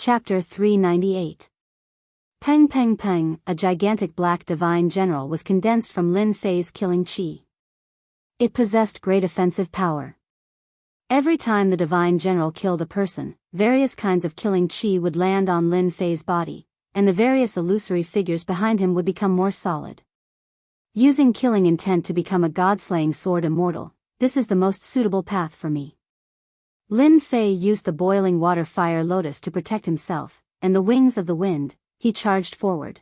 Chapter 398. Peng Peng Peng, a gigantic black divine general, was condensed from Lin Fei's killing chi. It possessed great offensive power. Every time the divine general killed a person, various kinds of killing chi would land on Lin Fei's body, and the various illusory figures behind him would become more solid. Using killing intent to become a god-slaying sword immortal, this is the most suitable path for me. Lin Fei used the boiling water fire lotus to protect himself, and the wings of the wind. He charged forward.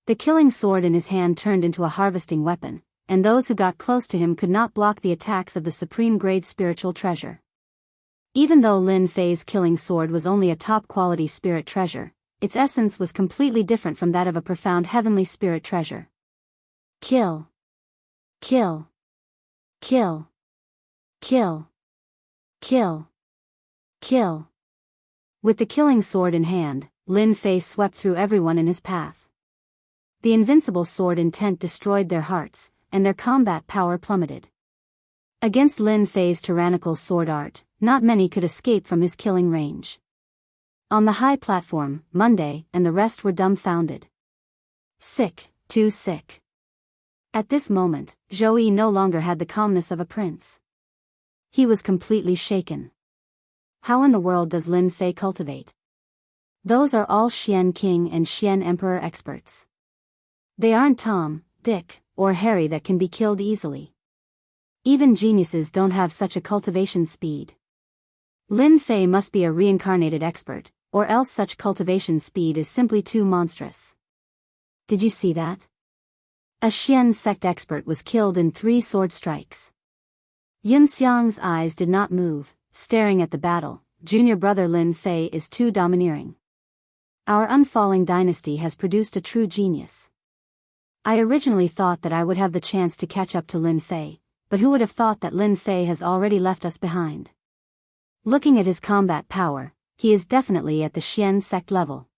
The killing sword in his hand turned into a harvesting weapon, and those who got close to him could not block the attacks of the supreme-grade spiritual treasure. Even though Lin Fei's killing sword was only a top-quality spirit treasure, its essence was completely different from that of a profound heavenly spirit treasure. Kill. Kill. Kill. Kill. Kill. Kill. With the killing sword in hand, Lin Fei swept through everyone in his path. The invincible sword intent destroyed their hearts, and their combat power plummeted. Against Lin Fei's tyrannical sword art, not many could escape from his killing range. On the high platform, Monday and the rest were dumbfounded. Sick, too sick. At this moment, Zhou Yi no longer had the calmness of a prince. He was completely shaken. How in the world does Lin Fei cultivate? Those are all Xian King and Xian Emperor experts. They aren't Tom, Dick, or Harry that can be killed easily. Even geniuses don't have such a cultivation speed. Lin Fei must be a reincarnated expert, or else such cultivation speed is simply too monstrous. Did you see that? A Xian sect expert was killed in 3 sword strikes. Yun Xiang's eyes did not move, staring at the battle. Junior brother Lin Fei is too domineering. Our unfalling dynasty has produced a true genius. I originally thought that I would have the chance to catch up to Lin Fei, but who would have thought that Lin Fei has already left us behind? Looking at his combat power, he is definitely at the Xian sect level.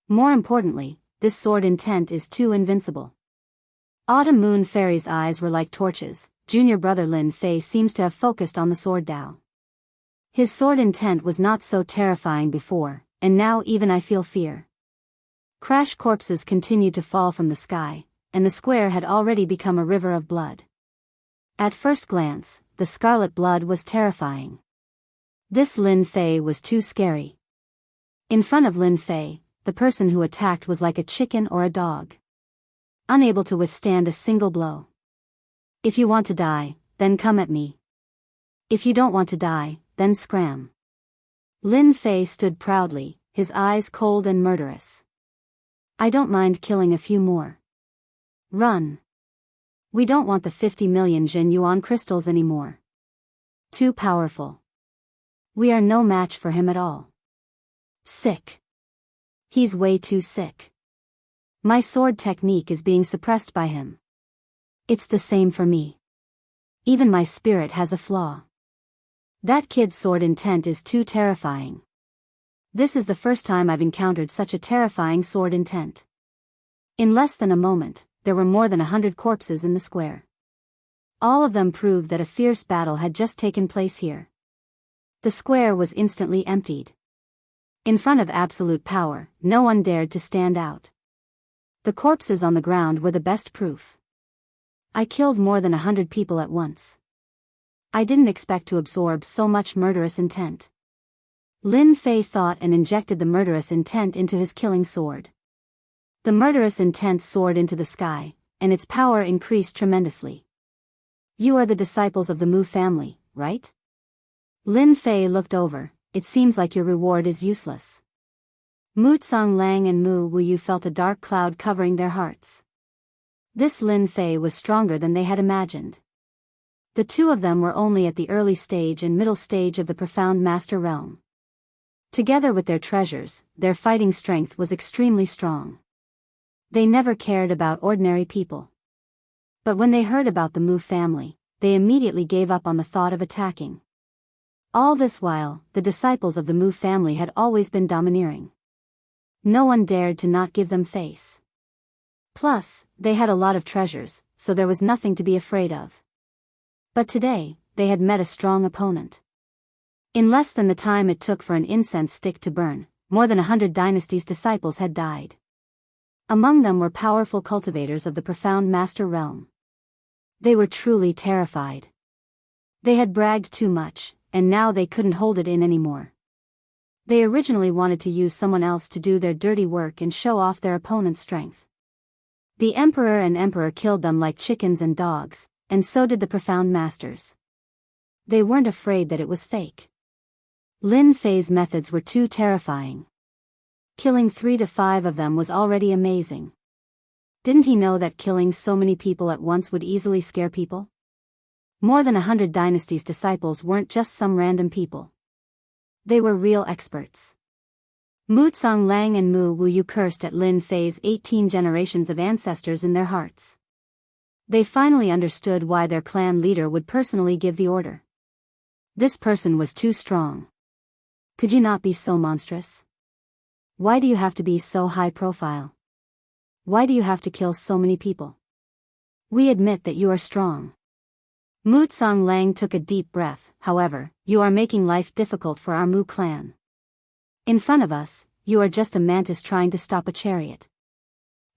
More importantly, this sword intent is too invincible. Autumn Moon Fairy's eyes were like torches. Junior brother Lin Fei seems to have focused on the sword Dao. His sword intent was not so terrifying before, and now even I feel fear. Crash corpses continued to fall from the sky, and the square had already become a river of blood. At first glance, the scarlet blood was terrifying. This Lin Fei was too scary. In front of Lin Fei, the person who attacked was like a chicken or a dog. Unable to withstand a single blow. If you want to die, then come at me. If you don't want to die, then scram. Lin Fei stood proudly, his eyes cold and murderous. I don't mind killing a few more. Run. We don't want the 50 million Zhen Yuan crystals anymore. Too powerful. We are no match for him at all. Sick. He's way too sick. My sword technique is being suppressed by him. It's the same for me. Even my spirit has a flaw. That kid's sword intent is too terrifying. This is the first time I've encountered such a terrifying sword intent. In less than a moment, there were more than 100 corpses in the square. All of them proved that a fierce battle had just taken place here. The square was instantly emptied. In front of absolute power, no one dared to stand out. The corpses on the ground were the best proof. I killed more than 100 people at once. I didn't expect to absorb so much murderous intent. Lin Fei thought and injected the murderous intent into his killing sword. The murderous intent soared into the sky, and its power increased tremendously. You are the disciples of the Mu family, right? Lin Fei looked over. It seems like your reward is useless. Mu Tsang Lang and Mu Wu Yu felt a dark cloud covering their hearts. This Lin Fei was stronger than they had imagined. The two of them were only at the early stage and middle stage of the profound master realm. Together with their treasures, their fighting strength was extremely strong. They never cared about ordinary people. But when they heard about the Mu family, they immediately gave up on the thought of attacking. All this while, the disciples of the Mu family had always been domineering. No one dared to not give them face. Plus, they had a lot of treasures, so there was nothing to be afraid of. But today, they had met a strong opponent. In less than the time it took for an incense stick to burn, more than 100 dynasties' disciples had died. Among them were powerful cultivators of the profound master realm. They were truly terrified. They had bragged too much, and now they couldn't hold it in anymore. They originally wanted to use someone else to do their dirty work and show off their opponent's strength. The emperor killed them like chickens and dogs, and so did the profound masters. They weren't afraid that it was fake. Lin Fei's methods were too terrifying. Killing 3 to 5 of them was already amazing. Didn't he know that killing so many people at once would easily scare people? More than 100 dynasties' disciples weren't just some random people. They were real experts. Mu Lang and Mu Wuyu cursed at Lin Fei's 18 generations of ancestors in their hearts. They finally understood why their clan leader would personally give the order. This person was too strong. Could you not be so monstrous? Why do you have to be so high profile? Why do you have to kill so many people? We admit that you are strong. Mu Lang took a deep breath. However, you are making life difficult for our Mu clan. In front of us, you are just a mantis trying to stop a chariot.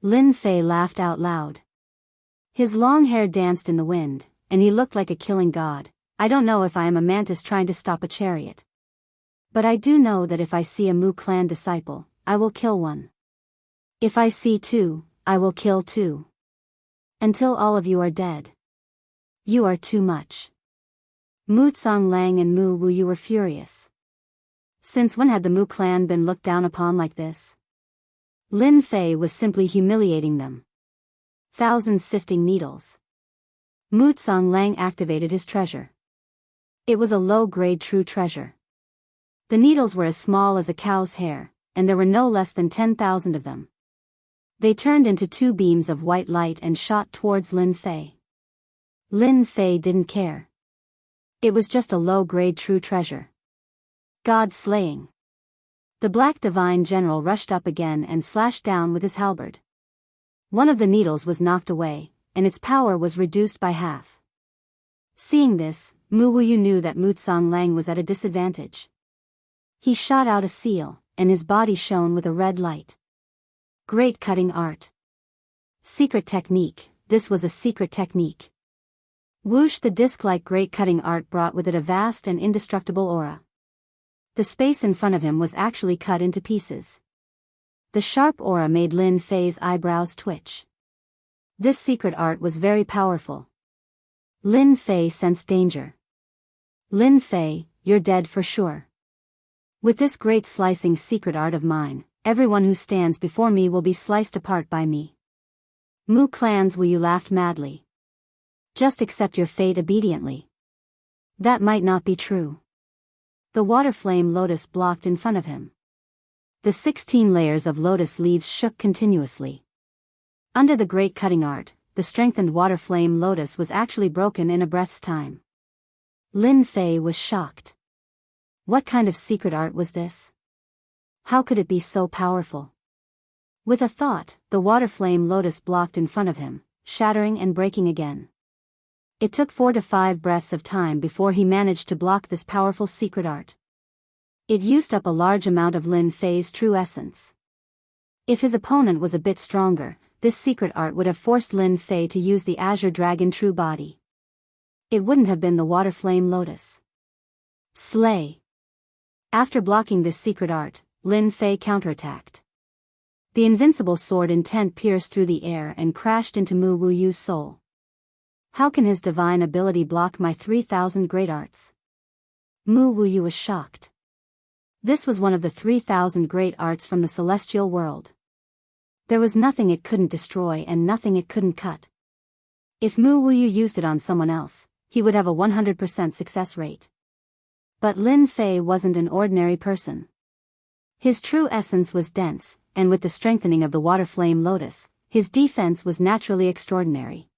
Lin Fei laughed out loud. His long hair danced in the wind, and he looked like a killing god. I don't know if I am a mantis trying to stop a chariot. But I do know that if I see a Mu clan disciple, I will kill one. If I see 2, I will kill 2. Until all of you are dead. You are too much. Mu Lang and Mu Wuyu were furious. Since when had the Mu clan been looked down upon like this? Lin Fei was simply humiliating them. Thousands sifting needles. Mu Lang activated his treasure. It was a low-grade true treasure. The needles were as small as a cow's hair, and there were no less than 10,000 of them. They turned into 2 beams of white light and shot towards Lin Fei. Lin Fei didn't care. It was just a low-grade true treasure. God slaying. The Black Divine General rushed up again and slashed down with his halberd. One of the needles was knocked away, and its power was reduced by half. Seeing this, Mu Wuyu knew that Mu Lang was at a disadvantage. He shot out a seal, and his body shone with a red light. Great cutting art. Secret technique. This was a secret technique. Whoosh! The disc-like great cutting art brought with it a vast and indestructible aura. The space in front of him was actually cut into pieces. The sharp aura made Lin Fei's eyebrows twitch. This secret art was very powerful. Lin Fei sensed danger. Lin Fei, you're dead for sure. With this great slicing secret art of mine, everyone who stands before me will be sliced apart by me. Mu Clan's Wuyu laughed madly. Just accept your fate obediently. That might not be true. The water flame lotus blocked in front of him. The 16 layers of lotus leaves shook continuously. Under the great cutting art, the strengthened water flame lotus was actually broken in a breath's time. Lin Fei was shocked. What kind of secret art was this? How could it be so powerful? With a thought, the water flame lotus blocked in front of him, shattering and breaking again. It took 4 to 5 breaths of time before he managed to block this powerful secret art. It used up a large amount of Lin Fei's true essence. If his opponent was a bit stronger, this secret art would have forced Lin Fei to use the Azure Dragon true body. It wouldn't have been the water flame lotus. Slay. After blocking this secret art, Lin Fei counterattacked. The invincible sword intent pierced through the air and crashed into Mu Wuyu's soul. How can his divine ability block my 3,000 great arts? Mu Wuyu was shocked. This was one of the 3,000 great arts from the celestial world. There was nothing it couldn't destroy and nothing it couldn't cut. If Mu Wuyu used it on someone else, he would have a 100% success rate. But Lin Fei wasn't an ordinary person. His true essence was dense, and with the strengthening of the water flame lotus, his defense was naturally extraordinary.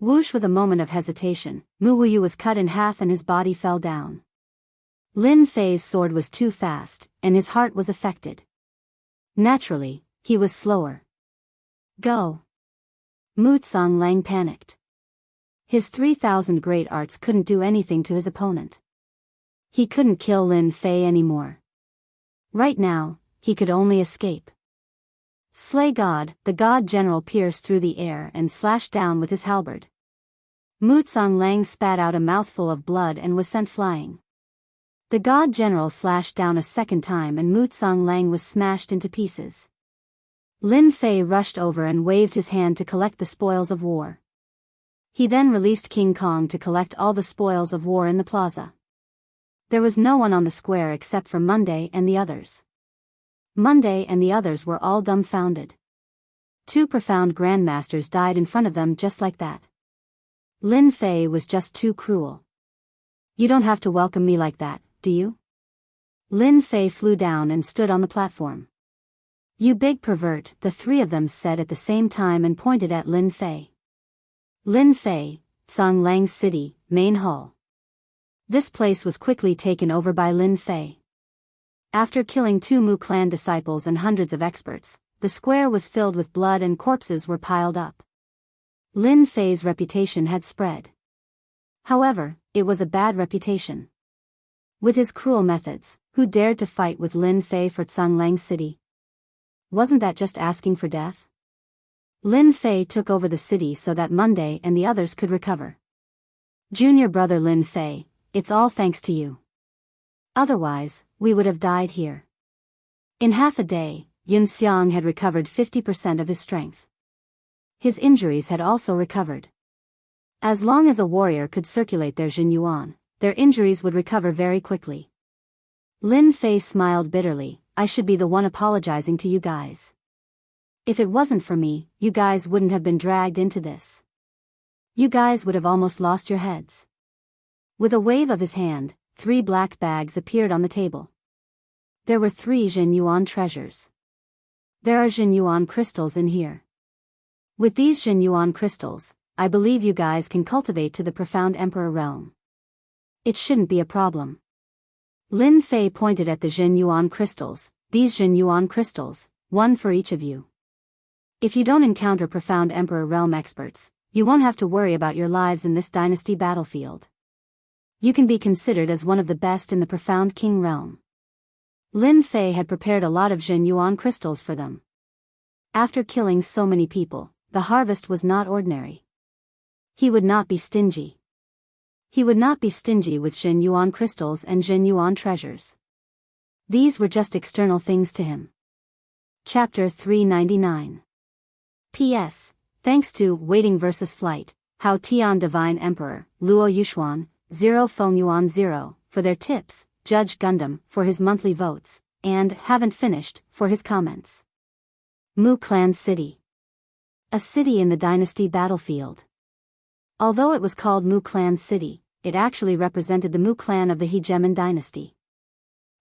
Whoosh! With a moment of hesitation, Mu Wuyu was cut in half and his body fell down. Lin Fei's sword was too fast, and his heart was affected. Naturally, he was slower. Go! Mu Lang panicked. His 3,000 great arts couldn't do anything to his opponent. He couldn't kill Lin Fei anymore. Right now, he could only escape. Slay God, the god general pierced through the air and slashed down with his halberd. Mu Lang spat out a mouthful of blood and was sent flying. The god general slashed down a second time and Mu Lang was smashed into pieces. Lin Fei rushed over and waved his hand to collect the spoils of war. He then released King Kong to collect all the spoils of war in the plaza. There was no one on the square except for Monday and the others. Monday and the others were all dumbfounded. 2 profound grandmasters died in front of them just like that. Lin Fei was just too cruel. You don't have to welcome me like that, do you? Lin Fei flew down and stood on the platform. You big pervert, the 3 of them said at the same time and pointed at Lin Fei. Lin Fei, Songlang's city, main hall. This place was quickly taken over by Lin Fei. After killing 2 Mu clan disciples and hundreds of experts, the square was filled with blood and corpses were piled up. Lin Fei's reputation had spread. However, it was a bad reputation. With his cruel methods, who dared to fight with Lin Fei for Songlang city? Wasn't that just asking for death? Lin Fei took over the city so that Monday and the others could recover. Junior brother Lin Fei, it's all thanks to you. Otherwise, we would have died here. In half a day, Yun Xiang had recovered 50% of his strength. His injuries had also recovered. As long as a warrior could circulate their Jin Yuan, their injuries would recover very quickly. Lin Fei smiled bitterly, I should be the one apologizing to you guys. If it wasn't for me, you guys wouldn't have been dragged into this. You guys would have almost lost your heads. With a wave of his hand, 3 black bags appeared on the table. There were 3 Jin Yuan treasures. There are Jin Yuan crystals in here. With these Jin Yuan crystals, I believe you guys can cultivate to the profound emperor realm. It shouldn't be a problem. Lin Fei pointed at the Jin Yuan crystals, these Jin Yuan crystals, 1 for each of you. If you don't encounter profound emperor realm experts, you won't have to worry about your lives in this dynasty battlefield. You can be considered as one of the best in the profound king realm. Lin Fei had prepared a lot of Jin Yuan crystals for them. After killing so many people, the harvest was not ordinary. He would not be stingy. He would not be stingy with Jin Yuan crystals and Jin Yuan treasures. These were just external things to him. Chapter 399. P.S. Thanks to Waiting vs. Flight, How Tian Divine Emperor, Luo Yuxuan, 0 Feng Yuan 0, for their tips, Judge Gundam, for his monthly votes, and Haven't Finished, for his comments. Mu Clan City. A city in the dynasty battlefield. Although it was called Mu Clan City, it actually represented the Mu clan of the Hegemon dynasty.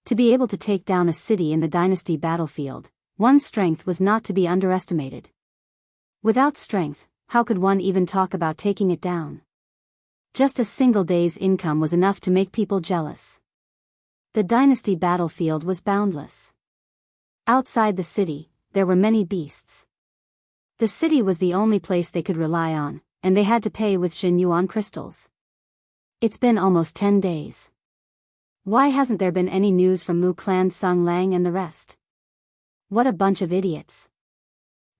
To be able to take down a city in the dynasty battlefield, one's strength was not to be underestimated. Without strength, how could one even talk about taking it down? Just a single day's income was enough to make people jealous. The dynasty battlefield was boundless. Outside the city, there were many beasts. The city was the only place they could rely on, and they had to pay with Jin Yuan crystals. It's been almost 10 days. Why hasn't there been any news from Mu Clan Songlang and the rest? What a bunch of idiots.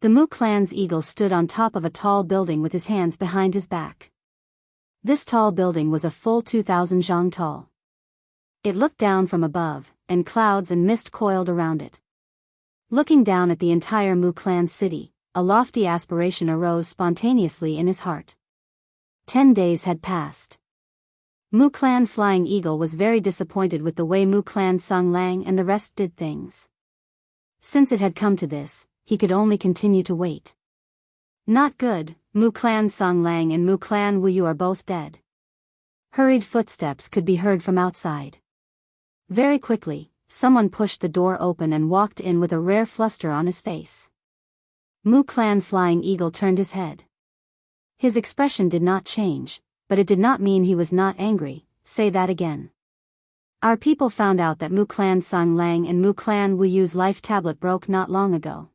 The Mu Clan's eagle stood on top of a tall building with his hands behind his back. This tall building was a full 2,000 zhang tall. It looked down from above, and clouds and mist coiled around it. Looking down at the entire Mu Clan city, a lofty aspiration arose spontaneously in his heart. 10 days had passed. Mu Clan Flying Eagle was very disappointed with the way Mu Clan Songlang and the rest did things. Since it had come to this, he could only continue to wait. Not good, Mu Clan Songlang and Mu Clan Wuyu are both dead. Hurried footsteps could be heard from outside. Very quickly, someone pushed the door open and walked in with a rare fluster on his face. Mu Clan Flying Eagle turned his head. His expression did not change, but it did not mean he was not angry. Say that again. Our people found out that Mu Clan Songlang and Mu Clan Wuyu's life tablet broke not long ago.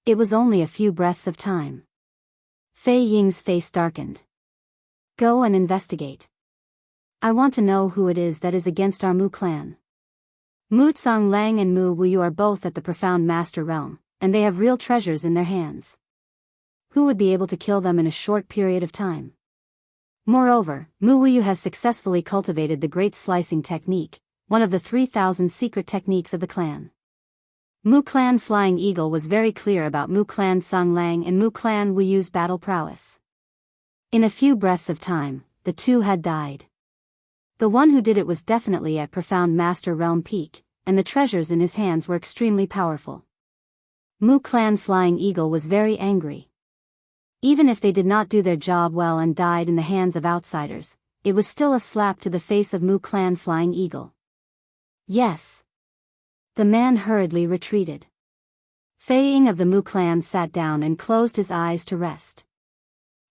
It was only a few breaths of time. Fei Ying's face darkened. Go and investigate. I want to know who it is that is against our Mu Clan. Mu Lang and Mu Wuyu are both at the profound master realm, and they have real treasures in their hands. Who would be able to kill them in a short period of time? Moreover, Mu Wuyu has successfully cultivated the great slicing technique, one of the 3,000 secret techniques of the clan. Mu Clan Flying Eagle was very clear about Mu Clan Lang and Mu Clan Wuyu's battle prowess. In a few breaths of time, the two had died. The one who did it was definitely at profound master realm peak, and the treasures in his hands were extremely powerful. Mu Clan Flying Eagle was very angry. Even if they did not do their job well and died in the hands of outsiders, it was still a slap to the face of Mu Clan Flying Eagle. Yes. The man hurriedly retreated. Fei Ying of the Mu Clan sat down and closed his eyes to rest.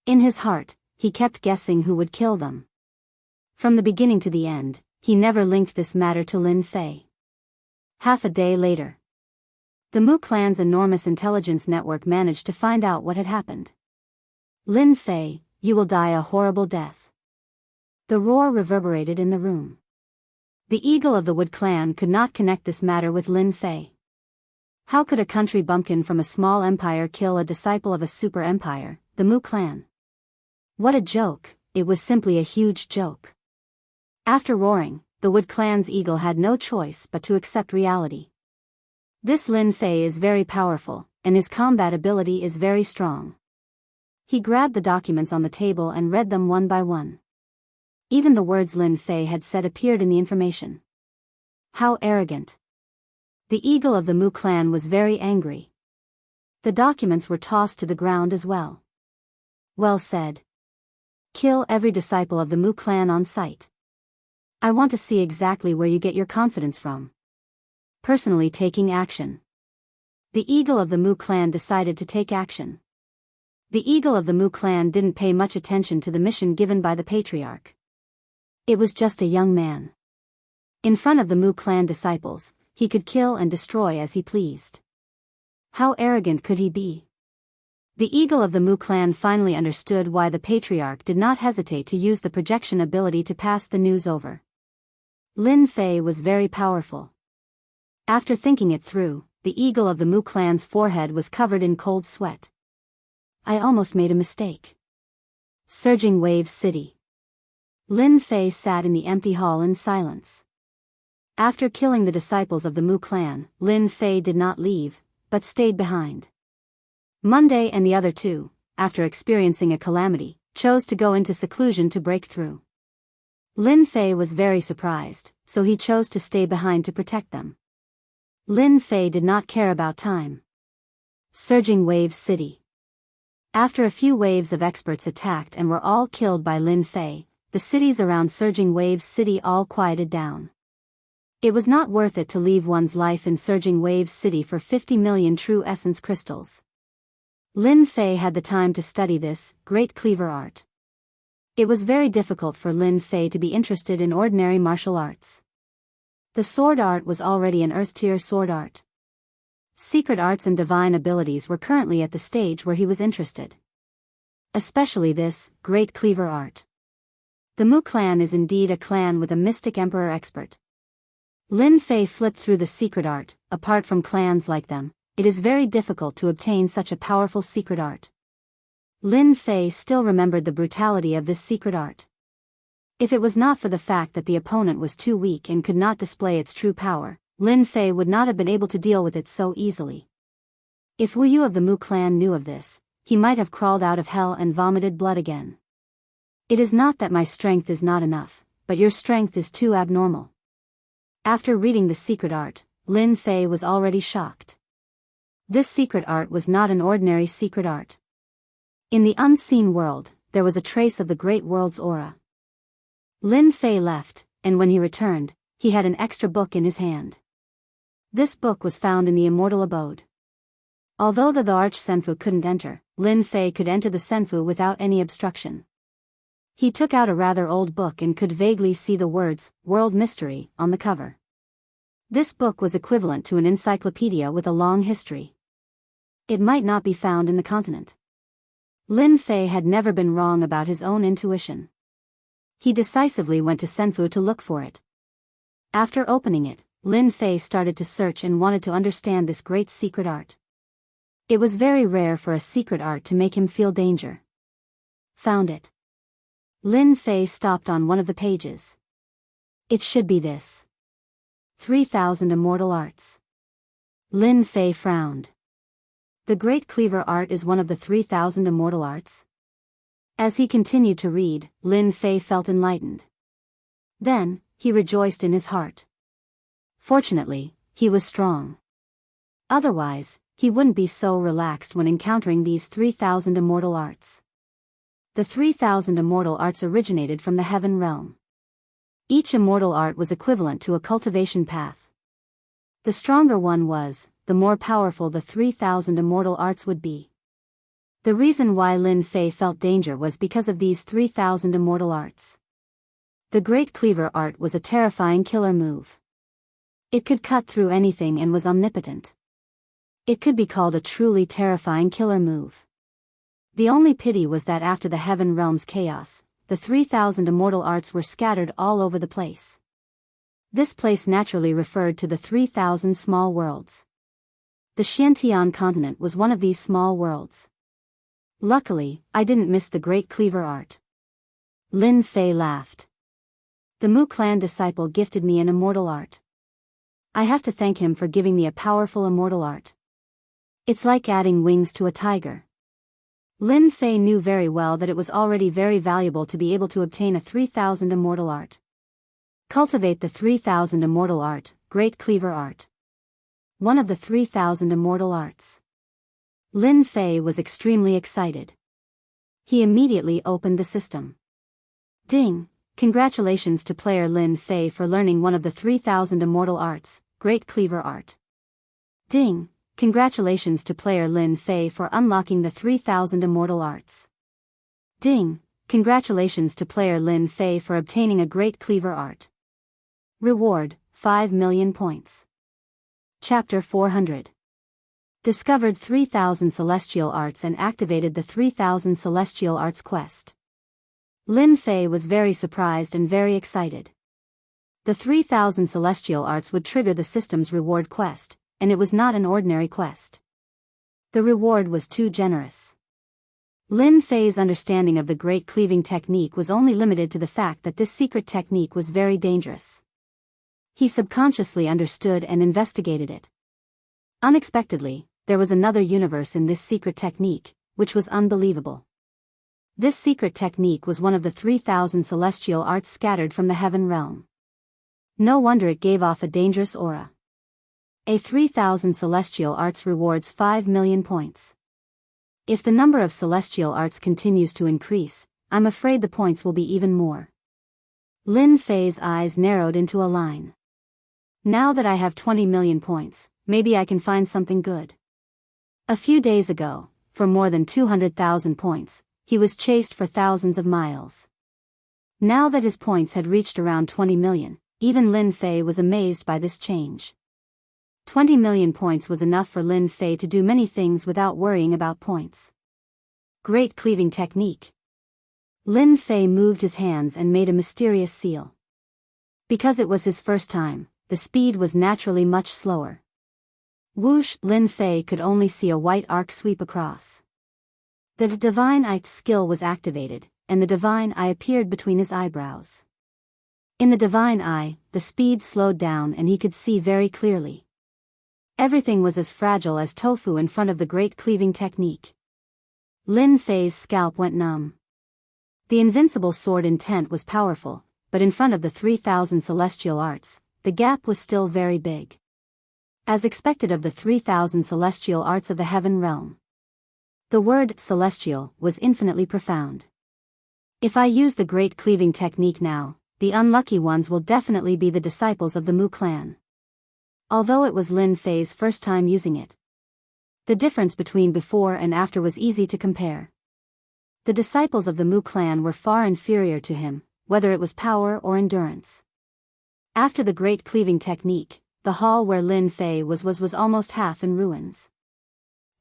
In his heart, he kept guessing who would kill them. From the beginning to the end, he never linked this matter to Lin Fei. Half a day later, the Mu Clan's enormous intelligence network managed to find out what had happened. Lin Fei, you will die a horrible death. The roar reverberated in the room. The Eagle of the Wood Clan could not connect this matter with Lin Fei. How could a country bumpkin from a small empire kill a disciple of a super empire, the Mu Clan? What a joke, it was simply a huge joke. After roaring, the Wood Clan's eagle had no choice but to accept reality. This Lin Fei is very powerful, and his combat ability is very strong. He grabbed the documents on the table and read them one by one. Even the words Lin Fei had said appeared in the information. How arrogant. The eagle of the Mu Clan was very angry. The documents were tossed to the ground as well. Well said. Kill every disciple of the Mu Clan on sight. I want to see exactly where you get your confidence from. Personally taking action. The eagle of the Mu Clan decided to take action. The eagle of the Mu Clan didn't pay much attention to the mission given by the patriarch. It was just a young man. In front of the Mu Clan disciples, he could kill and destroy as he pleased. How arrogant could he be? The eagle of the Mu Clan finally understood why the patriarch did not hesitate to use the projection ability to pass the news over. Lin Fei was very powerful. After thinking it through, the eagle of the Mu Clan's forehead was covered in cold sweat. I almost made a mistake. Surging Waves City. Lin Fei sat in the empty hall in silence. After killing the disciples of the Mu Clan, Lin Fei did not leave, but stayed behind. Monday and the other two, after experiencing a calamity, chose to go into seclusion to break through. Lin Fei was very surprised, so he chose to stay behind to protect them. Lin Fei did not care about time. Surging Waves City. After a few waves of experts attacked and were all killed by Lin Fei, the cities around Surging Waves City all quieted down. It was not worth it to leave one's life in Surging Waves City for 50 million true essence crystals. Lin Fei had the time to study this great cleaver art. It was very difficult for Lin Fei to be interested in ordinary martial arts. The sword art was already an earth-tier sword art. Secret arts and divine abilities were currently at the stage where he was interested. Especially this great cleaver art. The Mu Clan is indeed a clan with a mystic emperor expert. Lin Fei flipped through the secret art. Apart from clans like them, it is very difficult to obtain such a powerful secret art. Lin Fei still remembered the brutality of this secret art. If it was not for the fact that the opponent was too weak and could not display its true power, Lin Fei would not have been able to deal with it so easily. If Wu Yu of the Mu Clan knew of this, he might have crawled out of hell and vomited blood again. It is not that my strength is not enough, but your strength is too abnormal. After reading the secret art, Lin Fei was already shocked. This secret art was not an ordinary secret art. In the unseen world, there was a trace of the great world's aura. Lin Fei left, and when he returned, he had an extra book in his hand. This book was found in the immortal abode. Although the Arch Senfu couldn't enter, Lin Fei could enter the Senfu without any obstruction. He took out a rather old book and could vaguely see the words, World Mystery, on the cover. This book was equivalent to an encyclopedia with a long history. It might not be found in the continent. Lin Fei had never been wrong about his own intuition. He decisively went to Senfu to look for it. After opening it, Lin Fei started to search and wanted to understand this great secret art. It was very rare for a secret art to make him feel danger. Found it. Lin Fei stopped on one of the pages. It should be this. 3,000 Immortal Arts. Lin Fei frowned. The Great Cleaver Art is one of the 3,000 Immortal Arts? As he continued to read, Lin Fei felt enlightened. Then, he rejoiced in his heart. Fortunately, he was strong. Otherwise, he wouldn't be so relaxed when encountering these 3,000 Immortal Arts. The 3,000 Immortal Arts originated from the Heaven Realm. Each Immortal Art was equivalent to a cultivation path. The stronger one was, the more powerful the 3,000 Immortal Arts would be. The reason why Lin Fei felt danger was because of these 3,000 Immortal Arts. The Great Cleaver Art was a terrifying killer move. It could cut through anything and was omnipotent. It could be called a truly terrifying killer move. The only pity was that after the Heaven Realm's chaos, the 3,000 Immortal Arts were scattered all over the place. This place naturally referred to the 3,000 small worlds. The Xiantian continent was one of these small worlds. Luckily, I didn't miss the Great Cleaver Art. Lin Fei laughed. The Mu clan disciple gifted me an immortal art. I have to thank him for giving me a powerful immortal art. It's like adding wings to a tiger. Lin Fei knew very well that it was already very valuable to be able to obtain a 3,000 immortal art. Cultivate the 3,000 immortal art, Great Cleaver Art. One of the 3,000 immortal arts. Lin Fei was extremely excited. He immediately opened the system. Ding! Congratulations to player Lin Fei for learning one of the 3,000 immortal arts, Great Cleaver Art. Ding! Congratulations to player Lin Fei for unlocking the 3,000 immortal arts. Ding! Congratulations to player Lin Fei for obtaining a Great Cleaver Art. Reward, 5 million points. Chapter 400. Discovered 3,000 Celestial Arts and activated the 3,000 Celestial Arts quest. Lin Fei was very surprised and very excited. The 3,000 Celestial Arts would trigger the system's reward quest, and it was not an ordinary quest. The reward was too generous. Lin Fei's understanding of the Great Cleaving Technique was only limited to the fact that this secret technique was very dangerous. He subconsciously understood and investigated it. Unexpectedly, there was another universe in this secret technique, which was unbelievable. This secret technique was one of the 3,000 celestial arts scattered from the Heaven Realm. No wonder it gave off a dangerous aura. A 3,000 celestial arts rewards 5 million points. If the number of celestial arts continues to increase, I'm afraid the points will be even more. Lin Fei's eyes narrowed into a line. Now that I have 20 million points, maybe I can find something good. A few days ago, for more than 200,000 points, he was chased for thousands of miles. Now that his points had reached around 20 million, even Lin Fei was amazed by this change. 20 million points was enough for Lin Fei to do many things without worrying about points. Great Cleaving Technique. Lin Fei moved his hands and made a mysterious seal. Because it was his first time, the speed was naturally much slower. Whoosh! Lin Fei could only see a white arc sweep across. The Divine Eye skill was activated, and the Divine Eye appeared between his eyebrows. In the Divine Eye, the speed slowed down and he could see very clearly. Everything was as fragile as tofu in front of the Great Cleaving Technique. Lin Fei's scalp went numb. The invincible sword intent was powerful, but in front of the 3,000 celestial arts, the gap was still very big. As expected of the 3,000 celestial arts of the Heaven Realm. The word celestial was infinitely profound. If I use the Great Cleaving Technique now, the unlucky ones will definitely be the disciples of the Mu clan. Although it was Lin Fei's first time using it. The difference between before and after was easy to compare. The disciples of the Mu clan were far inferior to him, whether it was power or endurance. After the Great Cleaving Technique, the hall where Lin Fei was almost half in ruins.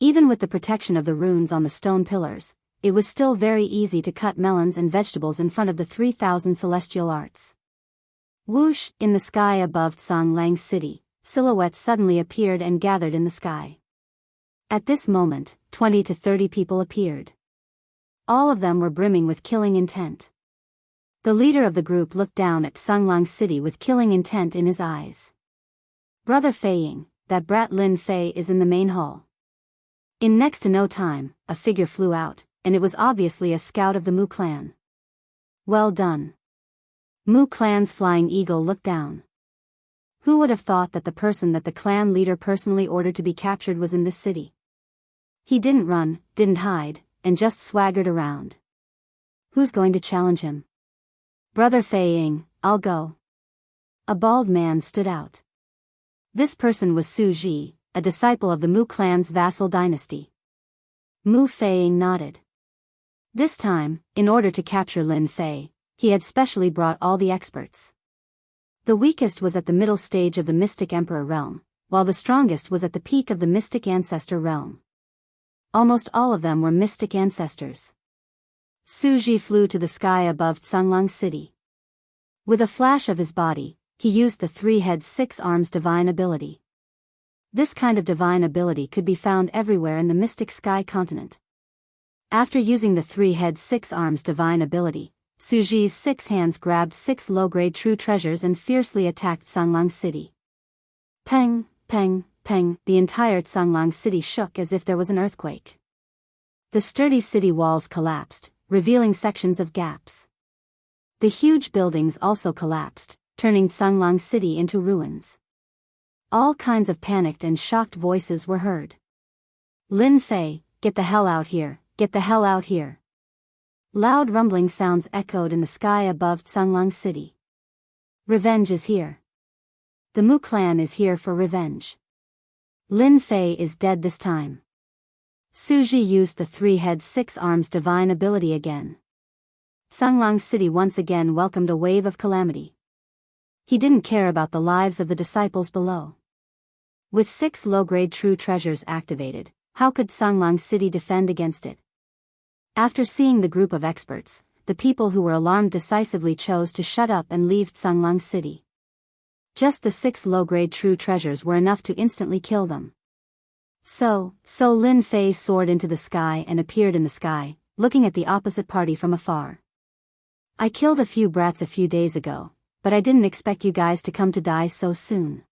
Even with the protection of the runes on the stone pillars, it was still very easy to cut melons and vegetables in front of the 3,000 celestial arts. Whoosh, in the sky above Tsanglang City, silhouettes suddenly appeared and gathered in the sky. At this moment, 20 to 30 people appeared. All of them were brimming with killing intent. The leader of the group looked down at Tsanglang City with killing intent in his eyes. Brother Fei Ying, that brat Lin Fei is in the main hall. In next to no time, a figure flew out, and it was obviously a scout of the Mu clan. Well done. Mu clan's flying eagle looked down. Who would have thought that the person that the clan leader personally ordered to be captured was in this city? He didn't run, didn't hide, and just swaggered around. Who's going to challenge him? Brother Fei Ying, I'll go. A bald man stood out. This person was Su Ji, a disciple of the Mu clan's vassal dynasty. Mu Fei Ying nodded. This time, in order to capture Lin Fei, he had specially brought all the experts. The weakest was at the middle stage of the Mystic Emperor realm, while the strongest was at the peak of the Mystic Ancestor realm. Almost all of them were mystic ancestors. Su Ji flew to the sky above Tsanglang City. With a flash of his body, he used the 3-head 6-arms divine ability. This kind of divine ability could be found everywhere in the Mystic Sky continent. After using the 3-head 6-arms divine ability, Su Ji's 6 hands grabbed 6 low-grade true treasures and fiercely attacked Tsanglang City. Peng, peng, peng, the entire Tsanglang City shook as if there was an earthquake. The sturdy city walls collapsed, revealing sections of gaps. The huge buildings also collapsed, turning Tsanglang City into ruins. All kinds of panicked and shocked voices were heard. Lin Fei, get the hell out here, get the hell out here. Loud rumbling sounds echoed in the sky above Tsanglang City. Revenge is here. The Mu clan is here for revenge. Lin Fei is dead this time. Su Ji used the 3-head 6-arms divine ability again. Tsanglang City once again welcomed a wave of calamity. He didn't care about the lives of the disciples below. With 6 low-grade true treasures activated, how could Tsanglang City defend against it? After seeing the group of experts, the people who were alarmed decisively chose to shut up and leave Tsanglang City. Just the 6 low-grade true treasures were enough to instantly kill them. So Lin Fei soared into the sky and appeared in the sky, looking at the opposite party from afar. I killed a few brats a few days ago, but I didn't expect you guys to come to die so soon.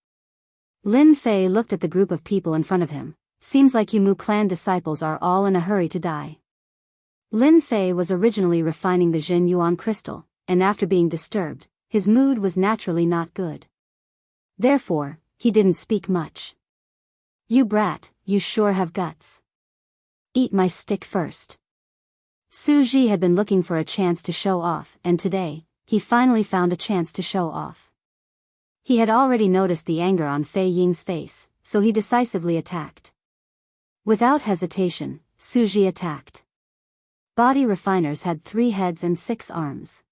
Lin Fei looked at the group of people in front of him. Seems like you Mu clan disciples are all in a hurry to die. Lin Fei was originally refining the Jin Yuan crystal, and after being disturbed, his mood was naturally not good. Therefore, he didn't speak much. You brat, you sure have guts. Eat my stick first. Su Ji had been looking for a chance to show off, and today, he finally found a chance to show off. He had already noticed the anger on Fei Ying's face, so he decisively attacked. Without hesitation, Su Ji attacked. Body refiners had 3 heads and 6 arms.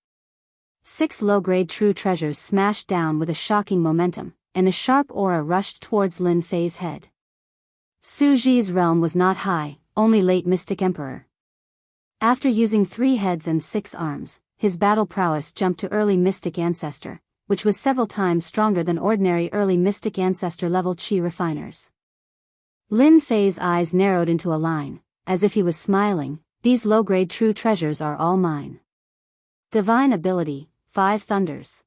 6 low-grade true treasures smashed down with a shocking momentum, and a sharp aura rushed towards Lin Fei's head. Su Ji's realm was not high, only late Mystic Emperor. After using 3 heads and 6 arms, his battle prowess jumped to early Mystic Ancestor, which was several times stronger than ordinary early Mystic Ancestor level Qi refiners. Lin Fei's eyes narrowed into a line, as if he was smiling. These low-grade true treasures are all mine. Divine ability, 5 thunders.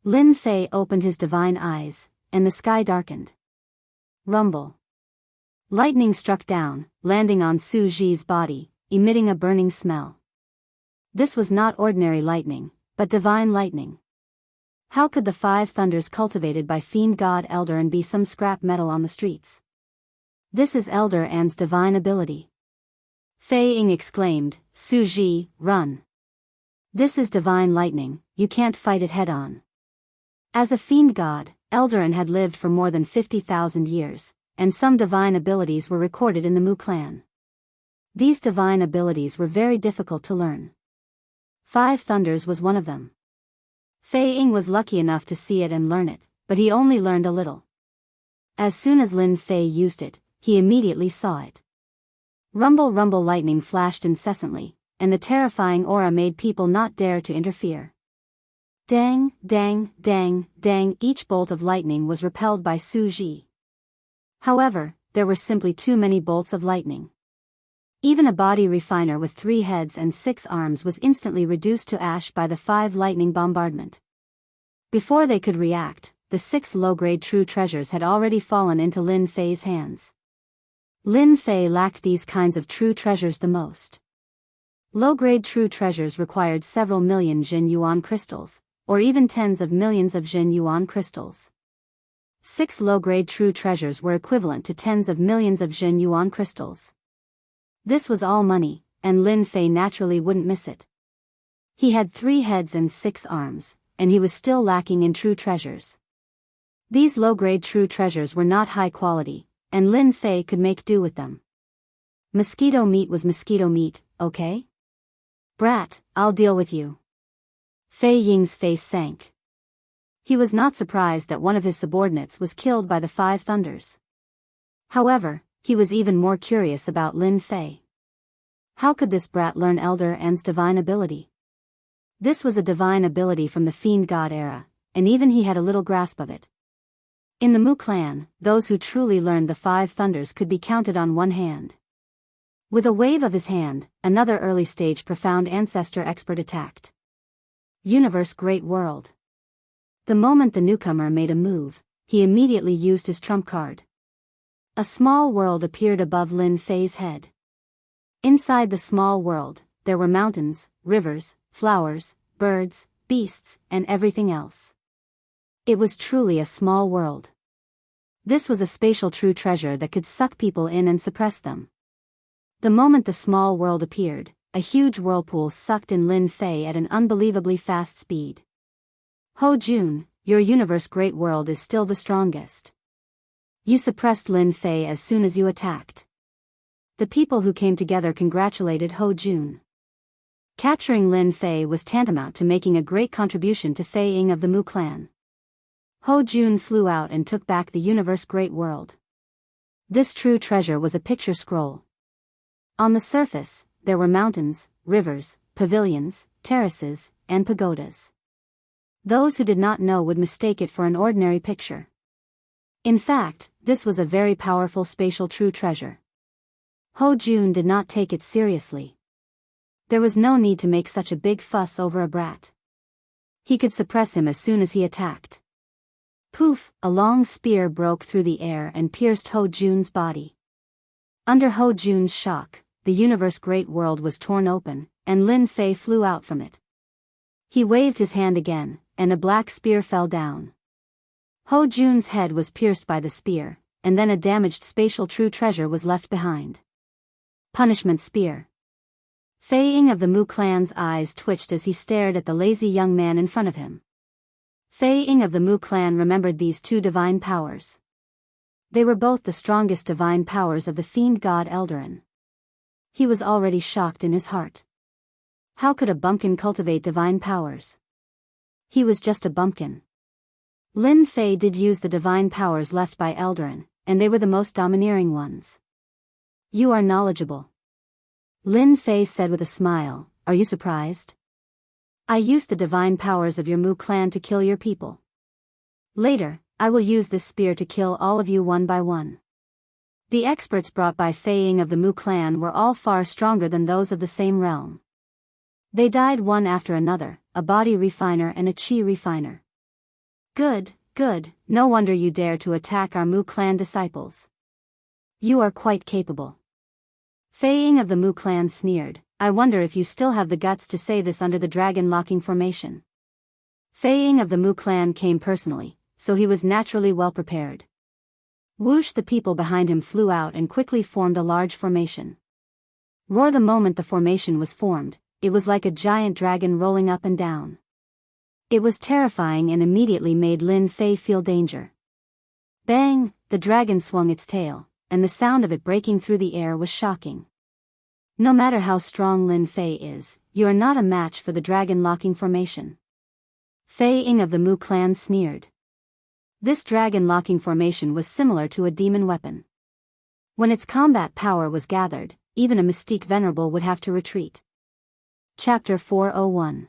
Lin Fei opened his divine eyes, and the sky darkened. Rumble. Lightning struck down, landing on Su Ji's body, emitting a burning smell. This was not ordinary lightning, but divine lightning. How could the 5 thunders cultivated by Fiend God Elder and be some scrap metal on the streets? This is Elder An's divine ability. Fei Ying exclaimed, Su Ji, run. This is divine lightning, you can't fight it head-on. As a fiend god, Eldarin had lived for more than 50,000 years, and some divine abilities were recorded in the Mu clan. These divine abilities were very difficult to learn. 5 thunders was one of them. Fei Ying was lucky enough to see it and learn it, but he only learned a little. As soon as Lin Fei used it, he immediately saw it. Rumble rumble lightning flashed incessantly, and the terrifying aura made people not dare to interfere. Dang, dang, dang, dang, each bolt of lightning was repelled by Su Ji. However, there were simply too many bolts of lightning. Even a body refiner with 3 heads and 6 arms was instantly reduced to ash by the 5 lightning bombardment. Before they could react, the 6 low-grade true treasures had already fallen into Lin Fei's hands. Lin Fei lacked these kinds of true treasures the most. Low-grade true treasures required several million Jin Yuan crystals, or even tens of millions of Jin Yuan crystals. 6 low-grade true treasures were equivalent to tens of millions of Jin Yuan crystals. This was all money, and Lin Fei naturally wouldn't miss it. He had 3 heads and 6 arms, and he was still lacking in true treasures. These low-grade true treasures were not high quality, and Lin Fei could make do with them. Mosquito meat was mosquito meat, okay? Brat, I'll deal with you. Fei Ying's face sank. He was not surprised that one of his subordinates was killed by the 5 thunders. However, he was even more curious about Lin Fei. How could this brat learn Elder N's divine ability? This was a divine ability from the Fiend God era, and even he had a little grasp of it. In the Mu clan, those who truly learned the 5 thunders could be counted on one hand. With a wave of his hand, another early-stage profound ancestor expert attacked. Universe Great World. The moment the newcomer made a move, he immediately used his trump card. A small world appeared above Lin Fei's head. Inside the small world, there were mountains, rivers, flowers, birds, beasts, and everything else. It was truly a small world. This was a spatial true treasure that could suck people in and suppress them. The moment the small world appeared, a huge whirlpool sucked in Lin Fei at an unbelievably fast speed. Ho Jun, your universe great world is still the strongest. You suppressed Lin Fei as soon as you attacked. The people who came together congratulated Ho Jun. Capturing Lin Fei was tantamount to making a great contribution to Fei Ying of the Mu clan. Ho Jun flew out and took back the universe great world. This true treasure was a picture scroll. On the surface, there were mountains, rivers, pavilions, terraces, and pagodas. Those who did not know would mistake it for an ordinary picture. In fact, this was a very powerful spatial true treasure. Ho Jun did not take it seriously. There was no need to make such a big fuss over a brat. He could suppress him as soon as he attacked. Poof, a long spear broke through the air and pierced Ho Jun's body. Under Ho Jun's shock, the universe great world was torn open, and Lin Fei flew out from it. He waved his hand again, and a black spear fell down. Ho Jun's head was pierced by the spear, and then a damaged spatial true treasure was left behind. Punishment spear. Fei Ying of the Mu clan's eyes twitched as he stared at the lazy young man in front of him. Fei Ying of the Mu clan remembered these 2 divine powers. They were both the strongest divine powers of the fiend god Eldarin. He was already shocked in his heart. How could a bumpkin cultivate divine powers? He was just a bumpkin. Lin Fei did use the divine powers left by Eldarin, and they were the most domineering ones. You are knowledgeable. Lin Fei said with a smile, are you surprised? I used the divine powers of your Mu clan to kill your people. Later, I will use this spear to kill all of you one by one. The experts brought by Fei Ying of the Mu clan were all far stronger than those of the same realm. They died one after another, a body refiner and a chi refiner. Good, good, no wonder you dare to attack our Mu clan disciples. You are quite capable. Fei Ying of the Mu clan sneered, I wonder if you still have the guts to say this under the dragon locking formation. Fei Ying of the Mu clan came personally, so he was naturally well prepared. Whoosh, the people behind him flew out and quickly formed a large formation. Roar, the moment the formation was formed, it was like a giant dragon rolling up and down. It was terrifying and immediately made Lin Fei feel danger. Bang, the dragon swung its tail, and the sound of it breaking through the air was shocking. No matter how strong Lin Fei is, you are not a match for the dragon locking formation. Fei Ying of the Mu clan sneered. This dragon locking formation was similar to a demon weapon. When its combat power was gathered, even a mystique venerable would have to retreat. Chapter 401.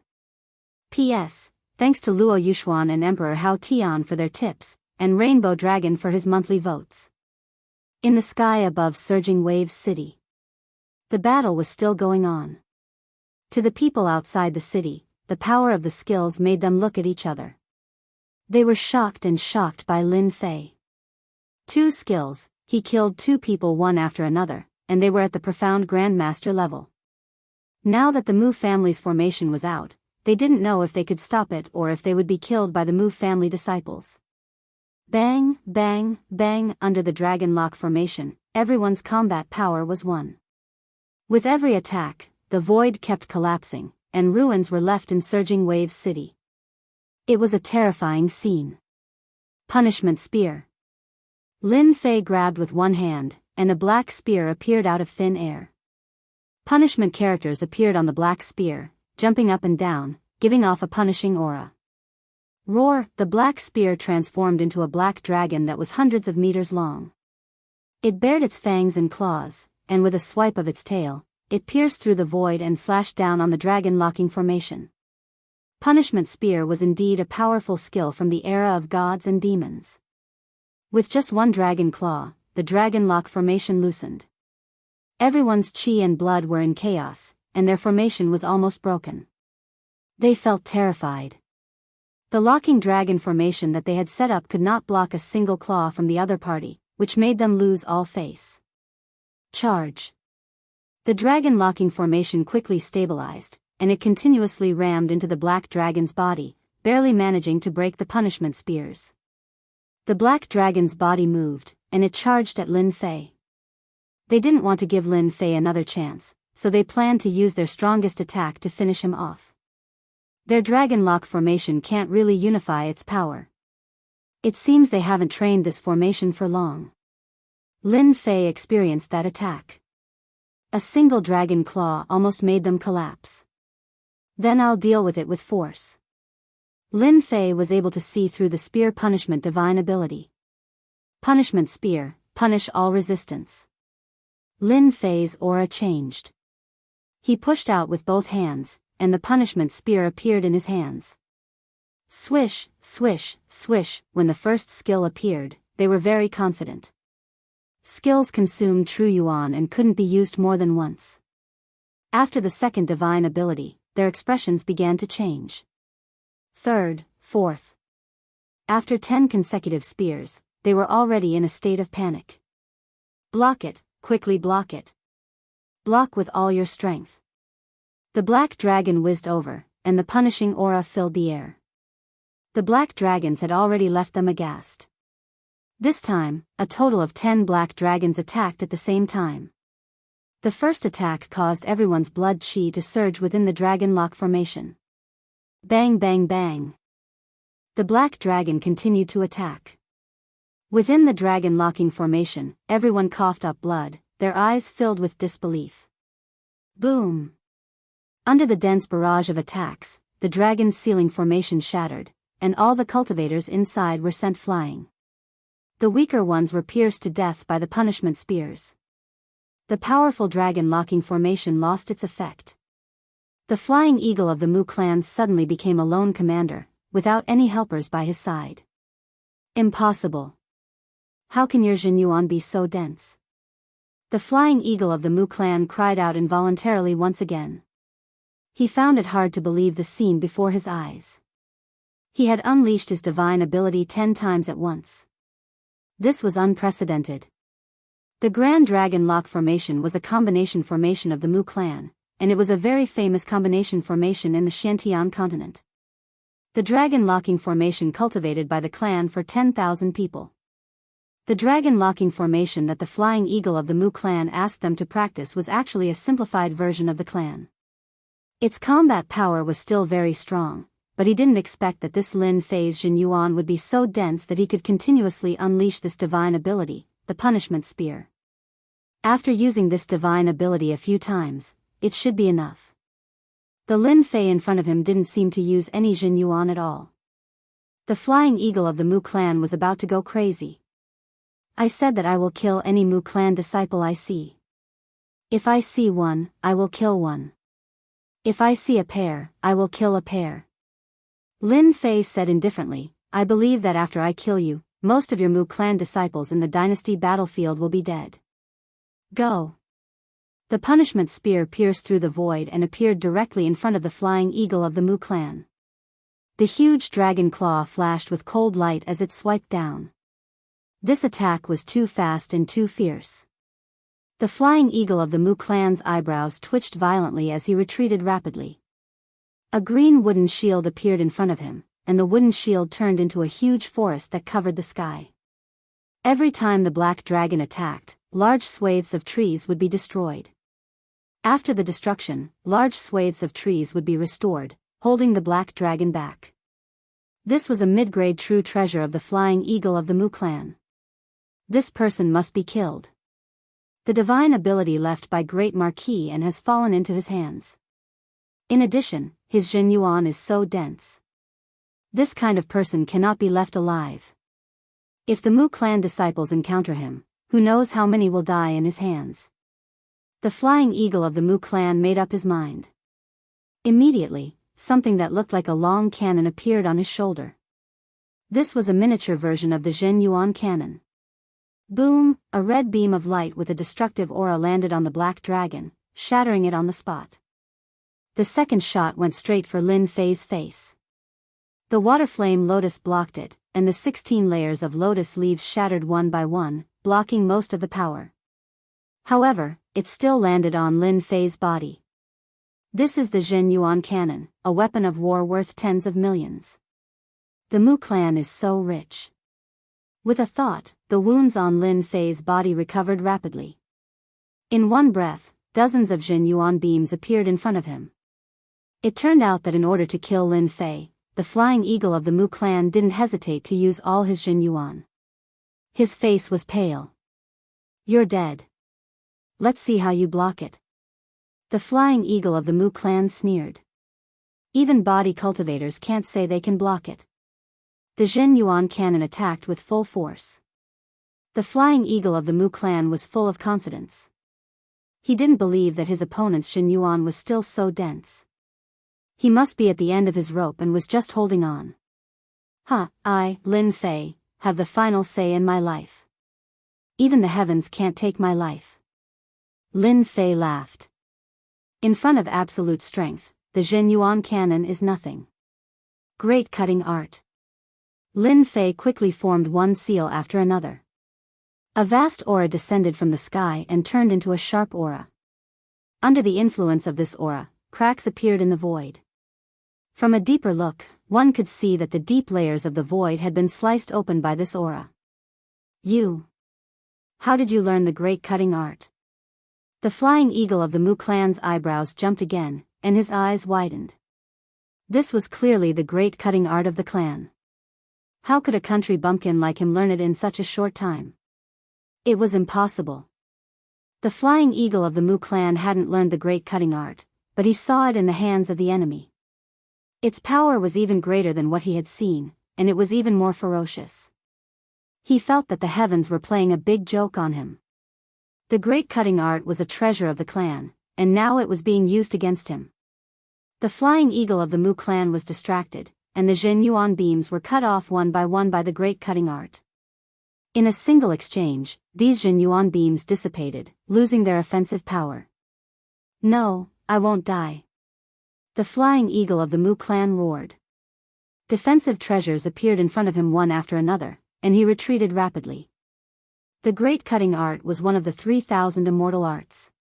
P.S. thanks to Luo Yuxuan and Emperor Hao Tian for their tips, and Rainbow Dragon for his monthly votes. In the sky above Surging Waves City, the battle was still going on. To the people outside the city, the power of the skills made them look at each other. They were shocked by Lin Fei. 2 skills, he killed 2 people one after another, and they were at the profound Grandmaster level. Now that the Mu family's formation was out, they didn't know if they could stop it or if they would be killed by the Mu family disciples. Bang, bang, bang. Under the Dragon Lock formation, everyone's combat power was 1. With every attack, the void kept collapsing, and ruins were left in Surging Waves City. It was a terrifying scene. Punishment Spear. Lin Fei grabbed with one hand, and a black spear appeared out of thin air. Punishment characters appeared on the black spear, jumping up and down, giving off a punishing aura. Roar! The black spear transformed into a black dragon that was hundreds of meters long. It bared its fangs and claws, and with a swipe of its tail, it pierced through the void and slashed down on the dragon locking formation. Punishment Spear was indeed a powerful skill from the era of gods and demons. With just one dragon claw, the dragon lock formation loosened. Everyone's chi and blood were in chaos, and their formation was almost broken. They felt terrified. The locking dragon formation that they had set up could not block a single claw from the other party, which made them lose all face. Charge. The dragon locking formation quickly stabilized, and it continuously rammed into the black dragon's body, barely managing to break the punishment spears. The black dragon's body moved, and it charged at Lin Fei. They didn't want to give Lin Fei another chance, so they planned to use their strongest attack to finish him off. Their dragon lock formation can't really unify its power. It seems they haven't trained this formation for long. Lin Fei experienced that attack. A single dragon claw almost made them collapse. Then I'll deal with it with force. Lin Fei was able to see through the spear punishment divine ability. Punishment Spear, punish all resistance. Lin Fei's aura changed. He pushed out with both hands, and the punishment spear appeared in his hands. Swish, swish, swish. When the first skill appeared, they were very confident. Skills consumed true yuan and couldn't be used more than once. After the second divine ability, their expressions began to change. Third, fourth. After 10 consecutive spears, they were already in a state of panic. Block it, quickly block it. Block with all your strength. The black dragon whizzed over, and the punishing aura filled the air. The black dragons had already left them aghast. This time, a total of 10 black dragons attacked at the same time. The first attack caused everyone's blood chi to surge within the dragon lock formation. Bang bang bang. The black dragon continued to attack. Within the dragon locking formation, everyone coughed up blood, their eyes filled with disbelief. Boom. Under the dense barrage of attacks, the dragon's ceiling formation shattered, and all the cultivators inside were sent flying. The weaker ones were pierced to death by the punishment spears. The powerful dragon locking formation lost its effect. The flying eagle of the Mu clans suddenly became a lone commander, without any helpers by his side. Impossible. How can your Jianyuan be so dense? The flying eagle of the Mu clan cried out involuntarily once again. He found it hard to believe the scene before his eyes. He had unleashed his divine ability 10 times at once. This was unprecedented. The Grand Dragon Lock formation was a combination formation of the Mu clan, and it was a very famous combination formation in the Xiantian continent. The dragon locking formation cultivated by the clan for 10,000 people. The dragon locking formation that the flying eagle of the Mu clan asked them to practice was actually a simplified version of the clan. Its combat power was still very strong, but he didn't expect that this Lin Fei's Jianyuan would be so dense that he could continuously unleash this divine ability, the punishment spear. After using this divine ability a few times, it should be enough. The Lin Fei in front of him didn't seem to use any Jianyuan at all. The flying eagle of the Mu clan was about to go crazy. I said that I will kill any Mu clan disciple I see. If I see one, I will kill one. If I see a pair, I will kill a pair. Lin Fei said indifferently, I believe that after I kill you, most of your Mu clan disciples in the dynasty battlefield will be dead. Go. The punishment spear pierced through the void and appeared directly in front of the flying eagle of the Mu clan. The huge dragon claw flashed with cold light as it swiped down. This attack was too fast and too fierce. The flying eagle of the Mu clan's eyebrows twitched violently as he retreated rapidly. A green wooden shield appeared in front of him, and the wooden shield turned into a huge forest that covered the sky. Every time the black dragon attacked, large swathes of trees would be destroyed. After the destruction, large swathes of trees would be restored, holding the black dragon back. This was a mid-grade true treasure of the flying eagle of the Mu clan. This person must be killed. The divine ability left by Great Marquis and has fallen into his hands. In addition, his Jin Yuan is so dense. This kind of person cannot be left alive. If the Mu clan disciples encounter him, who knows how many will die in his hands. The flying eagle of the Mu clan made up his mind. Immediately, something that looked like a long cannon appeared on his shoulder. This was a miniature version of the Jin Yuan cannon. Boom! A red beam of light with a destructive aura landed on the black dragon, shattering it on the spot. The second shot went straight for Lin Fei's face. The water flame lotus blocked it, and the 16 layers of lotus leaves shattered one by one, blocking most of the power. However, it still landed on Lin Fei's body. This is the Jin Yuan cannon, a weapon of war worth tens of millions. The Mu clan is so rich. With a thought, the wounds on Lin Fei's body recovered rapidly. In one breath, dozens of Jin Yuan beams appeared in front of him. It turned out that in order to kill Lin Fei, the flying eagle of the Mu clan didn't hesitate to use all his Jin Yuan. His face was pale. You're dead. Let's see how you block it. The flying eagle of the Mu clan sneered. Even body cultivators can't say they can block it. The Jin Yuan cannon attacked with full force. The flying eagle of the Mu clan was full of confidence. He didn't believe that his opponent's Jin Yuan was still so dense. He must be at the end of his rope and was just holding on. I, Lin Fei, have the final say in my life. Even the heavens can't take my life. Lin Fei laughed. In front of absolute strength, the Jin Yuan cannon is nothing. Great cutting art. Lin Fei quickly formed one seal after another. A vast aura descended from the sky and turned into a sharp aura. Under the influence of this aura, cracks appeared in the void. From a deeper look, one could see that the deep layers of the void had been sliced open by this aura. How did you learn the great cutting art? The flying eagle of the Mu clan's eyebrows jumped again, and his eyes widened. This was clearly the great cutting art of the clan. How could a country bumpkin like him learn it in such a short time? It was impossible. The flying eagle of the Mu clan hadn't learned the great cutting art, but he saw it in the hands of the enemy. Its power was even greater than what he had seen, and it was even more ferocious. He felt that the heavens were playing a big joke on him. The great cutting art was a treasure of the clan, and now it was being used against him. The flying eagle of the Mu clan was distracted, and the Jin Yuan beams were cut off one by the great cutting art. In a single exchange, these Jin Yuan beams dissipated, losing their offensive power. No, I won't die. The flying eagle of the Mu clan roared. Defensive treasures appeared in front of him one after another, and he retreated rapidly. The great cutting art was one of the 3,000 immortal arts.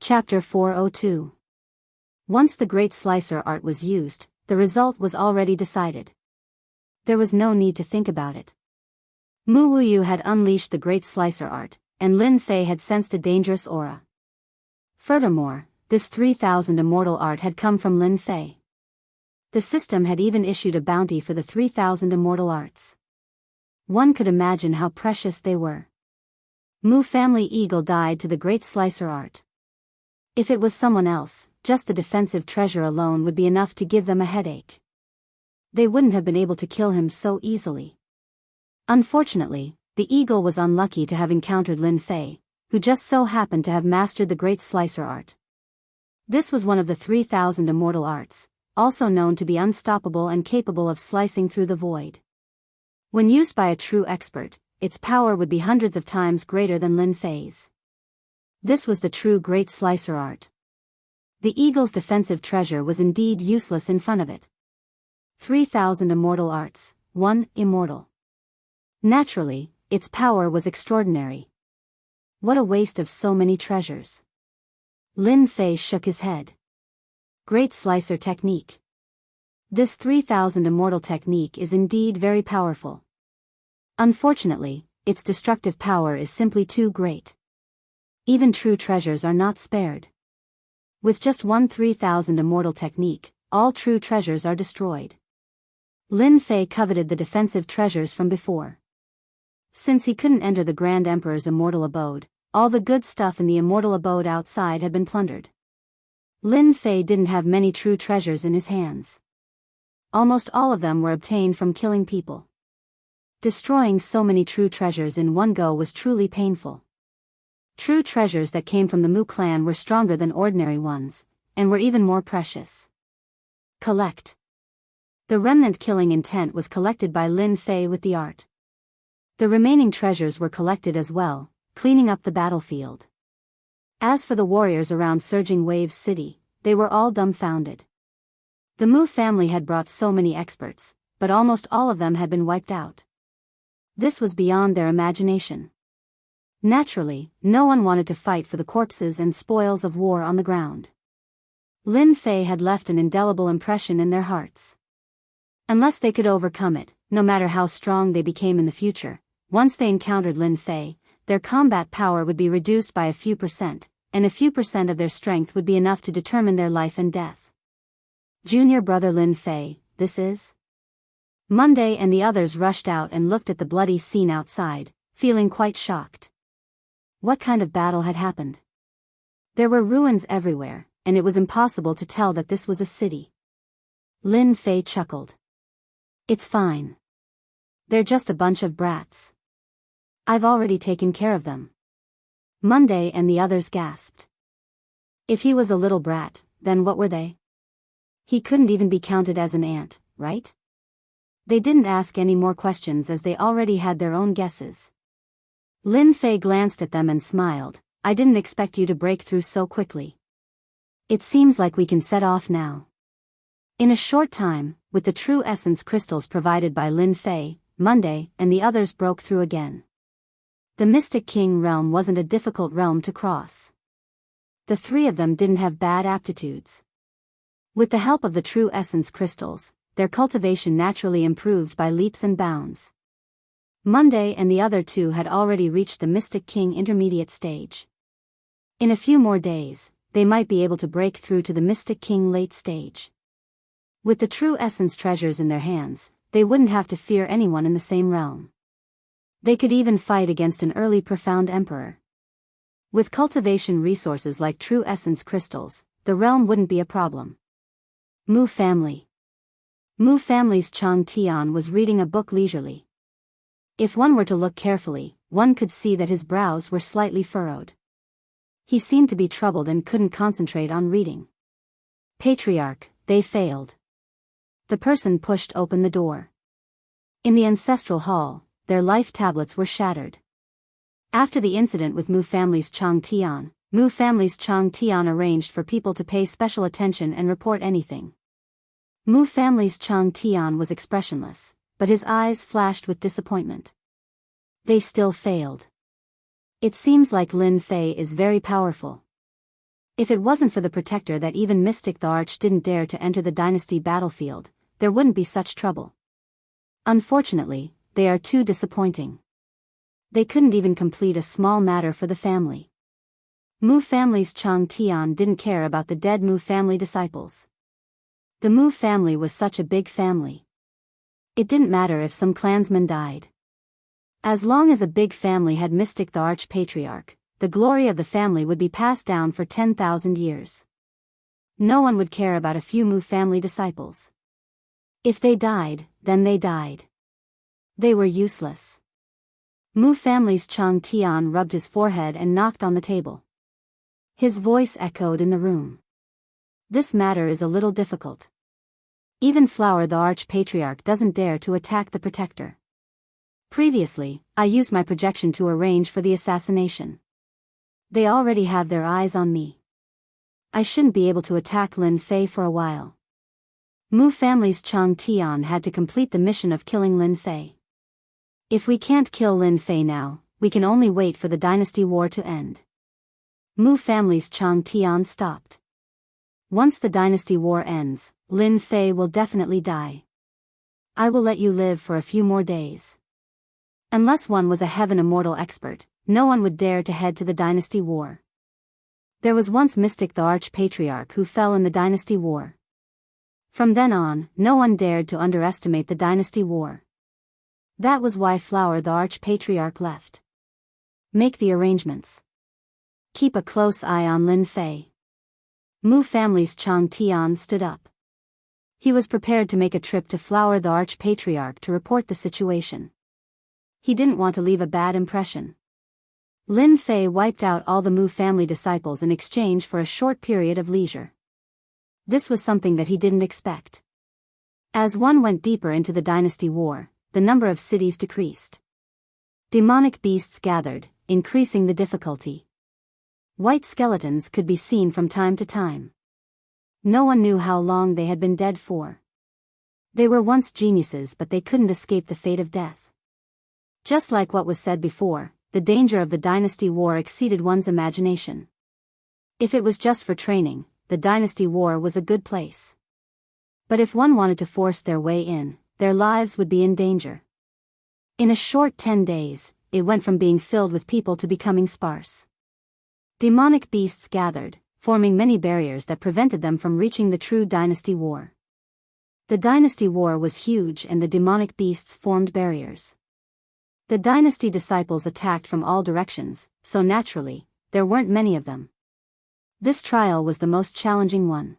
Chapter 402. Once the great slicer art was used, the result was already decided. There was no need to think about it. Mu Wuyu had unleashed the great slicer art, and Lin Fei had sensed a dangerous aura. Furthermore, this 3,000 immortal art had come from Lin Fei. The system had even issued a bounty for the 3,000 immortal arts. One could imagine how precious they were. Mu family eagle died to the great slicer art. If it was someone else, just the defensive treasure alone would be enough to give them a headache. They wouldn't have been able to kill him so easily. Unfortunately, the eagle was unlucky to have encountered Lin Fei, who just so happened to have mastered the great slicer art. This was one of the 3,000 immortal arts, also known to be unstoppable and capable of slicing through the void. When used by a true expert, its power would be hundreds of times greater than Lin Fei's. This was the true great slicer art. The eagle's defensive treasure was indeed useless in front of it. 3,000 immortal arts, 1 immortal. Naturally, its power was extraordinary. What a waste of so many treasures. Lin Fei shook his head. Great slicer technique. This 3,000 immortal technique is indeed very powerful. Unfortunately, its destructive power is simply too great. Even true treasures are not spared. With just one 3,000 immortal technique, all true treasures are destroyed. Lin Fei coveted the defensive treasures from before. Since he couldn't enter the Grand Emperor's immortal abode, all the good stuff in the immortal abode outside had been plundered. Lin Fei didn't have many true treasures in his hands. Almost all of them were obtained from killing people. Destroying so many true treasures in one go was truly painful. True treasures that came from the Mu clan were stronger than ordinary ones, and were even more precious. Collect. The remnant killing intent was collected by Lin Fei with the art. The remaining treasures were collected as well, cleaning up the battlefield. As for the warriors around Surging Waves City, they were all dumbfounded. The Mu family had brought so many experts, but almost all of them had been wiped out. This was beyond their imagination. Naturally, no one wanted to fight for the corpses and spoils of war on the ground. Lin Fei had left an indelible impression in their hearts. Unless they could overcome it, no matter how strong they became in the future, once they encountered Lin Fei, their combat power would be reduced by a few percent, and a few percent of their strength would be enough to determine their life and death. Junior brother Lin Fei, this is? Monday and the others rushed out and looked at the bloody scene outside, feeling quite shocked. What kind of battle had happened? There were ruins everywhere, and it was impossible to tell that this was a city. Lin Fei chuckled. It's fine. They're just a bunch of brats. I've already taken care of them. Monday and the others gasped. If he was a little brat, then what were they? He couldn't even be counted as an ant, right? They didn't ask any more questions as they already had their own guesses. Lin Fei glanced at them and smiled. I didn't expect you to break through so quickly. It seems like we can set off now. In a short time, with the true essence crystals provided by Lin Fei, Monday and the others broke through again. The Mystic King realm wasn't a difficult realm to cross. The three of them didn't have bad aptitudes. With the help of the true essence crystals, their cultivation naturally improved by leaps and bounds. Monday and the other two had already reached the Mystic King intermediate stage. In a few more days, they might be able to break through to the Mystic King late stage. With the true essence treasures in their hands, they wouldn't have to fear anyone in the same realm. They could even fight against an early profound emperor. With cultivation resources like true essence crystals, the realm wouldn't be a problem. Mu family. Mu family's Chang Tian was reading a book leisurely. If one were to look carefully, one could see that his brows were slightly furrowed. He seemed to be troubled and couldn't concentrate on reading. Patriarch, they failed. The person pushed open the door. In the ancestral hall, their life tablets were shattered. After the incident with Mu family's Chang Tian arranged for people to pay special attention and report anything. Mu family's Chang Tian was expressionless, but his eyes flashed with disappointment. They still failed. It seems like Lin Fei is very powerful. If it wasn't for the protector that even Mystic the Arch didn't dare to enter the dynasty battlefield, there wouldn't be such trouble. Unfortunately, they are too disappointing. They couldn't even complete a small matter for the family. Mu family's Chang Tian didn't care about the dead Mu family disciples. The Mu family was such a big family. It didn't matter if some clansmen died. As long as a big family had Mystic the Arch-Patriarch, the glory of the family would be passed down for 10,000 years. No one would care about a few Mu family disciples. If they died, then they died. They were useless. Mu family's Chang Tian rubbed his forehead and knocked on the table. His voice echoed in the room. This matter is a little difficult. Even Flower the Arch-Patriarch doesn't dare to attack the protector. Previously, I used my projection to arrange for the assassination. They already have their eyes on me. I shouldn't be able to attack Lin Fei for a while. Mu family's Chang Tian had to complete the mission of killing Lin Fei. If we can't kill Lin Fei now, we can only wait for the dynasty war to end. Mu family's Chang Tian stopped. Once the dynasty war ends, Lin Fei will definitely die. I will let you live for a few more days. Unless one was a heaven immortal expert, no one would dare to head to the dynasty war. There was once Mystic the Arch-Patriarch who fell in the dynasty war. From then on, no one dared to underestimate the dynasty war. That was why Flower the Arch-Patriarch left. Make the arrangements. Keep a close eye on Lin Fei. Mu family's Chang Tian stood up. He was prepared to make a trip to Flower the Arch-Patriarch to report the situation. He didn't want to leave a bad impression. Lin Fei wiped out all the Mu family disciples in exchange for a short period of leisure. This was something that he didn't expect. As one went deeper into the dynasty war, the number of cities decreased. Demonic beasts gathered, increasing the difficulty. White skeletons could be seen from time to time. No one knew how long they had been dead for. They were once geniuses, but they couldn't escape the fate of death. Just like what was said before, the danger of the dynasty war exceeded one's imagination. If it was just for training, the dynasty war was a good place. But if one wanted to force their way in, their lives would be in danger. In a short 10 days, it went from being filled with people to becoming sparse. Demonic beasts gathered, forming many barriers that prevented them from reaching the true dynasty war. The dynasty war was huge and the demonic beasts formed barriers. The dynasty disciples attacked from all directions, so naturally, there weren't many of them. This trial was the most challenging one.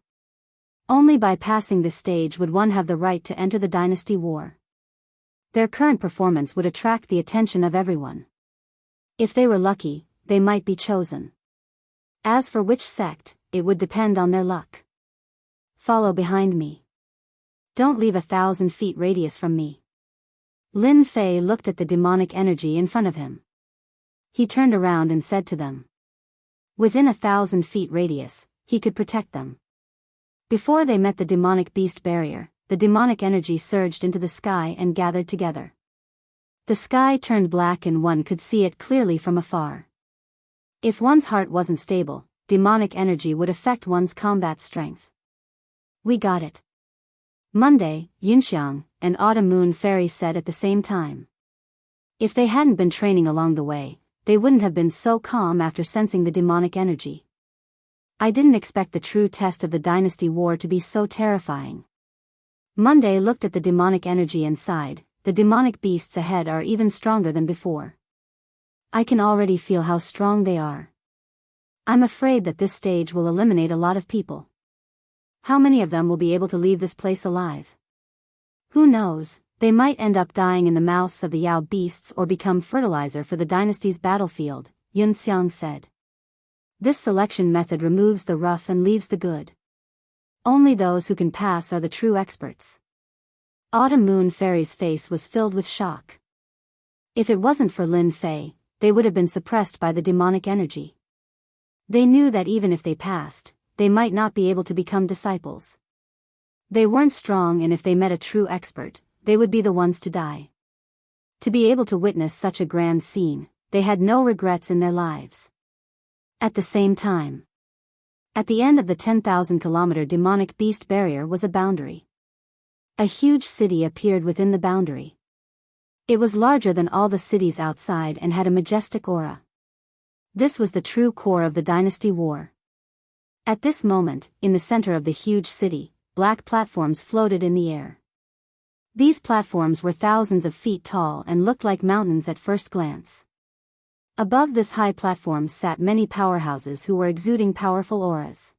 Only by passing this stage would one have the right to enter the dynasty war. Their current performance would attract the attention of everyone. If they were lucky, they might be chosen. As for which sect, it would depend on their luck. Follow behind me. Don't leave 1,000 feet radius from me. Lin Fei looked at the demonic energy in front of him. He turned around and said to them. Within 1,000 feet radius, he could protect them. Before they met the demonic beast barrier, the demonic energy surged into the sky and gathered together. The sky turned black and one could see it clearly from afar. If one's heart wasn't stable, demonic energy would affect one's combat strength. We got it. Monday, Yunxiang, and Autumn Moon Fairy said at the same time. If they hadn't been training along the way, they wouldn't have been so calm after sensing the demonic energy. I didn't expect the true test of the dynasty war to be so terrifying. Monday looked at the demonic energy and sighed. The demonic beasts ahead are even stronger than before. I can already feel how strong they are. I'm afraid that this stage will eliminate a lot of people. How many of them will be able to leave this place alive? Who knows, they might end up dying in the mouths of the Yao beasts or become fertilizer for the dynasty's battlefield, Yun Xiang said. This selection method removes the rough and leaves the good. Only those who can pass are the true experts. Autumn Moon Fairy's face was filled with shock. If it wasn't for Lin Fei, they would have been suppressed by the demonic energy. They knew that even if they passed, they might not be able to become disciples. They weren't strong, and if they met a true expert, they would be the ones to die. To be able to witness such a grand scene, they had no regrets in their lives. At the same time, at the end of the 10,000-kilometer demonic beast barrier was a boundary. A huge city appeared within the boundary. It was larger than all the cities outside and had a majestic aura. This was the true core of the dynasty war. At this moment, in the center of the huge city, black platforms floated in the air. These platforms were thousands of feet tall and looked like mountains at first glance. Above this high platform sat many powerhouses who were exuding powerful auras.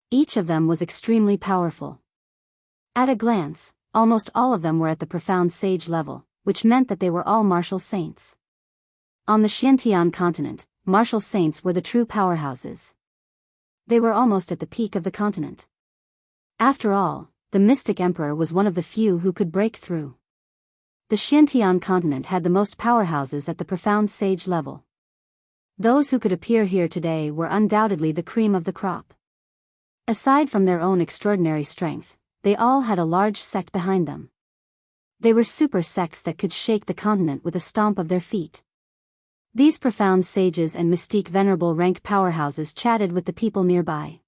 Each of them was extremely powerful. At a glance, almost all of them were at the profound sage level, which meant that they were all martial saints. On the Xiantian continent, martial saints were the true powerhouses. They were almost at the peak of the continent. After all, the Mystic Emperor was one of the few who could break through. The Xiantian continent had the most powerhouses at the profound sage level. Those who could appear here today were undoubtedly the cream of the crop. Aside from their own extraordinary strength, they all had a large sect behind them. They were super sects that could shake the continent with a stomp of their feet. These profound sages and mystique venerable rank powerhouses chatted with the people nearby.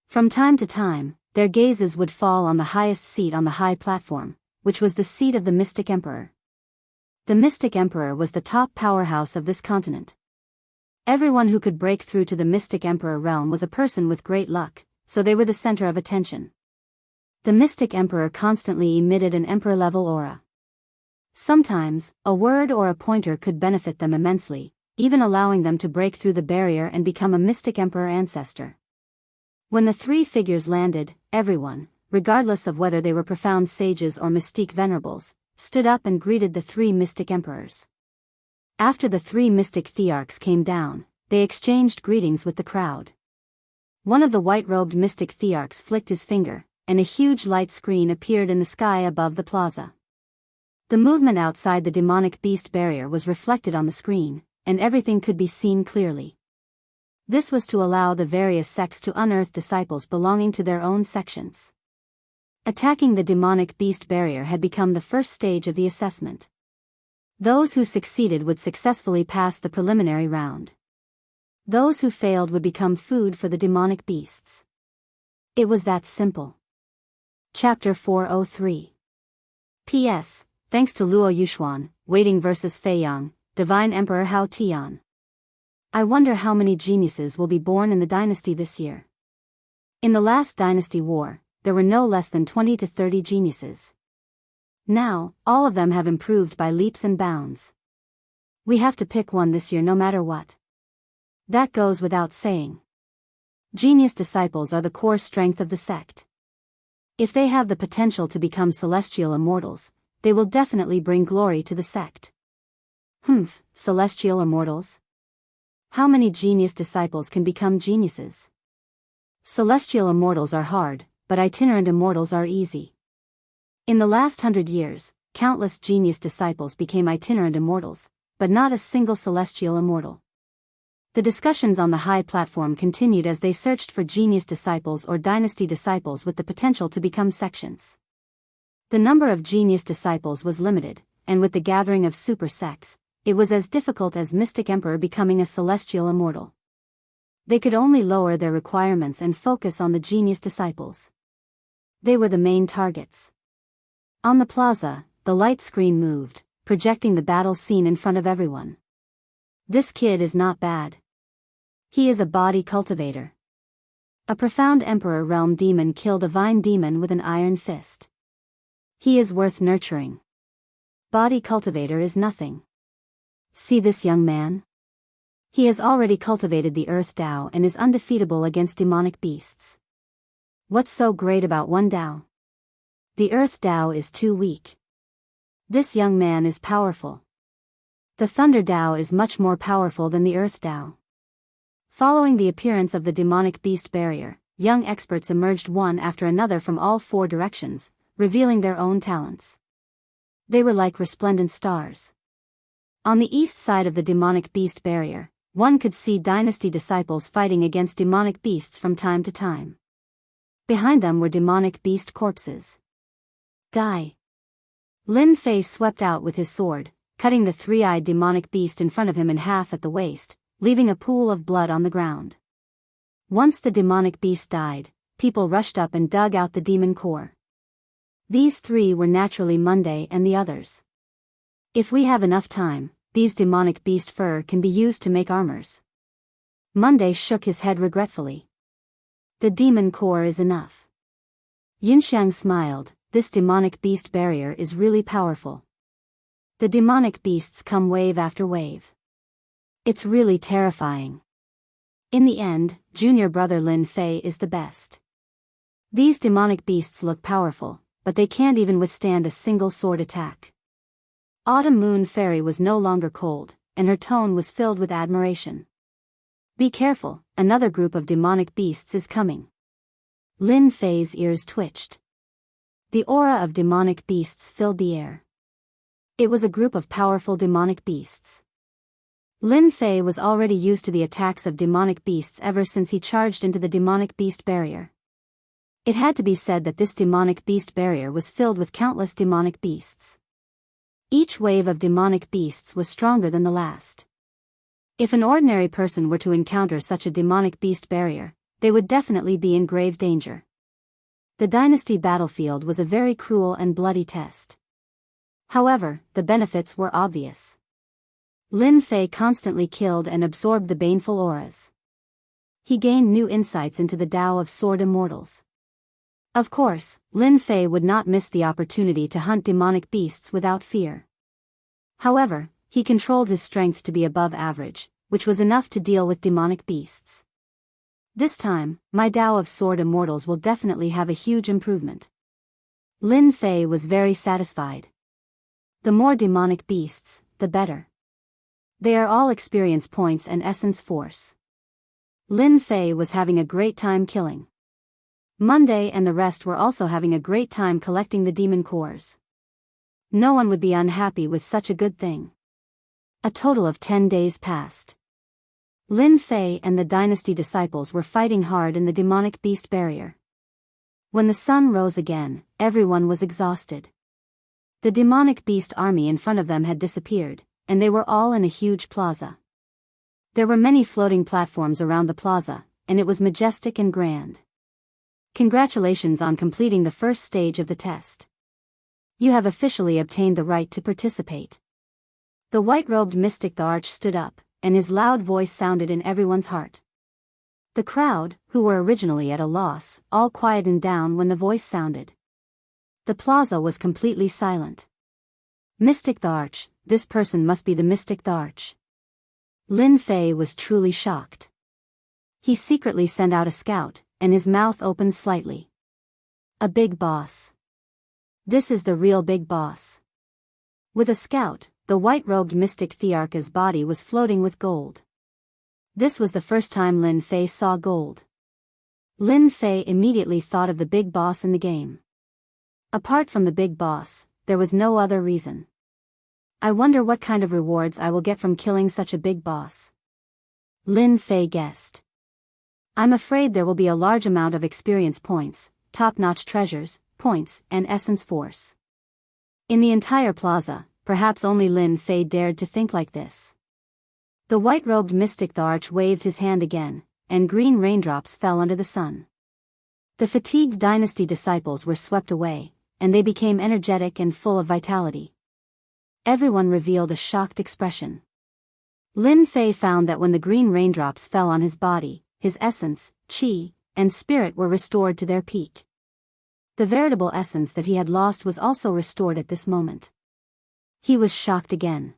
From time to time, their gazes would fall on the highest seat on the high platform, which was the seat of the Mystic Emperor. The Mystic Emperor was the top powerhouse of this continent. Everyone who could break through to the Mystic Emperor realm was a person with great luck, so they were the center of attention. The Mystic Emperor constantly emitted an emperor-level aura. Sometimes, a word or a pointer could benefit them immensely, even allowing them to break through the barrier and become a Mystic Emperor ancestor. When the three figures landed, everyone, regardless of whether they were profound sages or mystique venerables, stood up and greeted the three Mystic Emperors. After the three Mystic Thearchs came down, they exchanged greetings with the crowd. One of the white-robed Mystic Thearchs flicked his finger, and a huge light screen appeared in the sky above the plaza. The movement outside the demonic beast barrier was reflected on the screen, and everything could be seen clearly. This was to allow the various sects to unearth disciples belonging to their own sections. Attacking the demonic beast barrier had become the first stage of the assessment. Those who succeeded would successfully pass the preliminary round. Those who failed would become food for the demonic beasts. It was that simple. Chapter 403. P.S. Thanks to Luo Yuxuan, Waiting vs. Feiyang, Divine Emperor Hao Tian. I wonder how many geniuses will be born in the dynasty this year. In the last dynasty war, there were no less than 20 to 30 geniuses. Now, all of them have improved by leaps and bounds. We have to pick one this year no matter what. That goes without saying. Genius disciples are the core strength of the sect. If they have the potential to become celestial immortals, they will definitely bring glory to the sect. Celestial immortals? How many genius disciples can become geniuses? Celestial immortals are hard, but itinerant immortals are easy. In the last 100 years, countless genius disciples became itinerant immortals, but not a single celestial immortal. The discussions on the high platform continued as they searched for genius disciples or dynasty disciples with the potential to become sections. The number of genius disciples was limited, and with the gathering of super sects, it was as difficult as Mystic Emperor becoming a celestial immortal. They could only lower their requirements and focus on the genius disciples. They were the main targets. On the plaza, the light screen moved, projecting the battle scene in front of everyone. This kid is not bad. He is a body cultivator. A profound emperor realm demon killed a vine demon with an iron fist. He is worth nurturing. Body cultivator is nothing. See this young man? He has already cultivated the Earth Dao and is undefeatable against demonic beasts. What's so great about one Dao? The Earth Dao is too weak. This young man is powerful. The Thunder Dao is much more powerful than the Earth Dao. Following the appearance of the demonic beast barrier, young experts emerged one after another from all four directions, revealing their own talents. They were like resplendent stars. On the east side of the demonic beast barrier, one could see dynasty disciples fighting against demonic beasts from time to time. Behind them were demonic beast corpses. Die! Lin Fei swept out with his sword, cutting the three-eyed demonic beast in front of him in half at the waist, leaving a pool of blood on the ground. Once the demonic beast died, people rushed up and dug out the demon core. These three were naturally Monday and the others. If we have enough time, these demonic beast fur can be used to make armors. Monday shook his head regretfully. The demon core is enough. Yunxiang smiled. This demonic beast barrier is really powerful. The demonic beasts come wave after wave. It's really terrifying. In the end, junior brother Lin Fei is the best. These demonic beasts look powerful, but they can't even withstand a single sword attack. Autumn Moon Fairy was no longer cold, and her tone was filled with admiration. Be careful, another group of demonic beasts is coming. Lin Fei's ears twitched. The aura of demonic beasts filled the air. It was a group of powerful demonic beasts. Lin Fei was already used to the attacks of demonic beasts ever since he charged into the demonic beast barrier. It had to be said that this demonic beast barrier was filled with countless demonic beasts. Each wave of demonic beasts was stronger than the last. If an ordinary person were to encounter such a demonic beast barrier, they would definitely be in grave danger. The dynasty battlefield was a very cruel and bloody test. However, the benefits were obvious. Lin Fei constantly killed and absorbed the baneful auras. He gained new insights into the Tao of sword immortals. Of course, Lin Fei would not miss the opportunity to hunt demonic beasts without fear. However, he controlled his strength to be above average, which was enough to deal with demonic beasts. This time, my Tao of sword immortals will definitely have a huge improvement. Lin Fei was very satisfied. The more demonic beasts, the better. They are all experience points and essence force. Lin Fei was having a great time killing. Monday and the rest were also having a great time collecting the demon cores. No one would be unhappy with such a good thing. A total of 10 days passed. Lin Fei and the dynasty disciples were fighting hard in the demonic beast barrier. When the sun rose again, everyone was exhausted. The demonic beast army in front of them had disappeared, and they were all in a huge plaza. There were many floating platforms around the plaza, and it was majestic and grand. Congratulations on completing the first stage of the test. You have officially obtained the right to participate. The white-robed mystic the Arch stood up, and his loud voice sounded in everyone's heart. The crowd, who were originally at a loss, all quietened down when the voice sounded. The plaza was completely silent. Mystic the Arch, this person must be the Mystic the Arch. Lin Fei was truly shocked. He secretly sent out a scout, and his mouth opened slightly. A big boss. This is the real big boss. With a scout, the white-robed mystic Thearcha's body was floating with gold. This was the first time Lin Fei saw gold. Lin Fei immediately thought of the big boss in the game. Apart from the big boss, there was no other reason. I wonder what kind of rewards I will get from killing such a big boss. Lin Fei guessed. I'm afraid there will be a large amount of experience points, top-notch treasures, points, and essence force. In the entire plaza, perhaps only Lin Fei dared to think like this. The white-robed mystic the Arch waved his hand again, and green raindrops fell under the sun. The fatigued dynasty disciples were swept away, and they became energetic and full of vitality. Everyone revealed a shocked expression. Lin Fei found that when the green raindrops fell on his body, his essence, qi, and spirit were restored to their peak. The veritable essence that he had lost was also restored at this moment. He was shocked again.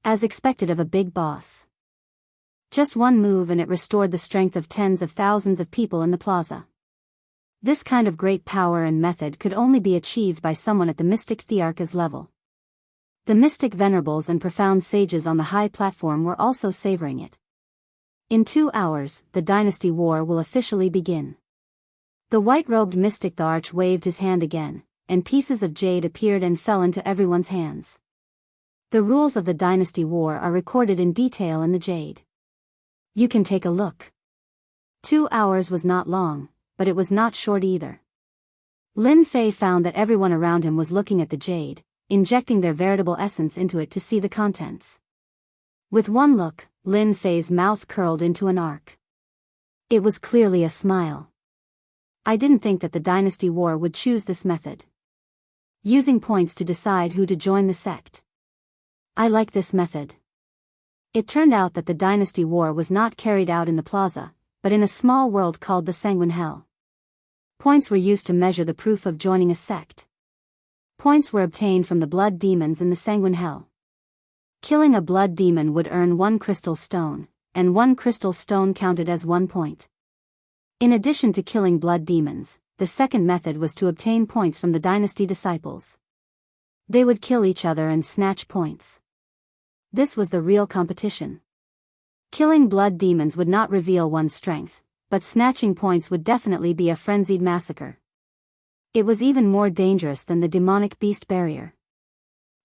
As expected of a big boss. Just one move and it restored the strength of tens of thousands of people in the plaza. This kind of great power and method could only be achieved by someone at the mystic Thearcha's level. The mystic venerables and profound sages on the high platform were also savoring it. In 2 hours, the dynasty war will officially begin. The white-robed mystic the Arch waved his hand again, and pieces of jade appeared and fell into everyone's hands. The rules of the dynasty war are recorded in detail in the jade. You can take a look. 2 hours was not long, but it was not short either. Lin Fei found that everyone around him was looking at the jade, injecting their veritable essence into it to see the contents. With one look, Lin Fei's mouth curled into an arc. It was clearly a smile. I didn't think that the dynasty war would choose this method. Using points to decide who to join the sect. I like this method. It turned out that the dynasty war was not carried out in the plaza, but in a small world called the Sanguine Hell. Points were used to measure the proof of joining a sect. Points were obtained from the blood demons in the Sanguine Hell. Killing a blood demon would earn 1 crystal stone, and 1 crystal stone counted as 1 point. In addition to killing blood demons, the second method was to obtain points from the dynasty disciples. They would kill each other and snatch points. This was the real competition. Killing blood demons would not reveal one's strength, but snatching points would definitely be a frenzied massacre. It was even more dangerous than the demonic beast barrier.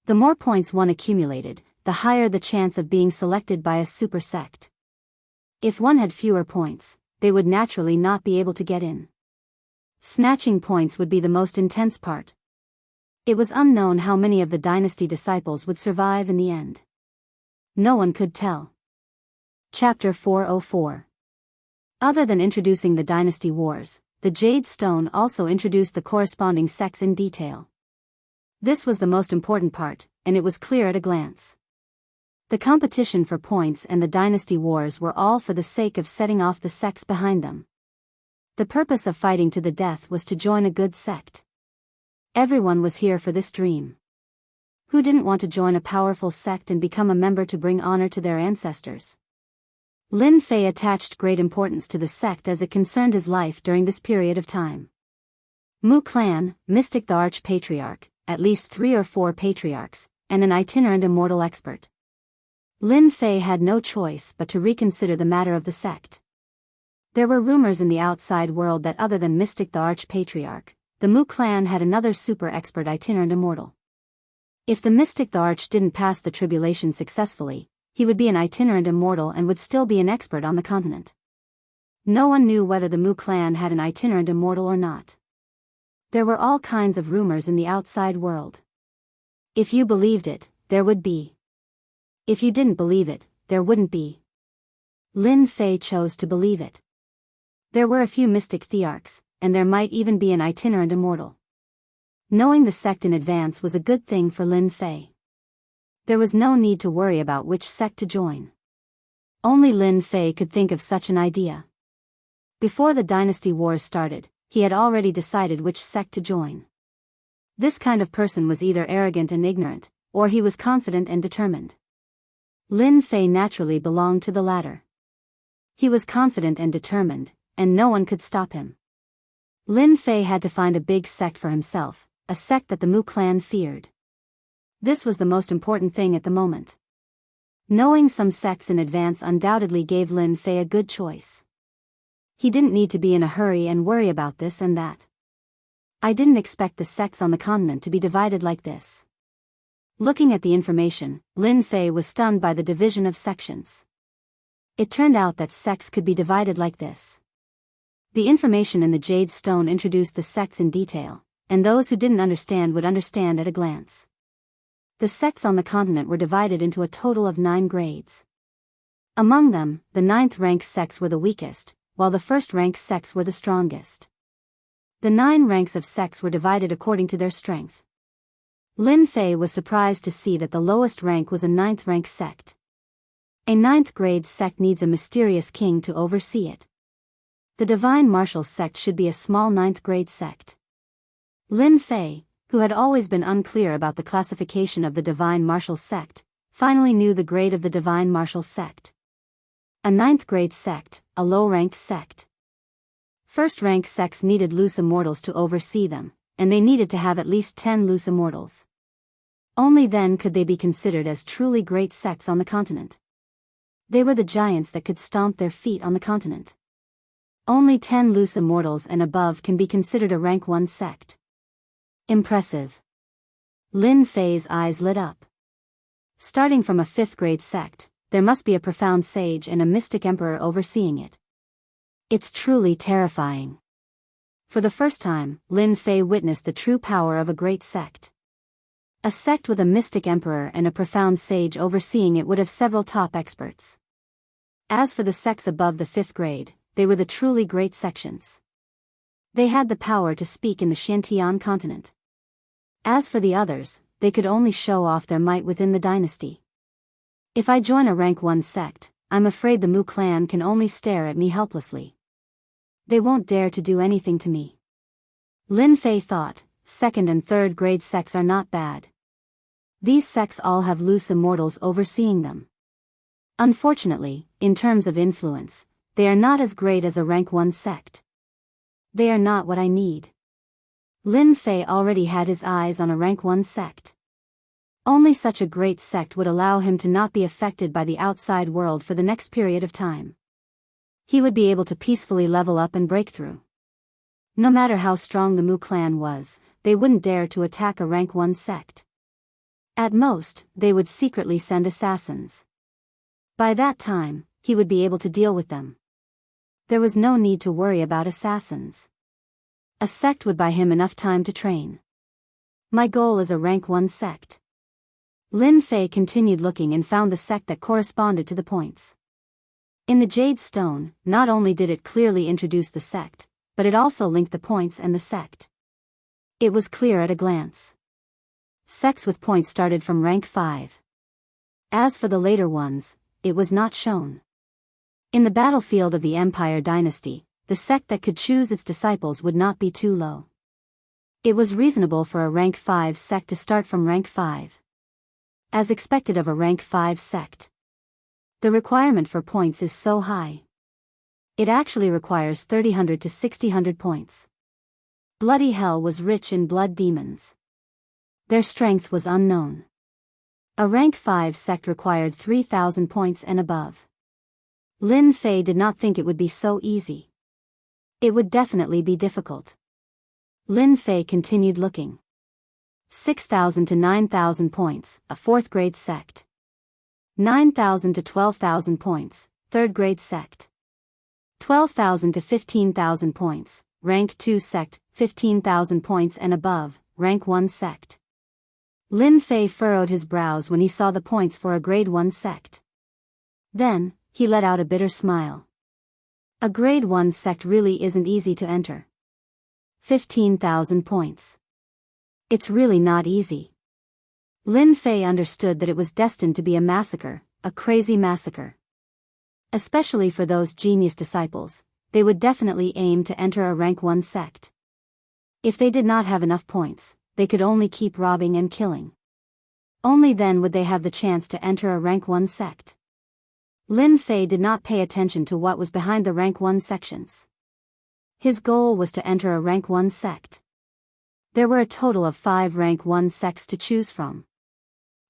The more points one accumulated, the higher the chance of being selected by a super sect. If one had fewer points, they would naturally not be able to get in. Snatching points would be the most intense part. It was unknown how many of the dynasty disciples would survive in the end. No one could tell. Chapter 404. Other than introducing the dynasty wars, the Jade Stone also introduced the corresponding sects in detail. This was the most important part, and it was clear at a glance. The competition for points and the dynasty wars were all for the sake of setting off the sects behind them. The purpose of fighting to the death was to join a good sect. Everyone was here for this dream. Who didn't want to join a powerful sect and become a member to bring honor to their ancestors? Lin Fei attached great importance to the sect as it concerned his life during this period of time. Mu Clan, Mystic the Arch-Patriarch, at least 3 or 4 patriarchs, and an itinerant immortal expert. Lin Fei had no choice but to reconsider the matter of the sect. There were rumors in the outside world that other than Mystic the Arch-Patriarch, the Mu Clan had another super expert itinerant immortal. If the Mystic the Arch didn't pass the tribulation successfully, he would be an itinerant immortal and would still be an expert on the continent. No one knew whether the Mu Clan had an itinerant immortal or not. There were all kinds of rumors in the outside world. If you believed it, there would be. If you didn't believe it, there wouldn't be. Lin Fei chose to believe it. There were a few mystic thearchs, and there might even be an itinerant immortal. Knowing the sect in advance was a good thing for Lin Fei. There was no need to worry about which sect to join. Only Lin Fei could think of such an idea. Before the dynasty wars started, he had already decided which sect to join. This kind of person was either arrogant and ignorant, or he was confident and determined. Lin Fei naturally belonged to the latter. He was confident and determined, and no one could stop him. Lin Fei had to find a big sect for himself, a sect that the Mu Clan feared. This was the most important thing at the moment. Knowing some sects in advance undoubtedly gave Lin Fei a good choice. He didn't need to be in a hurry and worry about this and that. I didn't expect the sects on the continent to be divided like this. Looking at the information, Lin Fei was stunned by the division of sections. It turned out that sects could be divided like this. The information in the Jade Stone introduced the sects in detail, and those who didn't understand would understand at a glance. The sects on the continent were divided into a total of 9 grades. Among them, the 9th rank sects were the weakest, while the 1st rank sects were the strongest. The 9 ranks of sects were divided according to their strength. Lin Fei was surprised to see that the lowest rank was a 9th rank sect. A 9th grade sect needs a mysterious king to oversee it. The Divine Martial sect should be a small 9th grade sect. Lin Fei, who had always been unclear about the classification of the Divine Martial sect, finally knew the grade of the Divine Martial sect. A 9th grade sect, a low-ranked sect. 1st rank sects needed loose immortals to oversee them, and they needed to have at least 10 loose immortals. Only then could they be considered as truly great sects on the continent. They were the giants that could stomp their feet on the continent. Only 10 loose immortals and above can be considered a rank 1 sect. Impressive. Lin Fei's eyes lit up. Starting from a 5th grade sect, there must be a profound sage and a mystic emperor overseeing it. It's truly terrifying. For the first time, Lin Fei witnessed the true power of a great sect. A sect with a mystic emperor and a profound sage overseeing it would have several top experts. As for the sects above the 5th grade, they were the truly great sections. They had the power to speak in the Xiantian continent. As for the others, they could only show off their might within the dynasty. If I join a rank 1 sect, I'm afraid the Mu Clan can only stare at me helplessly. They won't dare to do anything to me. Lin Fei thought, 2nd and 3rd grade sects are not bad. These sects all have loose immortals overseeing them. Unfortunately, in terms of influence, they are not as great as a rank 1 sect. They are not what I need. Lin Fei already had his eyes on a rank 1 sect. Only such a great sect would allow him to not be affected by the outside world for the next period of time. He would be able to peacefully level up and break through. No matter how strong the Mu clan was, they wouldn't dare to attack a rank 1 sect. At most, they would secretly send assassins. By that time, he would be able to deal with them. There was no need to worry about assassins. A sect would buy him enough time to train. My goal is a rank 1 sect. Lin Fei continued looking and found the sect that corresponded to the points. In the Jade Stone, not only did it clearly introduce the sect, but it also linked the points and the sect. It was clear at a glance. Sects with points started from rank 5. As for the later ones, it was not shown. In the battlefield of the Empire Dynasty, the sect that could choose its disciples would not be too low. It was reasonable for a rank 5 sect to start from rank 5. As expected of a rank 5 sect. The requirement for points is so high. It actually requires 3000 to 6000 points. Bloody Hell was rich in blood demons. Their strength was unknown. A rank 5 sect required 3000 points and above. Lin Fei did not think it would be so easy. It would definitely be difficult. Lin Fei continued looking. 6,000 to 9,000 points, a 4th grade sect. 9,000 to 12,000 points, 3rd grade sect. 12,000 to 15,000 points, rank 2 sect, 15,000 points and above, rank 1 sect. Lin Fei furrowed his brows when he saw the points for a grade 1 sect. Then, he let out a bitter smile. A grade 1 sect really isn't easy to enter. 15,000 points. It's really not easy. Lin Fei understood that it was destined to be a massacre, a crazy massacre. Especially for those genius disciples, they would definitely aim to enter a rank 1 sect. If they did not have enough points, they could only keep robbing and killing. Only then would they have the chance to enter a rank 1 sect. Lin Fei did not pay attention to what was behind the rank 1 sections. His goal was to enter a rank 1 sect. There were a total of 5 rank 1 sects to choose from.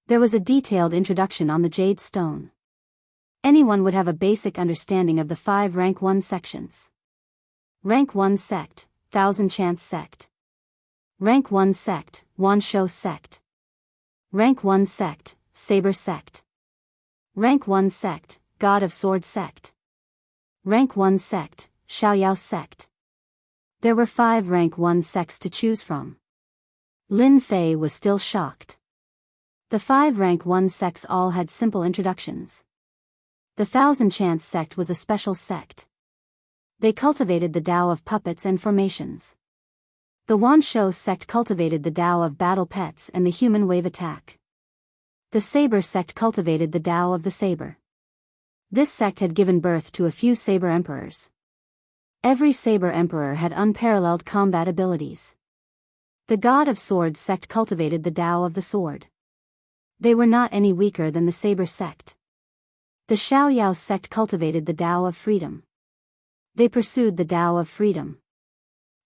There was a detailed introduction on the Jade Stone. Anyone would have a basic understanding of the 5 rank 1 sections. Rank 1 sect, Thousand Chance sect. Rank 1 sect, Wanshou sect. Rank 1 sect, Saber sect. Rank 1 sect, God of Sword sect. Rank 1 sect, Xiaoyao sect. There were 5 rank 1 sects to choose from. Lin Fei was still shocked. The 5 rank 1 sects all had simple introductions. The Thousand Chance sect was a special sect. They cultivated the Tao of puppets and formations. The Wanshou sect cultivated the Tao of battle pets and the human wave attack. The Saber sect cultivated the Tao of the saber. This sect had given birth to a few saber emperors. Every saber emperor had unparalleled combat abilities. The God of Sword sect cultivated the Tao of the sword. They were not any weaker than the Saber sect. The Xiaoyao sect cultivated the Tao of freedom. They pursued the Tao of freedom.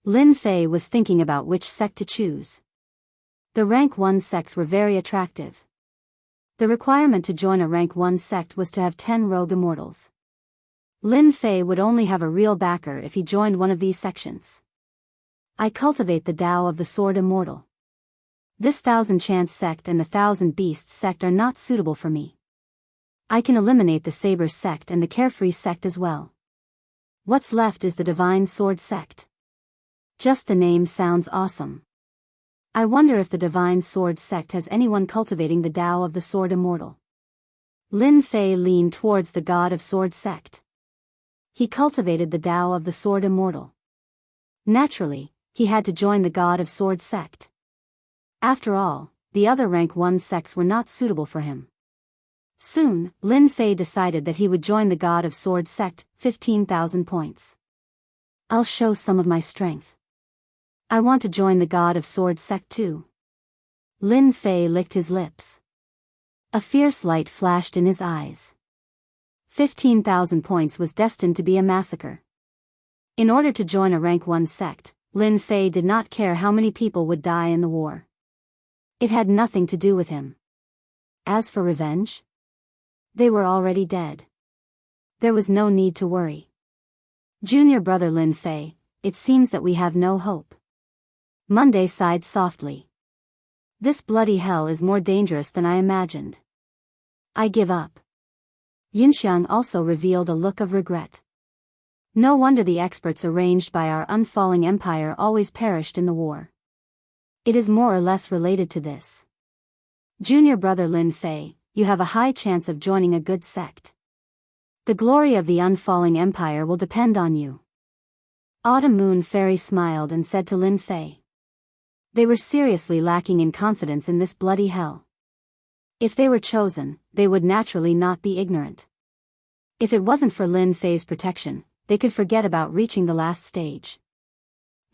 Lin Fei was thinking about which sect to choose. The rank 1 sects were very attractive. The requirement to join a rank 1 sect was to have 10 rogue immortals. Lin Fei would only have a real backer if he joined one of these sections. I cultivate the Tao of the Sword Immortal. This Thousand Chance sect and the Thousand Beasts sect are not suitable for me. I can eliminate the Saber sect and the Carefree sect as well. What's left is the Divine Sword sect. Just the name sounds awesome. I wonder if the Divine Sword sect has anyone cultivating the Tao of the Sword Immortal. Lin Fei leaned towards the God of Sword sect. He cultivated the Tao of the Sword Immortal. Naturally, he had to join the God of Sword sect. After all, the other rank 1 sects were not suitable for him. Soon, Lin Fei decided that he would join the God of Sword sect, 15,000 points. I'll show some of my strength. I want to join the God of Sword sect too. Lin Fei licked his lips. A fierce light flashed in his eyes. 15,000 points was destined to be a massacre. In order to join a rank 1 sect, Lin Fei did not care how many people would die in the war. It had nothing to do with him. As for revenge, they were already dead. There was no need to worry. Junior brother Lin Fei, it seems that we have no hope. Monday sighed softly. This bloody hell is more dangerous than I imagined. I give up. Yunxiang also revealed a look of regret. No wonder the experts arranged by our unfalling empire always perished in the war. It is more or less related to this. Junior brother Lin Fei, you have a high chance of joining a good sect. The glory of the unfalling empire will depend on you. Autumn Moon Fairy smiled and said to Lin Fei. They were seriously lacking in confidence in this bloody hell. If they were chosen, they would naturally not be ignorant. If it wasn't for Lin Fei's protection, they could forget about reaching the last stage.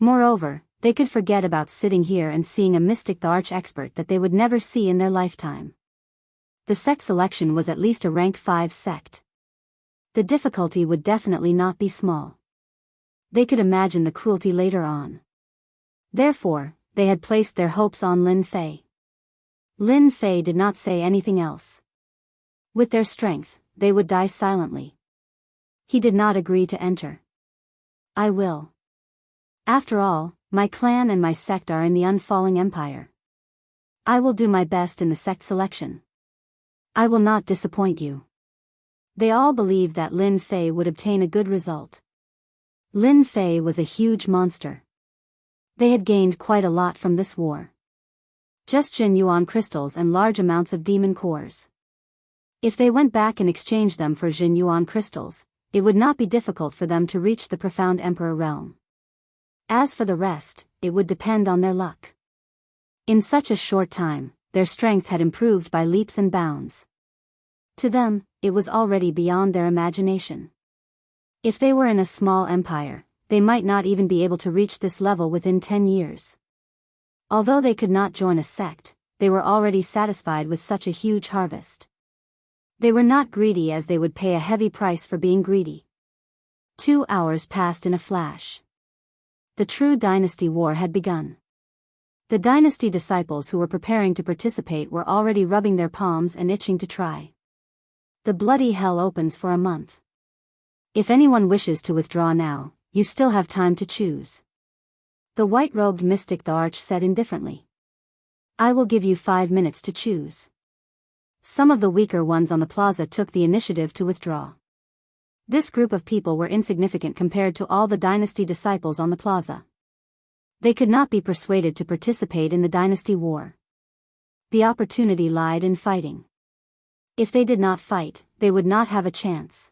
Moreover, they could forget about sitting here and seeing a mystic the arch-expert that they would never see in their lifetime. The sect selection was at least a rank 5 sect. The difficulty would definitely not be small. They could imagine the cruelty later on. Therefore, they had placed their hopes on Lin Fei. Lin Fei did not say anything else. With their strength, they would die silently. He did not agree to enter. I will. After all, my clan and my sect are in the unfalling empire. I will do my best in the sect selection. I will not disappoint you. They all believed that Lin Fei would obtain a good result. Lin Fei was a huge monster. They had gained quite a lot from this war. Just Jin Yuan crystals and large amounts of demon cores. If they went back and exchanged them for Jin Yuan crystals, it would not be difficult for them to reach the profound emperor realm. As for the rest, it would depend on their luck. In such a short time, their strength had improved by leaps and bounds. To them, it was already beyond their imagination. If they were in a small empire, they might not even be able to reach this level within 10 years. Although they could not join a sect, they were already satisfied with such a huge harvest. They were not greedy as they would pay a heavy price for being greedy. 2 hours passed in a flash. The true dynasty war had begun. The dynasty disciples who were preparing to participate were already rubbing their palms and itching to try. The bloody hell opens for a month. If anyone wishes to withdraw now, you still have time to choose. The white-robed mystic the arch said indifferently. I will give you 5 minutes to choose. Some of the weaker ones on the plaza took the initiative to withdraw. This group of people were insignificant compared to all the dynasty disciples on the plaza. They could not be persuaded to participate in the dynasty war. The opportunity lied in fighting. If they did not fight, they would not have a chance.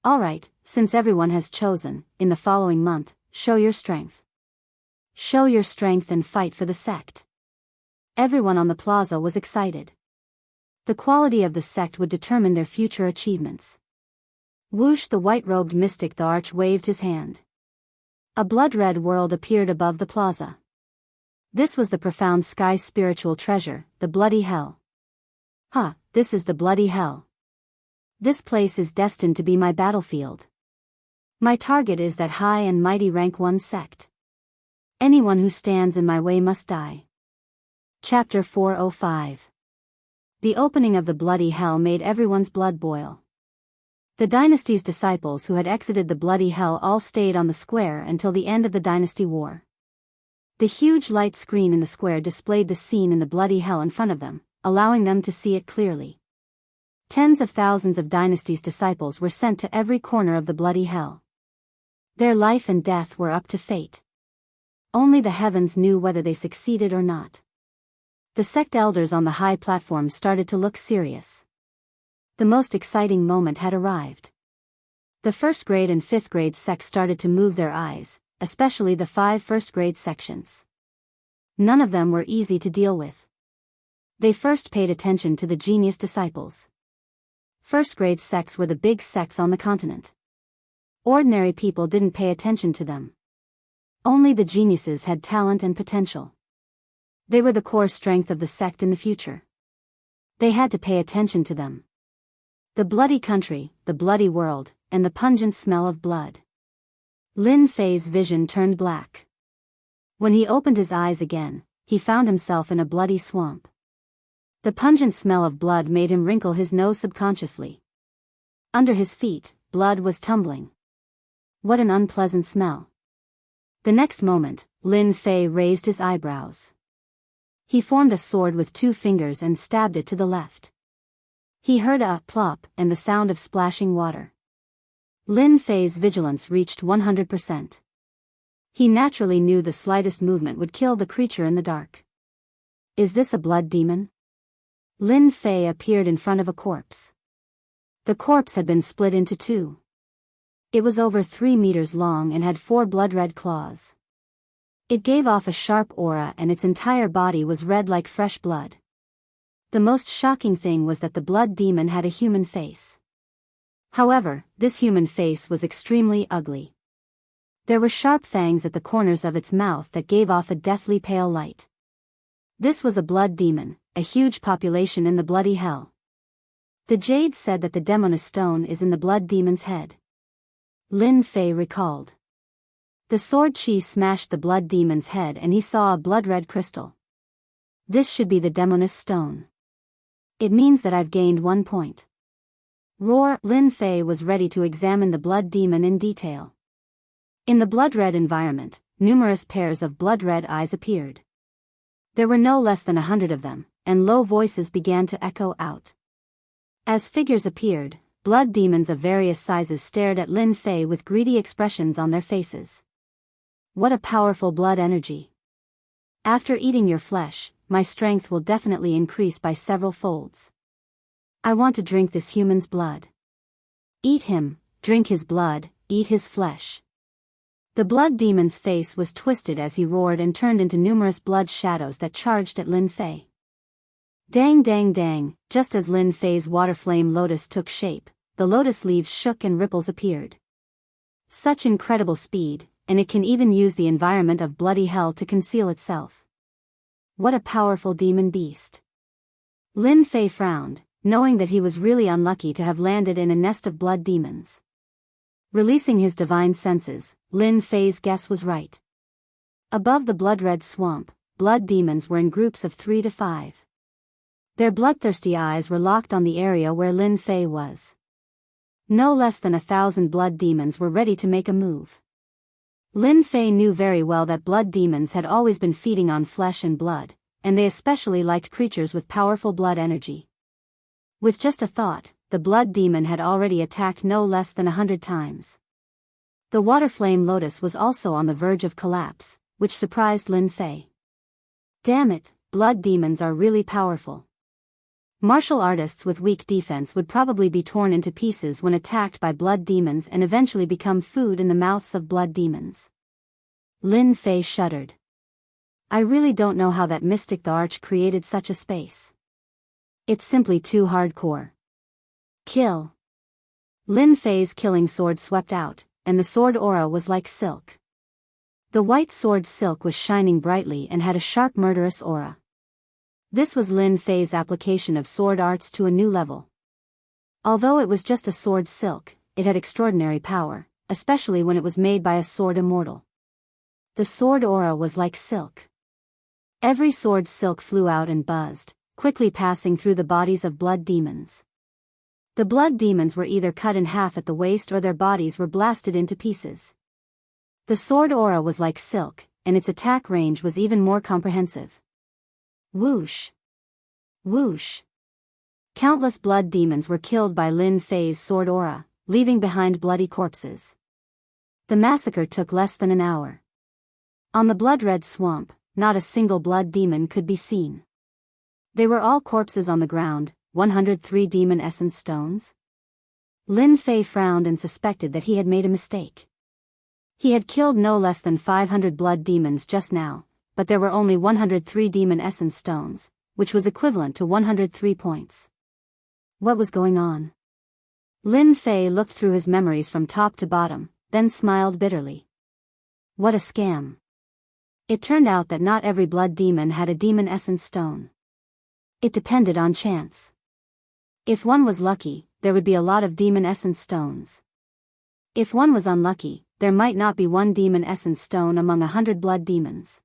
Alright, since everyone has chosen, in the following month, show your strength. Show your strength and fight for the sect. Everyone on the plaza was excited. The quality of the sect would determine their future achievements. Whoosh, the white-robed mystic the arch waved his hand. A blood-red world appeared above the plaza. This was the profound sky's spiritual treasure, the bloody hell. This is the bloody hell. This place is destined to be my battlefield. My target is that high and mighty rank 1 sect. Anyone who stands in my way must die. Chapter 405. The opening of the bloody hell made everyone's blood boil. The dynasty's disciples who had exited the bloody hell all stayed on the square until the end of the dynasty war. The huge light screen in the square displayed the scene in the bloody hell in front of them, allowing them to see it clearly. Tens of thousands of dynasty's disciples were sent to every corner of the bloody hell. Their life and death were up to fate. Only the heavens knew whether they succeeded or not. The sect elders on the high platform started to look serious. The most exciting moment had arrived. The first grade and fifth grade sects started to move their eyes, especially the 5 first grade sections. None of them were easy to deal with. They first paid attention to the genius disciples. First grade sects were the big sects on the continent. Ordinary people didn't pay attention to them. Only the geniuses had talent and potential. They were the core strength of the sect in the future. They had to pay attention to them. The bloody country, the bloody world, and the pungent smell of blood. Lin Fei's vision turned black. When he opened his eyes again, he found himself in a bloody swamp. The pungent smell of blood made him wrinkle his nose subconsciously. Under his feet, blood was tumbling. What an unpleasant smell. The next moment, Lin Fei raised his eyebrows. He formed a sword with 2 fingers and stabbed it to the left. He heard a plop and the sound of splashing water. Lin Fei's vigilance reached 100%. He naturally knew the slightest movement would kill the creature in the dark. Is this a blood demon? Lin Fei appeared in front of a corpse. The corpse had been split into 2. It was over 3 meters long and had 4 blood-red claws. It gave off a sharp aura and its entire body was red like fresh blood. The most shocking thing was that the blood demon had a human face. However, this human face was extremely ugly. There were sharp fangs at the corners of its mouth that gave off a deathly pale light. This was a blood demon, a huge population in the bloody hell. The Jade said that the Demoness Stone is in the blood demon's head. Lin Fei recalled. The sword chi smashed the blood demon's head and he saw a blood-red crystal. This should be the Demoness Stone. It means that I've gained 1 point. Roar! Lin Fei was ready to examine the blood demon in detail. In the blood-red environment, numerous pairs of blood-red eyes appeared. There were no less than 100 of them, and low voices began to echo out. As figures appeared, blood demons of various sizes stared at Lin Fei with greedy expressions on their faces. What a powerful blood energy. After eating your flesh, my strength will definitely increase by several folds. I want to drink this human's blood. Eat him, drink his blood, eat his flesh. The blood demon's face was twisted as he roared and turned into numerous blood shadows that charged at Lin Fei. Dang dang dang, just as Lin Fei's water flame lotus took shape, the lotus leaves shook and ripples appeared. Such incredible speed, and it can even use the environment of bloody hell to conceal itself. What a powerful demon beast. Lin Fei frowned, knowing that he was really unlucky to have landed in a nest of blood demons. Releasing his divine senses, Lin Fei's guess was right. Above the blood-red swamp, blood demons were in groups of 3 to 5. Their bloodthirsty eyes were locked on the area where Lin Fei was. No less than 1,000 blood demons were ready to make a move. Lin Fei knew very well that blood demons had always been feeding on flesh and blood, and they especially liked creatures with powerful blood energy. With just a thought, the blood demon had already attacked no less than 100 times. The water flame lotus was also on the verge of collapse, which surprised Lin Fei. Damn it, blood demons are really powerful. Martial artists with weak defense would probably be torn into pieces when attacked by blood demons and eventually become food in the mouths of blood demons. Lin Fei shuddered. I really don't know how that mystic the Arch created such a space. It's simply too hardcore. Kill. Lin Fei's killing sword swept out, and the sword aura was like silk. The white sword silk was shining brightly and had a sharp murderous aura. This was Lin Fei's application of sword arts to a new level. Although it was just a sword silk, it had extraordinary power, especially when it was made by a sword immortal. The sword aura was like silk. Every sword silk flew out and buzzed, quickly passing through the bodies of blood demons. The blood demons were either cut in half at the waist or their bodies were blasted into pieces. The sword aura was like silk, and its attack range was even more comprehensive. Whoosh! Whoosh! Countless blood demons were killed by Lin Fei's sword aura, leaving behind bloody corpses. The massacre took less than an hour. On the blood-red swamp, not a single blood demon could be seen. They were all corpses on the ground, 103 demon essence stones. Lin Fei frowned and suspected that he had made a mistake. He had killed no less than 500 blood demons just now, but there were only 103 demon essence stones, which was equivalent to 103 points. What was going on? Lin Fei looked through his memories from top to bottom, then smiled bitterly. What a scam. It turned out that not every blood demon had a demon essence stone. It depended on chance. If one was lucky, there would be a lot of demon essence stones. If one was unlucky, there might not be one demon essence stone among 100 blood demons.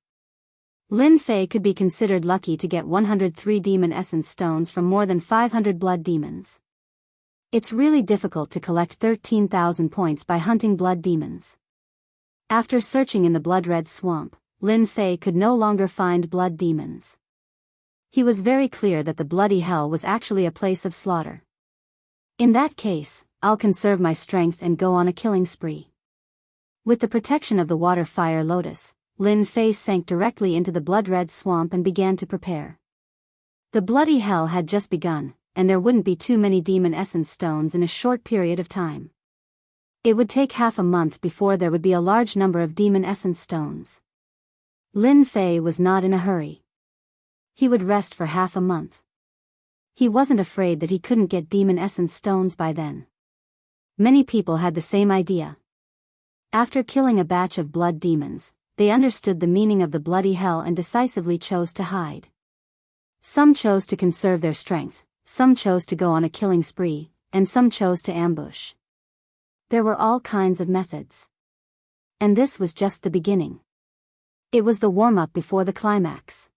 Lin Fei could be considered lucky to get 103 demon essence stones from more than 500 blood demons. It's really difficult to collect 13,000 points by hunting blood demons. After searching in the blood-red swamp, Lin Fei could no longer find blood demons. He was very clear that the bloody hell was actually a place of slaughter. In that case, I'll conserve my strength and go on a killing spree. With the protection of the water fire lotus, Lin Fei sank directly into the blood-red swamp and began to prepare. The bloody hell had just begun, and there wouldn't be too many demon essence stones in a short period of time. It would take half a month before there would be a large number of demon essence stones. Lin Fei was not in a hurry. He would rest for half a month. He wasn't afraid that he couldn't get demon essence stones by then. Many people had the same idea. After killing a batch of blood demons, they understood the meaning of the bloody hell and decisively chose to hide. Some chose to conserve their strength, some chose to go on a killing spree, and some chose to ambush. There were all kinds of methods. And this was just the beginning. It was the warm-up before the climax.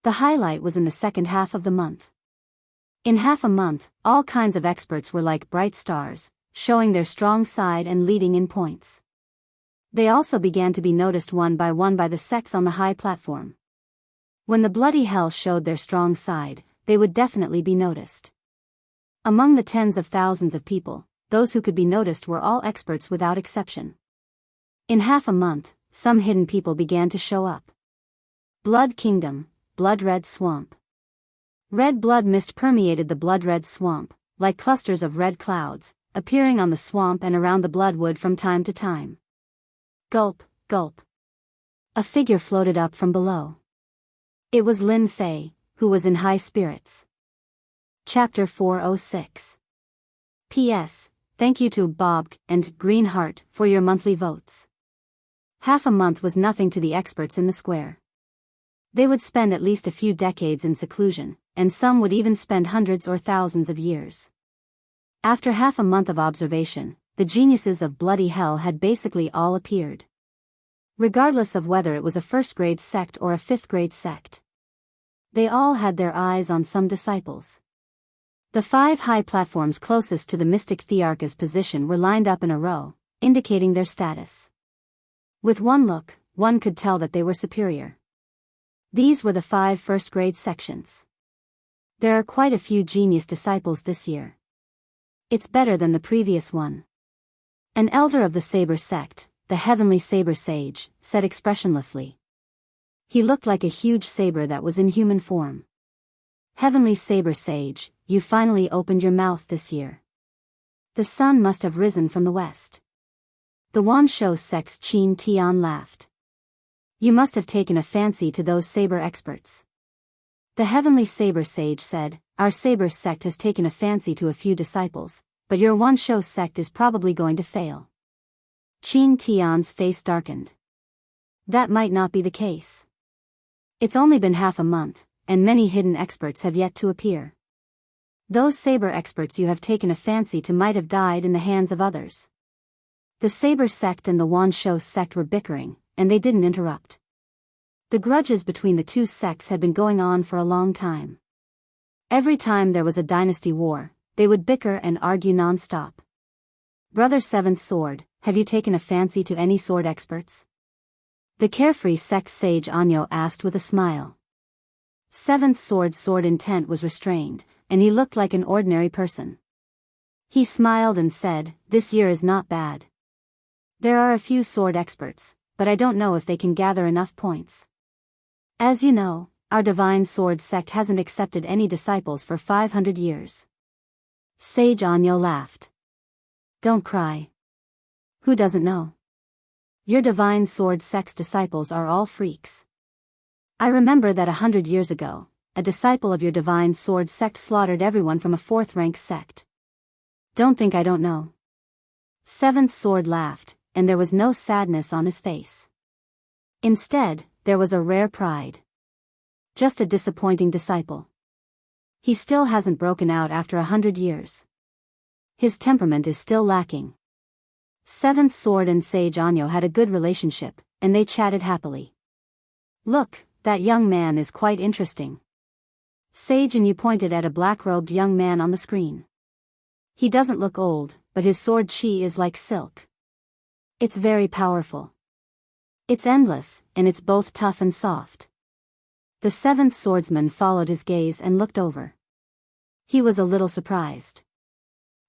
The highlight was in the second half of the month. In half a month, all kinds of experts were like bright stars, showing their strong side and leading in points. They also began to be noticed one by the sects on the high platform. When the bloody hell showed their strong side, they would definitely be noticed. Among the tens of thousands of people, those who could be noticed were all experts without exception. In half a month, some hidden people began to show up. Blood Kingdom, Blood-Red Swamp. Red blood mist permeated the blood-red swamp, like clusters of red clouds, appearing on the swamp and around the bloodwood from time to time. Gulp, gulp. A figure floated up from below. It was Lin Fei, who was in high spirits. Chapter 406. P.S. Thank you to Bob and Greenheart for your monthly votes. Half a month was nothing to the experts in the square. They would spend at least a few decades in seclusion, and some would even spend hundreds or thousands of years. After half a month of observation, the geniuses of bloody hell had basically all appeared. Regardless of whether it was a first-grade sect or a fifth-grade sect. They all had their eyes on some disciples. The 5 high platforms closest to the mystic Thearcha's position were lined up in a row, indicating their status. With one look, one could tell that they were superior. These were the 5 first-grade sections. There are quite a few genius disciples this year. It's better than the previous one. An elder of the Saber sect, the Heavenly Saber Sage, said expressionlessly. He looked like a huge saber that was in human form. Heavenly Saber Sage, you finally opened your mouth this year. The sun must have risen from the west. The Wanshou sect's Qin Tian laughed. You must have taken a fancy to those saber experts. The Heavenly Saber Sage said, our Saber sect has taken a fancy to a few disciples, but your Wanshou sect is probably going to fail. Qin Tian's face darkened. That might not be the case. It's only been half a month, and many hidden experts have yet to appear. Those saber experts you have taken a fancy to might have died in the hands of others. The Saber sect and the Wanshou sect were bickering, and they didn't interrupt. The grudges between the two sects had been going on for a long time. Every time there was a dynasty war, they would bicker and argue non-stop. Brother Seventh Sword, have you taken a fancy to any sword experts? The Carefree sect sage Anyo asked with a smile. Seventh Sword's sword intent was restrained, and he looked like an ordinary person. He smiled and said, this year is not bad. There are a few sword experts, but I don't know if they can gather enough points. As you know, our Divine Sword sect hasn't accepted any disciples for 500 years. Sage Anyo laughed. Don't cry. Who doesn't know? Your Divine Sword sect's disciples are all freaks. I remember that 100 years ago, a disciple of your Divine Sword sect slaughtered everyone from a 4th-rank sect. Don't think I don't know. Seventh Sword laughed, and there was no sadness on his face. Instead, there was a rare pride. Just a disappointing disciple. He still hasn't broken out after 100 years. His temperament is still lacking. Seventh Sword and Sage Anyo had a good relationship, and they chatted happily. Look, that young man is quite interesting. Sage Anyo pointed at a black-robed young man on the screen. He doesn't look old, but his sword chi is like silk. It's very powerful. It's endless, and it's both tough and soft. The seventh swordsman followed his gaze and looked over. He was a little surprised.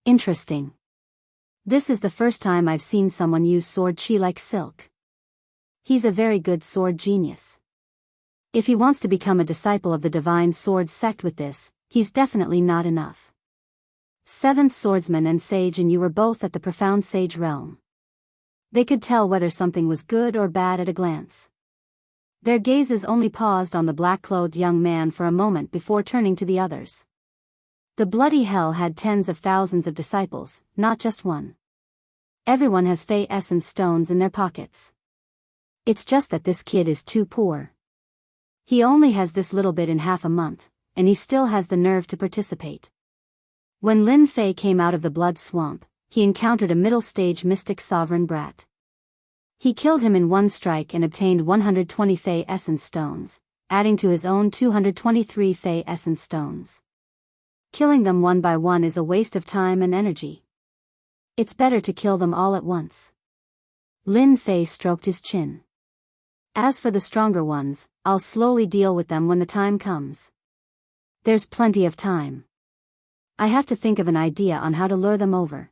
Interesting. This is the first time I've seen someone use sword chi like silk. He's a very good sword genius. If he wants to become a disciple of the divine sword sect with this, he's definitely not enough. Seventh swordsman and sage and you were both at the profound sage realm. They could tell whether something was good or bad at a glance. Their gazes only paused on the black-clothed young man for a moment before turning to the others. The bloody hell had tens of thousands of disciples, not just one. Everyone has Fey essence stones in their pockets. It's just that this kid is too poor. He only has this little bit in half a month, and he still has the nerve to participate. When Lin Fei came out of the blood swamp, he encountered a middle-stage mystic sovereign brat. He killed him in one strike and obtained 120 Fey essence stones, adding to his own 223 Fey essence stones. Killing them one by one is a waste of time and energy. It's better to kill them all at once. Lin Fei stroked his chin. As for the stronger ones, I'll slowly deal with them when the time comes. There's plenty of time. I have to think of an idea on how to lure them over.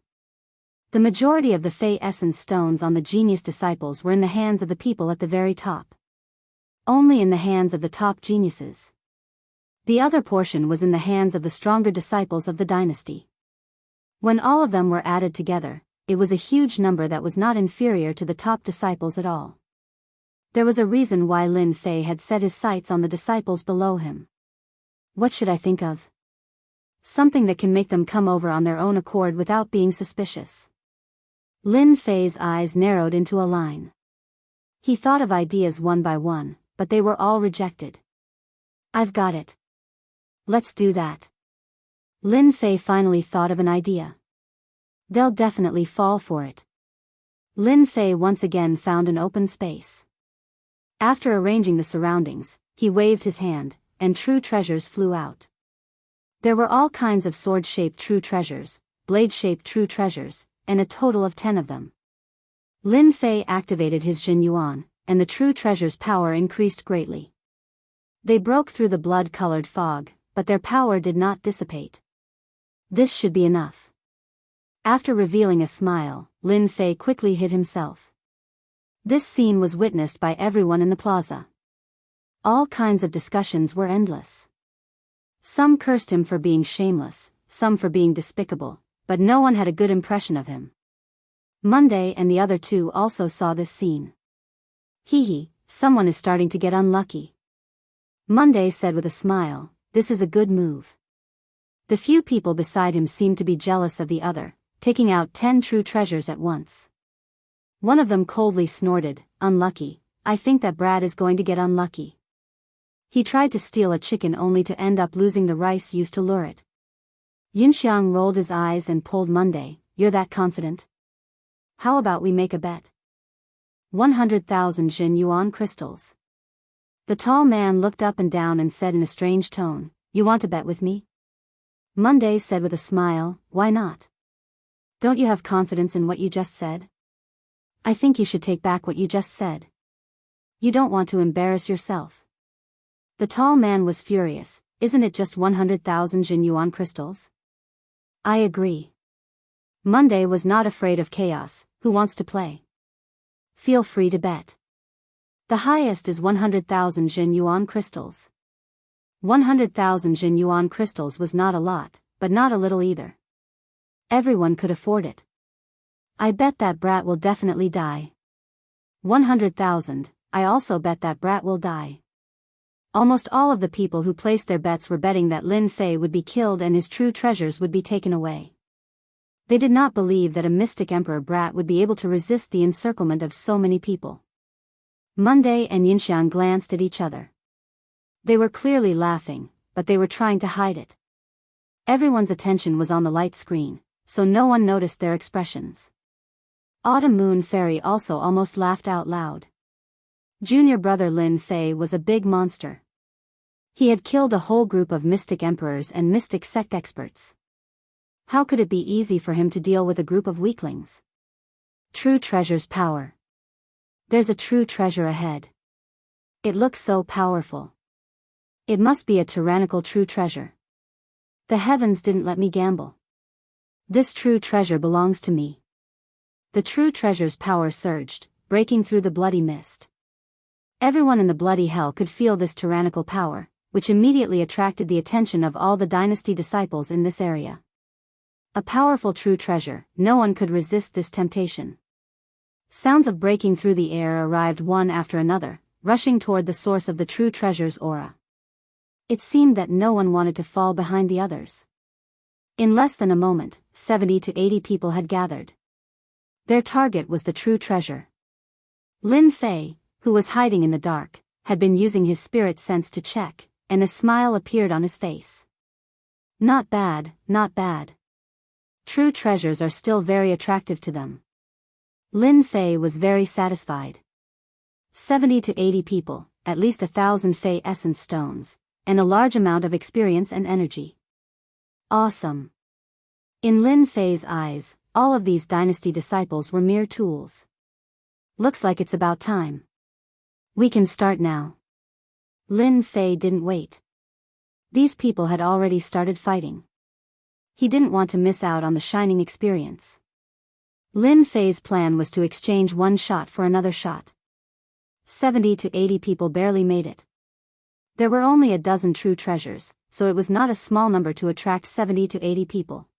The majority of the Fey essence stones on the genius disciples were in the hands of the people at the very top. Only in the hands of the top geniuses. The other portion was in the hands of the stronger disciples of the dynasty. When all of them were added together, it was a huge number that was not inferior to the top disciples at all. There was a reason why Lin Fei had set his sights on the disciples below him. What should I think of? Something that can make them come over on their own accord without being suspicious. Lin Fei's eyes narrowed into a line. He thought of ideas one by one, but they were all rejected. I've got it. Let's do that. Lin Fei finally thought of an idea. They'll definitely fall for it. Lin Fei once again found an open space. After arranging the surroundings, he waved his hand, and true treasures flew out. There were all kinds of sword-shaped true treasures, blade-shaped true treasures, and a total of 10 of them. Lin Fei activated his Jin Yuan, and the true treasure's power increased greatly. They broke through the blood-colored fog, but their power did not dissipate. This should be enough. After revealing a smile, Lin Fei quickly hid himself. This scene was witnessed by everyone in the plaza. All kinds of discussions were endless. Some cursed him for being shameless, some for being despicable, but no one had a good impression of him. Monday and the other two also saw this scene. Hee, someone is starting to get unlucky. Monday said with a smile, this is a good move. The few people beside him seemed to be jealous of the other, taking out 10 true treasures at once. One of them coldly snorted, unlucky, I think that Brad is going to get unlucky. He tried to steal a chicken only to end up losing the rice used to lure it. Yunxiang rolled his eyes and pulled Monday, you're that confident? How about we make a bet? 100,000 Jin Yuan crystals. The tall man looked up and down and said in a strange tone, you want to bet with me? Monday said with a smile, why not? Don't you have confidence in what you just said? I think you should take back what you just said. You don't want to embarrass yourself. The tall man was furious, isn't it just 100,000 Jin Yuan crystals? I agree. Monday was not afraid of chaos, who wants to play? Feel free to bet. The highest is 100,000 Jin Yuan crystals. 100,000 Jin Yuan crystals was not a lot, but not a little either. Everyone could afford it. I bet that brat will definitely die. 100,000, I also bet that brat will die. Almost all of the people who placed their bets were betting that Lin Fei would be killed and his true treasures would be taken away. They did not believe that a mystic emperor brat would be able to resist the encirclement of so many people. Monday and Yunxiang glanced at each other. They were clearly laughing, but they were trying to hide it. Everyone's attention was on the light screen, so no one noticed their expressions. Autumn Moon Fairy also almost laughed out loud. Junior brother Lin Fei was a big monster. He had killed a whole group of mystic emperors and mystic sect experts. How could it be easy for him to deal with a group of weaklings? True treasure's power. There's a true treasure ahead. It looks so powerful. It must be a tyrannical true treasure. The heavens didn't let me gamble. This true treasure belongs to me. The true treasure's power surged, breaking through the bloody mist. Everyone in the bloody hell could feel this tyrannical power, which immediately attracted the attention of all the dynasty disciples in this area. A powerful true treasure, no one could resist this temptation. Sounds of breaking through the air arrived one after another, rushing toward the source of the true treasure's aura. It seemed that no one wanted to fall behind the others. In less than a moment, 70 to 80 people had gathered. Their target was the true treasure. Lin Fei, who was hiding in the dark, had been using his spirit sense to check, and a smile appeared on his face. Not bad, not bad. True treasures are still very attractive to them. Lin Fei was very satisfied. 70 to 80 people, at least 1,000 Fei essence stones, and a large amount of experience and energy. Awesome. In Lin Fei's eyes, all of these dynasty disciples were mere tools. Looks like it's about time. We can start now. Lin Fei didn't wait. These people had already started fighting. He didn't want to miss out on the shining experience. Lin Fei's plan was to exchange one shot for another shot. 70 to 80 people barely made it. There were only a dozen true treasures, so it was not a small number to attract 70 to 80 people.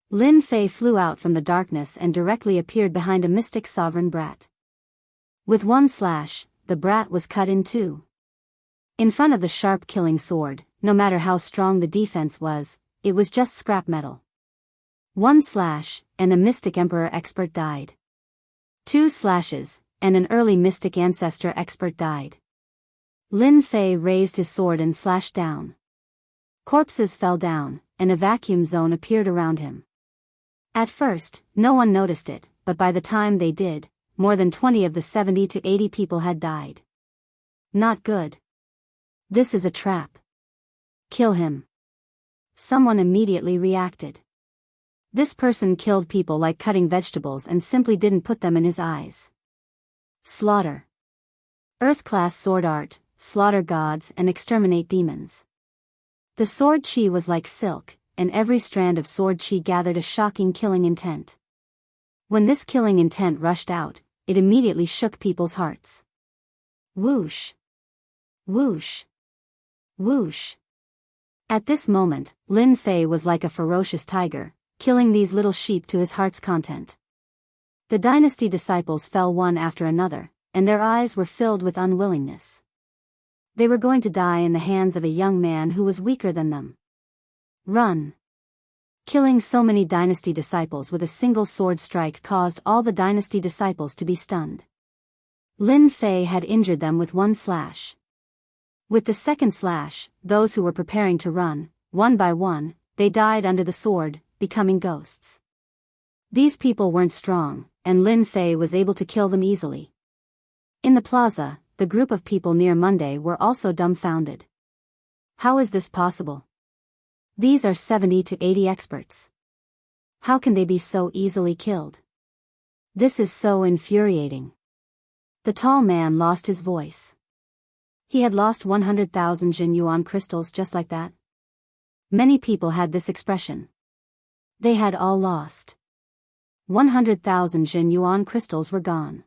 Lin Fei flew out from the darkness and directly appeared behind a mystic sovereign brat. With one slash, the brat was cut in two. In front of the sharp killing sword, no matter how strong the defense was, it was just scrap metal. One slash, and a mystic emperor expert died. Two slashes, and an early mystic ancestor expert died. Lin Fei raised his sword and slashed down. Corpses fell down, and a vacuum zone appeared around him. At first, no one noticed it, but by the time they did, more than 20 of the 70 to 80 people had died. Not good. This is a trap. Kill him. Someone immediately reacted. This person killed people like cutting vegetables and simply didn't put them in his eyes. Slaughter. Earth-class sword art, slaughter gods and exterminate demons. The sword chi was like silk, and every strand of sword chi gathered a shocking killing intent. When this killing intent rushed out, it immediately shook people's hearts. Whoosh. Whoosh. Whoosh. At this moment, Lin Fei was like a ferocious tiger, killing these little sheep to his heart's content. The dynasty disciples fell one after another, and their eyes were filled with unwillingness. They were going to die in the hands of a young man who was weaker than them. Run. Killing so many dynasty disciples with a single sword strike caused all the dynasty disciples to be stunned. Lin Fei had injured them with one slash. With the second slash, those who were preparing to run, one by one, they died under the sword, becoming ghosts. These people weren't strong, and Lin Fei was able to kill them easily. In the plaza, the group of people near Monday were also dumbfounded. How is this possible? These are 70 to 80 experts. How can they be so easily killed? This is so infuriating. The tall man lost his voice. He had lost 100,000 Jin Yuan crystals just like that. Many people had this expression. They had all lost. 100,000 Jin Yuan crystals were gone.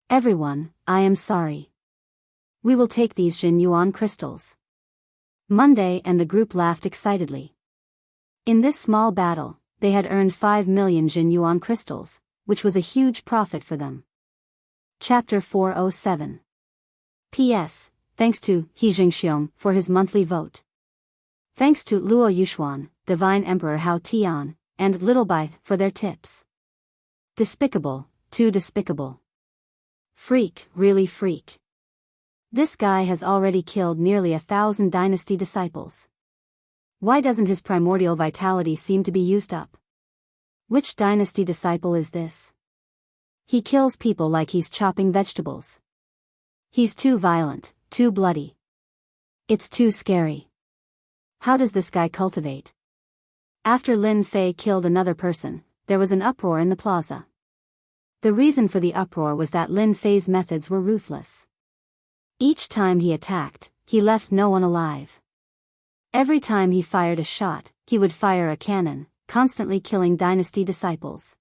Everyone, I am sorry. We will take these Jin Yuan crystals. Monday and the group laughed excitedly. In this small battle, they had earned 5 million Jin Yuan crystals, which was a huge profit for them. Chapter 407. P.S. Thanks to He Jingxiong for his monthly vote. Thanks to Luo Yuxuan, Divine Emperor Hao Tian, and Little Bai for their tips. Despicable, too despicable. Freak, really freak. This guy has already killed nearly 1,000 dynasty disciples. Why doesn't his primordial vitality seem to be used up? Which dynasty disciple is this? He kills people like he's chopping vegetables. He's too violent, too bloody. It's too scary. How does this guy cultivate? After Lin Fei killed another person, there was an uproar in the plaza. The reason for the uproar was that Lin Fei's methods were ruthless. Each time he attacked, he left no one alive. Every time he fired a shot, he would fire a cannon, constantly killing dynasty disciples.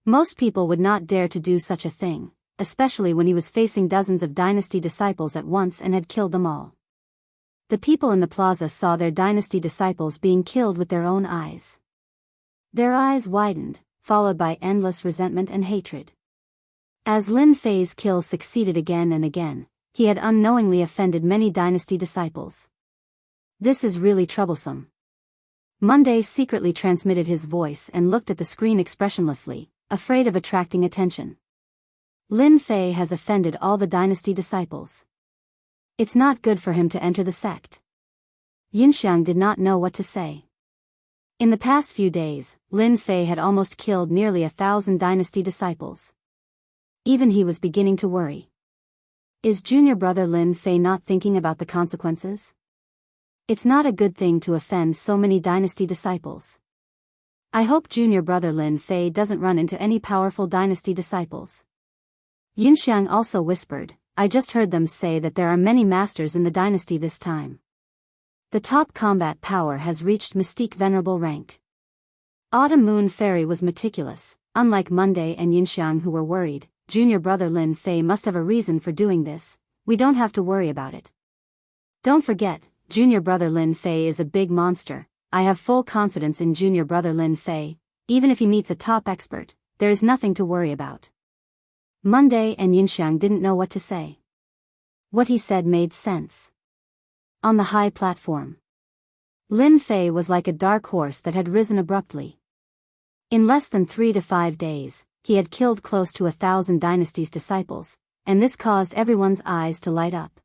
Most people would not dare to do such a thing, especially when he was facing dozens of dynasty disciples at once and had killed them all. The people in the plaza saw their dynasty disciples being killed with their own eyes. Their eyes widened, followed by endless resentment and hatred. As Lin Fei's kills succeeded again and again, he had unknowingly offended many dynasty disciples. This is really troublesome. Monday secretly transmitted his voice and looked at the screen expressionlessly, afraid of attracting attention. Lin Fei has offended all the dynasty disciples. It's not good for him to enter the sect. Yunxiang did not know what to say. In the past few days, Lin Fei had almost killed nearly 1,000 dynasty disciples. Even he was beginning to worry. Is junior brother Lin Fei not thinking about the consequences? It's not a good thing to offend so many dynasty disciples. I hope junior brother Lin Fei doesn't run into any powerful dynasty disciples. Yunxiang also whispered, I just heard them say that there are many masters in the dynasty this time. The top combat power has reached mystique venerable rank. Autumn Moon Fairy was meticulous, unlike Monday and Yunxiang who were worried. Junior brother Lin Fei must have a reason for doing this, we don't have to worry about it. Don't forget, junior brother Lin Fei is a big monster. I have full confidence in junior brother Lin Fei. Even if he meets a top expert, there is nothing to worry about. Monday and Yunxiang didn't know what to say. What he said made sense. On the high platform, Lin Fei was like a dark horse that had risen abruptly. In less than 3 to 5 days, he had killed close to 1,000 dynasty's disciples, and this caused everyone's eyes to light up.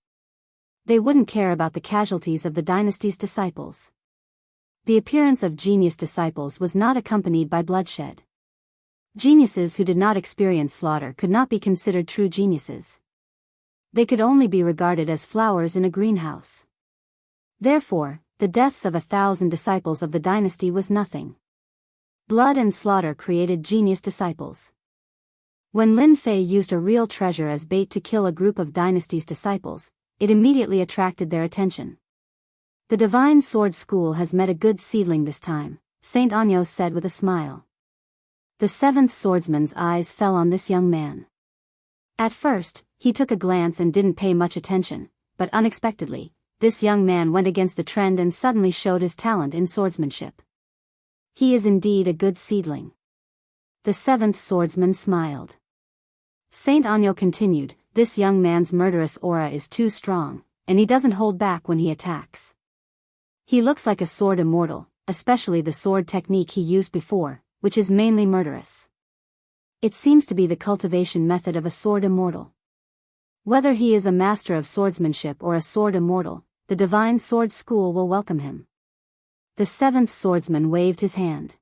They wouldn't care about the casualties of the dynasty's disciples. The appearance of genius disciples was not accompanied by bloodshed. Geniuses who did not experience slaughter could not be considered true geniuses. They could only be regarded as flowers in a greenhouse. Therefore, the deaths of 1,000 disciples of the dynasty was nothing. Blood and slaughter created genius disciples. When Lin Fei used a real treasure as bait to kill a group of dynasty's disciples, it immediately attracted their attention. The Divine Sword School has met a good seedling this time, Saint Anyo said with a smile. The 7th swordsman's eyes fell on this young man. At first, he took a glance and didn't pay much attention, but unexpectedly, this young man went against the trend and suddenly showed his talent in swordsmanship. He is indeed a good seedling. The 7th swordsman smiled. Saint Anyo continued, this young man's murderous aura is too strong, and he doesn't hold back when he attacks. He looks like a sword immortal, especially the sword technique he used before, which is mainly murderous. It seems to be the cultivation method of a sword immortal. Whether he is a master of swordsmanship or a sword immortal, the Divine Sword School will welcome him. The 7th swordsman waved his hand.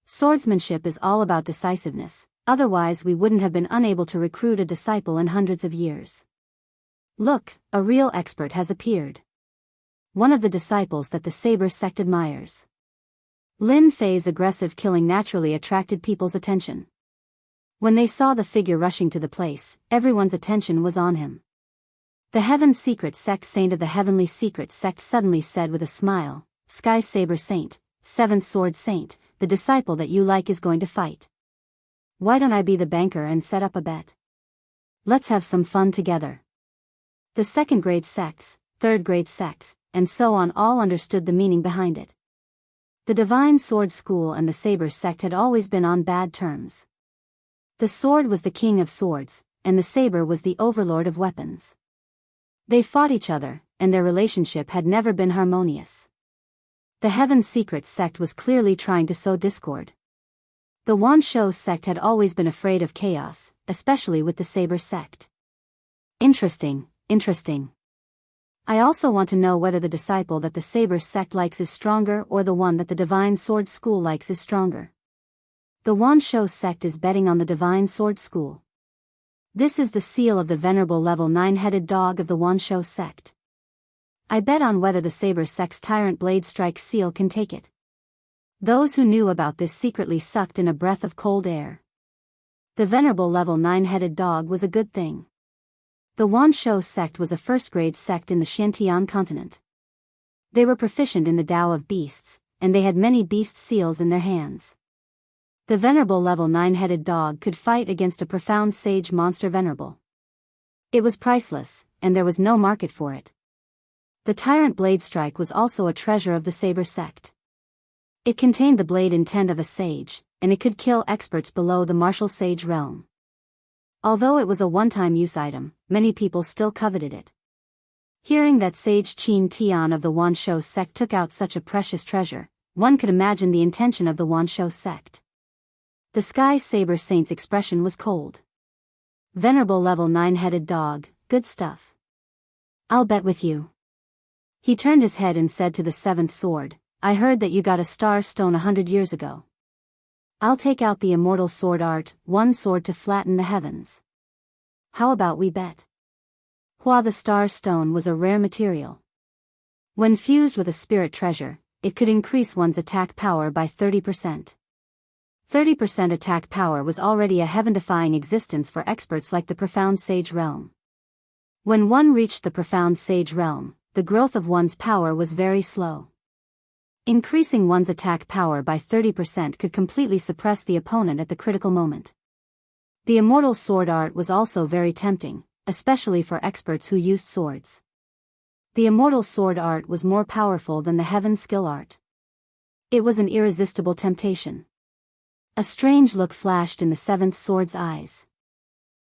Swordsmanship is all about decisiveness, otherwise we wouldn't have been unable to recruit a disciple in hundreds of years. Look, a real expert has appeared. One of the disciples that the Saber sect admires. Lin Fei's aggressive killing naturally attracted people's attention. When they saw the figure rushing to the place, everyone's attention was on him. The Heaven Secret Sect Saint of the Heavenly Secret Sect suddenly said with a smile, Sky Saber Saint, 7th Sword Saint, the disciple that you like is going to fight. Why don't I be the banker and set up a bet? Let's have some fun together. The 2nd grade sects, 3rd grade sects, and so on all understood the meaning behind it. The Divine Sword School and the Saber sect had always been on bad terms. The sword was the king of swords, and the saber was the overlord of weapons. They fought each other, and their relationship had never been harmonious. The Heaven Secret sect was clearly trying to sow discord. The Wanshou sect had always been afraid of chaos, especially with the Saber sect. Interesting. I also want to know whether the disciple that the Saber sect likes is stronger or the one that the Divine Sword School likes is stronger. The Wanshou sect is betting on the Divine Sword School. This is the seal of the venerable level 9-headed dog of the Wanshou sect. I bet on whether the Saber sect's Tyrant Blade Strike seal can take it. Those who knew about this secretly sucked in a breath of cold air. The venerable level 9-headed dog was a good thing. The Wanshou sect was a first-grade sect in the Xiantian continent. They were proficient in the Tao of beasts, and they had many beast seals in their hands. The venerable level 9-headed dog could fight against a profound sage monster venerable. It was priceless, and there was no market for it. The tyrant blade strike was also a treasure of the saber sect. It contained the blade intent of a sage, and it could kill experts below the martial sage realm. Although it was a one-time use item, many people still coveted it. Hearing that sage Qin Tian of the Wanshou sect took out such a precious treasure, one could imagine the intention of the Wanshou sect. The Sky Saber Saint's expression was cold. Venerable level 9-headed dog, good stuff. I'll bet with you. He turned his head and said to the seventh sword, I heard that you got a star stone 100 years ago. I'll take out the immortal sword art, one sword to flatten the heavens. How about we bet? Hua the star stone was a rare material. When fused with a spirit treasure, it could increase one's attack power by 30%. 30% attack power was already a heaven-defying existence for experts like the profound sage realm. When one reached the profound sage realm, the growth of one's power was very slow. Increasing one's attack power by 30% could completely suppress the opponent at the critical moment. The immortal sword art was also very tempting, especially for experts who used swords. The immortal sword art was more powerful than the heaven skill art. It was an irresistible temptation. A strange look flashed in the seventh sword's eyes.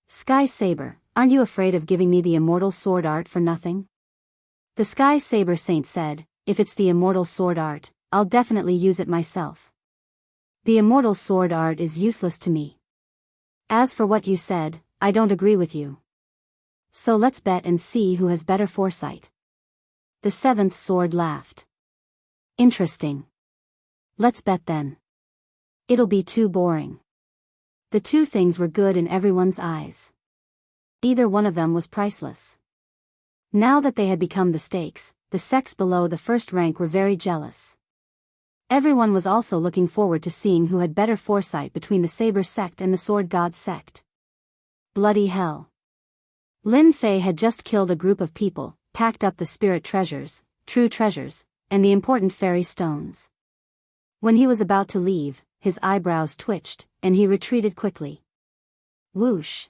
Sky Saber, aren't you afraid of giving me the immortal sword art for nothing? The Sky Saber Saint said, if it's the immortal sword art, I'll definitely use it myself. The immortal sword art is useless to me. As for what you said, I don't agree with you. So let's bet and see who has better foresight. The seventh sword laughed. Interesting. Let's bet then. It'll be too boring. The two things were good in everyone's eyes. Either one of them was priceless. Now that they had become the stakes, the sects below the first rank were very jealous. Everyone was also looking forward to seeing who had better foresight between the Saber sect and the Sword God sect. Bloody hell. Lin Fei had just killed a group of people, packed up the spirit treasures, true treasures, and the important fairy stones. When he was about to leave, his eyebrows twitched, and he retreated quickly. Whoosh.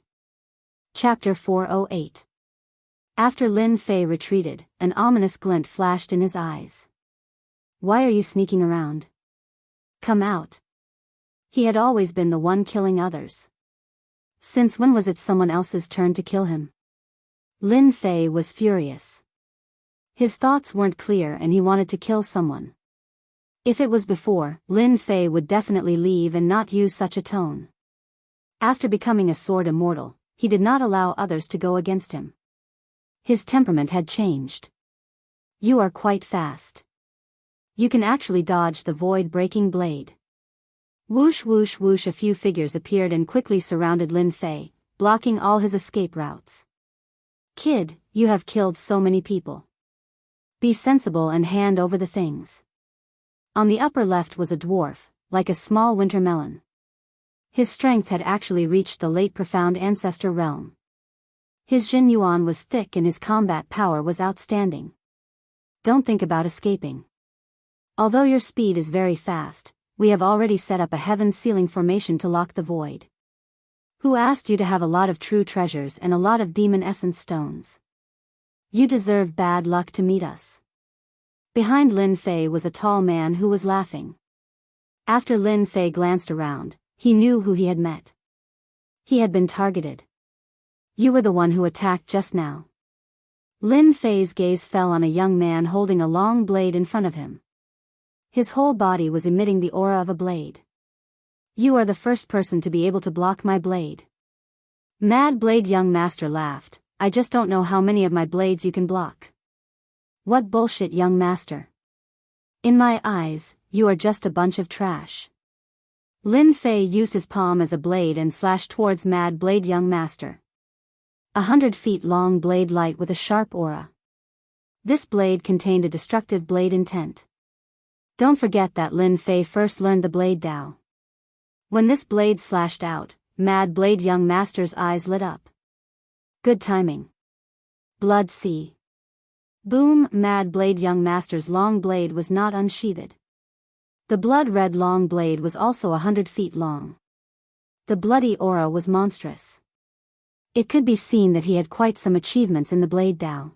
Chapter 408. After Lin Fei retreated, an ominous glint flashed in his eyes. Why are you sneaking around? Come out. He had always been the one killing others. Since when was it someone else's turn to kill him? Lin Fei was furious. His thoughts weren't clear and he wanted to kill someone. If it was before, Lin Fei would definitely leave and not use such a tone. After becoming a sword immortal, he did not allow others to go against him. His temperament had changed. You are quite fast. You can actually dodge the void-breaking blade. Whoosh whoosh whoosh, a few figures appeared and quickly surrounded Lin Fei, blocking all his escape routes. Kid, you have killed so many people. Be sensible and hand over the things. On the upper left was a dwarf, like a small winter melon. His strength had actually reached the late profound ancestor realm. His Jin Yuan was thick and his combat power was outstanding. Don't think about escaping. Although your speed is very fast, we have already set up a heaven sealing formation to lock the void. Who asked you to have a lot of true treasures and a lot of demon essence stones? You deserve bad luck to meet us. Behind Lin Fei was a tall man who was laughing. After Lin Fei glanced around, he knew who he had met. He had been targeted. You were the one who attacked just now. Lin Fei's gaze fell on a young man holding a long blade in front of him. His whole body was emitting the aura of a blade. You are the first person to be able to block my blade. Mad Blade young master laughed, I just don't know how many of my blades you can block. What bullshit, young master. In my eyes, you are just a bunch of trash. Lin Fei used his palm as a blade and slashed towards Mad Blade young master. 100 feet long blade light with a sharp aura. This blade contained a destructive blade intent. Don't forget that Lin Fei first learned the blade Dao. When this blade slashed out, Mad Blade young master's eyes lit up. Good timing. Blood sea. Boom! Mad Blade young master's long blade was not unsheathed. The blood-red long blade was also 100 feet long. The bloody aura was monstrous. It could be seen that he had quite some achievements in the blade Dao.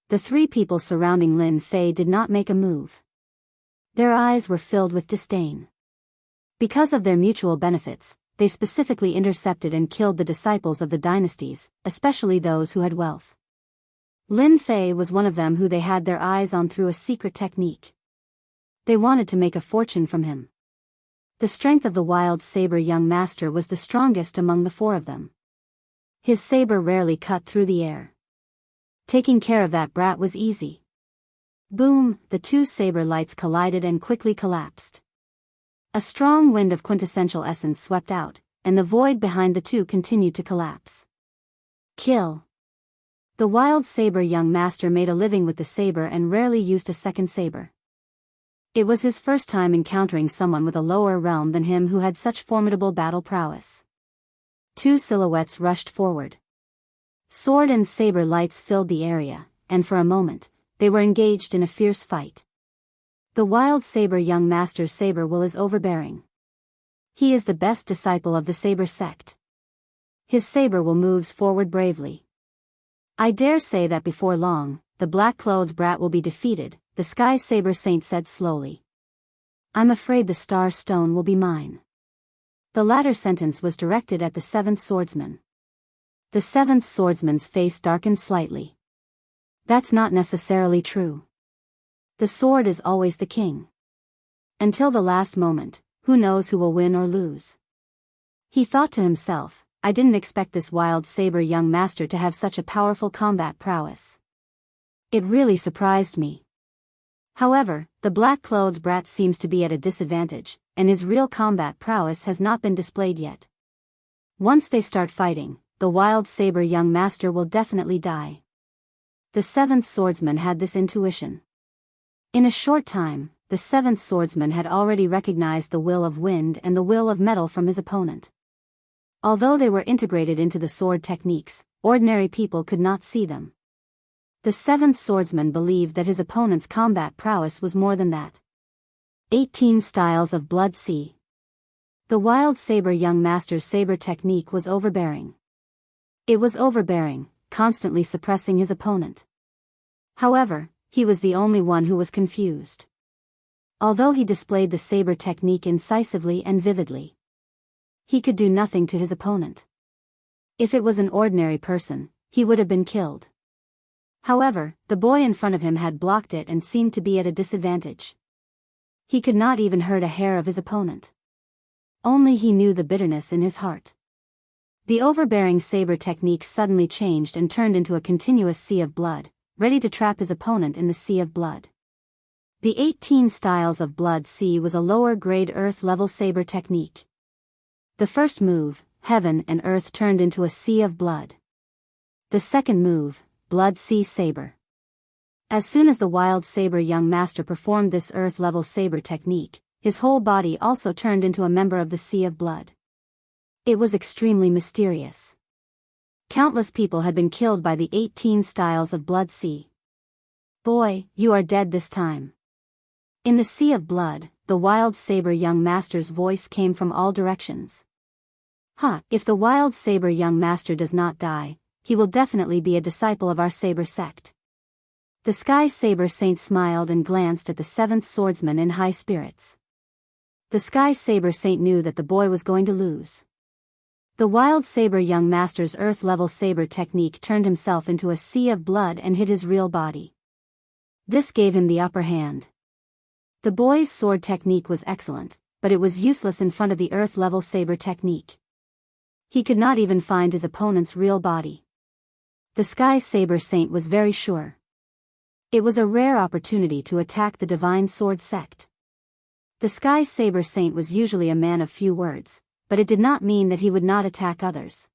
The three people surrounding Lin Fei did not make a move. Their eyes were filled with disdain. Because of their mutual benefits, they specifically intercepted and killed the disciples of the dynasties, especially those who had wealth. Lin Fei was one of them who they had their eyes on through a secret technique. They wanted to make a fortune from him. The strength of the wild saber young master was the strongest among the four of them. His saber rarely cut through the air. Taking care of that brat was easy. Boom! The two saber lights collided and quickly collapsed. A strong wind of quintessential essence swept out, and the void behind the two continued to collapse. Kill. The wild saber young master made a living with the saber and rarely used a second saber. It was his first time encountering someone with a lower realm than him who had such formidable battle prowess. Two silhouettes rushed forward. Sword and saber lights filled the area, and for a moment, they were engaged in a fierce fight. The wild saber young master's saber will is overbearing. He is the best disciple of the saber sect. His saber will moves forward bravely. I dare say that before long, the black-clothed brat will be defeated, the Sky Saber Saint said slowly. I'm afraid the Star Stone will be mine. The latter sentence was directed at the seventh swordsman. The seventh swordsman's face darkened slightly. That's not necessarily true. The sword is always the king. Until the last moment, who knows who will win or lose? He thought to himself, I didn't expect this wild saber young master to have such a powerful combat prowess. It really surprised me. However, the black-clothed brat seems to be at a disadvantage, and his real combat prowess has not been displayed yet. Once they start fighting, the wild saber young master will definitely die. The seventh swordsman had this intuition. In a short time, the seventh swordsman had already recognized the will of wind and the will of metal from his opponent. Although they were integrated into the sword techniques, ordinary people could not see them. The seventh swordsman believed that his opponent's combat prowess was more than that. 18 Styles of Blood Sea. The wild saber young master's saber technique was overbearing. It was overbearing, constantly suppressing his opponent. However, he was the only one who was confused. Although he displayed the saber technique incisively and vividly, he could do nothing to his opponent. If it was an ordinary person, he would have been killed. However, the boy in front of him had blocked it and seemed to be at a disadvantage. He could not even hurt a hair of his opponent. Only he knew the bitterness in his heart. The overbearing saber technique suddenly changed and turned into a continuous sea of blood, ready to trap his opponent in the sea of blood. The 18 Styles of Blood Sea was a lower-grade earth-level saber technique. The first move, Heaven and Earth, turned into a sea of blood. The second move, Blood Sea Saber. As soon as the wild saber young master performed this earth-level saber technique, his whole body also turned into a member of the Sea of Blood. It was extremely mysterious. Countless people had been killed by the 18 Styles of Blood Sea. Boy, you are dead this time. In the Sea of Blood, the wild saber young master's voice came from all directions. If the wild saber young master does not die, he will definitely be a disciple of our saber sect. The Sky Saber Saint smiled and glanced at the seventh swordsman in high spirits. The Sky Saber Saint knew that the boy was going to lose. The wild saber young master's earth-level saber technique turned himself into a sea of blood and hid his real body. This gave him the upper hand. The boy's sword technique was excellent, but it was useless in front of the earth-level saber technique. He could not even find his opponent's real body. The Sky Saber Saint was very sure. It was a rare opportunity to attack the Divine Sword sect. The Sky Saber Saint was usually a man of few words, but it did not mean that he would not attack others.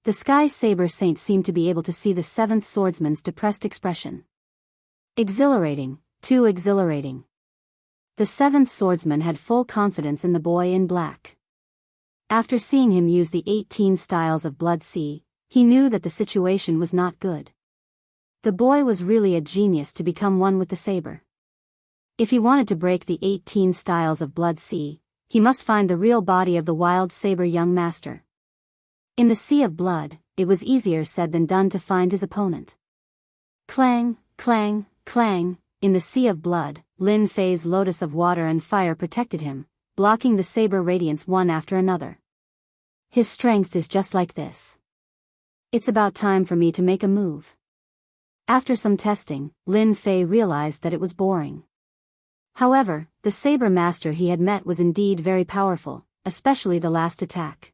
The Sky Saber Saint seemed to be able to see the seventh swordsman's depressed expression. Exhilarating, too exhilarating. The seventh swordsman had full confidence in the boy in black. After seeing him use the 18 styles of Blood Sea, he knew that the situation was not good. The boy was really a genius to become one with the saber. If he wanted to break the 18 styles of Blood Sea, he must find the real body of the wild saber young master. In the Sea of Blood, it was easier said than done to find his opponent. Clang, clang, clang, in the Sea of Blood, Lin Fei's lotus of water and fire protected him, blocking the saber radiance one after another. His strength is just like this. It's about time for me to make a move. After some testing, Lin Fei realized that it was boring. However, the saber master he had met was indeed very powerful, especially the last attack.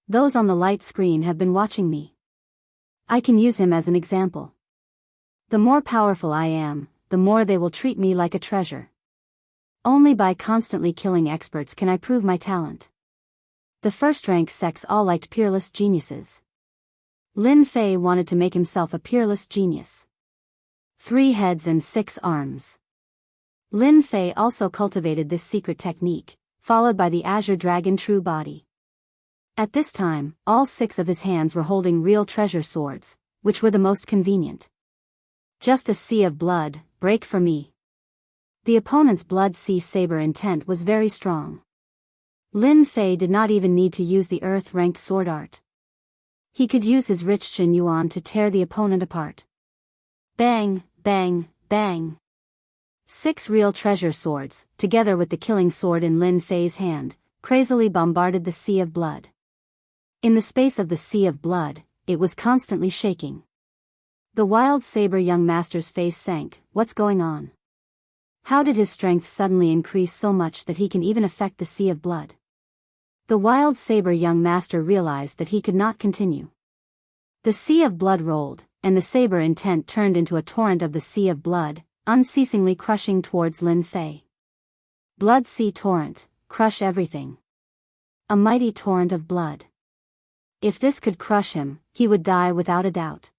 Those on the light screen have been watching me. I can use him as an example. The more powerful I am, the more they will treat me like a treasure. Only by constantly killing experts can I prove my talent. The first-rank sects all liked peerless geniuses. Lin Fei wanted to make himself a peerless genius. 3 heads and 6 arms. Lin Fei also cultivated this secret technique, followed by the Azure Dragon True Body. At this time, all 6 of his hands were holding real treasure swords, which were the most convenient. Just a sea of blood, break for me. The opponent's Blood Sea saber intent was very strong. Lin Fei did not even need to use the earth-ranked sword art. He could use his rich Qin Yuan to tear the opponent apart. Bang, bang, bang. 6 real treasure swords, together with the killing sword in Lin Fei's hand, crazily bombarded the Sea of Blood. In the space of the Sea of Blood, it was constantly shaking. The wild saber young master's face sank. What's going on? How did his strength suddenly increase so much that he can even affect the Sea of Blood? The wild saber young master realized that he could not continue. The Sea of Blood rolled, and the saber intent turned into a torrent of the Sea of Blood, unceasingly crushing towards Lin Fei. Blood Sea torrent, crush everything. A mighty torrent of blood. If this could crush him, he would die without a doubt.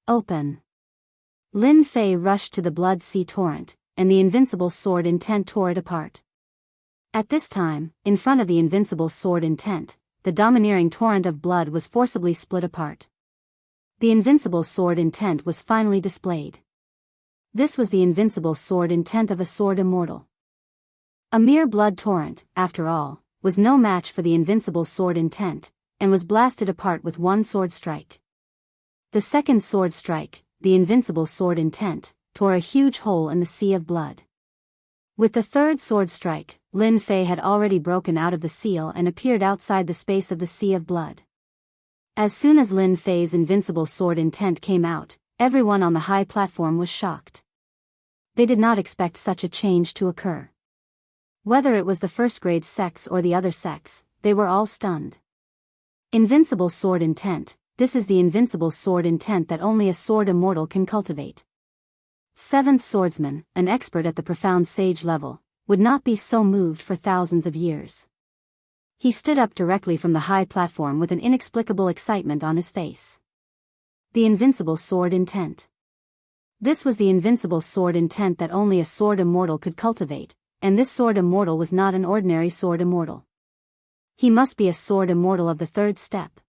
Open. Lin Fei rushed to the Blood Sea torrent, and the invincible sword intent tore it apart. At this time, in front of the invincible sword intent, the domineering torrent of blood was forcibly split apart. The invincible sword intent was finally displayed. This was the invincible sword intent of a sword immortal. A mere blood torrent, after all, was no match for the invincible sword intent, and was blasted apart with one sword strike. The second sword strike, the invincible sword intent, tore a huge hole in the Sea of Blood. With the third sword strike, Lin Fei had already broken out of the seal and appeared outside the space of the Sea of Blood. As soon as Lin Fei's invincible sword intent came out, everyone on the high platform was shocked. They did not expect such a change to occur. Whether it was the first-grade sects or the other sects, they were all stunned. Invincible sword intent, this is the invincible sword intent that only a sword immortal can cultivate. 7th swordsman, an expert at the profound sage level, would not be so moved for thousands of years. He stood up directly from the high platform with an inexplicable excitement on his face. The invincible sword intent. This was the invincible sword intent that only a sword immortal could cultivate, and this sword immortal was not an ordinary sword immortal. He must be a sword immortal of the 3rd step.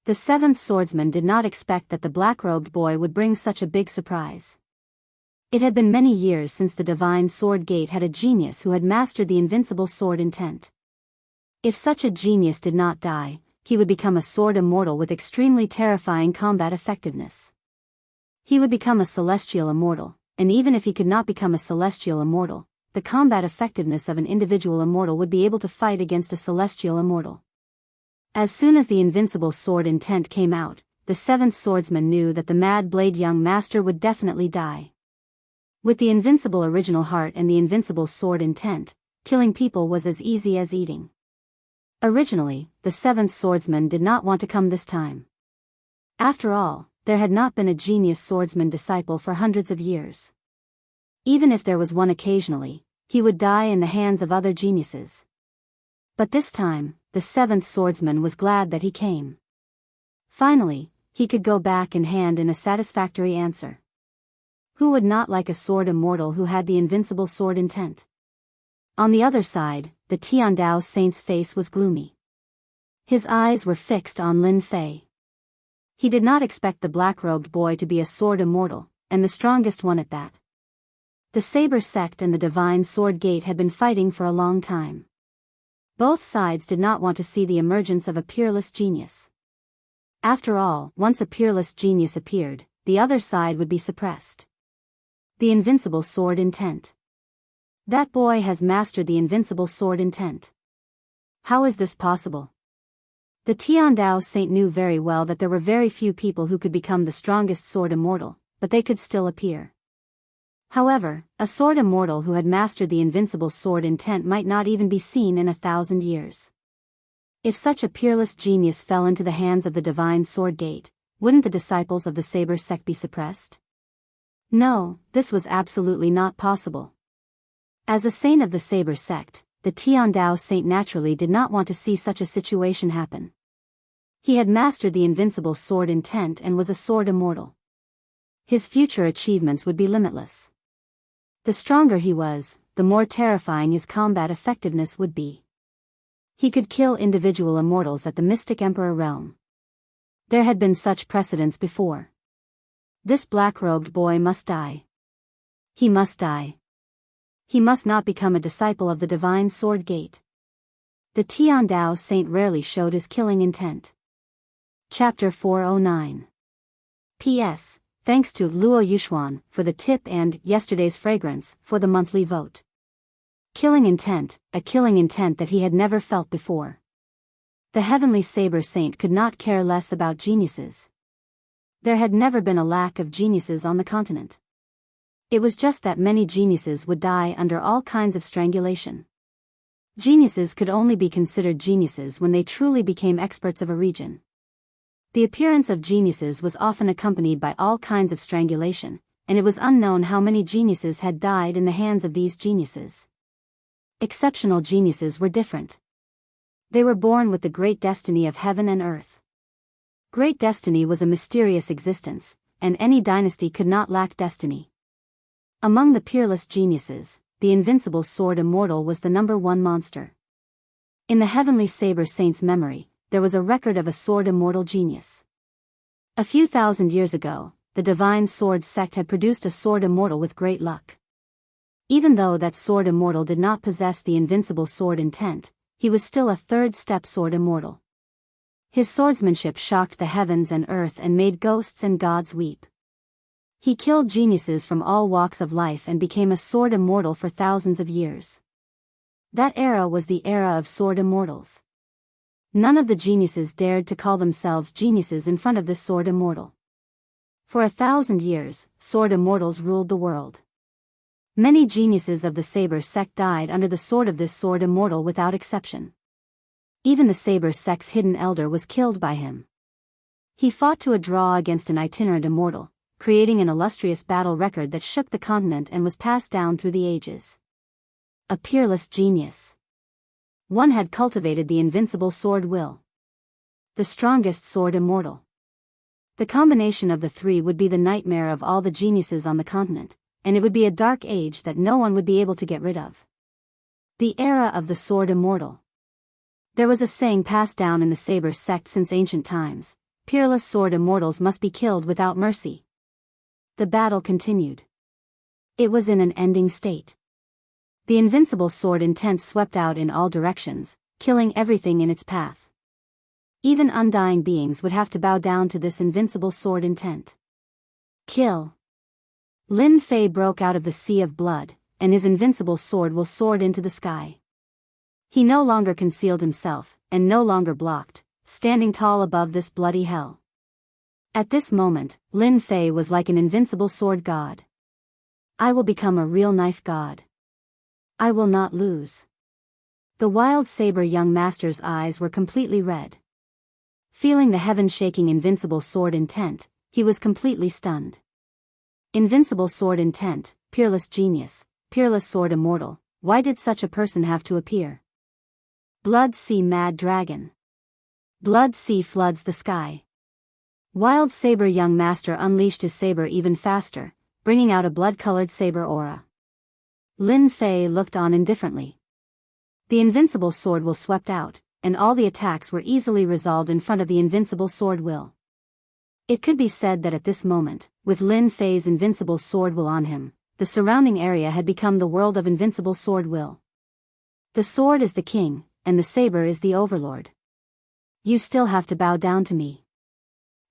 The 7th swordsman did not expect that the black-robed boy would bring such a big surprise. It had been many years since the Divine Sword Gate had a genius who had mastered the invincible sword intent. If such a genius did not die, he would become a sword immortal with extremely terrifying combat effectiveness. He would become a celestial immortal, and even if he could not become a celestial immortal, the combat effectiveness of an individual immortal would be able to fight against a celestial immortal. As soon as the invincible sword intent came out, the 7th swordsman knew that the Mad Blade young master would definitely die. With the invincible original heart and the invincible sword intent, killing people was as easy as eating. Originally, the 7th swordsman did not want to come this time. After all, there had not been a genius swordsman disciple for hundreds of years. Even if there was one occasionally, he would die in the hands of other geniuses. But this time, the 7th swordsman was glad that he came. Finally, he could go back and hand in a satisfactory answer. Who would not like a sword immortal who had the invincible sword intent? On the other side, the Tiandao saint's face was gloomy. His eyes were fixed on Lin Fei. He did not expect the black-robed boy to be a sword immortal, and the strongest one at that. The Saber sect and the Divine Sword Gate had been fighting for a long time. Both sides did not want to see the emergence of a peerless genius. After all, once a peerless genius appeared, the other side would be suppressed. The invincible sword intent. That boy has mastered the invincible sword intent. How is this possible? The Tiandao saint knew very well that there were very few people who could become the strongest sword immortal, but they could still appear. However, a sword immortal who had mastered the invincible sword intent might not even be seen in 1,000 years. If such a peerless genius fell into the hands of the Divine Sword Gate, wouldn't the disciples of the Saber sect be suppressed? No, this was absolutely not possible. As a saint of the Saber sect, the Tiandao saint naturally did not want to see such a situation happen. He had mastered the invincible sword intent and was a sword immortal. His future achievements would be limitless. The stronger he was, the more terrifying his combat effectiveness would be. He could kill individual immortals at the Mystic Emperor realm. There had been such precedents before. This black-robed boy must die. He must die. He must not become a disciple of the Divine Sword Gate. The Tiandao saint rarely showed his killing intent. Chapter 409. P.S. Thanks to Luo Yuxuan for the tip and Yesterday's Fragrance for the monthly vote. Killing intent, a killing intent that he had never felt before. The heavenly Saber Saint could not care less about geniuses. There had never been a lack of geniuses on the continent. It was just that many geniuses would die under all kinds of strangulation. Geniuses could only be considered geniuses when they truly became experts of a region. The appearance of geniuses was often accompanied by all kinds of strangulation, and it was unknown how many geniuses had died in the hands of these geniuses. Exceptional geniuses were different. They were born with the great destiny of heaven and earth. Great destiny was a mysterious existence, and any dynasty could not lack destiny. Among the peerless geniuses, the invincible sword immortal was the #1 monster. In the heavenly Saber Saint's memory, there was a record of a sword immortal genius. A few thousand years ago, the Divine Sword sect had produced a sword immortal with great luck. Even though that sword immortal did not possess the invincible sword intent, he was still a third-step sword immortal. His swordsmanship shocked the heavens and earth and made ghosts and gods weep. He killed geniuses from all walks of life and became a sword immortal for thousands of years. That era was the era of sword immortals. None of the geniuses dared to call themselves geniuses in front of this sword immortal. For 1,000 years, sword immortals ruled the world. Many geniuses of the Saber sect died under the sword of this sword immortal without exception. Even the Saber sect's hidden elder was killed by him. He fought to a draw against an itinerant immortal, creating an illustrious battle record that shook the continent and was passed down through the ages. A peerless genius. One had cultivated the invincible sword will. The strongest sword immortal. The combination of the three would be the nightmare of all the geniuses on the continent, and it would be a dark age that no one would be able to get rid of. The era of the sword immortal. There was a saying passed down in the Saber sect since ancient times: peerless sword immortals must be killed without mercy. The battle continued. It was in an ending state. The invincible sword intent swept out in all directions, killing everything in its path. Even undying beings would have to bow down to this invincible sword intent. Kill. Lin Fei broke out of the sea of blood, and his invincible sword will soared into the sky. He no longer concealed himself, and no longer blocked, standing tall above this bloody hell. At this moment, Lin Fei was like an invincible sword god. I will become a real knife god. I will not lose. The wild saber young master's eyes were completely red. Feeling the heaven-shaking invincible sword intent, he was completely stunned. Invincible sword intent, peerless genius, peerless sword immortal, why did such a person have to appear? Blood sea mad dragon. Blood sea floods the sky. Wild saber young master unleashed his saber even faster, bringing out a blood-colored saber aura. Lin Fei looked on indifferently. The invincible sword will swept out, and all the attacks were easily resolved in front of the invincible sword will. It could be said that at this moment, with Lin Fei's invincible sword will on him, the surrounding area had become the world of invincible sword will. The sword is the king, and the saber is the overlord. You still have to bow down to me.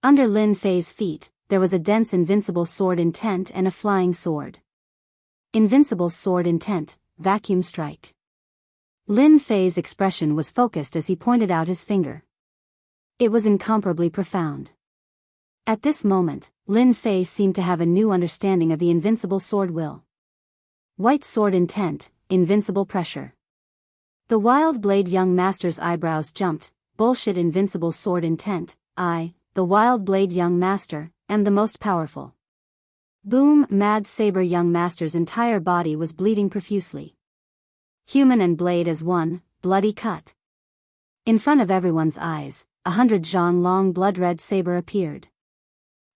Under Lin Fei's feet, there was a dense invincible sword intent and a flying sword. Invincible sword intent, vacuum strike. Lin Fei's expression was focused as he pointed out his finger. It was incomparably profound. At this moment, Lin Fei seemed to have a new understanding of the invincible sword will. White sword intent, invincible pressure. The wild blade young master's eyebrows jumped. Bullshit. Invincible sword intent. I, the wild blade young master, am the most powerful. Boom. Mad saber young master's entire body was bleeding profusely. Human and blade as one, bloody cut. In front of everyone's eyes, 100 zhang long blood-red saber appeared.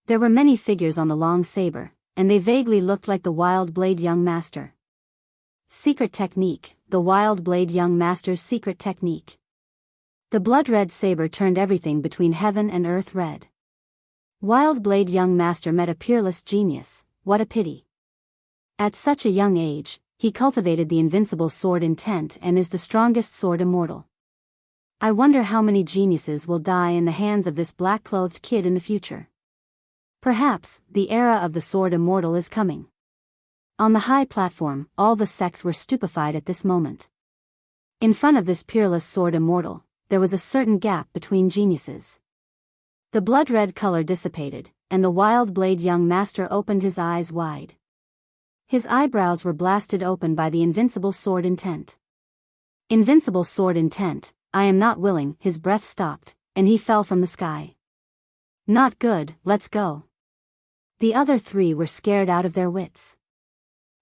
There were many figures on the long saber, and they vaguely looked like the wild blade young master. Secret technique, the wild blade young master's secret technique. The blood-red saber turned everything between heaven and earth red. Wild blade young master met a peerless genius, what a pity. At such a young age, he cultivated the invincible sword intent and is the strongest sword immortal. I wonder how many geniuses will die in the hands of this black-clothed kid in the future. Perhaps, the era of the sword immortal is coming. On the high platform, all the sects were stupefied at this moment. In front of this peerless sword immortal, there was a certain gap between geniuses. The blood-red color dissipated, and the wild blade young master opened his eyes wide. His eyebrows were blasted open by the invincible sword intent. Invincible sword intent, I am not willing. His breath stopped, and he fell from the sky. Not good, let's go. The other three were scared out of their wits.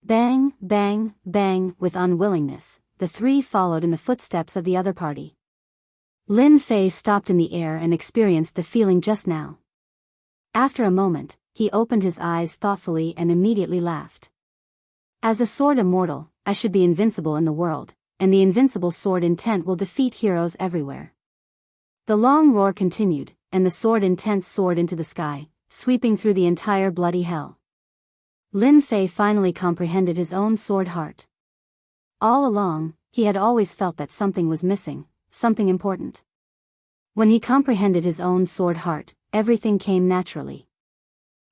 Bang, bang, bang. With unwillingness, the three followed in the footsteps of the other party. Lin Fei stopped in the air and experienced the feeling just now. After a moment, he opened his eyes thoughtfully and immediately laughed. As a sword immortal, I should be invincible in the world, and the invincible sword intent will defeat heroes everywhere. The long roar continued, and the sword intent soared into the sky, sweeping through the entire bloody hell. Lin Fei finally comprehended his own sword heart. All along, he had always felt that something was missing, something important. When he comprehended his own sword heart, everything came naturally.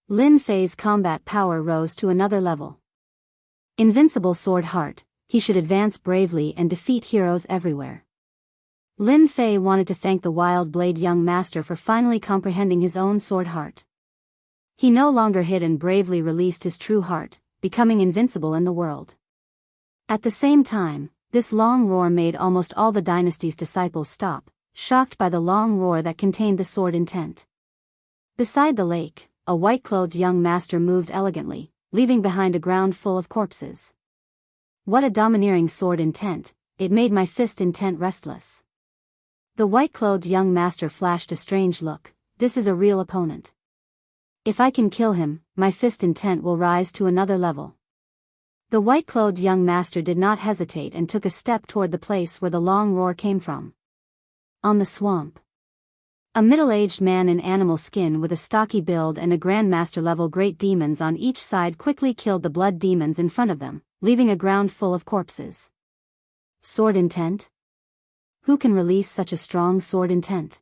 Lin Fei's combat power rose to another level. Invincible sword heart, he should advance bravely and defeat heroes everywhere. Lin Fei wanted to thank the wild blade young master for finally comprehending his own sword heart. He no longer hid and bravely released his true heart, becoming invincible in the world. At the same time, this long roar made almost all the dynasty's disciples stop, shocked by the long roar that contained the sword intent. Beside the lake, a white-clothed young master moved elegantly, leaving behind a ground full of corpses. What a domineering sword intent, it made my fist intent restless. The white-clothed young master flashed a strange look. This is a real opponent. If I can kill him, my fist intent will rise to another level. The white-clothed young master did not hesitate and took a step toward the place where the long roar came from. On the swamp. A middle-aged man in animal skin with a stocky build and a grandmaster-level great demons on each side quickly killed the blood demons in front of them, leaving a ground full of corpses. Sword intent? Who can release such a strong sword intent?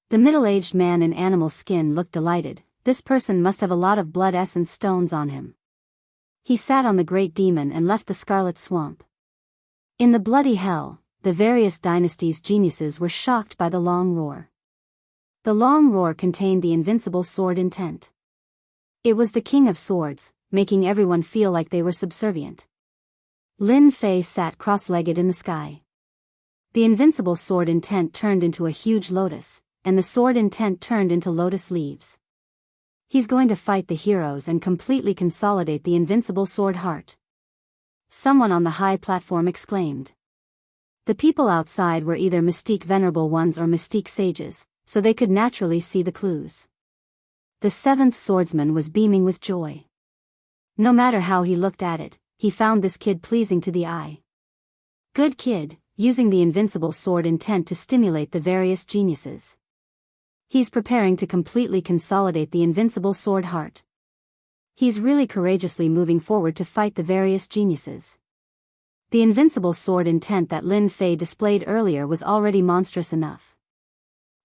The middle-aged man in animal skin looked delighted. This person must have a lot of blood essence stones on him. He sat on the great demon and left the scarlet swamp. In the bloody hell, the various dynasties' geniuses were shocked by the long roar. The long roar contained the invincible sword intent. It was the king of swords, making everyone feel like they were subservient. Lin Fei sat cross-legged in the sky. The invincible sword intent turned into a huge lotus, and the sword intent turned into lotus leaves. He's going to fight the heroes and completely consolidate the invincible sword heart. Someone on the high platform exclaimed. The people outside were either mystique venerable ones or mystique sages, so they could naturally see the clues. The seventh swordsman was beaming with joy. No matter how he looked at it, he found this kid pleasing to the eye. Good kid, using the invincible sword intent to stimulate the various geniuses. He's preparing to completely consolidate the invincible sword heart. He's really courageously moving forward to fight the various geniuses. The invincible sword intent that Lin Fei displayed earlier was already monstrous enough.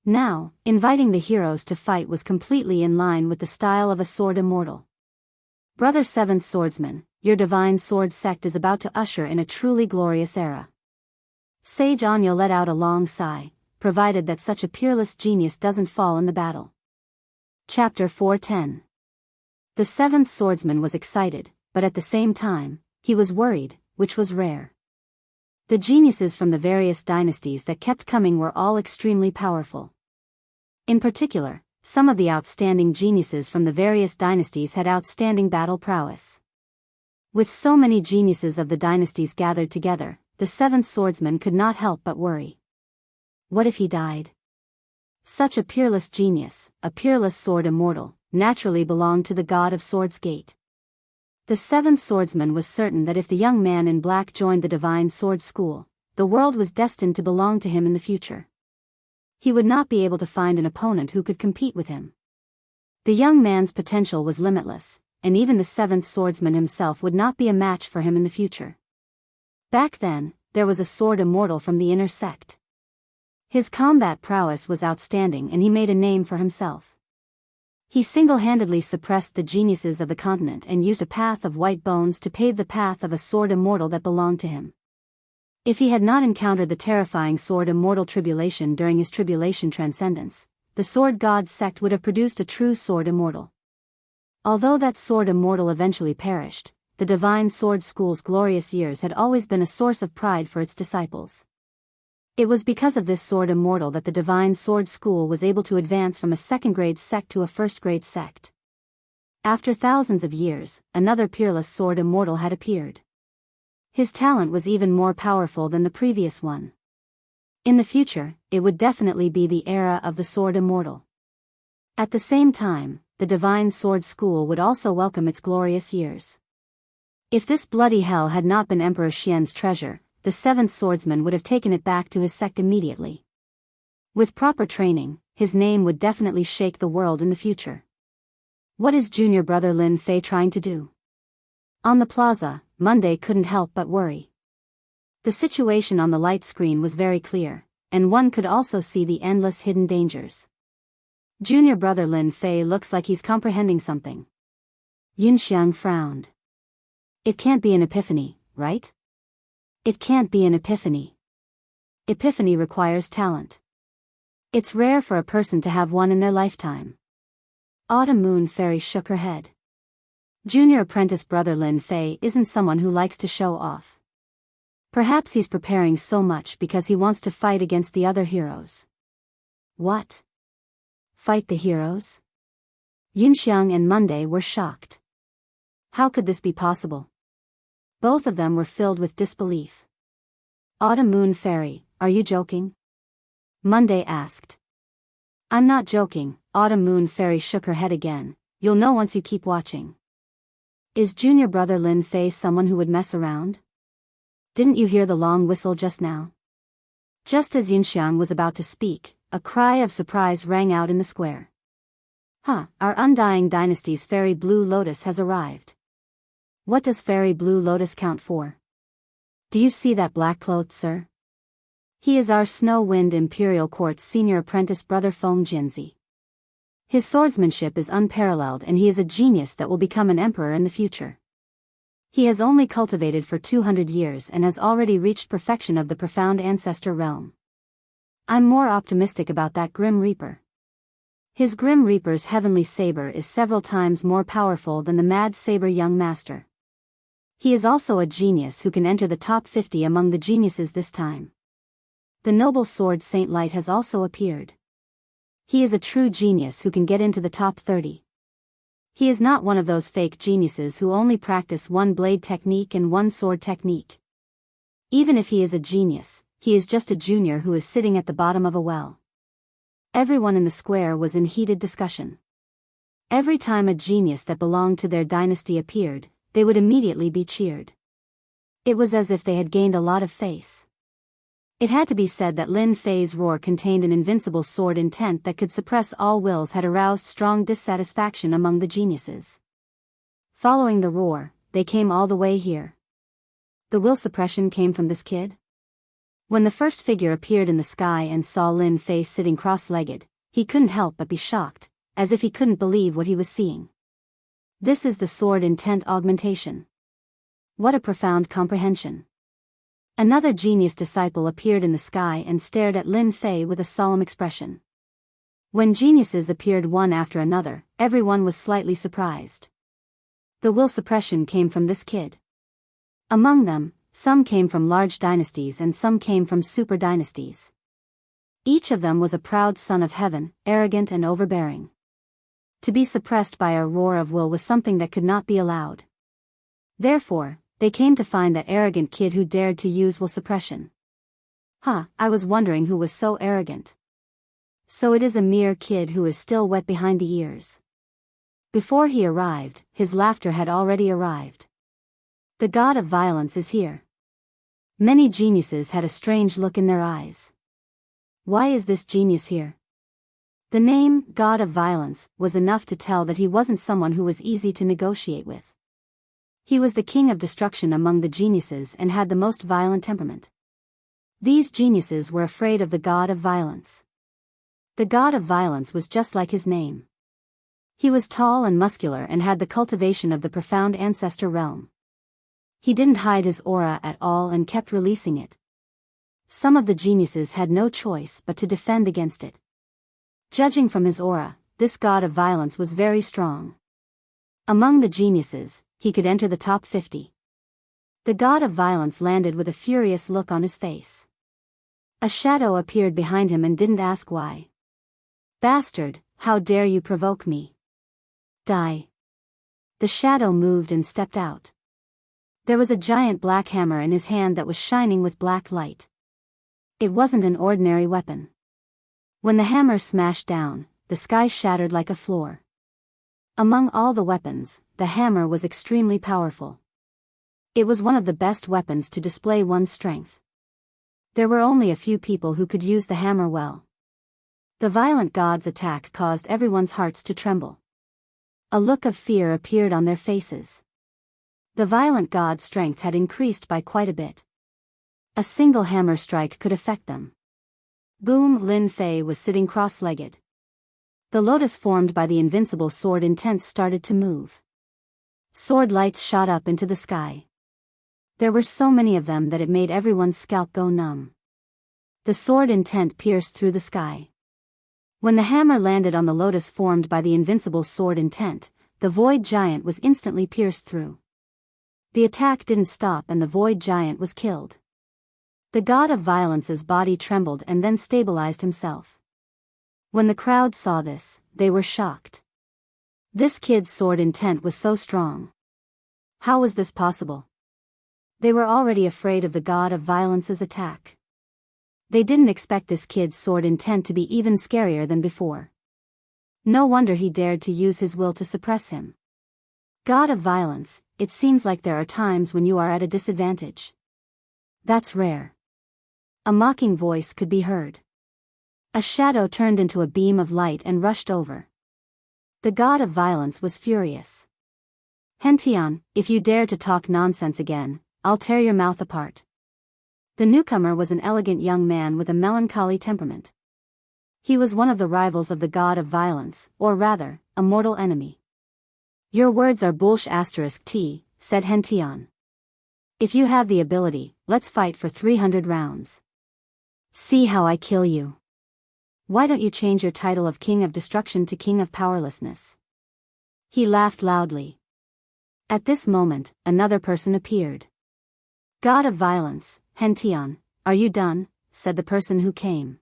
Now, inviting the heroes to fight was completely in line with the style of a sword immortal. Brother Seventh Swordsman, your divine sword sect is about to usher in a truly glorious era. Sage Anya let out a long sigh, provided that such a peerless genius doesn't fall in the battle. Chapter 410. The seventh swordsman was excited, but at the same time, he was worried, which was rare. The geniuses from the various dynasties that kept coming were all extremely powerful. In particular, some of the outstanding geniuses from the various dynasties had outstanding battle prowess. With so many geniuses of the dynasties gathered together, the seventh swordsman could not help but worry. What if he died? Such a peerless genius, a peerless sword immortal, naturally belonged to the god of Swords Gate. The seventh swordsman was certain that if the young man in black joined the divine sword school, the world was destined to belong to him in the future. He would not be able to find an opponent who could compete with him. The young man's potential was limitless, and even the seventh swordsman himself would not be a match for him in the future. Back then, there was a sword immortal from the inner sect. His combat prowess was outstanding and he made a name for himself. He single-handedly suppressed the geniuses of the continent and used a path of white bones to pave the path of a sword immortal that belonged to him. If he had not encountered the terrifying sword immortal tribulation during his tribulation transcendence, the sword god sect would have produced a true sword immortal. Although that sword immortal eventually perished, the divine sword school's glorious years had always been a source of pride for its disciples. It was because of this sword immortal that the divine sword school was able to advance from a second-grade sect to a first-grade sect. After thousands of years, another peerless sword immortal had appeared. His talent was even more powerful than the previous one. In the future, it would definitely be the era of the sword immortal. At the same time, the divine sword school would also welcome its glorious years. If this bloody hell had not been Emperor Xian's treasure, the seventh swordsman would have taken it back to his sect immediately. With proper training, his name would definitely shake the world in the future. What is junior brother Lin Fei trying to do? On the plaza, Monday couldn't help but worry. The situation on the light screen was very clear, and one could also see the endless hidden dangers. Junior brother Lin Fei looks like he's comprehending something. Yunxiang frowned. It can't be an epiphany, right? It can't be an epiphany. Epiphany requires talent. It's rare for a person to have one in their lifetime. Autumn Moon Fairy shook her head. Junior apprentice brother Lin Fei isn't someone who likes to show off. Perhaps he's preparing so much because he wants to fight against the other heroes. What? Fight the heroes? Yunxiang and Monday were shocked. How could this be possible? Both of them were filled with disbelief. Autumn Moon Fairy, are you joking? Monday asked. I'm not joking, Autumn Moon Fairy shook her head again. You'll know once you keep watching. Is junior brother Lin Fei someone who would mess around? Didn't you hear the long whistle just now? Just as Yunxiang was about to speak, a cry of surprise rang out in the square. Our undying dynasty's fairy Blue Lotus has arrived. What does fairy Blue Lotus count for? Do you see that black cloth, sir? He is our Snow Wind Imperial Court's senior apprentice brother Feng Jinzi. His swordsmanship is unparalleled and he is a genius that will become an emperor in the future. He has only cultivated for 200 years and has already reached perfection of the profound ancestor realm. I'm more optimistic about that Grim Reaper. His Grim Reaper's heavenly saber is several times more powerful than the Mad Saber Young Master. He is also a genius who can enter the top 50 among the geniuses this time. The noble sword Saint Light has also appeared. He is a true genius who can get into the top 30. He is not one of those fake geniuses who only practice one blade technique and one sword technique. Even if he is a genius, he is just a junior who is sitting at the bottom of a well. Everyone in the square was in heated discussion. Every time a genius that belonged to their dynasty appeared, they would immediately be cheered. It was as if they had gained a lot of face. It had to be said that Lin Fei's roar contained an invincible sword intent that could suppress all wills had aroused strong dissatisfaction among the geniuses. Following the roar, they came all the way here. The will suppression came from this kid? When the first figure appeared in the sky and saw Lin Fei sitting cross-legged, he couldn't help but be shocked, as if he couldn't believe what he was seeing. This is the sword intent augmentation. What a profound comprehension. Another genius disciple appeared in the sky and stared at Lin Fei with a solemn expression. When geniuses appeared one after another, everyone was slightly surprised. The will suppression came from this kid. Among them, some came from large dynasties and some came from super dynasties. Each of them was a proud son of heaven, arrogant and overbearing. To be suppressed by a roar of will was something that could not be allowed. Therefore, they came to find that arrogant kid who dared to use will suppression. I was wondering who was so arrogant. So it is a mere kid who is still wet behind the ears. Before he arrived, his laughter had already arrived. The god of violence is here. Many geniuses had a strange look in their eyes. Why is this genius here? The name, God of Violence, was enough to tell that he wasn't someone who was easy to negotiate with. He was the king of destruction among the geniuses and had the most violent temperament. These geniuses were afraid of the god of violence. The god of violence was just like his name. He was tall and muscular and had the cultivation of the profound ancestor realm. He didn't hide his aura at all and kept releasing it. Some of the geniuses had no choice but to defend against it. Judging from his aura, this god of violence was very strong. Among the geniuses, he could enter the top 50. The god of violence landed with a furious look on his face. A shadow appeared behind him and didn't ask why. Bastard, how dare you provoke me? Die. The shadow moved and stepped out. There was a giant black hammer in his hand that was shining with black light. It wasn't an ordinary weapon. When the hammer smashed down, the sky shattered like a floor. Among all the weapons, the hammer was extremely powerful. It was one of the best weapons to display one's strength. There were only a few people who could use the hammer well. The violent god's attack caused everyone's hearts to tremble. A look of fear appeared on their faces. The violent god's strength had increased by quite a bit. A single hammer strike could affect them. Boom! Lin Fei was sitting cross-legged. The lotus formed by the invincible sword intent started to move. Sword lights shot up into the sky. There were so many of them that it made everyone's scalp go numb. The sword intent pierced through the sky. When the hammer landed on the lotus formed by the invincible sword intent, the void giant was instantly pierced through. The attack didn't stop and the void giant was killed. The god of violence's body trembled and then stabilized himself. When the crowd saw this, they were shocked. This kid's sword intent was so strong. How was this possible? They were already afraid of the god of violence's attack. They didn't expect this kid's sword intent to be even scarier than before. No wonder he dared to use his will to suppress him. God of violence, it seems like there are times when you are at a disadvantage. That's rare. A mocking voice could be heard. A shadow turned into a beam of light and rushed over. The god of violence was furious. Hentian, if you dare to talk nonsense again, I'll tear your mouth apart. The newcomer was an elegant young man with a melancholy temperament. He was one of the rivals of the god of violence, or rather, a mortal enemy. Your words are bullsh*t, said Hentian. If you have the ability, let's fight for 300 rounds. See how I kill you. Why don't you change your title of King of Destruction to King of Powerlessness? He laughed loudly. At this moment, another person appeared. God of Violence, Hentian, are you done? Said the person who came.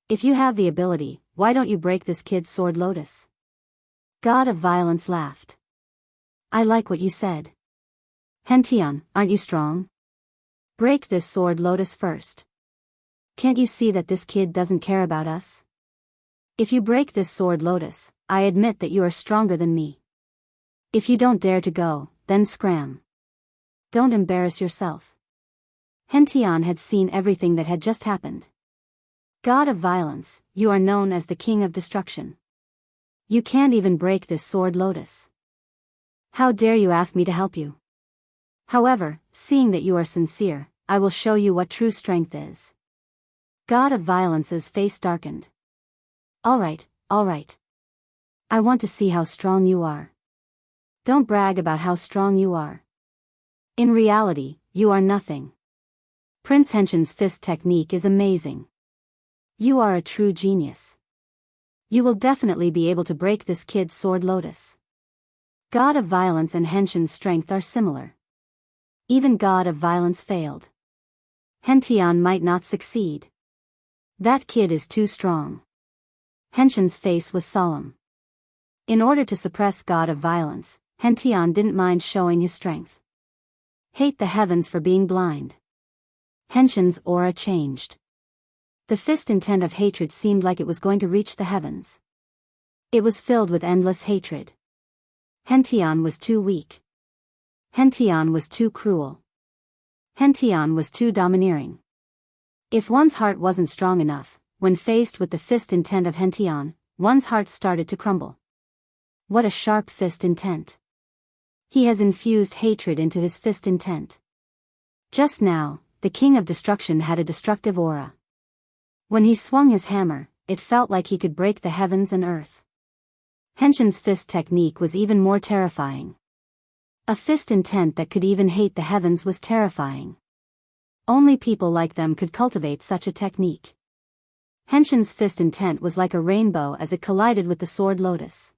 If you have the ability, why don't you break this kid's sword lotus? God of Violence laughed. I like what you said. Hentian, aren't you strong? Break this sword lotus first. Can't you see that this kid doesn't care about us? If you break this sword lotus, I admit that you are stronger than me. If you don't dare to go, then scram. Don't embarrass yourself. Hentian had seen everything that had just happened. God of violence, you are known as the King of Destruction. You can't even break this sword lotus. How dare you ask me to help you? However, seeing that you are sincere, I will show you what true strength is. God of Violence's face darkened. All right. I want to see how strong you are. Don't brag about how strong you are. In reality, you are nothing. Prince Henshin's fist technique is amazing. You are a true genius. You will definitely be able to break this kid's sword lotus. God of Violence and Henshin's strength are similar. Even God of Violence failed. Hentian might not succeed. That kid is too strong. Henshin's face was solemn. In order to suppress God of Violence, Hentian didn't mind showing his strength. Hate the heavens for being blind. Henshin's aura changed. The fist intent of hatred seemed like it was going to reach the heavens. It was filled with endless hatred. Hentian was too weak. Hentian was too cruel. Hentian was too domineering. If one's heart wasn't strong enough, when faced with the fist intent of Hentian, one's heart started to crumble. What a sharp fist intent. He has infused hatred into his fist intent. Just now, the King of Destruction had a destructive aura. When he swung his hammer, it felt like he could break the heavens and earth. Henshin's fist technique was even more terrifying. A fist intent that could even hate the heavens was terrifying. Only people like them could cultivate such a technique. Henshin's fist intent was like a rainbow as it collided with the sword lotus.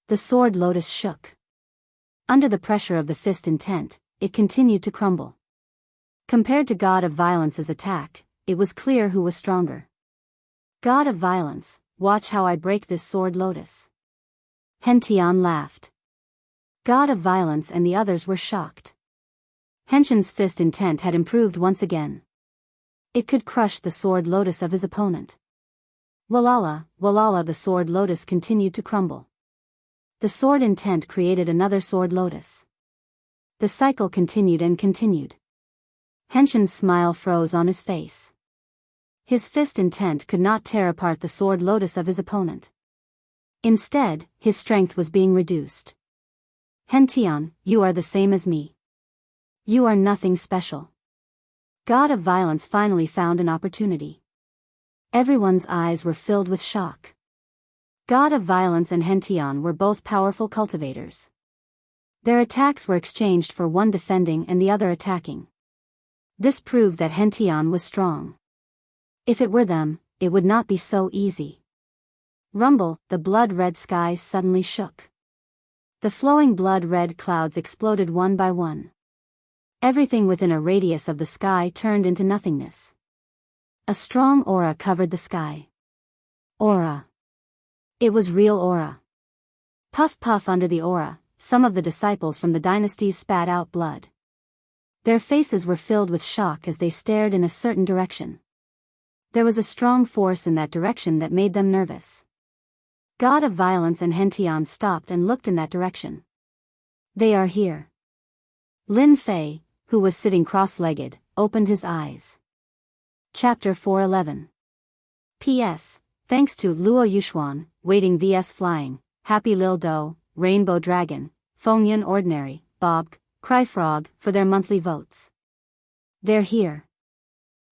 The sword lotus shook. Under the pressure of the fist intent, it continued to crumble. Compared to God of Violence's attack, it was clear who was stronger. God of Violence, watch how I break this sword lotus. Hentian laughed. God of Violence and the others were shocked. Henshin's fist intent had improved once again. It could crush the sword lotus of his opponent. Walala, the sword lotus continued to crumble. The sword intent created another sword lotus. The cycle continued and continued. Henshin's smile froze on his face. His fist intent could not tear apart the sword lotus of his opponent. Instead, his strength was being reduced. Hentian, you are the same as me. You are nothing special. God of Violence finally found an opportunity. Everyone's eyes were filled with shock. God of Violence and Hentian were both powerful cultivators. Their attacks were exchanged for one defending and the other attacking. This proved that Hentian was strong. If it were them, it would not be so easy. Rumble, the blood-red sky suddenly shook. The flowing blood-red clouds exploded one by one. Everything within a radius of the sky turned into nothingness. A strong aura covered the sky. Aura. It was real aura. Puff puff under the aura, some of the disciples from the dynasties spat out blood. Their faces were filled with shock as they stared in a certain direction. There was a strong force in that direction that made them nervous. God of Violence and Hentian stopped and looked in that direction. They are here. Lin Fei, who was sitting cross-legged, opened his eyes. Chapter 411. P.S. Thanks to Luo Yuxuan, Waiting vs Flying, Happy Lil Do, Rainbow Dragon, Fengyun Ordinary, Bob, Cry Frog, for their monthly votes. They're here.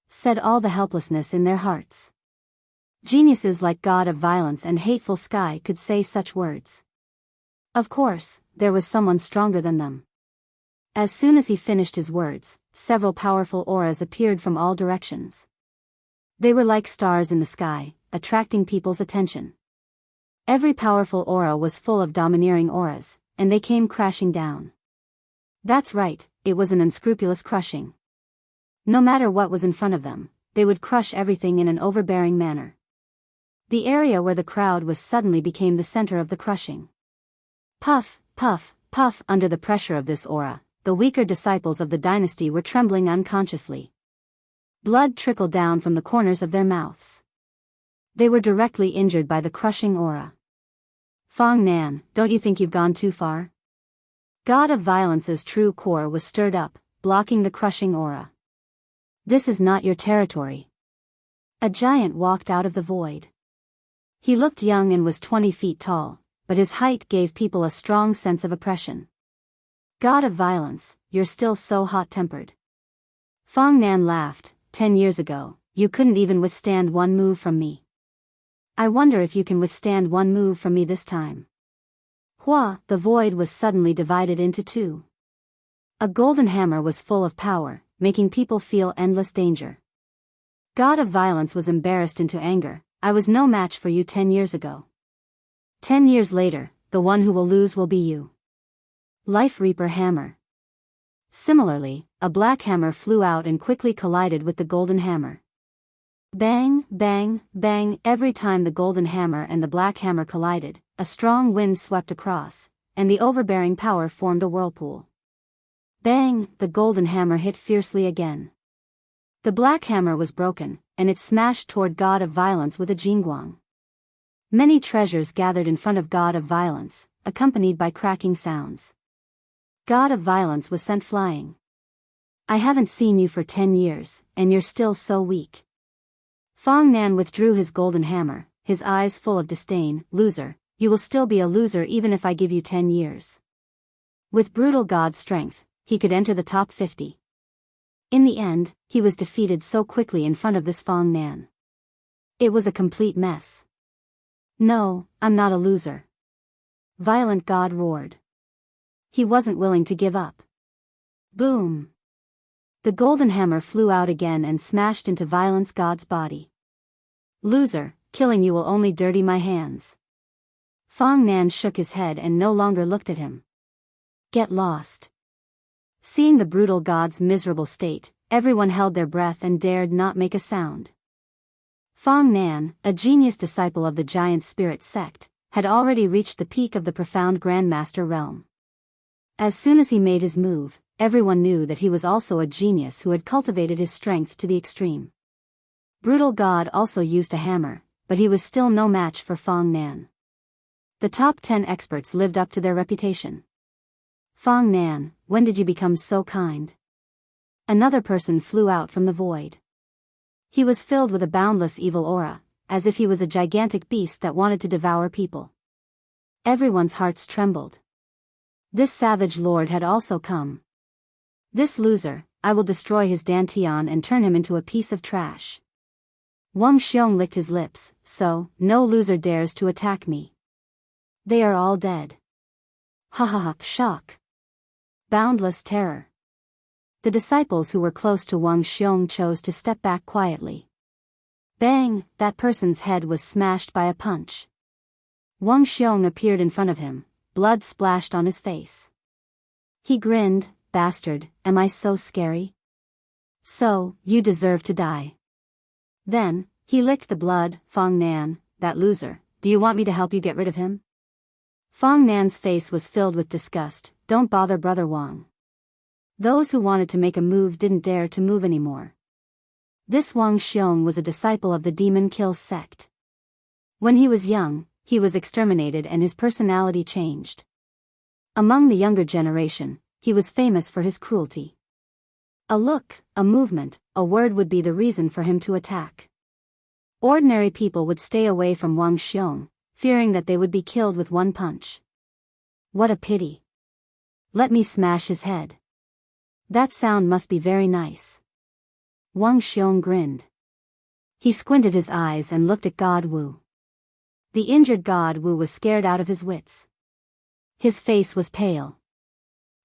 Said all the helplessness in their hearts. Geniuses like God of Violence and Hateful Sky could say such words. Of course, there was someone stronger than them. As soon as he finished his words, several powerful auras appeared from all directions. They were like stars in the sky, attracting people's attention. Every powerful aura was full of domineering auras, and they came crashing down. That's right, it was an unscrupulous crushing. No matter what was in front of them, they would crush everything in an overbearing manner. The area where the crowd was suddenly became the center of the crushing. Puff, puff, puff. Under the pressure of this aura, the weaker disciples of the dynasty were trembling unconsciously. Blood trickled down from the corners of their mouths. They were directly injured by the crushing aura. Fong Nan, don't you think you've gone too far? God of Violence's true core was stirred up, blocking the crushing aura. This is not your territory. A giant walked out of the void. He looked young and was 20 feet tall, but his height gave people a strong sense of oppression. God of violence, you're still so hot-tempered. Fong Nan laughed. 10 years ago, you couldn't even withstand one move from me. I wonder if you can withstand one move from me this time. Hua, the void was suddenly divided into two. A golden hammer was full of power, making people feel endless danger. God of violence was embarrassed into anger. I was no match for you 10 years ago. 10 years later, the one who will lose will be you. Life Reaper Hammer. Similarly, a black hammer flew out and quickly collided with the golden hammer. Bang, bang, bang. Every time the golden hammer and the black hammer collided, a strong wind swept across, and the overbearing power formed a whirlpool. Bang, the golden hammer hit fiercely again. The black hammer was broken, and it smashed toward God of Violence with a jingguang. Many treasures gathered in front of God of Violence, accompanied by cracking sounds. God of Violence was sent flying. I haven't seen you for 10 years, and you're still so weak. Fong Nan withdrew his golden hammer, his eyes full of disdain. Loser, you will still be a loser even if I give you 10 years. With brutal god strength, he could enter the top 50. In the end, he was defeated so quickly in front of this Fong Nan. It was a complete mess. No, I'm not a loser. Violent God roared. He wasn't willing to give up. Boom! The golden hammer flew out again and smashed into Violence God's body. Loser, killing you will only dirty my hands. Fong Nan shook his head and no longer looked at him. Get lost. Seeing the brutal god's miserable state, everyone held their breath and dared not make a sound. Fong Nan, a genius disciple of the giant spirit sect, had already reached the peak of the profound Grandmaster realm. As soon as he made his move, everyone knew that he was also a genius who had cultivated his strength to the extreme. Brutal God also used a hammer, but he was still no match for Fong Nan. The top 10 experts lived up to their reputation. Fong Nan, when did you become so kind? Another person flew out from the void. He was filled with a boundless evil aura, as if he was a gigantic beast that wanted to devour people. Everyone's hearts trembled. This savage lord had also come. This loser, I will destroy his dantian and turn him into a piece of trash. Wang Xiong licked his lips. So, no loser dares to attack me. They are all dead. Ha ha ha, shock. Boundless terror. The disciples who were close to Wang Xiong chose to step back quietly. Bang, that person's head was smashed by a punch. Wang Xiong appeared in front of him. Blood splashed on his face. He grinned. Bastard, am I so scary? So, you deserve to die. Then, he licked the blood. Fong Nan, that loser, do you want me to help you get rid of him? Fong Nan's face was filled with disgust. Don't bother Brother Wang. Those who wanted to make a move didn't dare to move anymore. This Wang Xiong was a disciple of the Demon Kill sect. When he was young, he was exterminated and his personality changed. Among the younger generation, he was famous for his cruelty. A look, a movement, a word would be the reason for him to attack. Ordinary people would stay away from Wang Xiong, fearing that they would be killed with one punch. What a pity. Let me smash his head. That sound must be very nice. Wang Xiong grinned. He squinted his eyes and looked at God Wu. The injured God Wu was scared out of his wits. His face was pale.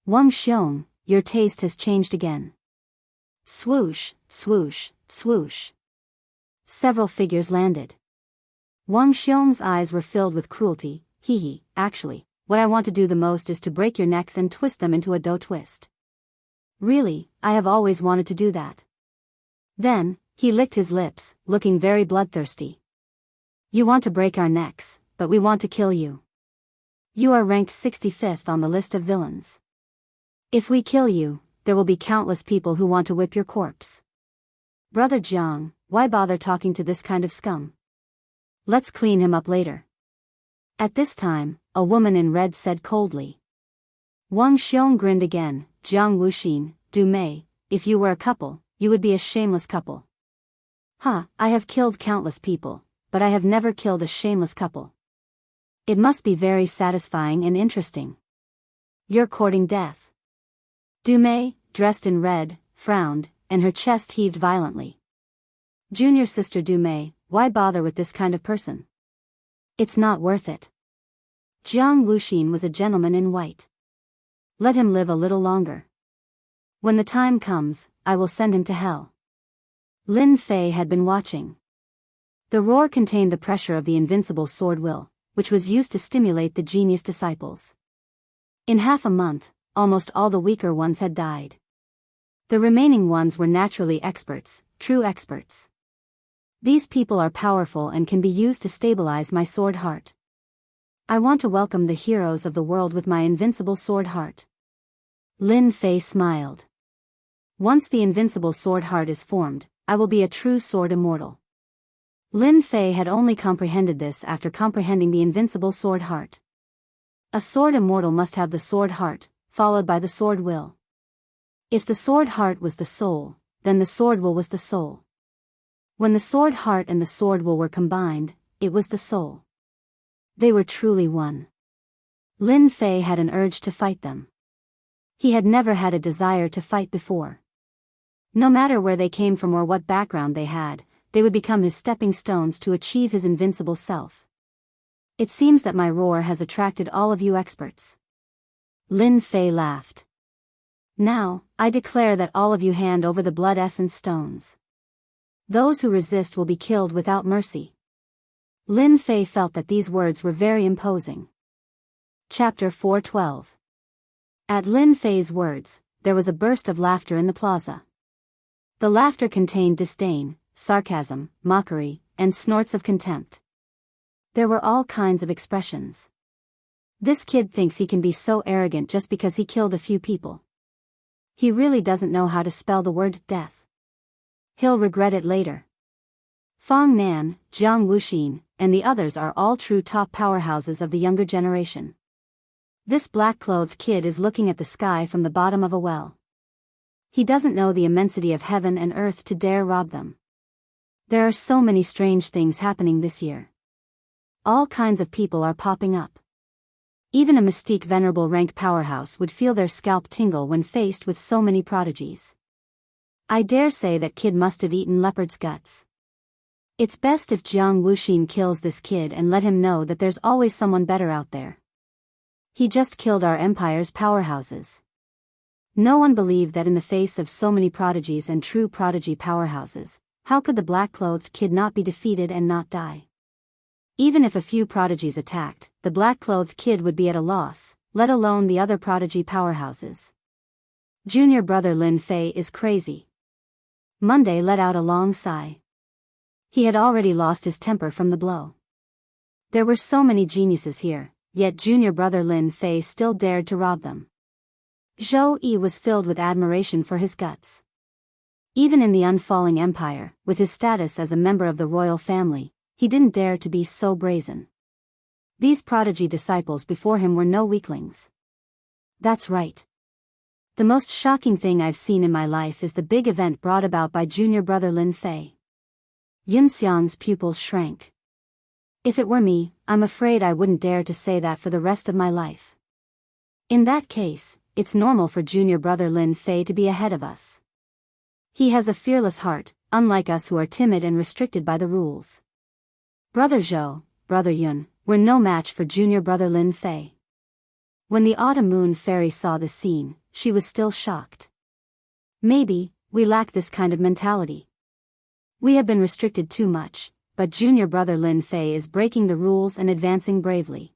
Wang Xiong, your taste has changed again. Swoosh, swoosh, swoosh. Several figures landed. Wang Xiong's eyes were filled with cruelty. Hee, actually, what I want to do the most is to break your necks and twist them into a dough twist. Really, I have always wanted to do that. Then, he licked his lips, looking very bloodthirsty. You want to break our necks, but we want to kill you. You are ranked 65th on the list of villains. If we kill you, there will be countless people who want to whip your corpse. Brother Jiang, why bother talking to this kind of scum? Let's clean him up later. At this time, a woman in red said coldly. Wang Xiong grinned again. Jiang Wuxin, Du Mei, if you were a couple, you would be a shameless couple. Huh, I have killed countless people, but I have never killed a shameless couple. It must be very satisfying and interesting. You're courting death. Dumei, dressed in red, frowned, and her chest heaved violently. Junior sister Dumei, why bother with this kind of person? It's not worth it. Jiang Wuxin was a gentleman in white. Let him live a little longer. When the time comes, I will send him to hell. Lin Fei had been watching. The roar contained the pressure of the invincible sword will, which was used to stimulate the genius disciples. In half a month, almost all the weaker ones had died. The remaining ones were naturally experts, true experts. These people are powerful and can be used to stabilize my sword heart. I want to welcome the heroes of the world with my invincible sword heart. Lin Fei smiled. Once the invincible sword heart is formed, I will be a true sword immortal. Lin Fei had only comprehended this after comprehending the invincible sword heart. A sword immortal must have the sword heart, followed by the sword will. If the sword heart was the soul, then the sword will was the soul. When the sword heart and the sword will were combined, it was the soul. They were truly one. Lin Fei had an urge to fight them. He had never had a desire to fight before. No matter where they came from or what background they had, they would become his stepping stones to achieve his invincible self. It seems that my roar has attracted all of you experts. Lin Fei laughed. Now, I declare that all of you hand over the blood essence stones. Those who resist will be killed without mercy. Lin Fei felt that these words were very imposing. Chapter 412. At Lin Fei's words, there was a burst of laughter in the plaza. The laughter contained disdain, sarcasm, mockery, and snorts of contempt. There were all kinds of expressions. This kid thinks he can be so arrogant just because he killed a few people. He really doesn't know how to spell the word death. He'll regret it later. Fong Nan, Jiang Wuxin, and the others are all true top powerhouses of the younger generation. This black-clothed kid is looking at the sky from the bottom of a well. He doesn't know the immensity of heaven and earth to dare rob them. There are so many strange things happening this year. All kinds of people are popping up. Even a mystique venerable rank powerhouse would feel their scalp tingle when faced with so many prodigies. I dare say that kid must have eaten leopard's guts. It's best if Jiang Wuxin kills this kid and let him know that there's always someone better out there. He just killed our empire's powerhouses. No one believed that in the face of so many prodigies and true prodigy powerhouses, how could the black-clothed kid not be defeated and not die? Even if a few prodigies attacked, the black-clothed kid would be at a loss, let alone the other prodigy powerhouses. Junior brother Lin Fei is crazy. Monday let out a long sigh. He had already lost his temper from the blow. There were so many geniuses here, yet junior brother Lin Fei still dared to rob them. Zhou Yi was filled with admiration for his guts. Even in the unfalling empire, with his status as a member of the royal family, he didn't dare to be so brazen. These prodigy disciples before him were no weaklings. That's right. The most shocking thing I've seen in my life is the big event brought about by junior brother Lin Fei. Yunxiang's pupils shrank. If it were me, I'm afraid I wouldn't dare to say that for the rest of my life. In that case, it's normal for junior brother Lin Fei to be ahead of us. He has a fearless heart, unlike us who are timid and restricted by the rules. Brother Zhou, brother Yun, were no match for junior brother Lin Fei. When the autumn moon fairy saw this scene, she was still shocked. Maybe, we lack this kind of mentality. We have been restricted too much, but junior brother Lin Fei is breaking the rules and advancing bravely.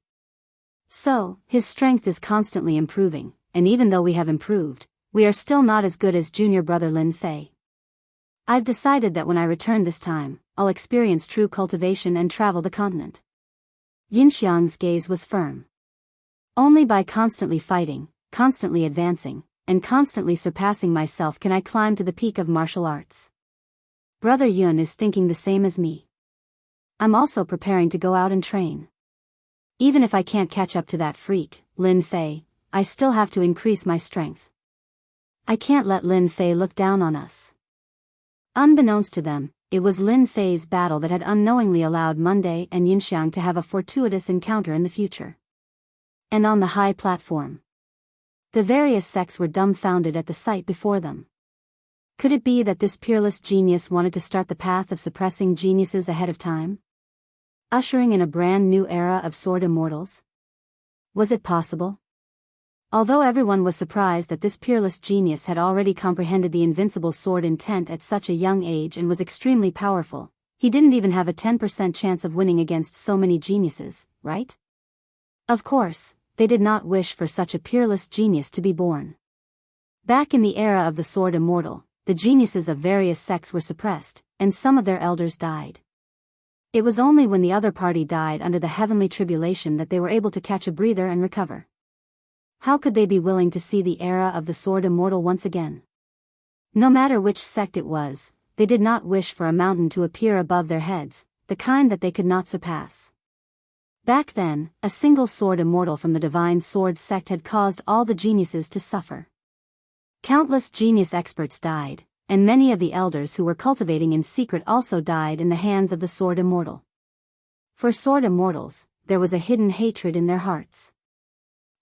So, his strength is constantly improving, and even though we have improved, we are still not as good as junior brother Lin Fei. I've decided that when I return this time, I'll experience true cultivation and travel the continent. Yinxiang's gaze was firm. Only by constantly fighting, constantly advancing, and constantly surpassing myself can I climb to the peak of martial arts. Brother Yun is thinking the same as me. I'm also preparing to go out and train. Even if I can't catch up to that freak, Lin Fei, I still have to increase my strength. I can't let Lin Fei look down on us. Unbeknownst to them, it was Lin Fei's battle that had unknowingly allowed Monday and Yunxiang to have a fortuitous encounter in the future. And on the high platform, the various sects were dumbfounded at the sight before them. Could it be that this peerless genius wanted to start the path of suppressing geniuses ahead of time, ushering in a brand new era of sword immortals? Was it possible? Although everyone was surprised that this peerless genius had already comprehended the invincible sword intent at such a young age and was extremely powerful, he didn't even have a 10% chance of winning against so many geniuses, right? Of course, they did not wish for such a peerless genius to be born. Back in the era of the sword immortal, the geniuses of various sects were suppressed, and some of their elders died. It was only when the other party died under the heavenly tribulation that they were able to catch a breather and recover. How could they be willing to see the era of the sword immortal once again? No matter which sect it was, they did not wish for a mountain to appear above their heads, the kind that they could not surpass. Back then, a single sword immortal from the divine sword sect had caused all the geniuses to suffer. Countless genius experts died, and many of the elders who were cultivating in secret also died in the hands of the sword immortal. For sword immortals, there was a hidden hatred in their hearts.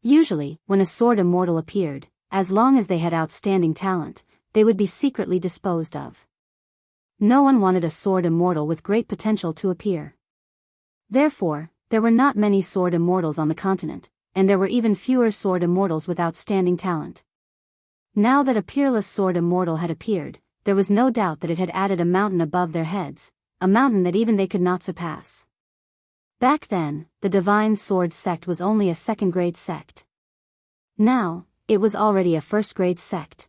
Usually, when a sword immortal appeared, as long as they had outstanding talent, they would be secretly disposed of. No one wanted a sword immortal with great potential to appear. Therefore, there were not many sword immortals on the continent, and there were even fewer sword immortals with outstanding talent. Now that a peerless sword immortal had appeared, there was no doubt that it had added a mountain above their heads, a mountain that even they could not surpass. Back then, the divine sword sect was only a second-grade sect. Now, it was already a first-grade sect.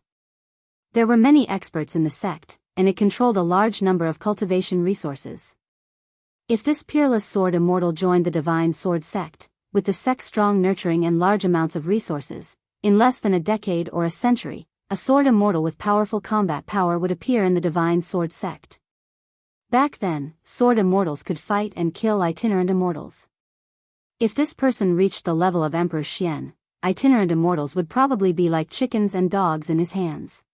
There were many experts in the sect, and it controlled a large number of cultivation resources. If this peerless sword immortal joined the divine sword sect, with the sect's strong nurturing and large amounts of resources, in less than a decade or a century, a sword immortal with powerful combat power would appear in the divine sword sect. Back then, sword immortals could fight and kill itinerant immortals. If this person reached the level of Emperor Xian, itinerant immortals would probably be like chickens and dogs in his hands.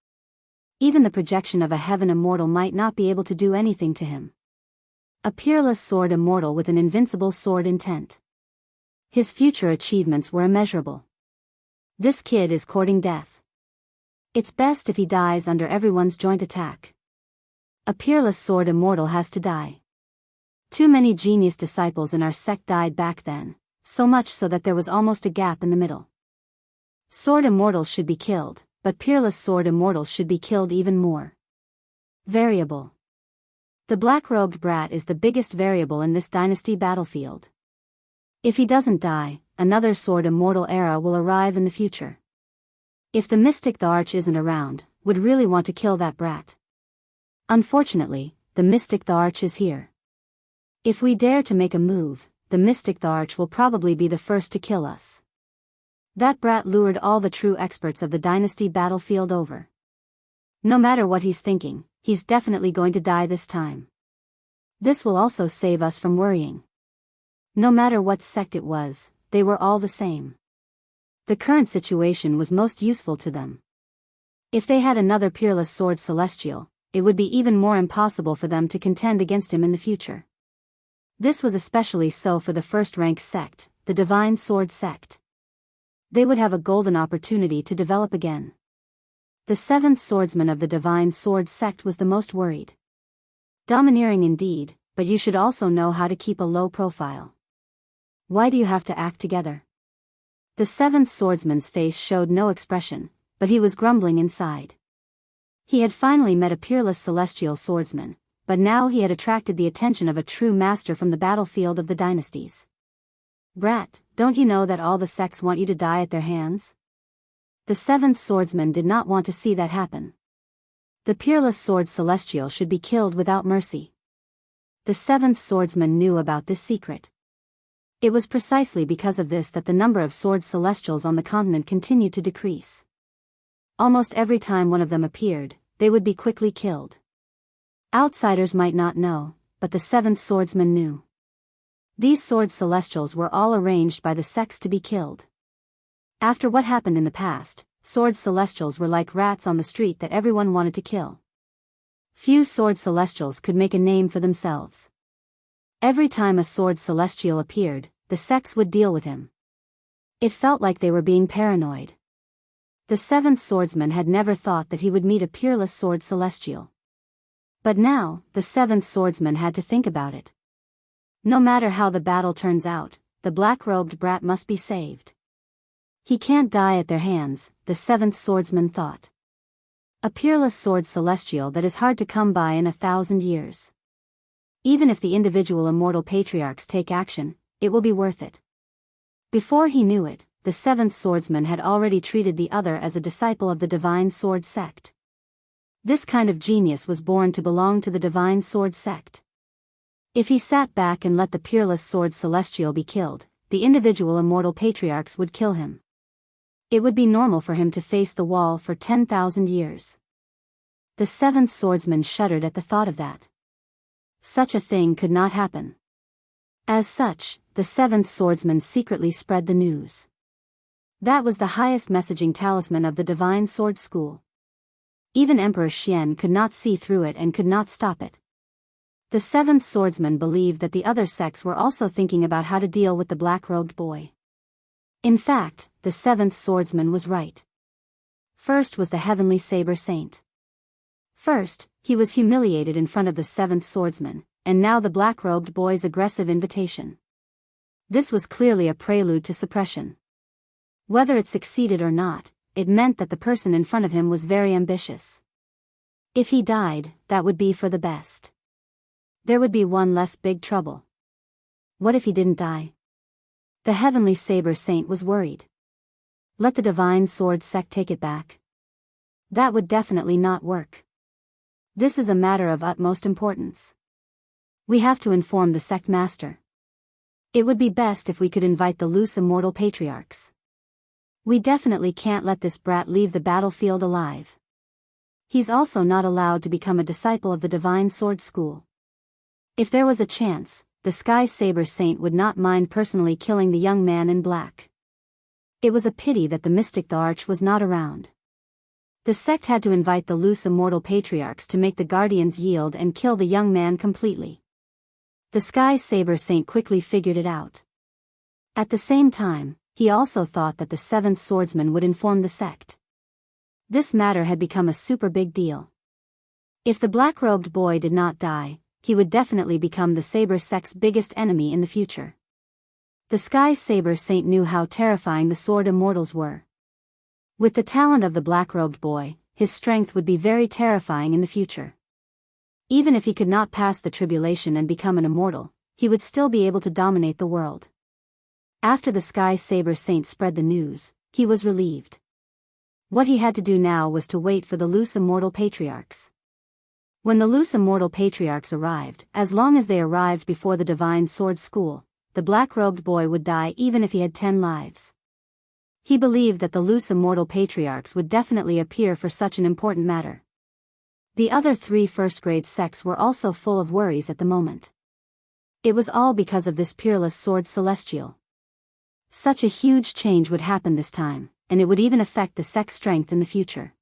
Even the projection of a heaven immortal might not be able to do anything to him. A peerless sword immortal with an invincible sword intent. His future achievements were immeasurable. This kid is courting death. It's best if he dies under everyone's joint attack. A peerless sword immortal has to die. Too many genius disciples in our sect died back then, so much so that there was almost a gap in the middle. Sword immortals should be killed, but peerless sword immortals should be killed even more. Variable. The black-robed brat is the biggest variable in this dynasty battlefield. If he doesn't die, another sword immortal era will arrive in the future. If the mystic the Arch isn't around, would really want to kill that brat. Unfortunately, the mystic the Arch is here. If we dare to make a move, the mystic the Arch will probably be the first to kill us. That brat lured all the true experts of the dynasty battlefield over. No matter what he's thinking, he's definitely going to die this time. This will also save us from worrying. No matter what sect it was, they were all the same. The current situation was most useful to them. If they had another peerless sword celestial, it would be even more impossible for them to contend against him in the future. This was especially so for the first-rank sect, the divine sword sect. They would have a golden opportunity to develop again. The seventh swordsman of the divine sword sect was the most worried. Domineering indeed, but you should also know how to keep a low profile. Why do you have to act together? The seventh swordsman's face showed no expression, but he was grumbling inside. He had finally met a peerless celestial swordsman, but now he had attracted the attention of a true master from the battlefield of the dynasties. Brat, don't you know that all the sects want you to die at their hands? The seventh swordsman did not want to see that happen. The peerless sword celestial should be killed without mercy. The seventh swordsman knew about this secret. It was precisely because of this that the number of sword celestials on the continent continued to decrease. Almost every time one of them appeared, they would be quickly killed. Outsiders might not know, but the seventh swordsman knew. These sword celestials were all arranged by the sects to be killed. After what happened in the past, sword celestials were like rats on the street that everyone wanted to kill. Few sword celestials could make a name for themselves. Every time a sword celestial appeared, the sects would deal with him. It felt like they were being paranoid. The seventh swordsman had never thought that he would meet a peerless sword celestial. But now, the seventh swordsman had to think about it. No matter how the battle turns out, the black-robed brat must be saved. He can't die at their hands, the seventh swordsman thought. A peerless sword celestial that is hard to come by in 1,000 years. Even if the individual immortal patriarchs take action, it will be worth it. Before he knew it, the seventh swordsman had already treated the other as a disciple of the divine sword sect. This kind of genius was born to belong to the divine sword sect. If he sat back and let the peerless sword celestial be killed, the individual immortal patriarchs would kill him. It would be normal for him to face the wall for 10,000 years. The seventh swordsman shuddered at the thought of that. Such a thing could not happen. As such, the seventh swordsman secretly spread the news. That was the highest messaging talisman of the divine sword school. Even Emperor Xian could not see through it and could not stop it. The seventh swordsman believed that the other sects were also thinking about how to deal with the black-robed boy. In fact, the seventh swordsman was right. First was the heavenly saber saint. First, he was humiliated in front of the seventh swordsman, and now the black-robed boy's aggressive invitation. This was clearly a prelude to suppression. Whether it succeeded or not, it meant that the person in front of him was very ambitious. If he died, that would be for the best. There would be one less big trouble. What if he didn't die? The heavenly saber saint was worried. Let the divine sword sect take it back. That would definitely not work. This is a matter of utmost importance. We have to inform the sect master. It would be best if we could invite the loose immortal patriarchs. We definitely can't let this brat leave the battlefield alive. He's also not allowed to become a disciple of the divine sword school. If there was a chance, the Sky Saber Saint would not mind personally killing the young man in black. It was a pity that the mystic the Arch was not around. The sect had to invite the loose immortal patriarchs to make the guardians yield and kill the young man completely. The Sky Saber Saint quickly figured it out. At the same time, he also thought that the seventh swordsman would inform the sect. This matter had become a super big deal. If the black-robed boy did not die, he would definitely become the Saber sect's biggest enemy in the future. The Sky Saber Saint knew how terrifying the sword immortals were. With the talent of the black-robed boy, his strength would be very terrifying in the future. Even if he could not pass the tribulation and become an immortal, he would still be able to dominate the world. After the Sky Saber Saint spread the news, he was relieved. What he had to do now was to wait for the loose immortal patriarchs. When the loose immortal patriarchs arrived, as long as they arrived before the divine sword school, the black-robed boy would die even if he had 10 lives. He believed that the loose immortal patriarchs would definitely appear for such an important matter. The other 3 first-grade sects were also full of worries at the moment. It was all because of this peerless sword celestial. Such a huge change would happen this time, and it would even affect the sect's strength in the future.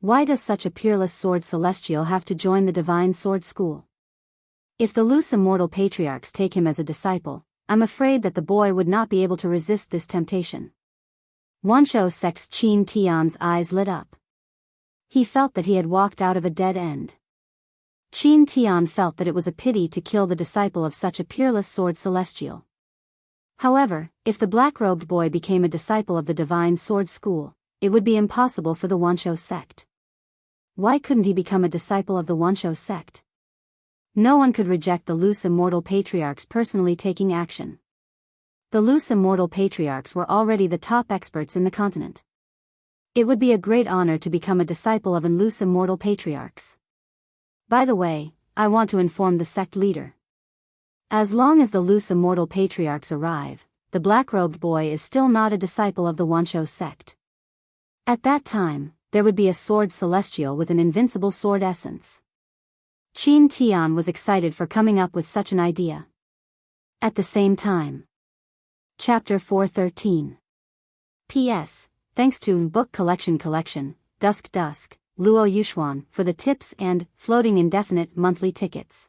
Why does such a peerless sword celestial have to join the divine sword school? If the loose immortal patriarchs take him as a disciple, I'm afraid that the boy would not be able to resist this temptation. Wuxia sect's Qin Tian's eyes lit up. He felt that he had walked out of a dead end. Qin Tian felt that it was a pity to kill the disciple of such a peerless sword celestial. However, if the black-robed boy became a disciple of the divine sword school, it would be impossible for the Wuxia sect. Why couldn't he become a disciple of the Wuxia sect? No one could reject the loose immortal patriarchs personally taking action. The loose immortal patriarchs were already the top experts in the continent. It would be a great honor to become a disciple of an loose immortal patriarchs. By the way, I want to inform the sect leader. As long as the loose immortal patriarchs arrive, the black-robed boy is still not a disciple of the Wuxia sect. At that time, there would be a sword celestial with an invincible sword essence. Qin Tian was excited for coming up with such an idea. At the same time. Chapter 413. P.S. Thanks to Book Collection, Dusk, Luo Yuxuan, for the tips and floating indefinite monthly tickets.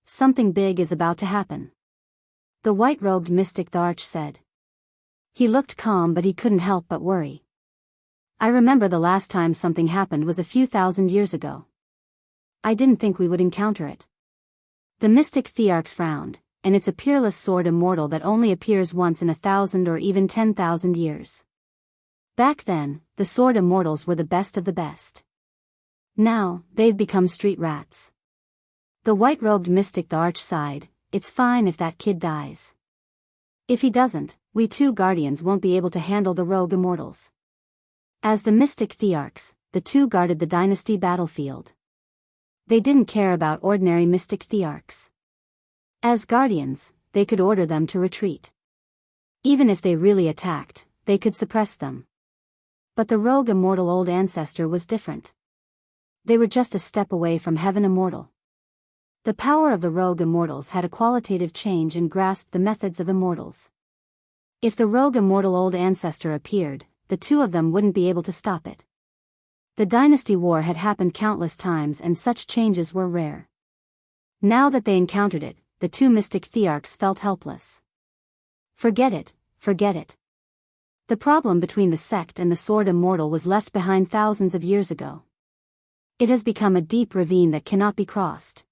Something big is about to happen. The white-robed mystic the Arch said. He looked calm, but he couldn't help but worry. I remember the last time something happened was a few thousand years ago. I didn't think we would encounter it. The mystic Thearchs frowned, and it's a peerless sword immortal that only appears once in 1,000 or even 10,000 years. Back then, the sword immortals were the best of the best. Now, they've become street rats. The white-robed mystic the Arch sighed. It's fine if that kid dies. If he doesn't, we two guardians won't be able to handle the rogue immortals. As the mystic Thearchs, the two guarded the dynasty battlefield. They didn't care about ordinary mystic Thearchs. As guardians, they could order them to retreat. Even if they really attacked, they could suppress them. But the rogue immortal old ancestor was different. They were just a step away from heaven immortal. The power of the rogue immortals had a qualitative change and grasped the methods of immortals. If the rogue immortal old ancestor appeared, the two of them wouldn't be able to stop it. The dynasty war had happened countless times and such changes were rare. Now that they encountered it, the two mystic Thearchs felt helpless. Forget it, forget it. The problem between the sect and the sword immortal was left behind thousands of years ago. It has become a deep ravine that cannot be crossed.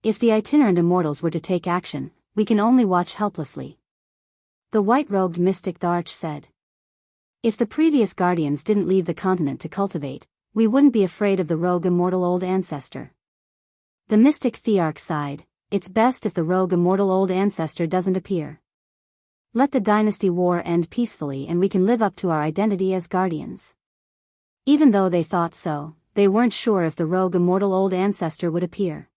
If the itinerant immortals were to take action, we can only watch helplessly. The white-robed mystic the Arch said. If the previous guardians didn't leave the continent to cultivate, we wouldn't be afraid of the rogue immortal old ancestor. The mystic Thearch sighed. It's best if the rogue immortal old ancestor doesn't appear. Let the dynasty war end peacefully and we can live up to our identity as guardians. Even though they thought so, they weren't sure if the rogue immortal old ancestor would appear.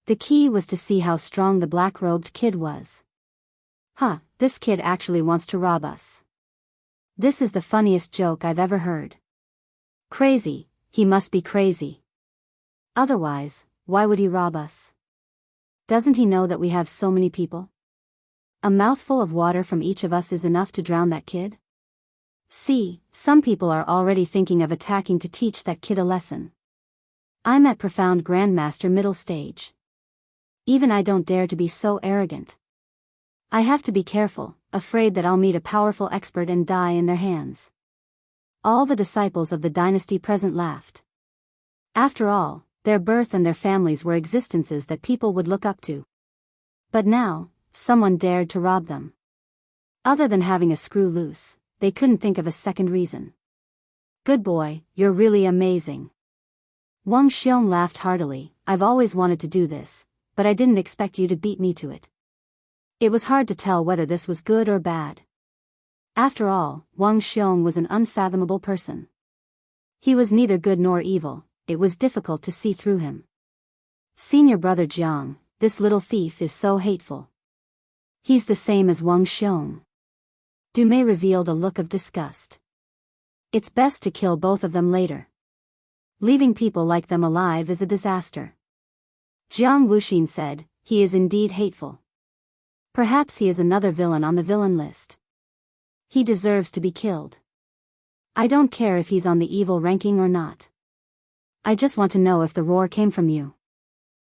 The key was to see how strong the black-robed kid was. This kid actually wants to rob us. This is the funniest joke I've ever heard. Crazy, he must be crazy. Otherwise, why would he rob us? Doesn't he know that we have so many people? A mouthful of water from each of us is enough to drown that kid? See, some people are already thinking of attacking to teach that kid a lesson. I'm at profound grandmaster middle stage. Even I don't dare to be so arrogant. I have to be careful, afraid that I'll meet a powerful expert and die in their hands. All the disciples of the dynasty present laughed. After all, their birth and their families were existences that people would look up to. But now, someone dared to rob them. Other than having a screw loose, they couldn't think of a second reason. Good boy, you're really amazing. Wang Xiong laughed heartily. I've always wanted to do this, but I didn't expect you to beat me to it. It was hard to tell whether this was good or bad. After all, Wang Xiong was an unfathomable person. He was neither good nor evil, it was difficult to see through him. Senior brother Jiang, this little thief is so hateful. He's the same as Wang Xiong. Dumei revealed a look of disgust. It's best to kill both of them later. Leaving people like them alive is a disaster. Jiang Wuxin said, he is indeed hateful. Perhaps he is another villain on the villain list. He deserves to be killed. I don't care if he's on the evil ranking or not. I just want to know if the roar came from you.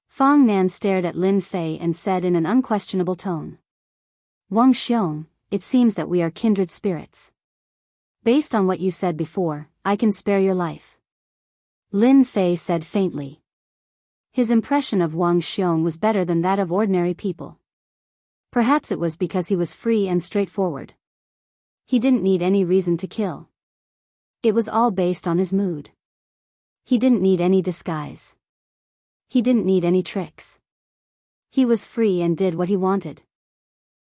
Fang Nan stared at Lin Fei and said in an unquestionable tone. Wang Xiong, it seems that we are kindred spirits. Based on what you said before, I can spare your life. Lin Fei said faintly. His impression of Wang Xiong was better than that of ordinary people. Perhaps it was because he was free and straightforward. He didn't need any reason to kill. It was all based on his mood. He didn't need any disguise. He didn't need any tricks. He was free and did what he wanted.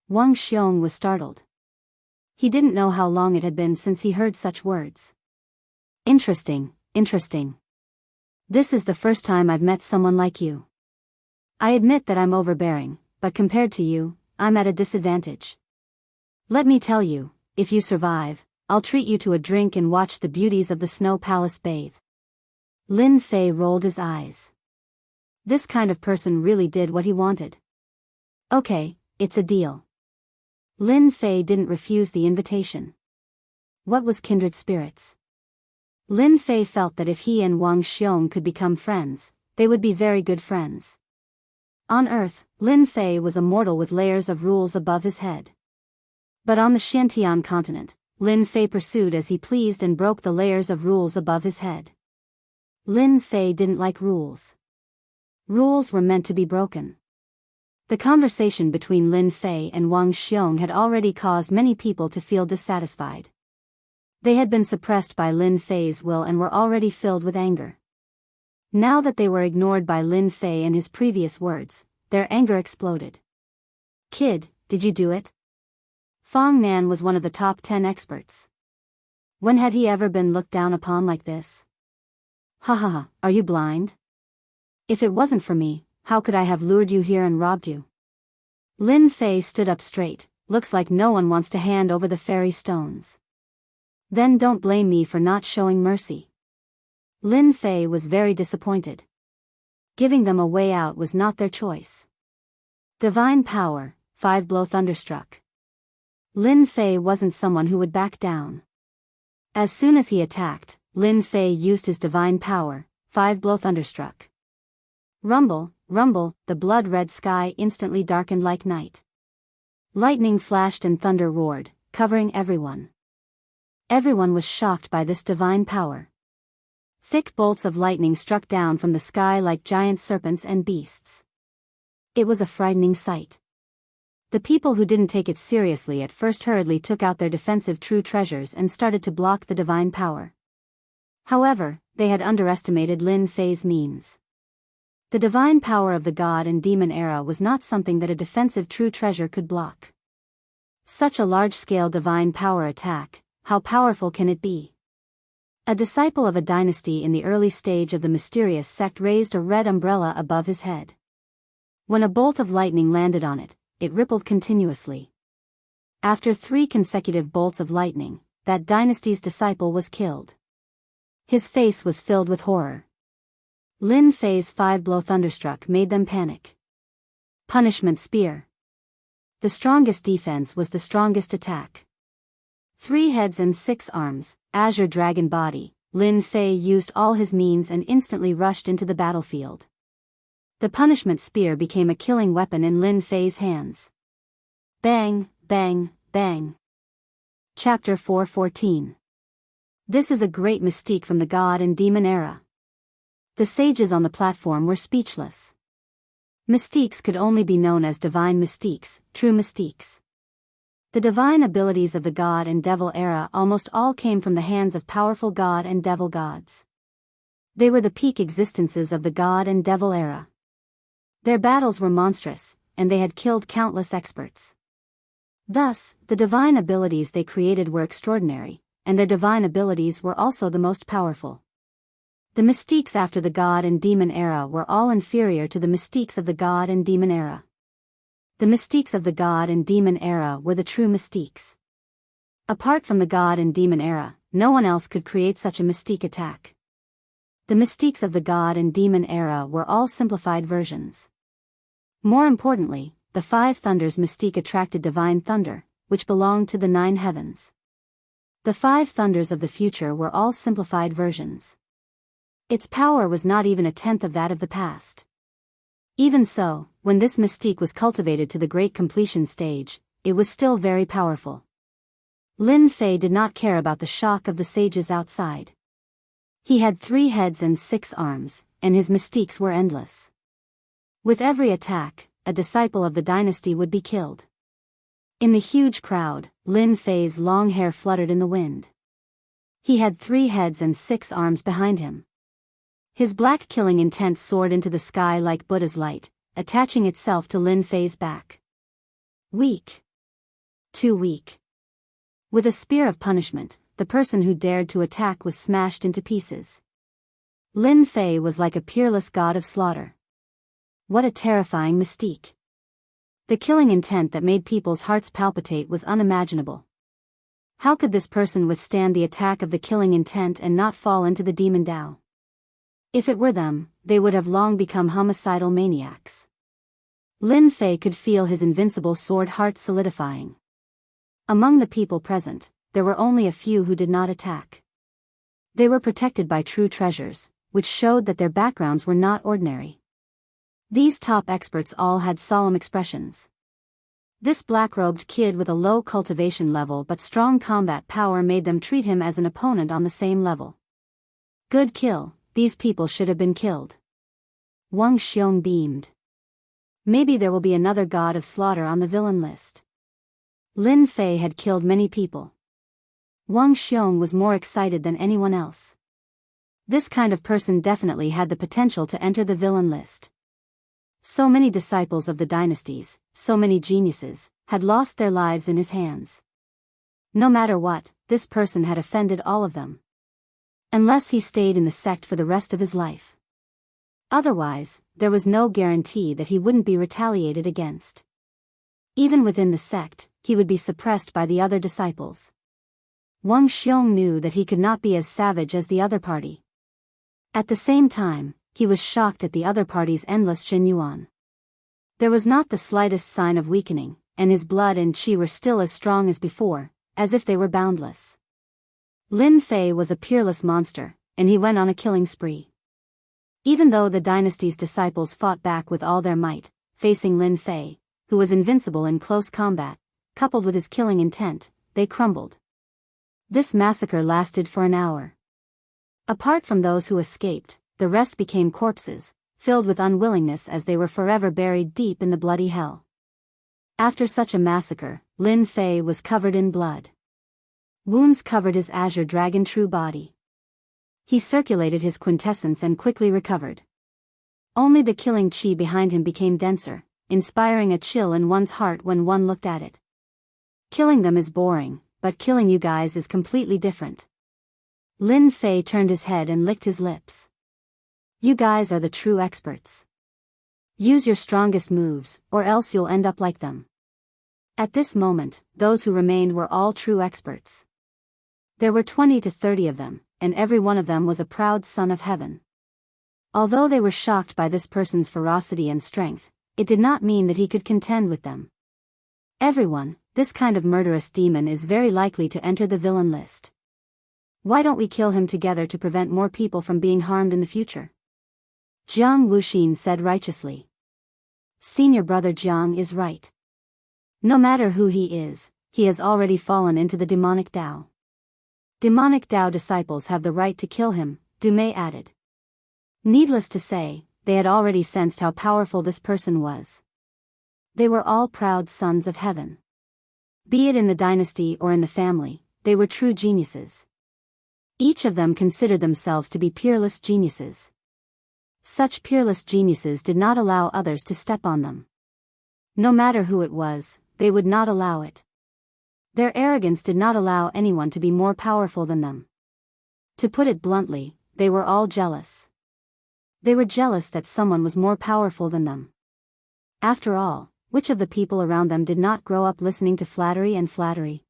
Wang Xiong was startled. He didn't know how long it had been since he heard such words. Interesting, interesting. This is the first time I've met someone like you. I admit that I'm overbearing, but compared to you, I'm at a disadvantage. Let me tell you, if you survive, I'll treat you to a drink and watch the beauties of the Snow Palace bathe. Lin Fei rolled his eyes. This kind of person really did what he wanted. Okay, it's a deal. Lin Fei didn't refuse the invitation. What was kindred spirits? Lin Fei felt that if he and Wang Xiong could become friends, they would be very good friends. On Earth, Lin Fei was a mortal with layers of rules above his head. But on the Xiantian continent, Lin Fei pursued as he pleased and broke the layers of rules above his head. Lin Fei didn't like rules. Rules were meant to be broken. The conversation between Lin Fei and Wang Xiong had already caused many people to feel dissatisfied. They had been suppressed by Lin Fei's will and were already filled with anger. Now that they were ignored by Lin Fei and his previous words, their anger exploded. "Kid, did you do it?" Fong Nan was one of the top 10 experts. When had he ever been looked down upon like this? "Ha ha ha, are you blind? If it wasn't for me, how could I have lured you here and robbed you?" Lin Fei stood up straight. "Looks like no one wants to hand over the fairy stones. Then don't blame me for not showing mercy." Lin Fei was very disappointed. Giving them a way out was not their choice. Divine power, 5-blow thunderstruck. Lin Fei wasn't someone who would back down. As soon as he attacked, Lin Fei used his divine power, 5-blow thunderstruck. Rumble, rumble, the blood-red sky instantly darkened like night. Lightning flashed and thunder roared, covering everyone. Everyone was shocked by this divine power. Thick bolts of lightning struck down from the sky like giant serpents and beasts. It was a frightening sight. The people who didn't take it seriously at first hurriedly took out their defensive true treasures and started to block the divine power. However, they had underestimated Lin Fei's means. The divine power of the god and demon era was not something that a defensive true treasure could block. Such a large-scale divine power attack, how powerful can it be? A disciple of a dynasty in the early stage of the mysterious sect raised a red umbrella above his head. When a bolt of lightning landed on it, it rippled continuously. After 3 consecutive bolts of lightning, that dynasty's disciple was killed. His face was filled with horror. Lin Fei's 5-blow thunderstruck made them panic. Punishment spear. The strongest defense was the strongest attack. 3 heads and 6 arms, azure dragon body, Lin Fei used all his means and instantly rushed into the battlefield. The punishment spear became a killing weapon in Lin Fei's hands. Bang, bang, bang. Chapter 4:14. This is a great mystique from the god and demon era. The sages on the platform were speechless. Mystiques could only be known as divine mystiques, true mystiques. The divine abilities of the god and devil era almost all came from the hands of powerful god and devil gods. They were the peak existences of the god and devil era. Their battles were monstrous, and they had killed countless experts. Thus, the divine abilities they created were extraordinary, and their divine abilities were also the most powerful. The mystiques after the god and demon era were all inferior to the mystiques of the god and demon era. The mystiques of the god and demon era were the true mystiques. Apart from the god and demon era, no one else could create such a mystique attack. The mystiques of the god and demon era were all simplified versions. More importantly, the 5 thunders mystique attracted divine thunder, which belonged to the 9 heavens. The 5 thunders of the future were all simplified versions. Its power was not even a tenth of that of the past. Even so, when this mystique was cultivated to the great completion stage, it was still very powerful. Lin Fei did not care about the shock of the sages outside. He had 3 heads and 6 arms, and his mystiques were endless. With every attack, a disciple of the dynasty would be killed. In the huge crowd, Lin Fei's long hair fluttered in the wind. He had 3 heads and 6 arms behind him. His black killing intent soared into the sky like Buddha's light, attaching itself to Lin Fei's back. Weak. Too weak. With a spear of punishment, the person who dared to attack was smashed into pieces. Lin Fei was like a peerless god of slaughter. What a terrifying mystique. The killing intent that made people's hearts palpitate was unimaginable. How could this person withstand the attack of the killing intent and not fall into the demon Dao? If it were them, they would have long become homicidal maniacs. Lin Fei could feel his invincible sword heart solidifying. Among the people present, there were only a few who did not attack. They were protected by true treasures, which showed that their backgrounds were not ordinary. These top experts all had solemn expressions. This black-robed kid with a low cultivation level but strong combat power made them treat him as an opponent on the same level. Good kill, these people should have been killed. Wang Xiong beamed. Maybe there will be another god of slaughter on the villain list. Lin Fei had killed many people. Wang Xiong was more excited than anyone else. This kind of person definitely had the potential to enter the villain list. So many disciples of the dynasties, so many geniuses, had lost their lives in his hands. No matter what, this person had offended all of them. Unless he stayed in the sect for the rest of his life. Otherwise, there was no guarantee that he wouldn't be retaliated against. Even within the sect, he would be suppressed by the other disciples. Wang Xiong knew that he could not be as savage as the other party. At the same time, he was shocked at the other party's endless Shenyuan. There was not the slightest sign of weakening, and his blood and qi were still as strong as before, as if they were boundless. Lin Fei was a peerless monster, and he went on a killing spree. Even though the dynasty's disciples fought back with all their might, facing Lin Fei, who was invincible in close combat, coupled with his killing intent, they crumbled. This massacre lasted for an hour. Apart from those who escaped, the rest became corpses, filled with unwillingness as they were forever buried deep in the bloody hell. After such a massacre, Lin Fei was covered in blood. Wounds covered his azure dragon true body. He circulated his quintessence and quickly recovered. Only the killing qi behind him became denser, inspiring a chill in one's heart when one looked at it. Killing them is boring, but killing you guys is completely different. Lin Fei turned his head and licked his lips. You guys are the true experts. Use your strongest moves, or else you'll end up like them. At this moment, those who remained were all true experts. There were 20 to 30 of them, and every one of them was a proud son of heaven. Although they were shocked by this person's ferocity and strength, it did not mean that he could contend with them. Everyone, this kind of murderous demon is very likely to enter the villain list. Why don't we kill him together to prevent more people from being harmed in the future? Jiang Wuxin said righteously. Senior brother Jiang is right. No matter who he is, he has already fallen into the demonic Dao. Demonic Dao disciples have the right to kill him, Dumei added. Needless to say, they had already sensed how powerful this person was. They were all proud sons of heaven. Be it in the dynasty or in the family, they were true geniuses. Each of them considered themselves to be peerless geniuses. Such peerless geniuses did not allow others to step on them. No matter who it was, they would not allow it. Their arrogance did not allow anyone to be more powerful than them. To put it bluntly, they were all jealous. They were jealous that someone was more powerful than them. After all, which of the people around them did not grow up listening to flattery and flattery?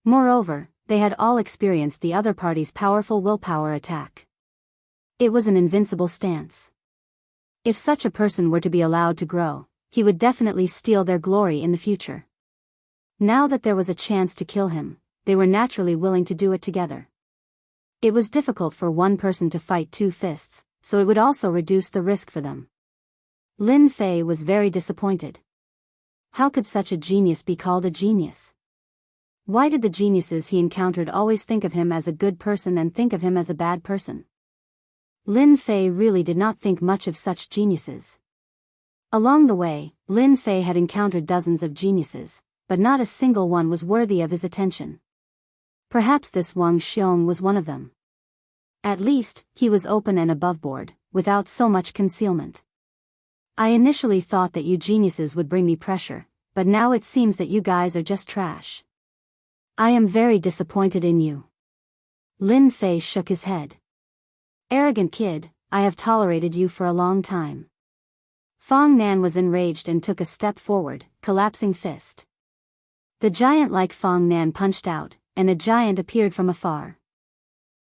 Moreover, they had all experienced the other party's powerful willpower attack. It was an invincible stance. If such a person were to be allowed to grow, he would definitely steal their glory in the future. Now that there was a chance to kill him, they were naturally willing to do it together. It was difficult for one person to fight two fists, so it would also reduce the risk for them. Lin Fei was very disappointed. How could such a genius be called a genius? Why did the geniuses he encountered always think of him as a good person and think of him as a bad person? Lin Fei really did not think much of such geniuses. Along the way, Lin Fei had encountered dozens of geniuses, but not a single one was worthy of his attention. Perhaps this Wang Xiong was one of them. At least, he was open and aboveboard, without so much concealment. I initially thought that you geniuses would bring me pressure, but now it seems that you guys are just trash. I am very disappointed in you. Lin Fei shook his head. Arrogant kid, I have tolerated you for a long time. Fong Nan was enraged and took a step forward, collapsing fist. The giant-like Fong Nan punched out, and a giant appeared from afar.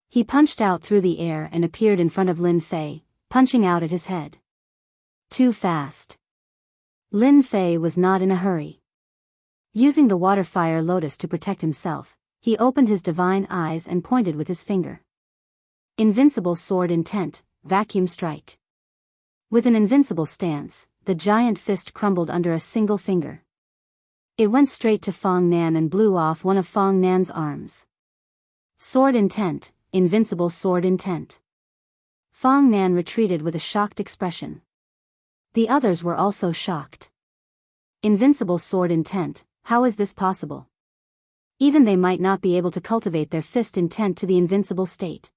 He punched out through the air and appeared in front of Lin Fei, punching out at his head. Too fast. Lin Fei was not in a hurry. Using the water fire lotus to protect himself, he opened his divine eyes and pointed with his finger. Invincible sword intent, vacuum strike. With an invincible stance, the giant fist crumbled under a single finger. It went straight to Fong Nan and blew off one of Fong Nan's arms. Sword intent, invincible sword intent. Fong Nan retreated with a shocked expression. The others were also shocked. Invincible sword intent, how is this possible? Even they might not be able to cultivate their fist intent to the invincible state.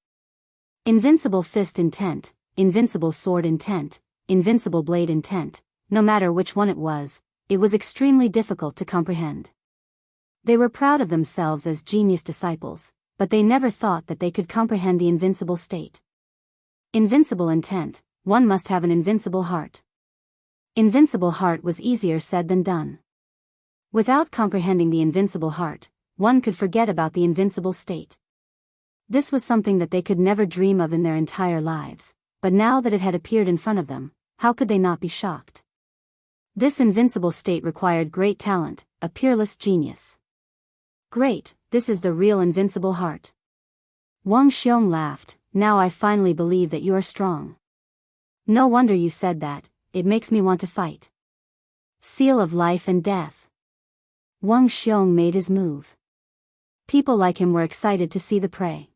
Invincible fist intent, invincible sword intent, invincible blade intent, no matter which one it was extremely difficult to comprehend. They were proud of themselves as genius disciples, but they never thought that they could comprehend the invincible state. Invincible intent, one must have an invincible heart. Invincible heart was easier said than done. Without comprehending the invincible heart, one could forget about the invincible state. This was something that they could never dream of in their entire lives, but now that it had appeared in front of them, how could they not be shocked? This invincible state required great talent, a peerless genius. Great, this is the real invincible heart. Wang Xiong laughed, now I finally believe that you are strong. No wonder you said that, it makes me want to fight. Seal of life and death. Wang Xiong made his move. People like him were excited to see the prey.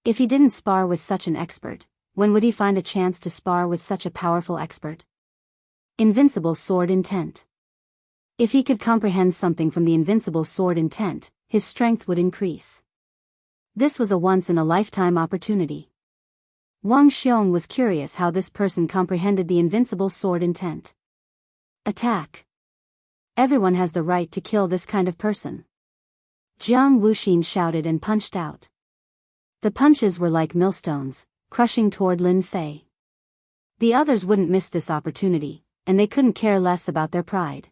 If he didn't spar with such an expert, when would he find a chance to spar with such a powerful expert? Invincible sword intent. If he could comprehend something from the invincible sword intent, his strength would increase. This was a once-in-a-lifetime opportunity. Wang Xiong was curious how this person comprehended the invincible sword intent. Attack. Everyone has the right to kill this kind of person. Jianghu shouted and punched out. The punches were like millstones, crushing toward Lin Fei. The others wouldn't miss this opportunity, and they couldn't care less about their pride.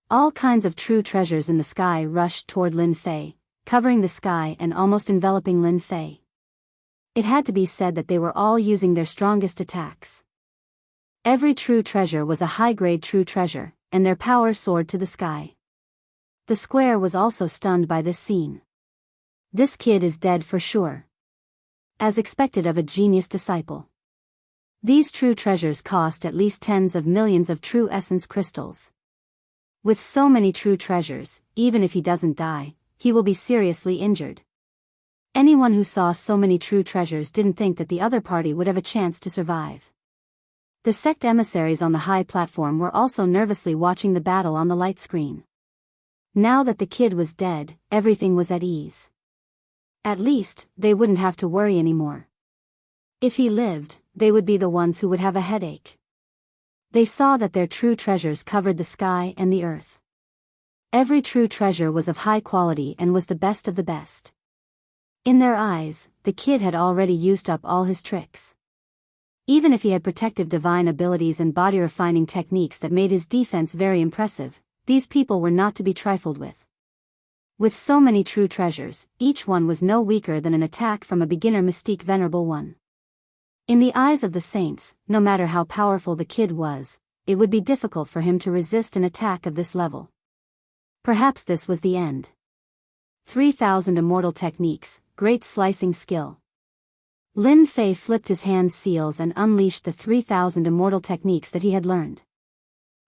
All kinds of true treasures in the sky rushed toward Lin Fei, covering the sky and almost enveloping Lin Fei. It had to be said that they were all using their strongest attacks. Every true treasure was a high-grade true treasure, and their power soared to the sky. The square was also stunned by this scene. This kid is dead for sure. As expected of a genius disciple. These true treasures cost at least tens of millions of true essence crystals. With so many true treasures, even if he doesn't die, he will be seriously injured. Anyone who saw so many true treasures didn't think that the other party would have a chance to survive. The sect emissaries on the high platform were also nervously watching the battle on the light screen. Now that the kid was dead, everything was at ease. At least, they wouldn't have to worry anymore. If he lived, they would be the ones who would have a headache. They saw that their true treasures covered the sky and the earth. Every true treasure was of high quality and was the best of the best. In their eyes, the kid had already used up all his tricks. Even if he had protective divine abilities and body refining techniques that made his defense very impressive, these people were not to be trifled with. With so many true treasures, each one was no weaker than an attack from a beginner mystique venerable one. In the eyes of the saints, no matter how powerful the kid was, it would be difficult for him to resist an attack of this level. Perhaps this was the end. 3,000 immortal techniques, great slicing skill. Lin Fei flipped his hand seals and unleashed the 3,000 immortal techniques that he had learned.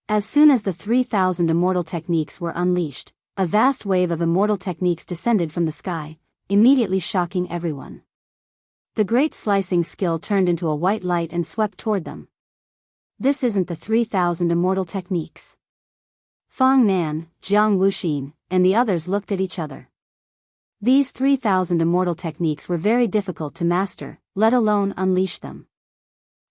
As soon as the 3,000 immortal techniques were unleashed, a vast wave of immortal techniques descended from the sky, immediately shocking everyone. The great slicing skill turned into a white light and swept toward them. This isn't the 3,000 immortal techniques. Fong Nan, Jianghu, and the others looked at each other. These 3,000 immortal techniques were very difficult to master, let alone unleash them.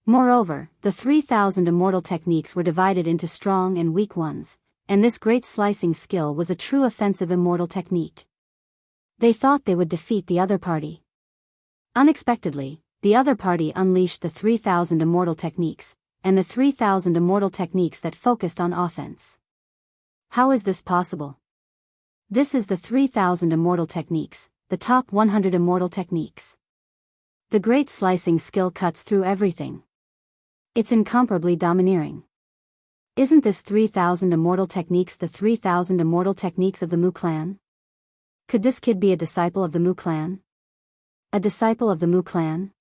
Moreover, the 3,000 immortal techniques were divided into strong and weak ones, and this great slicing skill was a true offensive immortal technique. They thought they would defeat the other party. Unexpectedly, the other party unleashed the 3,000 immortal techniques, and the 3,000 immortal techniques that focused on offense. How is this possible? This is the 3,000 immortal techniques, the top 100 immortal techniques. The great slicing skill cuts through everything. It's incomparably domineering. Isn't this 3,000 immortal techniques the 3,000 immortal techniques of the Mu clan? Could this kid be a disciple of the Mu clan? A disciple of the Mu clan?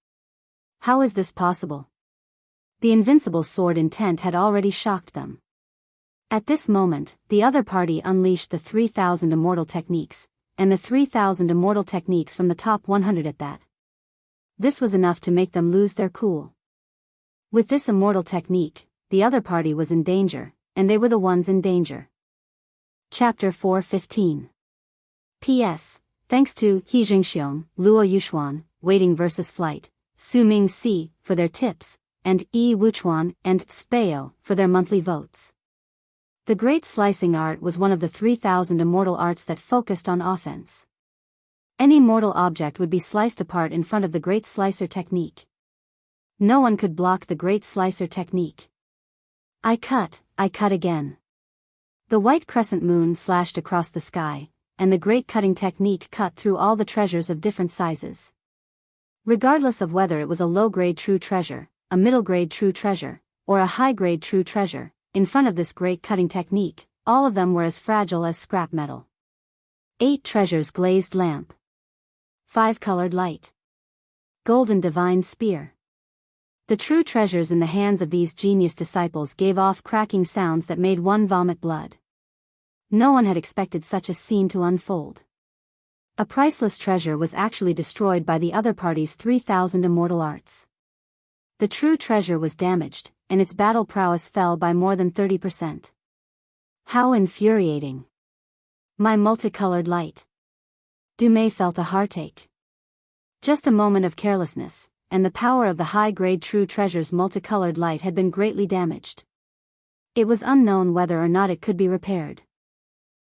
How is this possible? The invincible sword intent had already shocked them. At this moment, the other party unleashed the 3,000 immortal techniques, and the 3,000 immortal techniques from the top 100 at that. This was enough to make them lose their cool. With this immortal technique, the other party was in danger, and they were the ones in danger. Chapter 4:15. P.S. Thanks to He Jingxiong, Luo Yuxuan, Waiting vs. Flight, Su Ming Si, for their tips, and Yi Wuchuan and Speo for their monthly votes. The Great Slicing Art was one of the 3,000 immortal arts that focused on offense. Any mortal object would be sliced apart in front of the Great Slicer technique. No one could block the Great Slicer technique. I cut again. The white crescent moon slashed across the sky, and the great cutting technique cut through all the treasures of different sizes. Regardless of whether it was a low-grade true treasure, a middle-grade true treasure, or a high-grade true treasure, in front of this great cutting technique, all of them were as fragile as scrap metal. 8 treasures glazed lamp. 5 colored light. Golden divine spear. The true treasures in the hands of these genius disciples gave off cracking sounds that made one vomit blood. No one had expected such a scene to unfold. A priceless treasure was actually destroyed by the other party's 3,000 immortal arts. The true treasure was damaged, and its battle prowess fell by more than 30%. How infuriating. My multicolored light. Dumei felt a heartache. Just a moment of carelessness, and the power of the high-grade true treasure's multicolored light had been greatly damaged. It was unknown whether or not it could be repaired.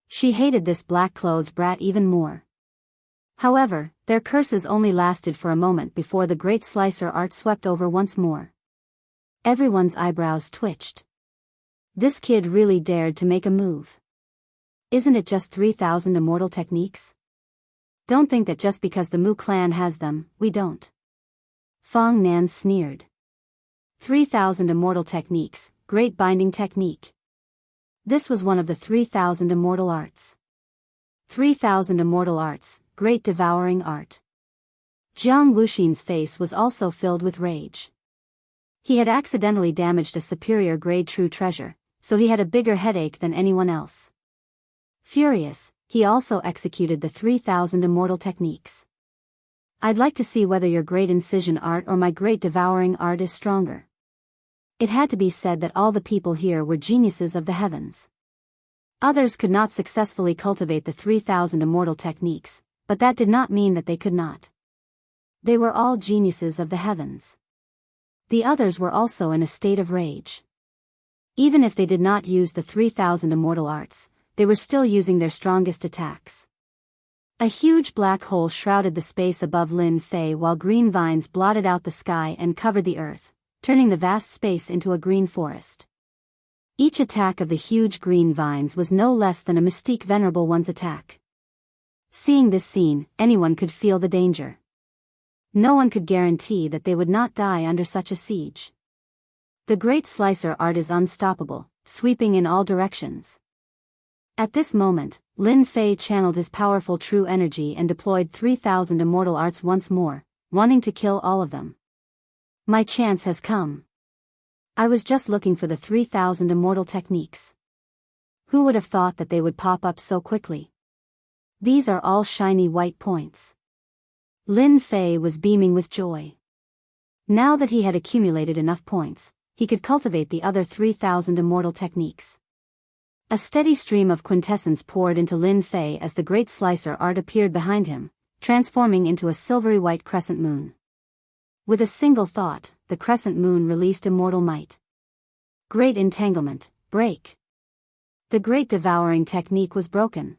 She hated this black-clothed brat even more. However, their curses only lasted for a moment before the Great Slicer art swept over once more. Everyone's eyebrows twitched. This kid really dared to make a move. Isn't it just 3,000 immortal techniques? Don't think that just because the Mu clan has them, we don't. Fong Nan sneered. 3,000 immortal techniques, great binding technique. This was one of the 3,000 immortal arts. 3,000 immortal arts, great devouring art. Jiang Wuxin's face was also filled with rage. He had accidentally damaged a superior grade true treasure, so he had a bigger headache than anyone else. Furious, he also executed the 3,000 immortal techniques. I'd like to see whether your great incision art or my great devouring art is stronger. It had to be said that all the people here were geniuses of the heavens. Others could not successfully cultivate the 3,000 immortal techniques, but that did not mean that they could not. They were all geniuses of the heavens. The others were also in a state of rage. Even if they did not use the 3,000 immortal arts, they were still using their strongest attacks. A huge black hole shrouded the space above Lin Fei while green vines blotted out the sky and covered the earth, turning the vast space into a green forest. Each attack of the huge green vines was no less than a mystique venerable one's attack. Seeing this scene, anyone could feel the danger. No one could guarantee that they would not die under such a siege. The Great Slicer art is unstoppable, sweeping in all directions. At this moment, Lin Fei channeled his powerful true energy and deployed 3,000 immortal arts once more, wanting to kill all of them. My chance has come. I was just looking for the 3,000 immortal techniques. Who would have thought that they would pop up so quickly? These are all shiny white points. Lin Fei was beaming with joy. Now that he had accumulated enough points, he could cultivate the other 3,000 immortal techniques. A steady stream of quintessence poured into Lin Fei as the Great Slicer art appeared behind him, transforming into a silvery white crescent moon. With a single thought, the crescent moon released immortal might. Great entanglement, break. The great devouring technique was broken.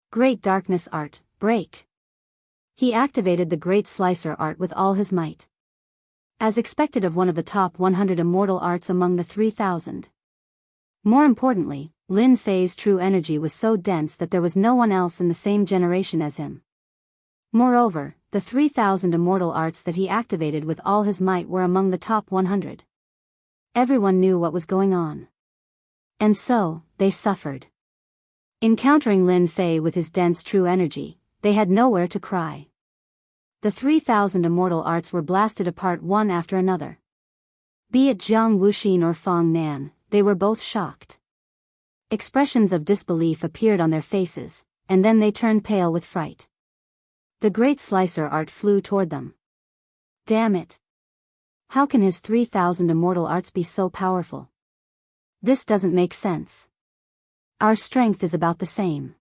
Great darkness art, break. He activated the Great Slicer art with all his might. As expected of one of the top 100 immortal arts among the 3,000. More importantly, Lin Fei's true energy was so dense that there was no one else in the same generation as him. Moreover, the 3,000 immortal arts that he activated with all his might were among the top 100. Everyone knew what was going on. And so, they suffered. Encountering Lin Fei with his dense true energy, they had nowhere to cry. The 3,000 immortal arts were blasted apart one after another. Be it Jiang Wuxin or Fong Nan, they were both shocked. Expressions of disbelief appeared on their faces, and then they turned pale with fright. The great slicer art flew toward them. Damn it! How can his 3,000 immortal arts be so powerful? This doesn't make sense. Our strength is about the same.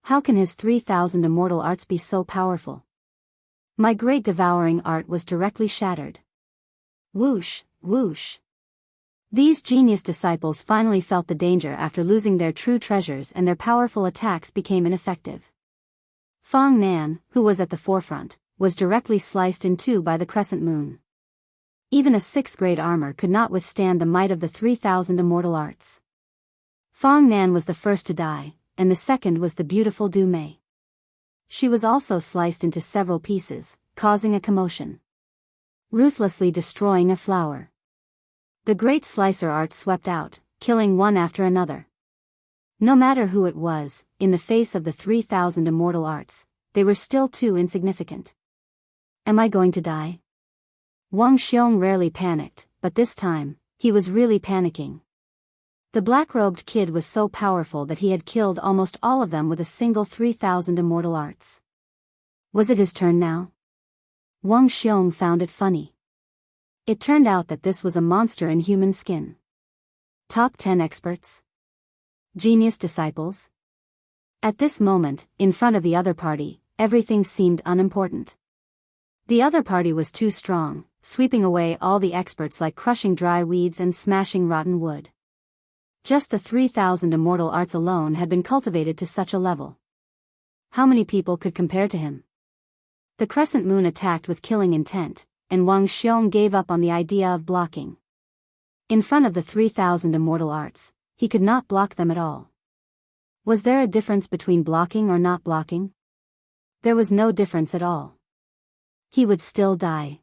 How can his 3,000 immortal arts be so powerful? My great devouring art was directly shattered. Whoosh, whoosh. These genius disciples finally felt the danger after losing their true treasures, and their powerful attacks became ineffective. Fong Nan, who was at the forefront, was directly sliced in two by the crescent moon. Even a 6th grade armor could not withstand the might of the 3,000 immortal arts. Fong Nan was the first to die, and the second was the beautiful Du Mei. She was also sliced into several pieces, causing a commotion. Ruthlessly destroying a flower. The great slicer art swept out, killing one after another. No matter who it was, in the face of the 3,000 immortal arts, they were still too insignificant. Am I going to die? Wang Xiong rarely panicked, but this time, he was really panicking. The black-robed kid was so powerful that he had killed almost all of them with a single 3,000 immortal arts. Was it his turn now? Wang Xiong found it funny. It turned out that this was a monster in human skin. Top 10 experts? Genius disciples? At this moment, in front of the other party, everything seemed unimportant. The other party was too strong, sweeping away all the experts like crushing dry weeds and smashing rotten wood. Just the 3,000 immortal arts alone had been cultivated to such a level. How many people could compare to him? The crescent moon attacked with killing intent, and Wang Xiong gave up on the idea of blocking. In front of the 3,000 immortal arts, he could not block them at all. Was there a difference between blocking or not blocking? There was no difference at all. He would still die.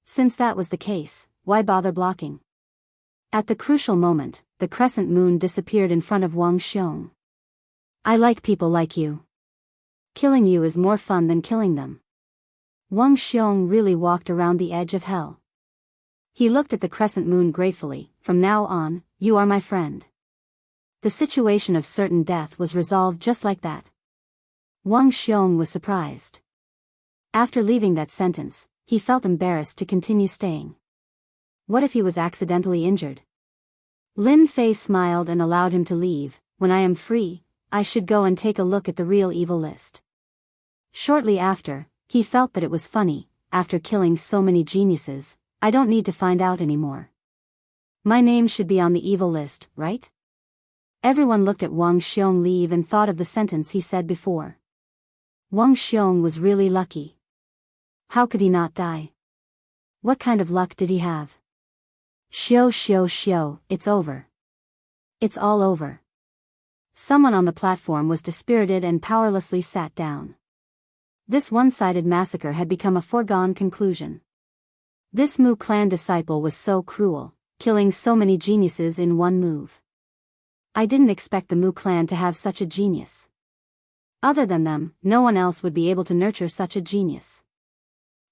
Since that was the case, why bother blocking? At the crucial moment, the crescent moon disappeared in front of Wang Xiong. I like people like you. Killing you is more fun than killing them. Wang Xiong really walked around the edge of hell. He looked at the crescent moon gratefully. From now on, you are my friend. The situation of certain death was resolved just like that. Wang Xiong was surprised. After leaving that sentence, he felt embarrassed to continue staying. What if he was accidentally injured? Lin Fei smiled and allowed him to leave. When I am free, I should go and take a look at the real evil list. Shortly after, he felt that it was funny. After killing so many geniuses, I don't need to find out anymore. My name should be on the evil list, right? Everyone looked at Wang Xiong leave and thought of the sentence he said before. Wang Xiong was really lucky. How could he not die? What kind of luck did he have? Xiao, it's over. It's all over. Someone on the platform was dispirited and powerlessly sat down. This one-sided massacre had become a foregone conclusion. This Mu clan disciple was so cruel, killing so many geniuses in one move. I didn't expect the Mu clan to have such a genius. Other than them, no one else would be able to nurture such a genius.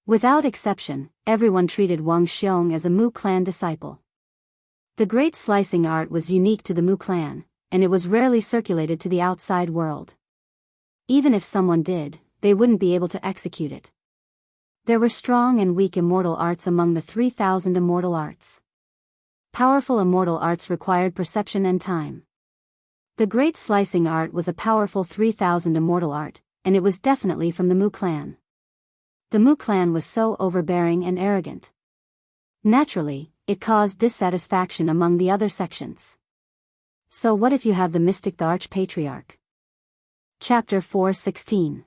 Without exception, everyone treated Wang Xiong as a Mu clan disciple. The great slicing art was unique to the Mu clan, and it was rarely circulated to the outside world. Even if someone did, they wouldn't be able to execute it. There were strong and weak immortal arts among the 3,000 immortal arts. Powerful immortal arts required perception and time. The great slicing art was a powerful 3,000 immortal art, and it was definitely from the Mu clan. The Mu clan was so overbearing and arrogant. Naturally, it caused dissatisfaction among the other sections. So what if you have the mystic, the Arch-Patriarch? Chapter 4:16.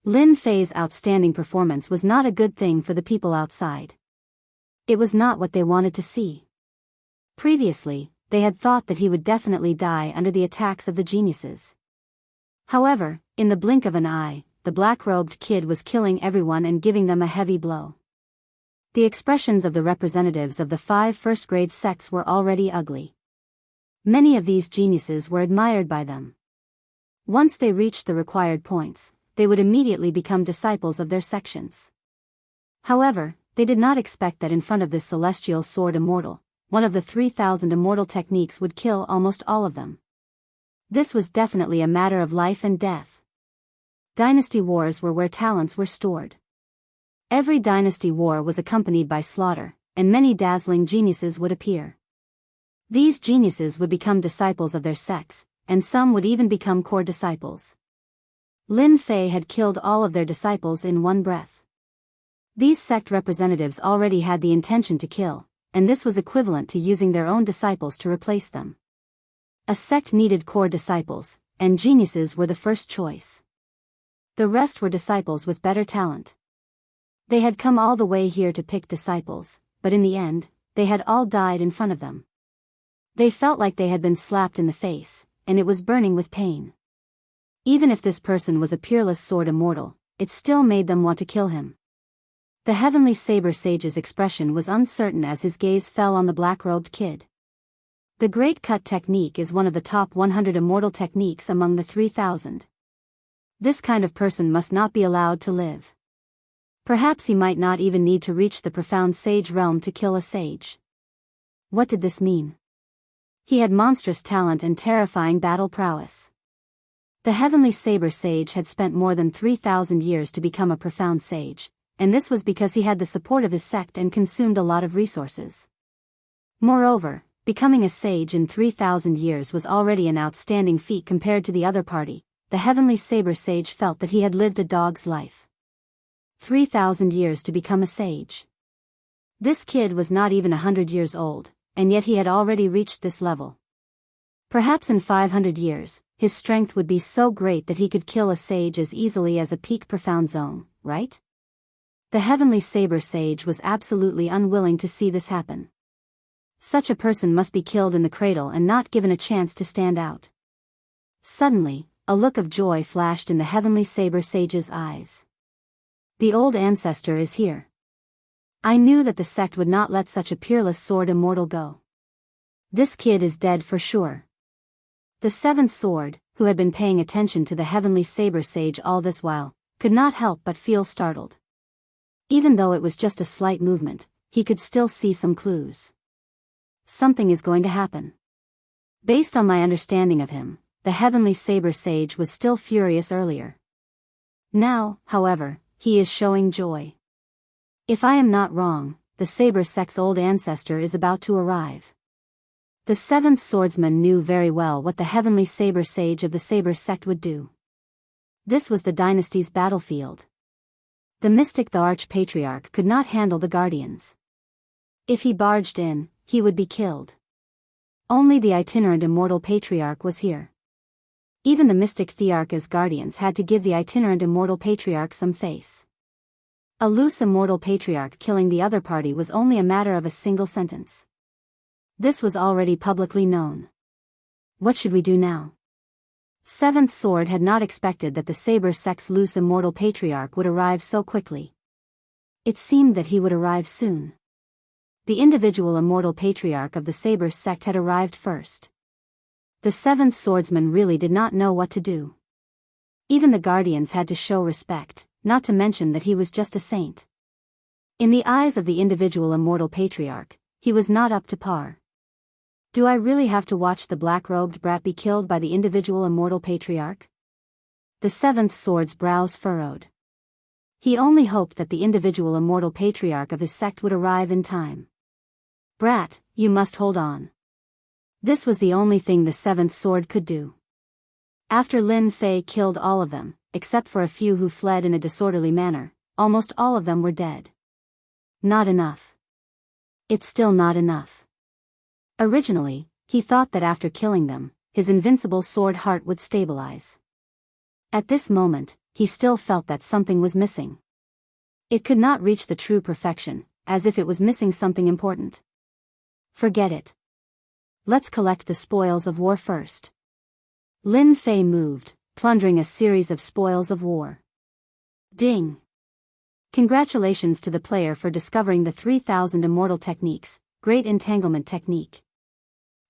Lin Fei's outstanding performance was not a good thing for the people outside. It was not what they wanted to see. Previously, they had thought that he would definitely die under the attacks of the geniuses. However, in the blink of an eye, the black-robed kid was killing everyone and giving them a heavy blow. The expressions of the representatives of the 5 first-grade sects were already ugly. Many of these geniuses were admired by them. Once they reached the required points, they would immediately become disciples of their sections. However, they did not expect that in front of this celestial sword immortal, one of the 3,000 immortal techniques would kill almost all of them. This was definitely a matter of life and death. Dynasty wars were where talents were stored. Every dynasty war was accompanied by slaughter, and many dazzling geniuses would appear. These geniuses would become disciples of their sects, and some would even become core disciples. Lin Fei had killed all of their disciples in one breath. These sect representatives already had the intention to kill, and this was equivalent to using their own disciples to replace them. A sect needed core disciples, and geniuses were the first choice. The rest were disciples with better talent. They had come all the way here to pick disciples, but in the end, they had all died in front of them. They felt like they had been slapped in the face, and it was burning with pain. Even if this person was a peerless sword immortal, it still made them want to kill him. The heavenly saber sage's expression was uncertain as his gaze fell on the black-robed kid. The Great Cut technique is one of the top 100 immortal techniques among the 3,000. This kind of person must not be allowed to live. Perhaps he might not even need to reach the profound sage realm to kill a sage. What did this mean? He had monstrous talent and terrifying battle prowess. The heavenly saber sage had spent more than 3,000 years to become a profound sage, and this was because he had the support of his sect and consumed a lot of resources. Moreover, becoming a sage in 3,000 years was already an outstanding feat compared to the other party. The heavenly saber sage felt that he had lived a dog's life. 3,000 years to become a sage. This kid was not even 100 years old, and yet he had already reached this level. Perhaps in 500 years, his strength would be so great that he could kill a sage as easily as a peak profound zone, right? The heavenly saber sage was absolutely unwilling to see this happen. Such a person must be killed in the cradle and not given a chance to stand out. Suddenly, a look of joy flashed in the heavenly saber sage's eyes. The old ancestor is here. I knew that the sect would not let such a peerless sword immortal go. This kid is dead for sure. The seventh sword, who had been paying attention to the heavenly saber sage all this while, could not help but feel startled. Even though it was just a slight movement, he could still see some clues. Something is going to happen. Based on my understanding of him, the heavenly saber sage was still furious earlier. Now, however, he is showing joy. If I am not wrong, the saber sect's old ancestor is about to arrive. The seventh swordsman knew very well what the heavenly saber sage of the saber sect would do. This was the dynasty's battlefield. The mystic, the arch-patriarch, could not handle the guardians. If he barged in, he would be killed. Only the itinerant immortal patriarch was here. Even the mystic thearch's guardians had to give the itinerant immortal patriarch some face. A loose immortal patriarch killing the other party was only a matter of a single sentence. This was already publicly known. What should we do now? Seventh Sword had not expected that the saber sect's loose immortal patriarch would arrive so quickly. It seemed that he would arrive soon. The individual immortal patriarch of the saber sect had arrived first. The seventh swordsman really did not know what to do. Even the guardians had to show respect, not to mention that he was just a saint. In the eyes of the individual immortal patriarch, he was not up to par. Do I really have to watch the black-robed brat be killed by the individual immortal patriarch? The seventh sword's brows furrowed. He only hoped that the individual immortal patriarch of his sect would arrive in time. Brat, you must hold on. This was the only thing the seventh sword could do. After Lin Fei killed all of them, except for a few who fled in a disorderly manner, almost all of them were dead. Not enough. It's still not enough. Originally, he thought that after killing them, his invincible sword heart would stabilize. At this moment, he still felt that something was missing. It could not reach the true perfection, as if it was missing something important. Forget it. Let's collect the spoils of war first. Lin Fei moved, plundering a series of spoils of war. Ding! Congratulations to the player for discovering the 3,000 immortal techniques, Great Entanglement Technique.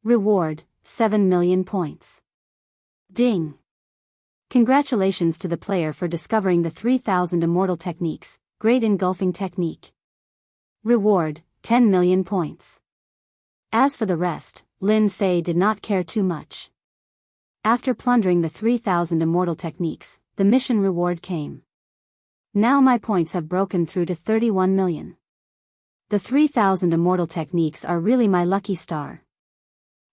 Reward, 7 million points. Ding! Congratulations to the player for discovering the 3000 immortal techniques, Great Engulfing Technique. Reward, 10 million points. As for the rest, Lin Fei did not care too much. After plundering the 3000 immortal techniques, the mission reward came. Now my points have broken through to 31 million. The 3000 immortal techniques are really my lucky star.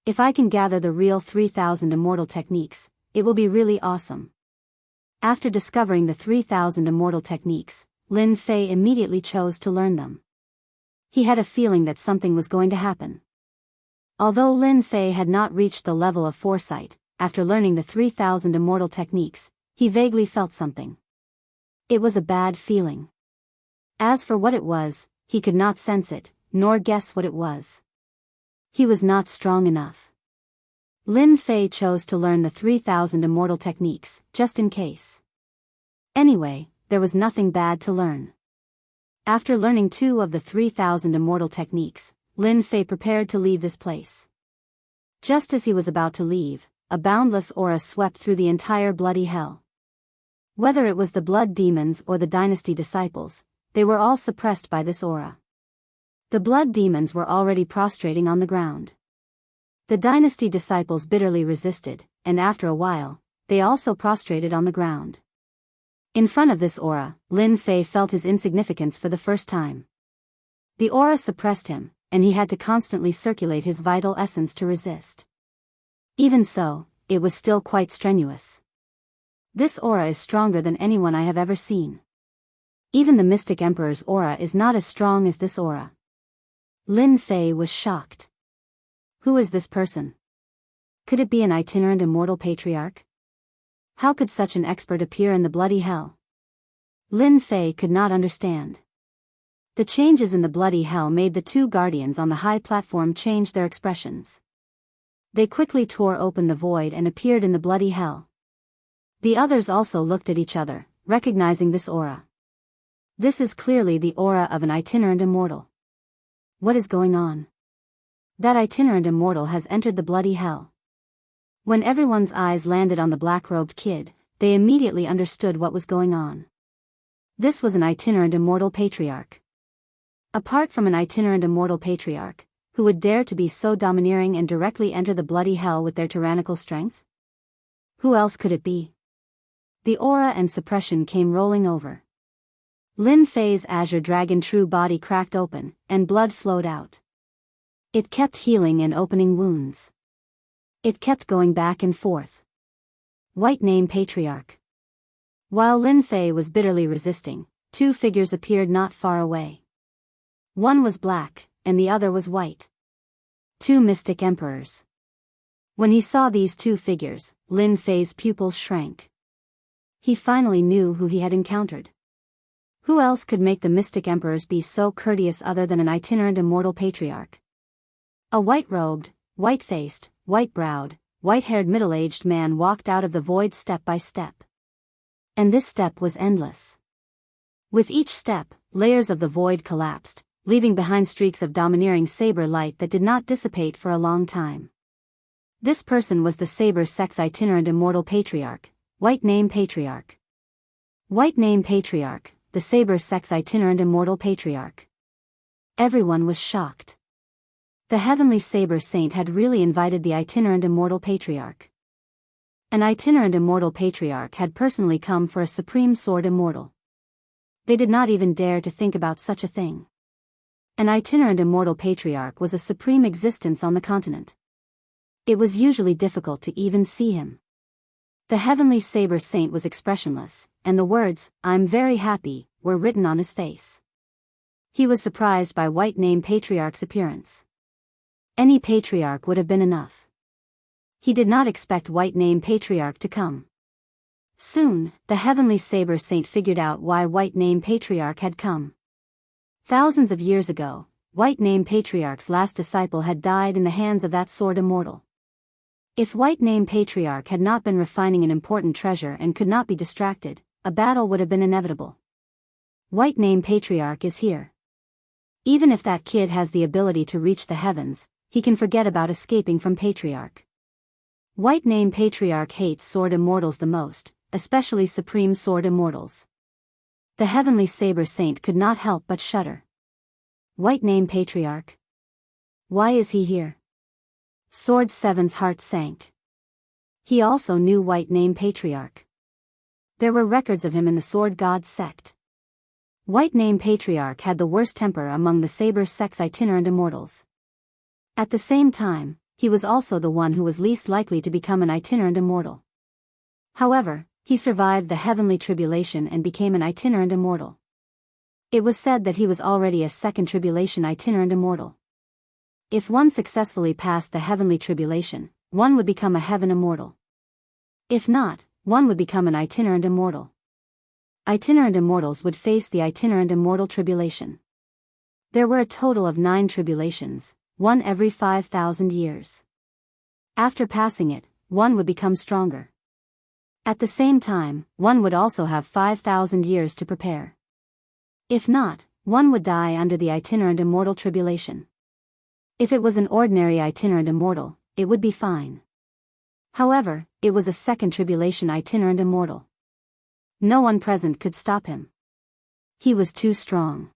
If I can gather the real 3000 immortal techniques, it will be really awesome. After discovering the 3000 immortal techniques, Lin Fei immediately chose to learn them. He had a feeling that something was going to happen. Although Lin Fei had not reached the level of foresight, after learning the 3000 immortal techniques, he vaguely felt something. It was a bad feeling. As for what it was, he could not sense it, nor guess what it was. He was not strong enough. Lin Fei chose to learn the 3000 immortal techniques, just in case. Anyway, there was nothing bad to learn. After learning 2 of the 3000 immortal techniques, Lin Fei prepared to leave this place. Just as he was about to leave, a boundless aura swept through the entire bloody hell. Whether it was the blood demons or the dynasty disciples, they were all suppressed by this aura. The blood demons were already prostrating on the ground. The dynasty disciples bitterly resisted, and after a while, they also prostrated on the ground. In front of this aura, Lin Fei felt his insignificance for the first time. The aura suppressed him, and he had to constantly circulate his vital essence to resist. Even so, it was still quite strenuous. This aura is stronger than anyone I have ever seen. Even the Mystic Emperor's aura is not as strong as this aura. Lin Fei was shocked. Who is this person? Could it be an itinerant immortal patriarch? How could such an expert appear in the bloody hell? Lin Fei could not understand. The changes in the bloody hell made the 2 guardians on the high platform change their expressions. They quickly tore open the void and appeared in the bloody hell. The others also looked at each other, recognizing this aura. This is clearly the aura of an itinerant immortal. What is going on? That itinerant immortal has entered the bloody hell. When everyone's eyes landed on the black-robed kid, they immediately understood what was going on. This was an itinerant immortal patriarch. Apart from an itinerant immortal patriarch, who would dare to be so domineering and directly enter the bloody hell with their tyrannical strength? Who else could it be? The aura and suppression came rolling over. Lin Fei's azure dragon true body cracked open, and blood flowed out. It kept healing and opening wounds. It kept going back and forth. White Name Patriarch. While Lin Fei was bitterly resisting, 2 figures appeared not far away. One was black, and the other was white. 2 mystic emperors. When he saw these 2 figures, Lin Fei's pupils shrank. He finally knew who he had encountered. Who else could make the mystic emperors be so courteous other than an itinerant immortal patriarch? A white-robed, white-faced, white-browed, white-haired middle-aged man walked out of the void step by step. And this step was endless. With each step, layers of the void collapsed, leaving behind streaks of domineering saber light that did not dissipate for a long time. This person was the saber sex itinerant immortal patriarch, White Name Patriarch. White Name Patriarch, the saber sex itinerant immortal patriarch. Everyone was shocked. The heavenly saber saint had really invited the itinerant immortal patriarch. An itinerant immortal patriarch had personally come for a supreme sword immortal. They did not even dare to think about such a thing. An itinerant immortal patriarch was a supreme existence on the continent. It was usually difficult to even see him. The heavenly saber saint was expressionless, and the words, "I'm very happy," were written on his face. He was surprised by White Name Patriarch's appearance. Any patriarch would have been enough. He did not expect White Name Patriarch to come. Soon, the heavenly saber saint figured out why White Name Patriarch had come. Thousands of years ago, White Name Patriarch's last disciple had died in the hands of that sword immortal. If White Name Patriarch had not been refining an important treasure and could not be distracted, a battle would have been inevitable. White Name Patriarch is here. Even if that kid has the ability to reach the heavens, he can forget about escaping from Patriarch. White Name Patriarch hates sword immortals the most, especially supreme sword immortals. The heavenly saber saint could not help but shudder. White Name Patriarch? Why is he here? Sword 7's heart sank. He also knew White Name Patriarch. There were records of him in the Sword God sect. White Name Patriarch had the worst temper among the Saber sect's itinerant immortals. At the same time, he was also the one who was least likely to become an itinerant immortal. However, he survived the heavenly tribulation and became an itinerant immortal. It was said that he was already a second tribulation itinerant immortal. If one successfully passed the heavenly tribulation, one would become a heaven immortal. If not, one would become an itinerant immortal. Itinerant immortals would face the itinerant immortal tribulation. There were a total of 9 tribulations, one every 5,000 years. After passing it, one would become stronger. At the same time, one would also have 5,000 years to prepare. If not, one would die under the itinerant immortal tribulation. If it was an ordinary itinerant immortal, it would be fine. However, it was a second tribulation itinerant immortal. No one present could stop him. He was too strong.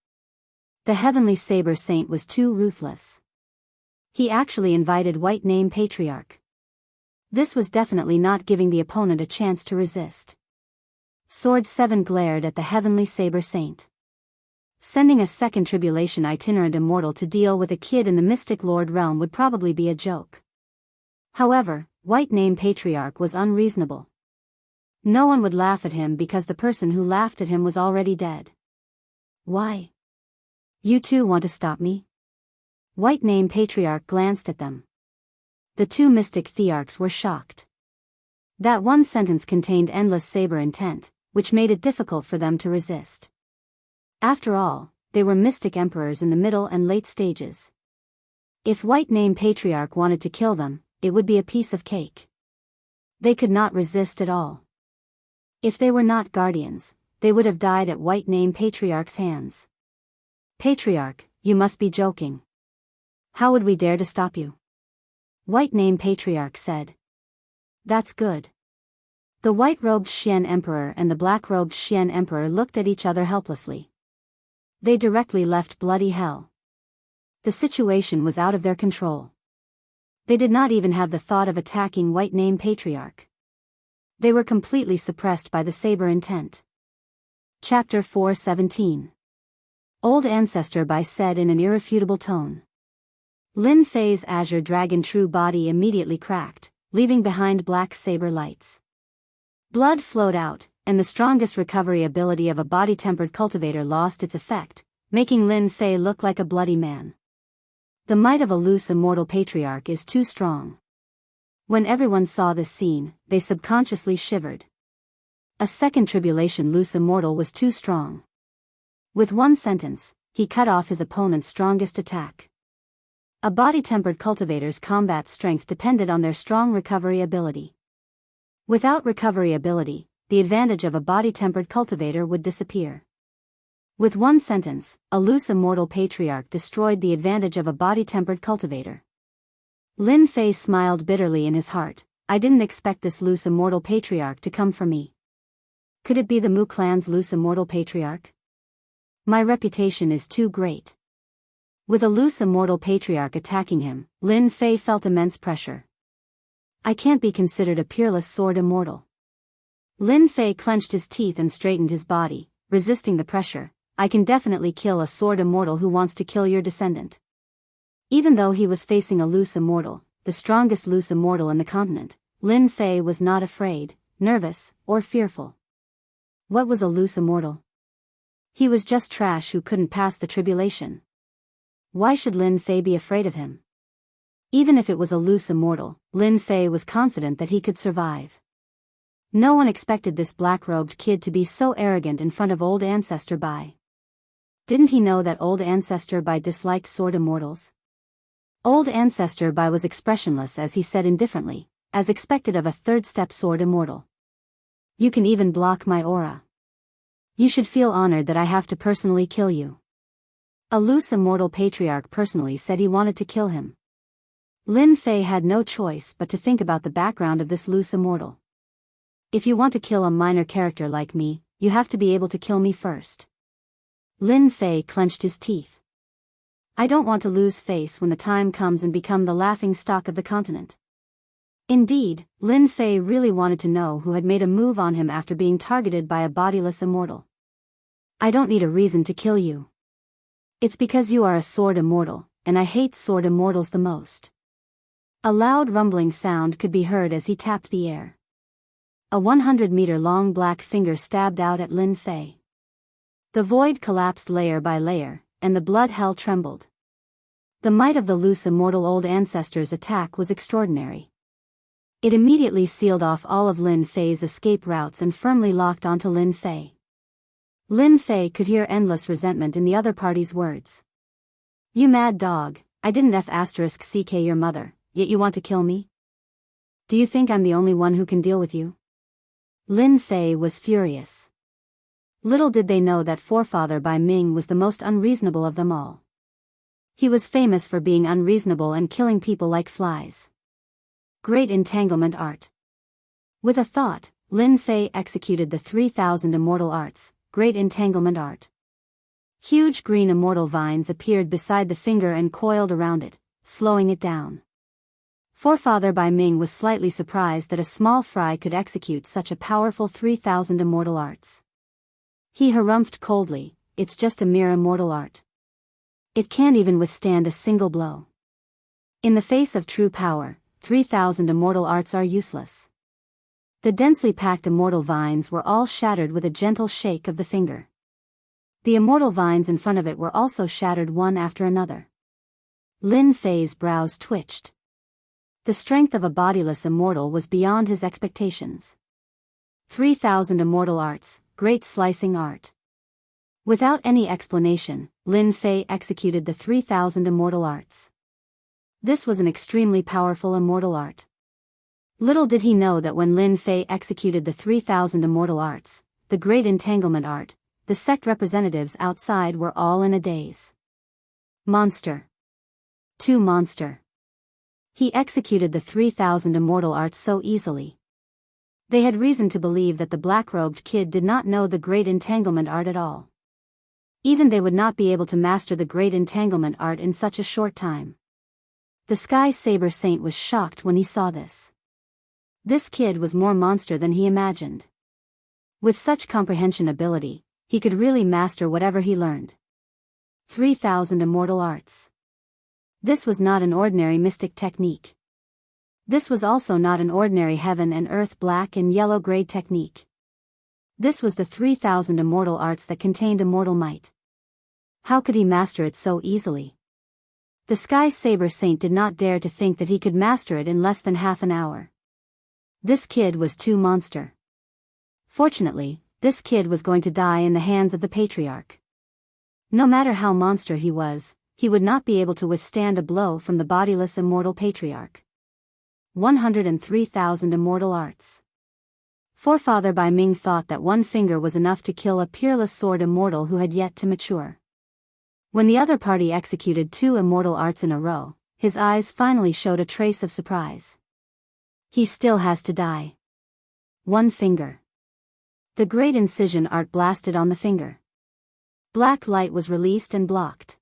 The heavenly saber saint was too ruthless. He actually invited White Name Patriarch. This was definitely not giving the opponent a chance to resist. Sword 7 glared at the heavenly saber saint. Sending a second tribulation itinerant immortal to deal with a kid in the Mystic Lord realm would probably be a joke. However, White Name Patriarch was unreasonable. No one would laugh at him because the person who laughed at him was already dead. Why? You two want to stop me? White Name Patriarch glanced at them. The 2 mystic thearchs were shocked. That one sentence contained endless saber intent, which made it difficult for them to resist. After all, they were mystic emperors in the middle and late stages. If White Name Patriarch wanted to kill them, it would be a piece of cake. They could not resist at all. If they were not guardians, they would have died at White Name Patriarch's hands. Patriarch, you must be joking. How would we dare to stop you? White Name Patriarch said. That's good. The white-robed Xian Emperor and the black-robed Xian Emperor looked at each other helplessly. They directly left bloody hell. The situation was out of their control. They did not even have the thought of attacking White Name Patriarch. They were completely suppressed by the saber intent. Chapter 4:17. Old Ancestor Bai said in an irrefutable tone. Lin Fei's azure dragon true body immediately cracked, leaving behind black saber lights. Blood flowed out, and the strongest recovery ability of a body-tempered cultivator lost its effect, making Lin Fei look like a bloody man. The might of a loose immortal patriarch is too strong. When everyone saw this scene, they subconsciously shivered. A second tribulation loose immortal was too strong. With one sentence, he cut off his opponent's strongest attack. A body-tempered cultivator's combat strength depended on their strong recovery ability. Without recovery ability, the advantage of a body-tempered cultivator would disappear. With one sentence, a loose immortal patriarch destroyed the advantage of a body-tempered cultivator. Lin Fei smiled bitterly in his heart. I didn't expect this loose immortal patriarch to come for me. Could it be the Mu clan's loose immortal patriarch? My reputation is too great. With a loose immortal patriarch attacking him, Lin Fei felt immense pressure. I can't be considered a peerless sword immortal. Lin Fei clenched his teeth and straightened his body, resisting the pressure. I can definitely kill a sword immortal who wants to kill your descendant. Even though he was facing a loose immortal, the strongest loose immortal in the continent, Lin Fei was not afraid, nervous, or fearful. What was a loose immortal? He was just trash who couldn't pass the tribulation. Why should Lin Fei be afraid of him? Even if it was a loose immortal, Lin Fei was confident that he could survive. No one expected this black-robed kid to be so arrogant in front of Old Ancestor Bai. Didn't he know that Old Ancestor Bai disliked sword immortals? Old Ancestor Bai was expressionless as he said indifferently, as expected of a third-step sword immortal. You can even block my aura. You should feel honored that I have to personally kill you. A loose immortal patriarch personally said he wanted to kill him. Lin Fei had no choice but to think about the background of this loose immortal. If you want to kill a minor character like me, you have to be able to kill me first. Lin Fei clenched his teeth. I don't want to lose face when the time comes and become the laughing stock of the continent. Indeed, Lin Fei really wanted to know who had made a move on him after being targeted by a bodiless immortal. I don't need a reason to kill you. It's because you are a sword immortal, and I hate sword immortals the most. A loud rumbling sound could be heard as he tapped the air. A 100-meter-long black finger stabbed out at Lin Fei. The void collapsed layer by layer, and the blood hell trembled. The might of the loose immortal old ancestor's attack was extraordinary. It immediately sealed off all of Lin Fei's escape routes and firmly locked onto Lin Fei. Lin Fei could hear endless resentment in the other party's words. You mad dog, I didn't *CK your mother, yet you want to kill me? Do you think I'm the only one who can deal with you? Lin Fei was furious. Little did they know that forefather Bai Ming was the most unreasonable of them all. He was famous for being unreasonable and killing people like flies. Great entanglement art. With a thought, Lin Fei executed the 3,000 immortal arts, great entanglement art. Huge green immortal vines appeared beside the finger and coiled around it, slowing it down. Forefather Bai Ming was slightly surprised that a small fry could execute such a powerful 3,000 immortal arts. He harumphed coldly, it's just a mere immortal art. It can't even withstand a single blow. In the face of true power, 3,000 immortal arts are useless. The densely packed immortal vines were all shattered with a gentle shake of the finger. The immortal vines in front of it were also shattered one after another. Lin Fei's brows twitched. The strength of a bodiless immortal was beyond his expectations. 3,000 immortal arts, great slicing art. Without any explanation, Lin Fei executed the 3,000 immortal arts. This was an extremely powerful immortal art. Little did he know that when Lin Fei executed the 3,000 immortal arts, the great entanglement art, the sect representatives outside were all in a daze. Monster. Too monster. He executed the 3,000 immortal arts so easily. They had reason to believe that the black-robed kid did not know the great entanglement art at all. Even they would not be able to master the great entanglement art in such a short time. The Sky Saber Saint was shocked when he saw this. This kid was more monster than he imagined. With such comprehension ability, he could really master whatever he learned. 3,000 immortal arts. This was not an ordinary mystic technique. This was also not an ordinary heaven and earth black and yellow grade technique. This was the 3,000 immortal arts that contained immortal might. How could he master it so easily? The Sky Saber Saint did not dare to think that he could master it in less than half an hour. This kid was too monster. Fortunately, this kid was going to die in the hands of the patriarch. No matter how monster he was, he would not be able to withstand a blow from the bodiless immortal patriarch. 103,000 immortal arts. Forefather Bai Ming thought that one finger was enough to kill a peerless sword immortal who had yet to mature. When the other party executed 2 immortal arts in a row, his eyes finally showed a trace of surprise. He still has to die. One finger. The great incision art blasted on the finger. Black light was released and blocked.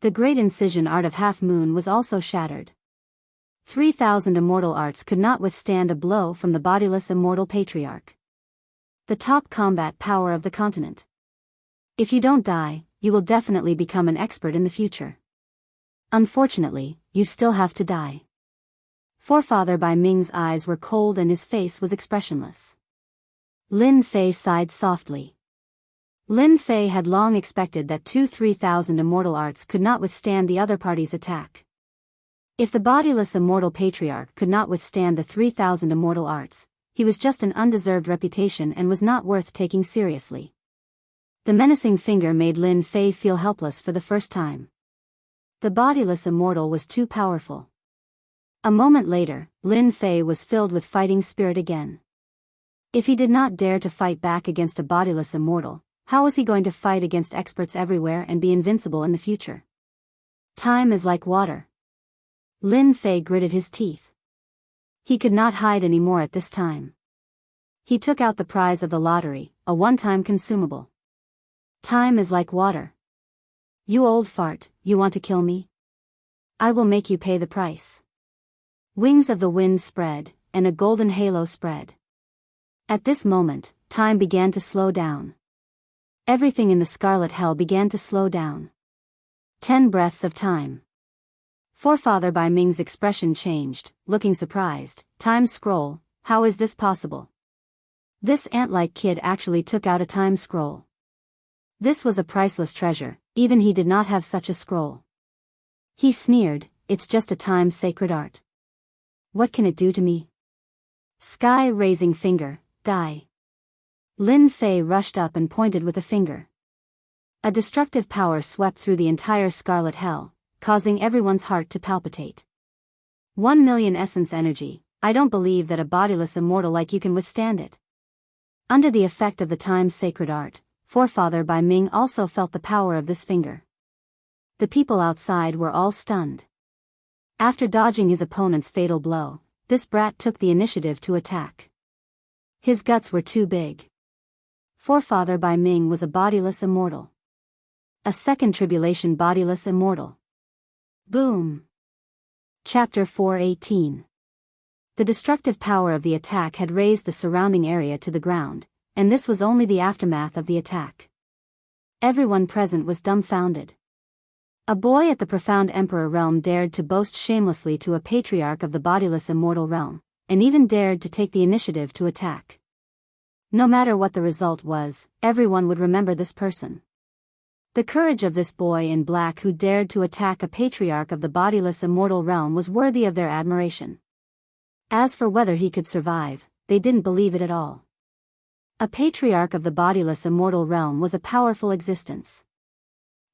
The great incision art of Half Moon was also shattered. 3,000 immortal arts could not withstand a blow from the bodiless immortal patriarch. The top combat power of the continent. If you don't die, you will definitely become an expert in the future. Unfortunately, you still have to die. Forefather Bai Ming's eyes were cold and his face was expressionless. Lin Fei sighed softly. Lin Fei had long expected that 3,000 immortal arts could not withstand the other party's attack. If the bodiless immortal patriarch could not withstand the 3,000 immortal arts, he was just an undeserved reputation and was not worth taking seriously. The menacing finger made Lin Fei feel helpless for the first time. The bodiless immortal was too powerful. A moment later, Lin Fei was filled with fighting spirit again. If he did not dare to fight back against a bodiless immortal, how was he going to fight against experts everywhere and be invincible in the future? Time is like water. Lin Fei gritted his teeth. He could not hide anymore at this time. He took out the prize of the lottery, a one-time consumable. Time is like water. You old fart, you want to kill me? I will make you pay the price. Wings of the wind spread, and a golden halo spread. At this moment, time began to slow down. Everything in the scarlet hell began to slow down. 10 breaths of time. Forefather Bai Ming's expression changed, looking surprised. Time scroll, how is this possible? This ant-like kid actually took out a time scroll. This was a priceless treasure, even he did not have such a scroll. He sneered, it's just a time-sacred art. What can it do to me? Sky-raising finger, die. Lin Fei rushed up and pointed with a finger. A destructive power swept through the entire scarlet hell, causing everyone's heart to palpitate. 1 million essence energy, I don't believe that a bodiless immortal like you can withstand it. Under the effect of the time-sacred art, Forefather Bai Ming also felt the power of this finger. The people outside were all stunned. After dodging his opponent's fatal blow, this brat took the initiative to attack. His guts were too big. Forefather Bai Ming was a bodiless immortal. A second tribulation bodiless immortal. Boom! Chapter 418. The destructive power of the attack had raised the surrounding area to the ground, and this was only the aftermath of the attack. Everyone present was dumbfounded. A boy at the profound emperor realm dared to boast shamelessly to a patriarch of the bodiless immortal realm, and even dared to take the initiative to attack. No matter what the result was, everyone would remember this person. The courage of this boy in black who dared to attack a patriarch of the bodiless immortal realm was worthy of their admiration. As for whether he could survive, they didn't believe it at all. A patriarch of the bodiless immortal realm was a powerful existence.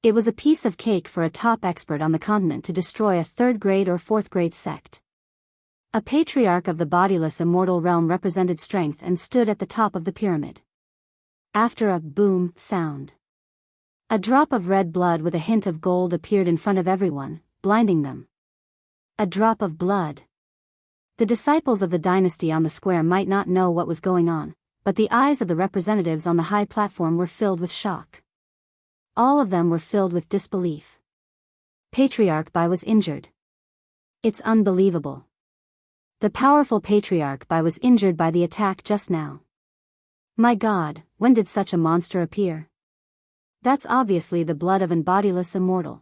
It was a piece of cake for a top expert on the continent to destroy a 3rd grade or 4th grade sect. A patriarch of the bodiless immortal realm represented strength and stood at the top of the pyramid. After a boom sound, a drop of red blood with a hint of gold appeared in front of everyone, blinding them. A drop of blood. The disciples of the dynasty on the square might not know what was going on, but the eyes of the representatives on the high platform were filled with shock. All of them were filled with disbelief. Patriarch Bai was injured. It's unbelievable. The powerful Patriarch Bai was injured by the attack just now. My God, when did such a monster appear? That's obviously the blood of an bodiless immortal.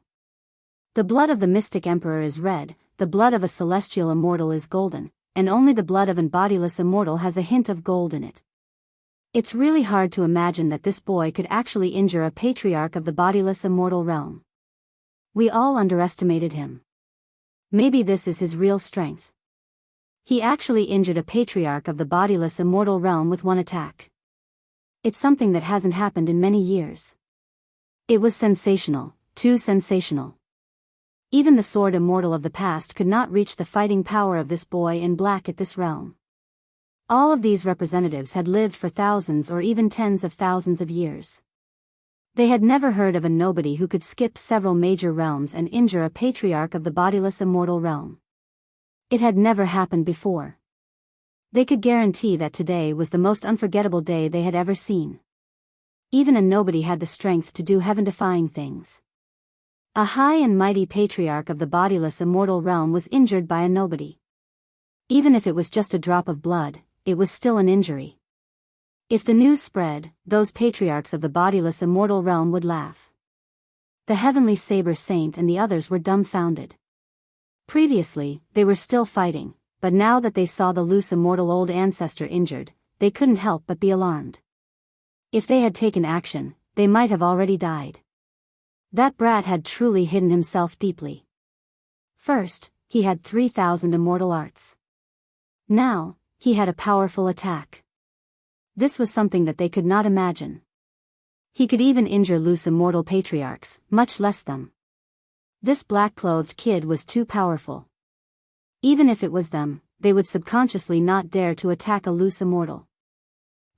The blood of the mystic emperor is red, the blood of a celestial immortal is golden, and only the blood of an bodiless immortal has a hint of gold in it. It's really hard to imagine that this boy could actually injure a patriarch of the bodiless immortal realm. We all underestimated him. Maybe this is his real strength. He actually injured a patriarch of the bodiless immortal realm with one attack. It's something that hasn't happened in many years. It was sensational, too sensational. Even the sword immortal of the past could not reach the fighting power of this boy in black at this realm. All of these representatives had lived for thousands or even tens of thousands of years. They had never heard of a nobody who could skip several major realms and injure a patriarch of the bodiless immortal realm. It had never happened before. They could guarantee that today was the most unforgettable day they had ever seen. Even a nobody had the strength to do heaven-defying things. A high and mighty patriarch of the bodiless immortal realm was injured by a nobody. Even if it was just a drop of blood, it was still an injury. If the news spread, those patriarchs of the bodiless immortal realm would laugh. The heavenly saber saint and the others were dumbfounded. Previously, they were still fighting, but now that they saw the loose immortal old ancestor injured, they couldn't help but be alarmed. If they had taken action, they might have already died. That brat had truly hidden himself deeply. First, he had 3,000 immortal arts. Now, he had a powerful attack. This was something that they could not imagine. He could even injure loose immortal patriarchs, much less them. This black-clothed kid was too powerful. Even if it was them, they would subconsciously not dare to attack a loose immortal.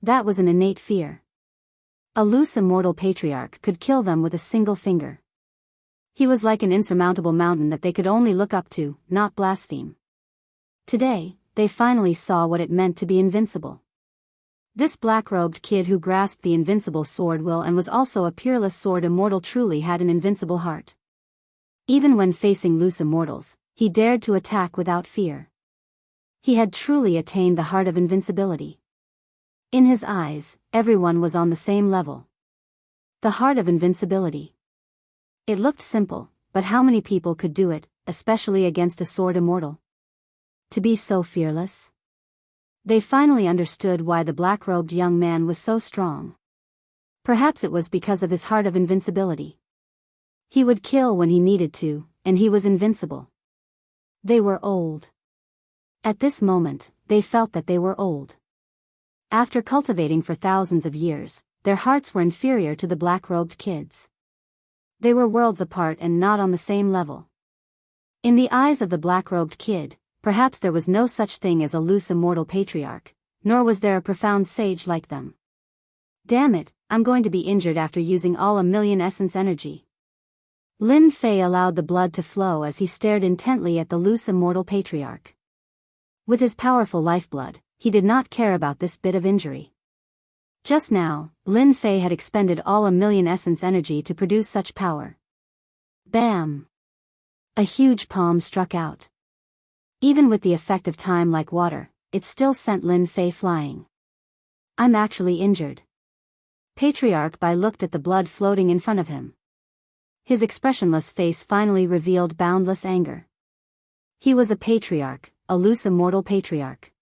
That was an innate fear. A loose immortal patriarch could kill them with a single finger. He was like an insurmountable mountain that they could only look up to, not blaspheme. Today, they finally saw what it meant to be invincible. This black-robed kid who grasped the invincible sword will and was also a peerless sword immortal truly had an invincible heart. Even when facing loose immortals, he dared to attack without fear. He had truly attained the heart of invincibility. In his eyes, everyone was on the same level. The heart of invincibility. It looked simple, but how many people could do it, especially against a sword immortal? To be so fearless? They finally understood why the black-robed young man was so strong. Perhaps it was because of his heart of invincibility. He would kill when he needed to, and he was invincible. They were old. At this moment, they felt that they were old. After cultivating for thousands of years, their hearts were inferior to the black-robed kids. They were worlds apart and not on the same level. In the eyes of the black-robed kid, perhaps there was no such thing as a loose immortal patriarch, nor was there a profound sage like them. Damn it, I'm going to be injured after using all 1,000,000 essence energy. Lin Fei allowed the blood to flow as he stared intently at the loose immortal patriarch. With his powerful lifeblood, he did not care about this bit of injury. Just now, Lin Fei had expended all 1,000,000 essence energy to produce such power. Bam! A huge palm struck out. Even with the effect of time like water, it still sent Lin Fei flying. I'm actually injured. Patriarch Bai looked at the blood floating in front of him. His expressionless face finally revealed boundless anger. He was a patriarch, a loose immortal patriarch.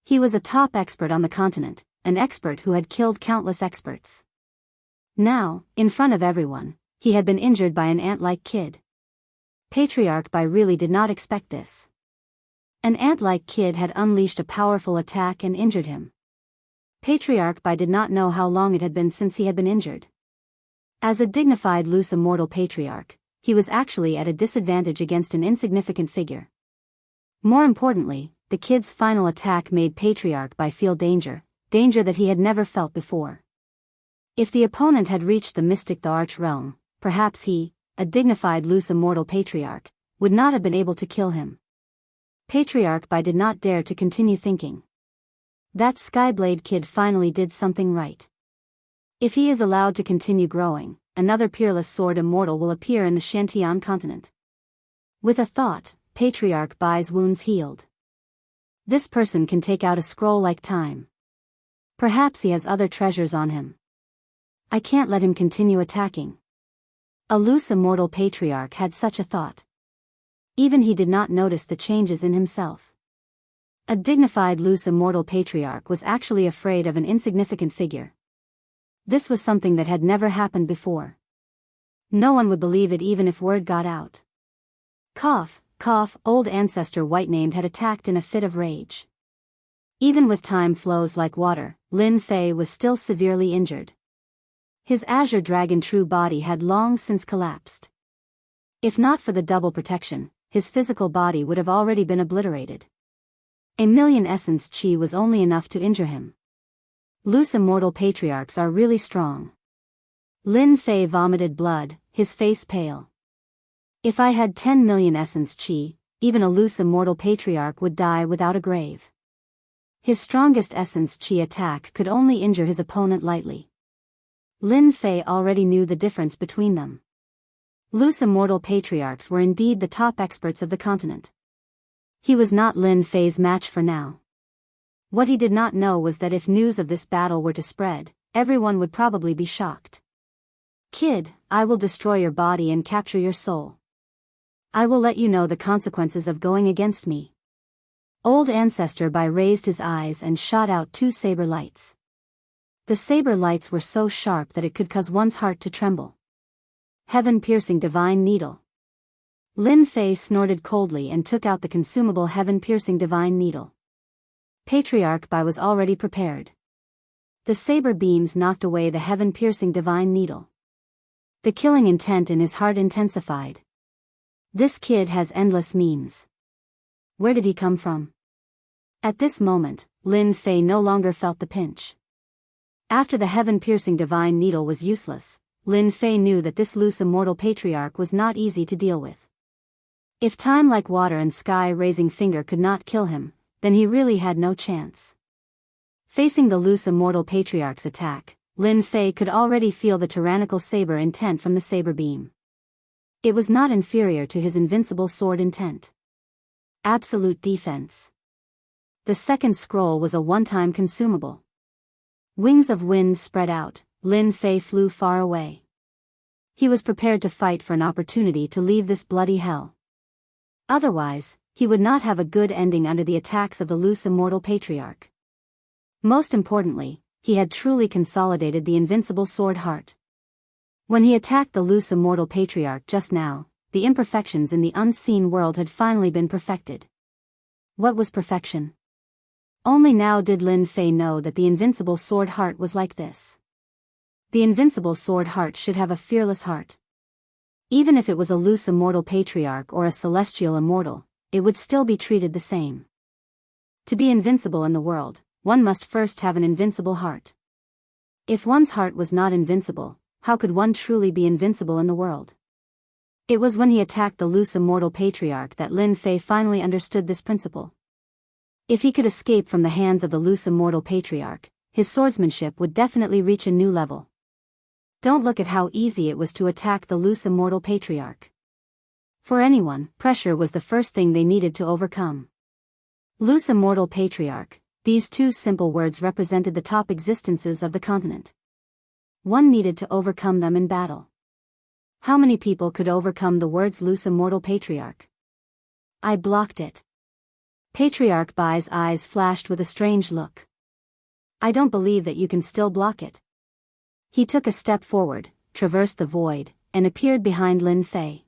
He was a top expert on the continent, an expert who had killed countless experts. Now, in front of everyone, he had been injured by an ant-like kid. Patriarch Bai really did not expect this. An ant-like kid had unleashed a powerful attack and injured him. Patriarch Bai did not know how long it had been since he had been injured. As a dignified loose immortal patriarch, he was actually at a disadvantage against an insignificant figure. More importantly, the kid's final attack made Patriarch Bai feel danger that he had never felt before. If the opponent had reached the mystic the arch realm, perhaps he, a dignified loose immortal patriarch, would not have been able to kill him. Patriarch Bai did not dare to continue thinking. That Skyblade kid finally did something right. If he is allowed to continue growing, another peerless sword immortal will appear in the Shantian continent. With a thought, Patriarch Bai's wounds healed. This person can take out a scroll like time. Perhaps he has other treasures on him. I can't let him continue attacking. A loose immortal patriarch had such a thought. Even he did not notice the changes in himself. A dignified loose immortal patriarch was actually afraid of an insignificant figure. This was something that had never happened before. No one would believe it even if word got out. Cough, cough, old ancestor white-named had attacked in a fit of rage. Even with time flows like water, Lin Fei was still severely injured. His azure dragon true body had long since collapsed. If not for the double protection, his physical body would have already been obliterated. 1,000,000 essence chi was only enough to injure him. Loose immortal patriarchs are really strong. Lin Fei vomited blood, his face pale. If I had 10,000,000 essence chi, even a loose immortal patriarch would die without a grave. His strongest essence chi attack could only injure his opponent lightly. Lin Fei already knew the difference between them. Loose immortal patriarchs were indeed the top experts of the continent. He was not Lin Fei's match for now. What he did not know was that if news of this battle were to spread, everyone would probably be shocked. Kid, I will destroy your body and capture your soul. I will let you know the consequences of going against me. Old Ancestor Bai raised his eyes and shot out 2 saber lights. The saber lights were so sharp that it could cause one's heart to tremble. Heaven-piercing divine needle. Lin Fei snorted coldly and took out the consumable heaven-piercing divine needle. Patriarch Bai was already prepared. The saber beams knocked away the heaven-piercing divine needle. The killing intent in his heart intensified. This kid has endless means. Where did he come from? At this moment, Lin Fei no longer felt the pinch. After the heaven-piercing divine needle was useless, Lin Fei knew that this loose immortal patriarch was not easy to deal with. If time like water and sky-raising finger could not kill him, then he really had no chance. Facing the loose immortal patriarch's attack, Lin Fei could already feel the tyrannical saber intent from the saber beam. It was not inferior to his invincible sword intent. Absolute defense. The second scroll was a one-time consumable. Wings of wind spread out, Lin Fei flew far away. He was prepared to fight for an opportunity to leave this bloody hell. Otherwise, he would not have a good ending under the attacks of the loose immortal patriarch. Most importantly, he had truly consolidated the invincible sword heart. When he attacked the loose immortal patriarch just now, the imperfections in the unseen world had finally been perfected. What was perfection? Only now did Lin Fei know that the invincible sword heart was like this. The invincible sword heart should have a fearless heart. Even if it was a loose immortal patriarch or a celestial immortal, it would still be treated the same. To be invincible in the world, one must first have an invincible heart. If one's heart was not invincible, how could one truly be invincible in the world? It was when he attacked the loose immortal patriarch that Lin Fei finally understood this principle. If he could escape from the hands of the loose immortal patriarch, his swordsmanship would definitely reach a new level. Don't look at how easy it was to attack the loose immortal patriarch. For anyone, pressure was the first thing they needed to overcome. Loose immortal patriarch, these two simple words represented the top existences of the continent. One needed to overcome them in battle. How many people could overcome the words loose immortal patriarch? I blocked it. Patriarch Bai's eyes flashed with a strange look. I don't believe that you can still block it. He took a step forward, traversed the void, and appeared behind Lin Fei.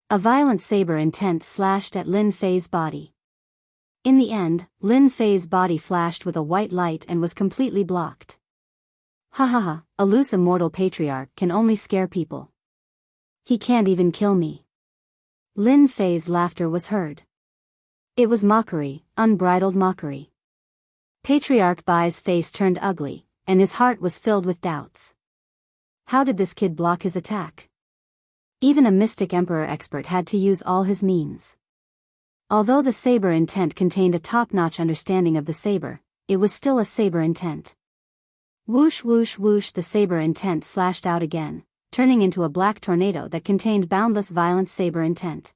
A violent saber intent slashed at Lin Fei's body. In the end, Lin Fei's body flashed with a white light and was completely blocked. Ha ha ha, a loose immortal patriarch can only scare people. He can't even kill me. Lin Fei's laughter was heard. It was mockery, unbridled mockery. Patriarch Bai's face turned ugly, and his heart was filled with doubts. How did this kid block his attack? Even a mystic emperor expert had to use all his means. Although the saber intent contained a top-notch understanding of the saber, it was still a saber intent. Whoosh whoosh whoosh, the saber intent slashed out again, turning into a black tornado that contained boundless violent saber intent.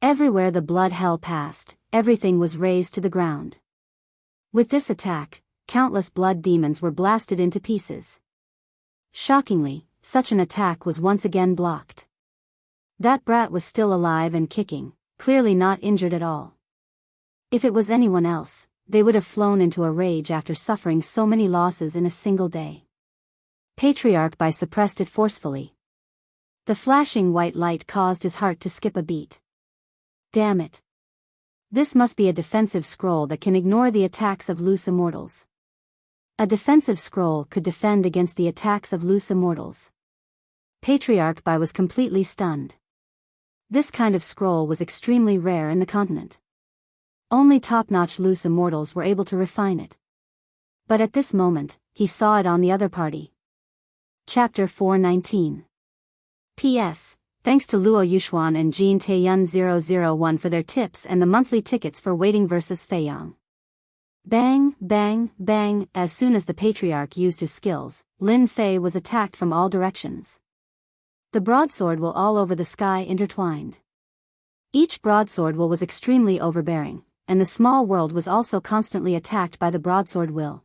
Everywhere the blood hell passed, everything was razed to the ground. With this attack, countless blood demons were blasted into pieces. Shockingly, such an attack was once again blocked. That brat was still alive and kicking, clearly not injured at all. If it was anyone else, they would have flown into a rage after suffering so many losses in a single day. Patriarch Bai suppressed it forcefully. The flashing white light caused his heart to skip a beat. Damn it. This must be a defensive scroll that can ignore the attacks of loose immortals. A defensive scroll could defend against the attacks of loose immortals. Patriarch Bai was completely stunned. This kind of scroll was extremely rare in the continent. Only top-notch loose immortals were able to refine it. But at this moment, he saw it on the other party. Chapter 419. P.S. Thanks to Luo Yuxuan and Jin Taeyun 001 for their tips and the monthly tickets for Waiting vs. Feiyang. Bang, bang, bang, as soon as the patriarch used his skills, Lin Fei was attacked from all directions. The broadsword will all over the sky intertwined. Each broadsword will was extremely overbearing, and the small world was also constantly attacked by the broadsword will.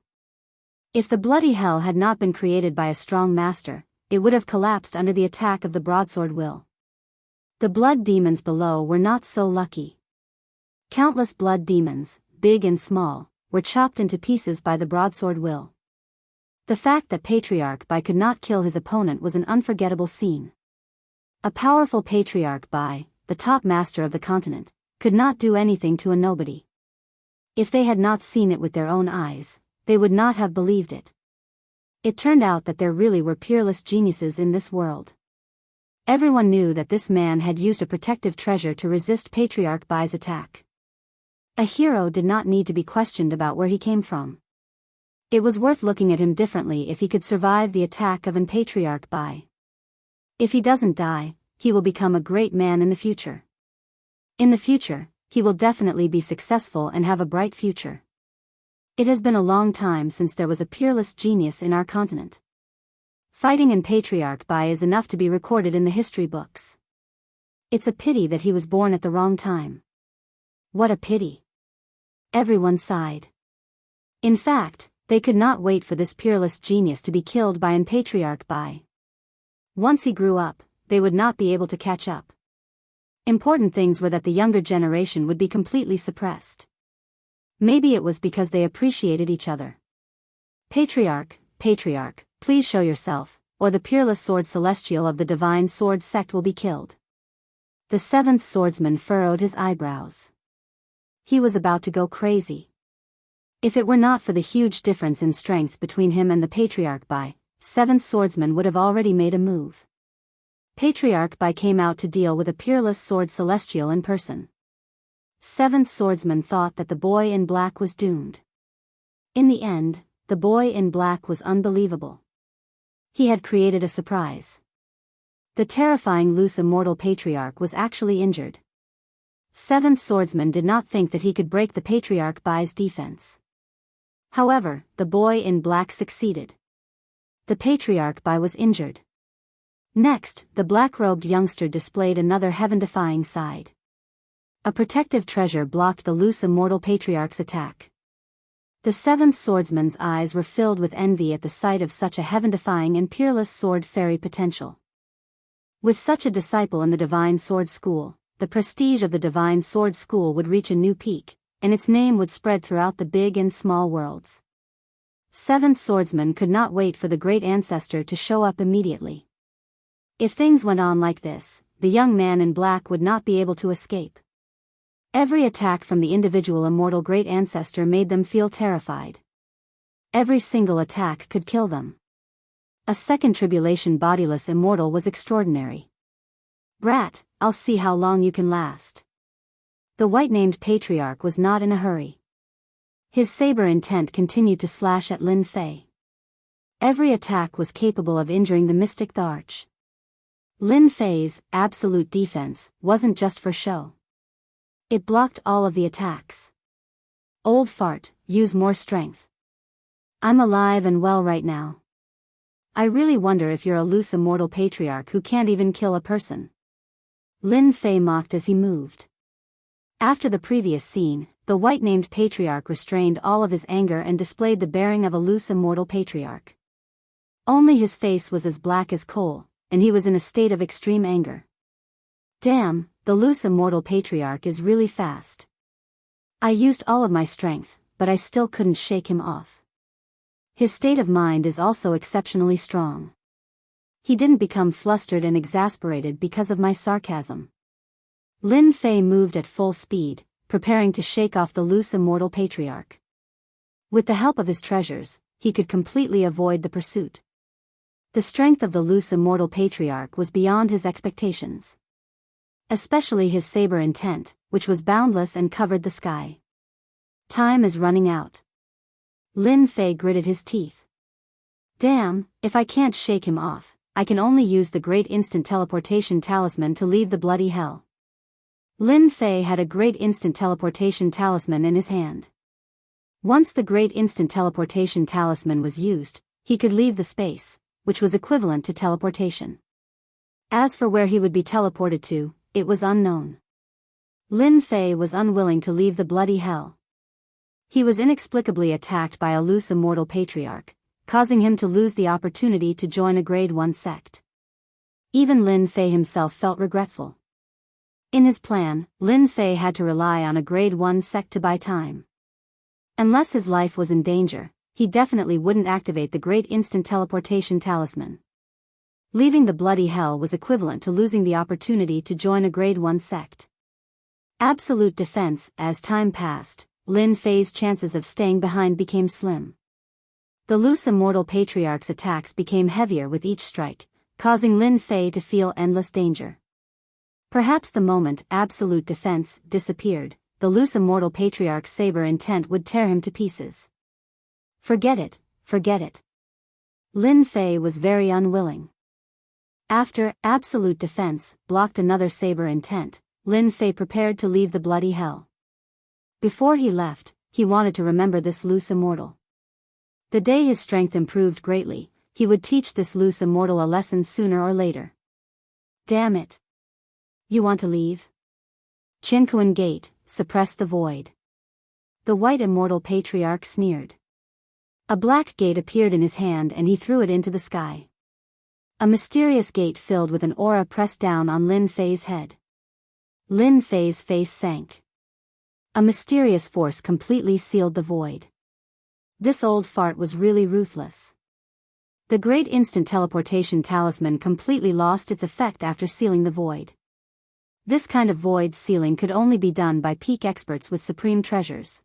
If the bloody hell had not been created by a strong master, it would have collapsed under the attack of the broadsword will. The blood demons below were not so lucky. Countless blood demons, big and small, were chopped into pieces by the broadsword will. The fact that Patriarch Bai could not kill his opponent was an unforgettable scene. A powerful Patriarch Bai, the top master of the continent, could not do anything to a nobody. If they had not seen it with their own eyes, they would not have believed it. It turned out that there really were peerless geniuses in this world. Everyone knew that this man had used a protective treasure to resist Patriarch Bai's attack. A hero did not need to be questioned about where he came from. It was worth looking at him differently if he could survive the attack of an Patriarch Bai. If he doesn't die, he will become a great man in the future. In the future, he will definitely be successful and have a bright future. It has been a long time since there was a peerless genius in our continent. Fighting in Patriarch Bai is enough to be recorded in the history books. It's a pity that he was born at the wrong time. What a pity. Everyone sighed. In fact, they could not wait for this peerless genius to be killed by an Patriarch Bai. Once he grew up, they would not be able to catch up. Important things were that the younger generation would be completely suppressed. Maybe it was because they appreciated each other. Patriarch, please show yourself, or the peerless sword celestial of the divine sword sect will be killed. The seventh swordsman furrowed his eyebrows. He was about to go crazy. If it were not for the huge difference in strength between him and the Patriarch Bai, seventh swordsman would have already made a move. Patriarch Bai came out to deal with a peerless sword celestial in person. Seventh swordsman thought that the boy in black was doomed. In the end, the boy in black was unbelievable. He had created a surprise. The terrifying loose immortal patriarch was actually injured. Seventh swordsman did not think that he could break the Patriarch Bai's defense. However, the boy in black succeeded. The Patriarch Bai was injured. Next, the black-robed youngster displayed another heaven-defying side. A protective treasure blocked the loose immortal patriarch's attack. The seventh swordsman's eyes were filled with envy at the sight of such a heaven-defying and peerless sword fairy potential. With such a disciple in the Divine Sword School, the prestige of the Divine Sword School would reach a new peak, and its name would spread throughout the big and small worlds. Seventh swordsman could not wait for the great ancestor to show up immediately. If things went on like this, the young man in black would not be able to escape. Every attack from the individual immortal great ancestor made them feel terrified. Every single attack could kill them. A second tribulation bodiless immortal was extraordinary. Brat, I'll see how long you can last. The white-named patriarch was not in a hurry. His saber intent continued to slash at Lin Fei. Every attack was capable of injuring the mystic Tharch. Lin Fei's absolute defense wasn't just for show. It blocked all of the attacks. Old fart, use more strength. I'm alive and well right now. I really wonder if you're a loose immortal patriarch who can't even kill a person. Lin Fei mocked as he moved. After the previous scene, the white-named patriarch restrained all of his anger and displayed the bearing of a loose immortal patriarch. Only his face was as black as coal, and he was in a state of extreme anger. Damn, the loose immortal patriarch is really fast. I used all of my strength, but I still couldn't shake him off. His state of mind is also exceptionally strong. He didn't become flustered and exasperated because of my sarcasm. Lin Fei moved at full speed, preparing to shake off the loose immortal patriarch. With the help of his treasures, he could completely avoid the pursuit. The strength of the loose immortal patriarch was beyond his expectations. Especially his saber intent, which was boundless and covered the sky. Time is running out. Lin Fei gritted his teeth. Damn, if I can't shake him off, I can only use the great instant teleportation talisman to leave the bloody hell. Lin Fei had a great instant teleportation talisman in his hand. Once the great instant teleportation talisman was used, he could leave the space, which was equivalent to teleportation. As for where he would be teleported to, it was unknown. Lin Fei was unwilling to leave the bloody hell. He was inexplicably attacked by a loose immortal patriarch, causing him to lose the opportunity to join a grade 1 sect. Even Lin Fei himself felt regretful. In his plan, Lin Fei had to rely on a grade 1 sect to buy time. Unless his life was in danger, he definitely wouldn't activate the great instant teleportation talisman. Leaving the bloody hell was equivalent to losing the opportunity to join a grade 1 sect. Absolute defense. As time passed, Lin Fei's chances of staying behind became slim. The loose immortal patriarch's attacks became heavier with each strike, causing Lin Fei to feel endless danger. Perhaps the moment absolute defense disappeared, the loose immortal patriarch's saber intent would tear him to pieces. Forget it, forget it. Lin Fei was very unwilling. After absolute defense blocked another saber intent, Lin Fei prepared to leave the bloody hell. Before he left, he wanted to remember this loose immortal. The day his strength improved greatly, he would teach this loose immortal a lesson sooner or later. Damn it. You want to leave? Jianghu Gate, suppress the void. The white immortal patriarch sneered. A black gate appeared in his hand and he threw it into the sky. A mysterious gate filled with an aura pressed down on Lin Fei's head. Lin Fei's face sank. A mysterious force completely sealed the void. This old fart was really ruthless. The great instant teleportation talisman completely lost its effect after sealing the void. This kind of void sealing could only be done by peak experts with supreme treasures.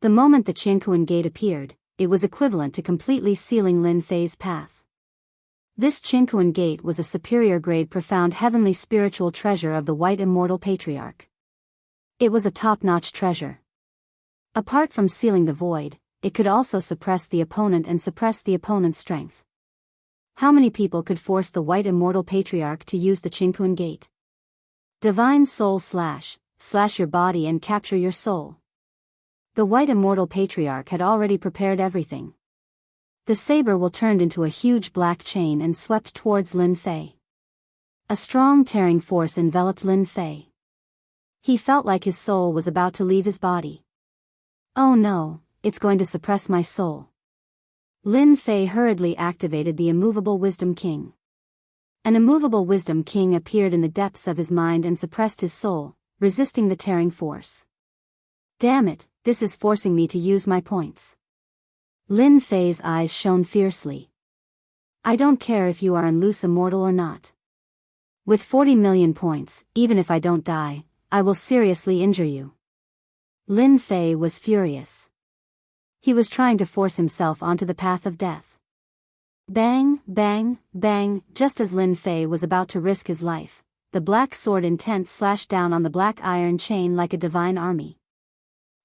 The moment the Jianghu Gate appeared, it was equivalent to completely sealing Lin Fei's path. This Jianghu Gate was a superior grade profound heavenly spiritual treasure of the white immortal patriarch. It was a top-notch treasure. Apart from sealing the void, it could also suppress the opponent and suppress the opponent's strength. How many people could force the white immortal patriarch to use the Jianghu Gate? Divine soul slash your body and capture your soul. The white immortal patriarch had already prepared everything. The saber will turned into a huge black chain and swept towards Lin Fei. A strong tearing force enveloped Lin Fei. He felt like his soul was about to leave his body. Oh no, it's going to suppress my soul. Lin Fei hurriedly activated the immovable Wisdom King. An immovable Wisdom King appeared in the depths of his mind and suppressed his soul, resisting the tearing force. Damn it, this is forcing me to use my points. Lin Fei's eyes shone fiercely. I don't care if you are an loose immortal or not. With 40 million points, even if I don't die, I will seriously injure you. Lin Fei was furious. He was trying to force himself onto the path of death. Bang, bang, bang, just as Lin Fei was about to risk his life, the black sword intent slashed down on the black iron chain like a divine army.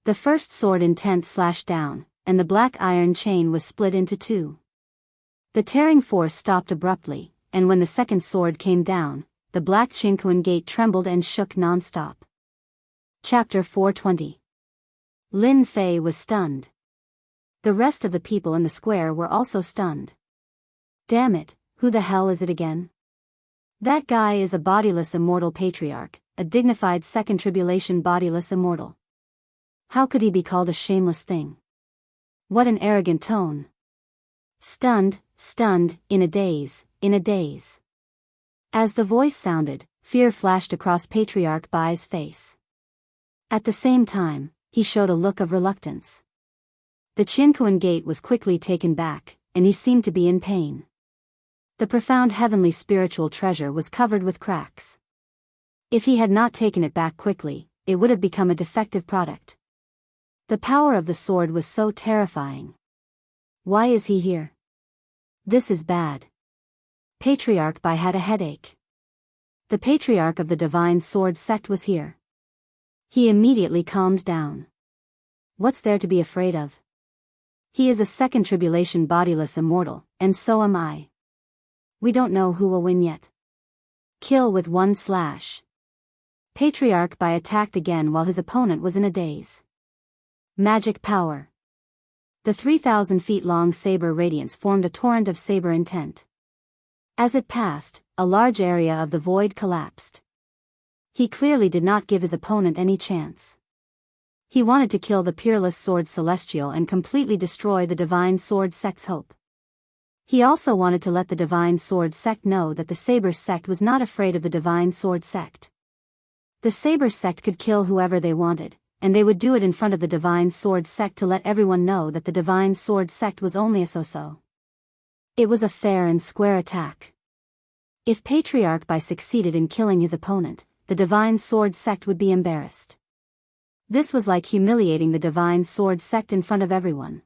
The first sword intent slashed down, and the black iron chain was split into two. The tearing force stopped abruptly, and when the second sword came down, the black Jianghu Gate trembled and shook non-stop. Chapter 420. Lin Fei was stunned. The rest of the people in the square were also stunned. Damn it, who the hell is it again? That guy is a bodiless immortal patriarch, a dignified second tribulation bodiless immortal. How could he be called a shameless thing? What an arrogant tone. Stunned, in a daze. As the voice sounded, fear flashed across Patriarch Bai's face. At the same time, he showed a look of reluctance. The Jianghu Gate was quickly taken back, and he seemed to be in pain. The profound heavenly spiritual treasure was covered with cracks. If he had not taken it back quickly, it would have become a defective product. The power of the sword was so terrifying. Why is he here? This is bad. Patriarch Bai had a headache. The patriarch of the divine sword sect was here. He immediately calmed down. What's there to be afraid of? He is a second tribulation bodiless immortal, and so am I. We don't know who will win yet. Kill with one slash. Patriarch Bai attacked again while his opponent was in a daze. Magic power. The 3,000 feet long saber radiance formed a torrent of saber intent. As it passed, a large area of the void collapsed. He clearly did not give his opponent any chance. He wanted to kill the peerless sword celestial and completely destroy the divine sword sect's hope. He also wanted to let the divine sword sect know that the saber sect was not afraid of the divine sword sect. The saber sect could kill whoever they wanted, and they would do it in front of the divine sword sect to let everyone know that the divine sword sect was only a so-so. It was a fair and square attack. If Patriarch Bai succeeded in killing his opponent, the divine sword sect would be embarrassed. This was like humiliating the divine sword sect in front of everyone.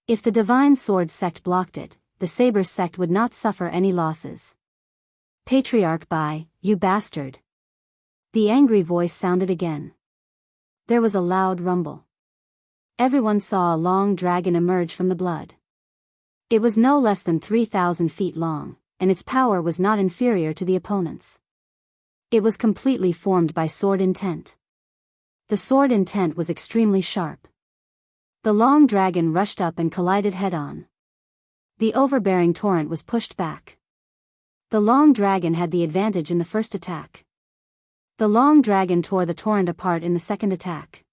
If the divine sword sect blocked it, the saber sect would not suffer any losses. Patriarch Bai, you bastard. The angry voice sounded again. There was a loud rumble. Everyone saw a long dragon emerge from the blood. It was no less than 3,000 feet long, and its power was not inferior to the opponent's. It was completely formed by sword intent. The sword intent was extremely sharp. The long dragon rushed up and collided head-on. The overbearing torrent was pushed back. The long dragon had the advantage in the first attack. The long dragon tore the torrent apart in the second attack.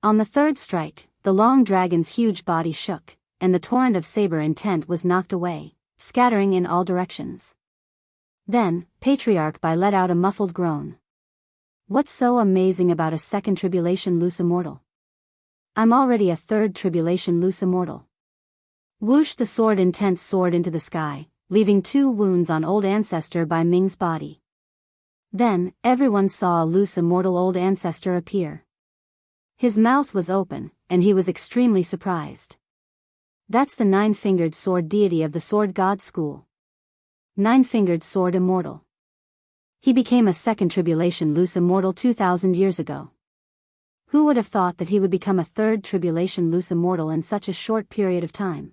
On the third strike, the long dragon's huge body shook, and the torrent of saber intent was knocked away, scattering in all directions. Then, Patriarch Bai let out a muffled groan. What's so amazing about a second tribulation loose immortal? I'm already a third tribulation loose immortal. Whoosh, the sword intent soared into the sky, leaving 2 wounds on old ancestor Bai Ming's body. Then, everyone saw a loose immortal old ancestor appear. His mouth was open, and he was extremely surprised. That's the 9-fingered sword deity of the sword god school. 9-fingered sword immortal. He became a second tribulation loose immortal 2,000 years ago. Who would have thought that he would become a third tribulation loose immortal in such a short period of time?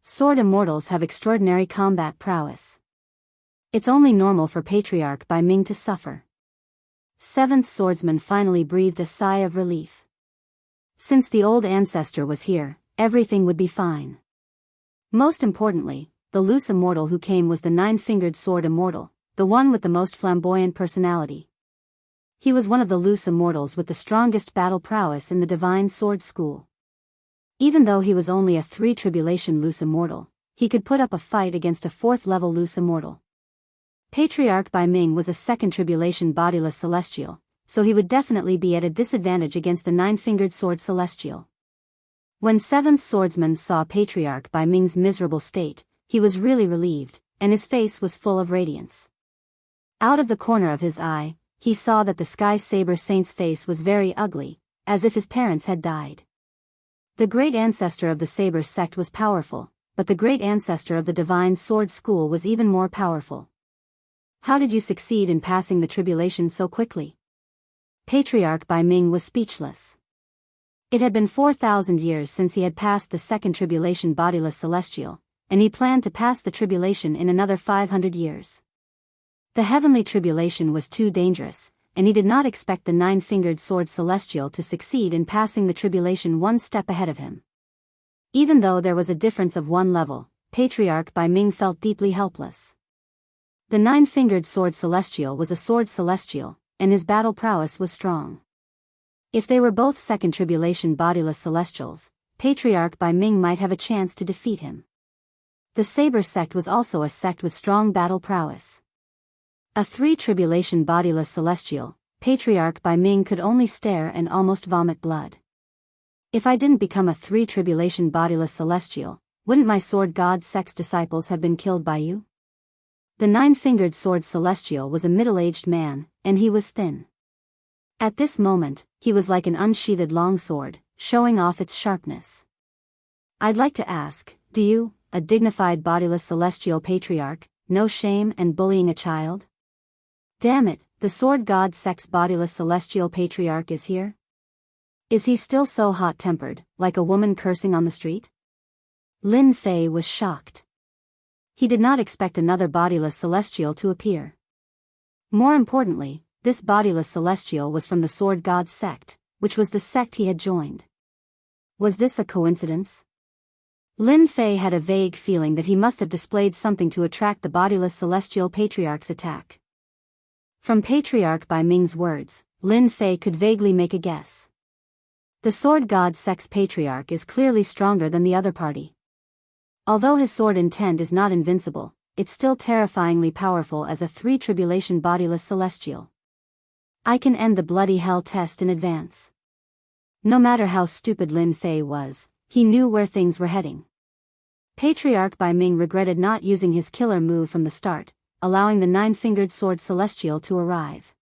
Sword immortals have extraordinary combat prowess. It's only normal for Patriarch Bai Ming to suffer. 7th swordsman finally breathed a sigh of relief. Since the old ancestor was here, everything would be fine. Most importantly, the loose immortal who came was the 9-fingered sword immortal, the one with the most flamboyant personality. He was one of the loose immortals with the strongest battle prowess in the divine sword school. Even though he was only a 3 tribulation loose immortal, he could put up a fight against a 4th level loose immortal. Patriarch Bai Ming was a 2nd tribulation bodiless celestial, so he would definitely be at a disadvantage against the 9-fingered sword celestial. When 7th swordsman saw Patriarch Bai Ming's miserable state, he was really relieved, and his face was full of radiance. Out of the corner of his eye, he saw that the Sky Saber Saint's face was very ugly, as if his parents had died. The great ancestor of the Saber sect was powerful, but the great ancestor of the divine sword school was even more powerful. How did you succeed in passing the tribulation so quickly? Patriarch Bai Ming was speechless. It had been 4,000 years since he had passed the 2nd tribulation bodiless celestial, and he planned to pass the tribulation in another 500 years. The heavenly tribulation was too dangerous, and he did not expect the 9-fingered sword celestial to succeed in passing the tribulation one step ahead of him. Even though there was a difference of 1 level, Patriarch Bai Ming felt deeply helpless. The 9-fingered sword celestial was a sword celestial, and his battle prowess was strong. If they were both 2nd tribulation bodiless celestials, Patriarch Bai Ming might have a chance to defeat him. The Saber sect was also a sect with strong battle prowess. A 3 tribulation bodiless celestial, Patriarch Bai Ming could only stare and almost vomit blood. If I didn't become a 3 tribulation bodiless celestial, wouldn't my sword god sect's disciples have been killed by you? The 9-fingered sword celestial was a middle-aged man, and he was thin. At this moment, he was like an unsheathed longsword, showing off its sharpness. I'd like to ask, do you, a dignified bodiless celestial patriarch, know shame and bullying a child? Damn it, the sword god sect's bodiless celestial patriarch is here? Is he still so hot-tempered, like a woman cursing on the street? Lin Fei was shocked. He did not expect another bodiless celestial to appear. More importantly, this bodiless celestial was from the sword god sect, which was the sect he had joined. Was this a coincidence? Lin Fei had a vague feeling that he must have displayed something to attract the bodiless celestial patriarch's attack. From Patriarch Bai Ming's words, Lin Fei could vaguely make a guess. The sword god sect's patriarch is clearly stronger than the other party. Although his sword intent is not invincible, it's still terrifyingly powerful as a 3 tribulation bodiless celestial. I can end the bloody hell test in advance. No matter how stupid Lin Fei was, he knew where things were heading. Patriarch Bai Ming regretted not using his killer move from the start, allowing the 9-fingered sword celestial to arrive.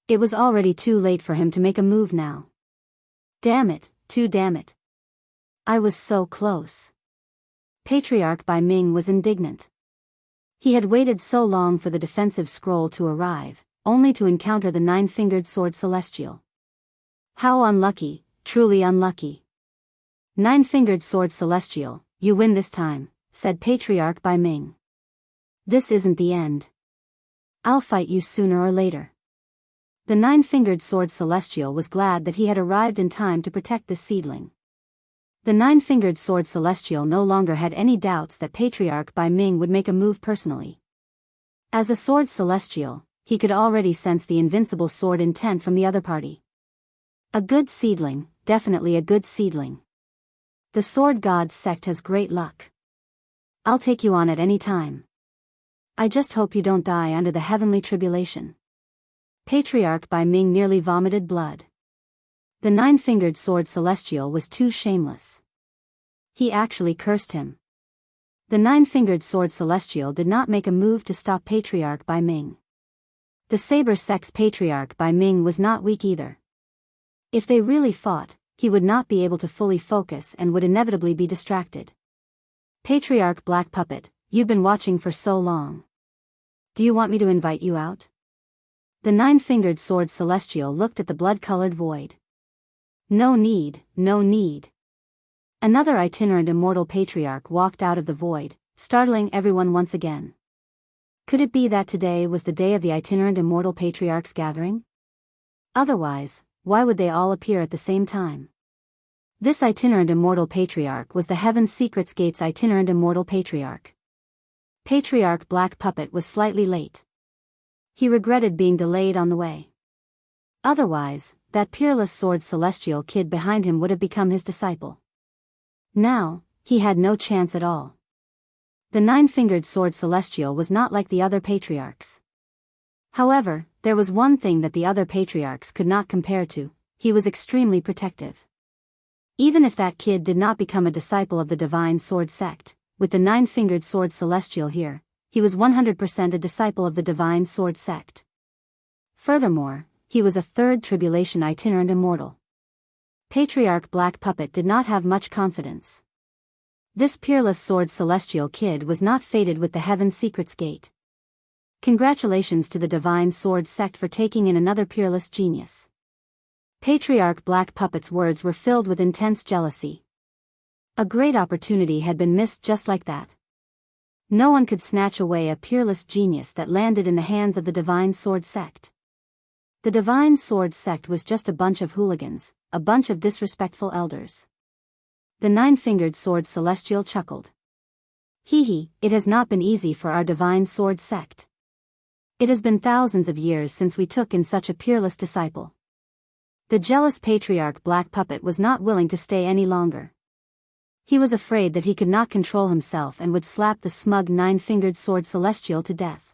It was already too late for him to make a move now. Damn it, damn it. I was so close. Patriarch Bai Ming was indignant. He had waited so long for the defensive scroll to arrive, only to encounter the 9-fingered sword celestial. How unlucky, truly unlucky. 9-fingered sword celestial, you win this time, said Patriarch Bai Ming. This isn't the end. I'll fight you sooner or later. The 9-fingered sword celestial was glad that he had arrived in time to protect this seedling. The nine-fingered sword celestial no longer had any doubts that Patriarch Bai Ming would make a move personally. As a sword celestial, he could already sense the invincible sword intent from the other party. A good seedling, definitely a good seedling. The sword god sect has great luck. I'll take you on at any time. I just hope you don't die under the heavenly tribulation. Patriarch Bai Ming nearly vomited blood. The nine-fingered sword celestial was too shameless. He actually cursed him. The nine-fingered sword celestial did not make a move to stop Patriarch Bai Ming. The saber sect's Patriarch Bai Ming was not weak either. If they really fought, he would not be able to fully focus and would inevitably be distracted. Patriarch Black Puppet, you've been watching for so long. Do you want me to invite you out? The nine-fingered sword celestial looked at the blood-colored void. No need, no need. Another itinerant immortal patriarch walked out of the void, startling everyone once again. Could it be that today was the day of the itinerant immortal patriarch's gathering? Otherwise, why would they all appear at the same time? This itinerant immortal patriarch was the Heaven Secrets Gate's itinerant immortal patriarch. Patriarch Black Puppet was slightly late. He regretted being delayed on the way. Otherwise, that peerless sword celestial kid behind him would have become his disciple. Now, he had no chance at all. The nine-fingered sword celestial was not like the other patriarchs. However, there was one thing that the other patriarchs could not compare to: he was extremely protective. Even if that kid did not become a disciple of the divine sword sect, with the nine-fingered sword celestial here, he was 100% a disciple of the divine sword sect. Furthermore, he was a third tribulation itinerant immortal. Patriarch Black Puppet did not have much confidence. This peerless sword celestial kid was not fated with the Heaven Secrets Gate. Congratulations to the divine sword sect for taking in another peerless genius. Patriarch Black Puppet's words were filled with intense jealousy. A great opportunity had been missed just like that. No one could snatch away a peerless genius that landed in the hands of the divine sword sect. The divine sword sect was just a bunch of hooligans, a bunch of disrespectful elders. The nine-fingered sword celestial chuckled. Hee hee, it has not been easy for our divine sword sect. It has been thousands of years since we took in such a peerless disciple. The jealous patriarch Black Puppet was not willing to stay any longer. He was afraid that he could not control himself and would slap the smug nine-fingered sword celestial to death.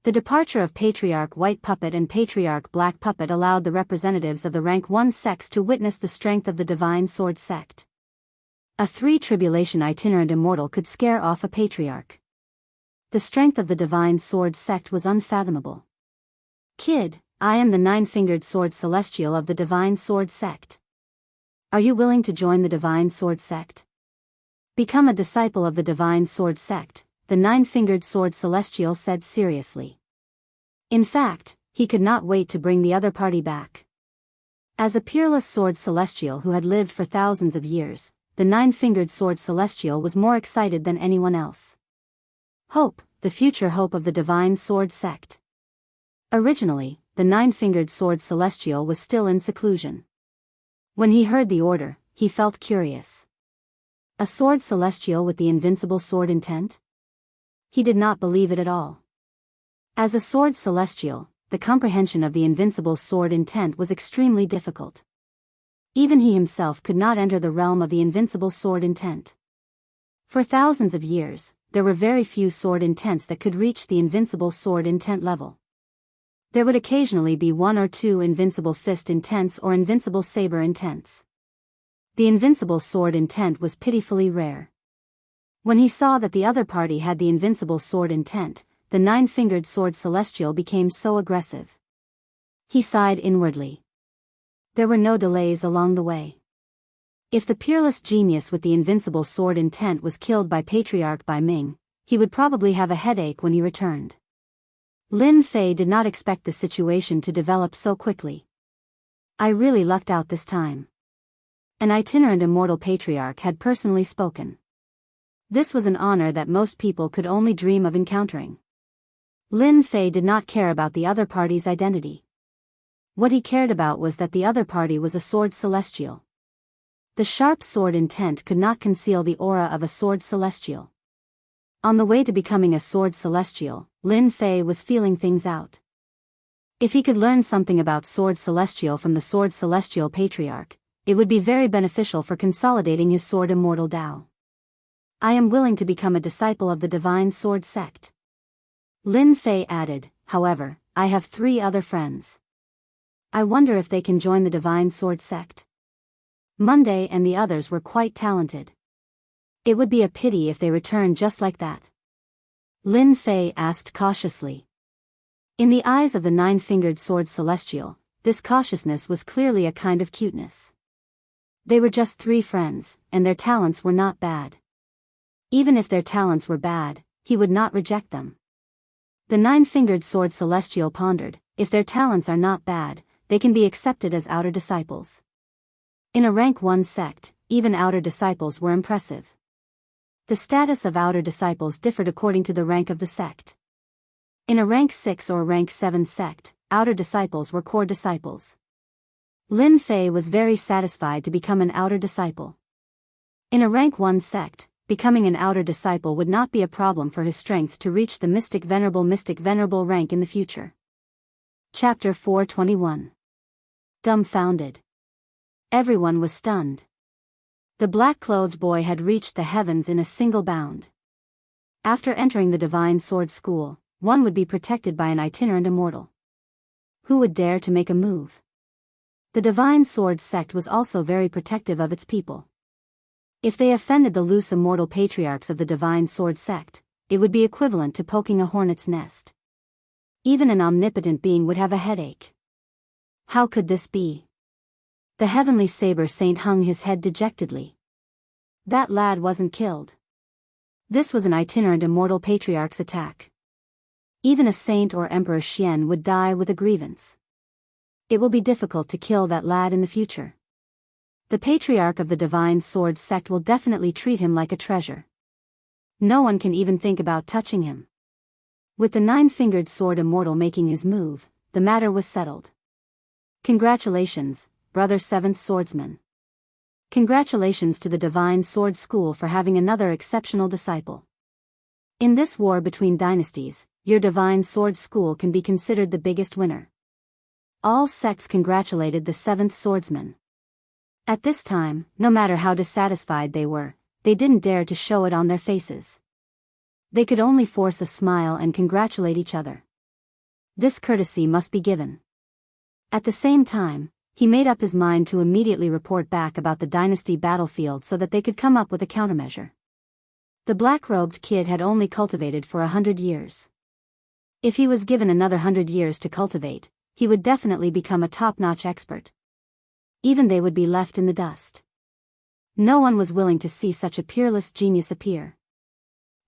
The departure of Patriarch White Puppet and Patriarch Black Puppet allowed the representatives of the rank 1 sects to witness the strength of the divine sword sect. A three-tribulation itinerant immortal could scare off a patriarch. The strength of the divine sword sect was unfathomable. Kid, I am the nine-fingered sword celestial of the divine sword sect. Are you willing to join the divine sword sect? Become a disciple of the divine sword sect, the nine-fingered sword celestial said seriously. In fact, he could not wait to bring the other party back. As a peerless sword celestial who had lived for thousands of years, the nine-fingered sword celestial was more excited than anyone else. Hope, the future hope of the divine sword sect. Originally, the nine-fingered sword celestial was still in seclusion. When he heard the order, he felt curious. A sword celestial with the invincible sword intent? He did not believe it at all. As a sword celestial, the comprehension of the invincible sword intent was extremely difficult. Even he himself could not enter the realm of the invincible sword intent. For thousands of years, there were very few sword intents that could reach the invincible sword intent level. There would occasionally be one or two invincible fist intents or invincible saber intents. The invincible sword intent was pitifully rare. When he saw that the other party had the invincible sword intent, the nine-fingered sword celestial became so aggressive. He sighed inwardly. There were no delays along the way. If the peerless genius with the invincible sword intent was killed by Patriarch Bai Ming, he would probably have a headache when he returned. Lin Fei did not expect the situation to develop so quickly. I really lucked out this time. An itinerant immortal patriarch had personally spoken. This was an honor that most people could only dream of encountering. Lin Fei did not care about the other party's identity. What he cared about was that the other party was a sword celestial. The sharp sword intent could not conceal the aura of a sword celestial. On the way to becoming a sword celestial, Lin Fei was feeling things out. If he could learn something about sword celestial from the sword celestial patriarch, it would be very beneficial for consolidating his sword immortal Dao. I am willing to become a disciple of the divine sword sect. Lin Fei added, however, I have 3 other friends. I wonder if they can join the divine sword sect. Monday and the others were quite talented. It would be a pity if they returned just like that. Lin Fei asked cautiously. In the eyes of the 9-fingered sword celestial, this cautiousness was clearly a kind of cuteness. They were just 3 friends, and their talents were not bad. Even if their talents were bad, he would not reject them. The 9-fingered sword celestial pondered, if their talents are not bad, they can be accepted as outer disciples. In a rank 1 sect, even outer disciples were impressive. The status of outer disciples differed according to the rank of the sect. In a rank 6 or rank 7 sect, outer disciples were core disciples. Lin Fei was very satisfied to become an outer disciple. In a rank 1 sect, becoming an outer disciple would not be a problem for his strength to reach the mystic venerable rank in the future. Chapter 421. Dumbfounded. Everyone was stunned. The black-clothed boy had reached the heavens in a single bound. After entering the divine sword school, one would be protected by an itinerant immortal. Who would dare to make a move? The divine sword sect was also very protective of its people. If they offended the loose immortal patriarchs of the divine sword sect, it would be equivalent to poking a hornet's nest. Even an omnipotent being would have a headache. How could this be? The heavenly saber saint hung his head dejectedly. That lad wasn't killed. This was an itinerant immortal patriarch's attack. Even a saint or Emperor Xian would die with a grievance. It will be difficult to kill that lad in the future. The patriarch of the divine sword sect will definitely treat him like a treasure. No one can even think about touching him. With the 9-fingered sword immortal making his move, the matter was settled. Congratulations, brother 7th swordsman. Congratulations to the divine sword school for having another exceptional disciple. In this war between dynasties, your divine sword school can be considered the biggest winner. All sects congratulated the 7th swordsman. At this time, no matter how dissatisfied they were, they didn't dare to show it on their faces. They could only force a smile and congratulate each other. This courtesy must be given. At the same time, he made up his mind to immediately report back about the dynasty battlefield so that they could come up with a countermeasure. The black-robed kid had only cultivated for 100 years. If he was given another 100 years to cultivate, he would definitely become a top-notch expert. Even they would be left in the dust. No one was willing to see such a peerless genius appear.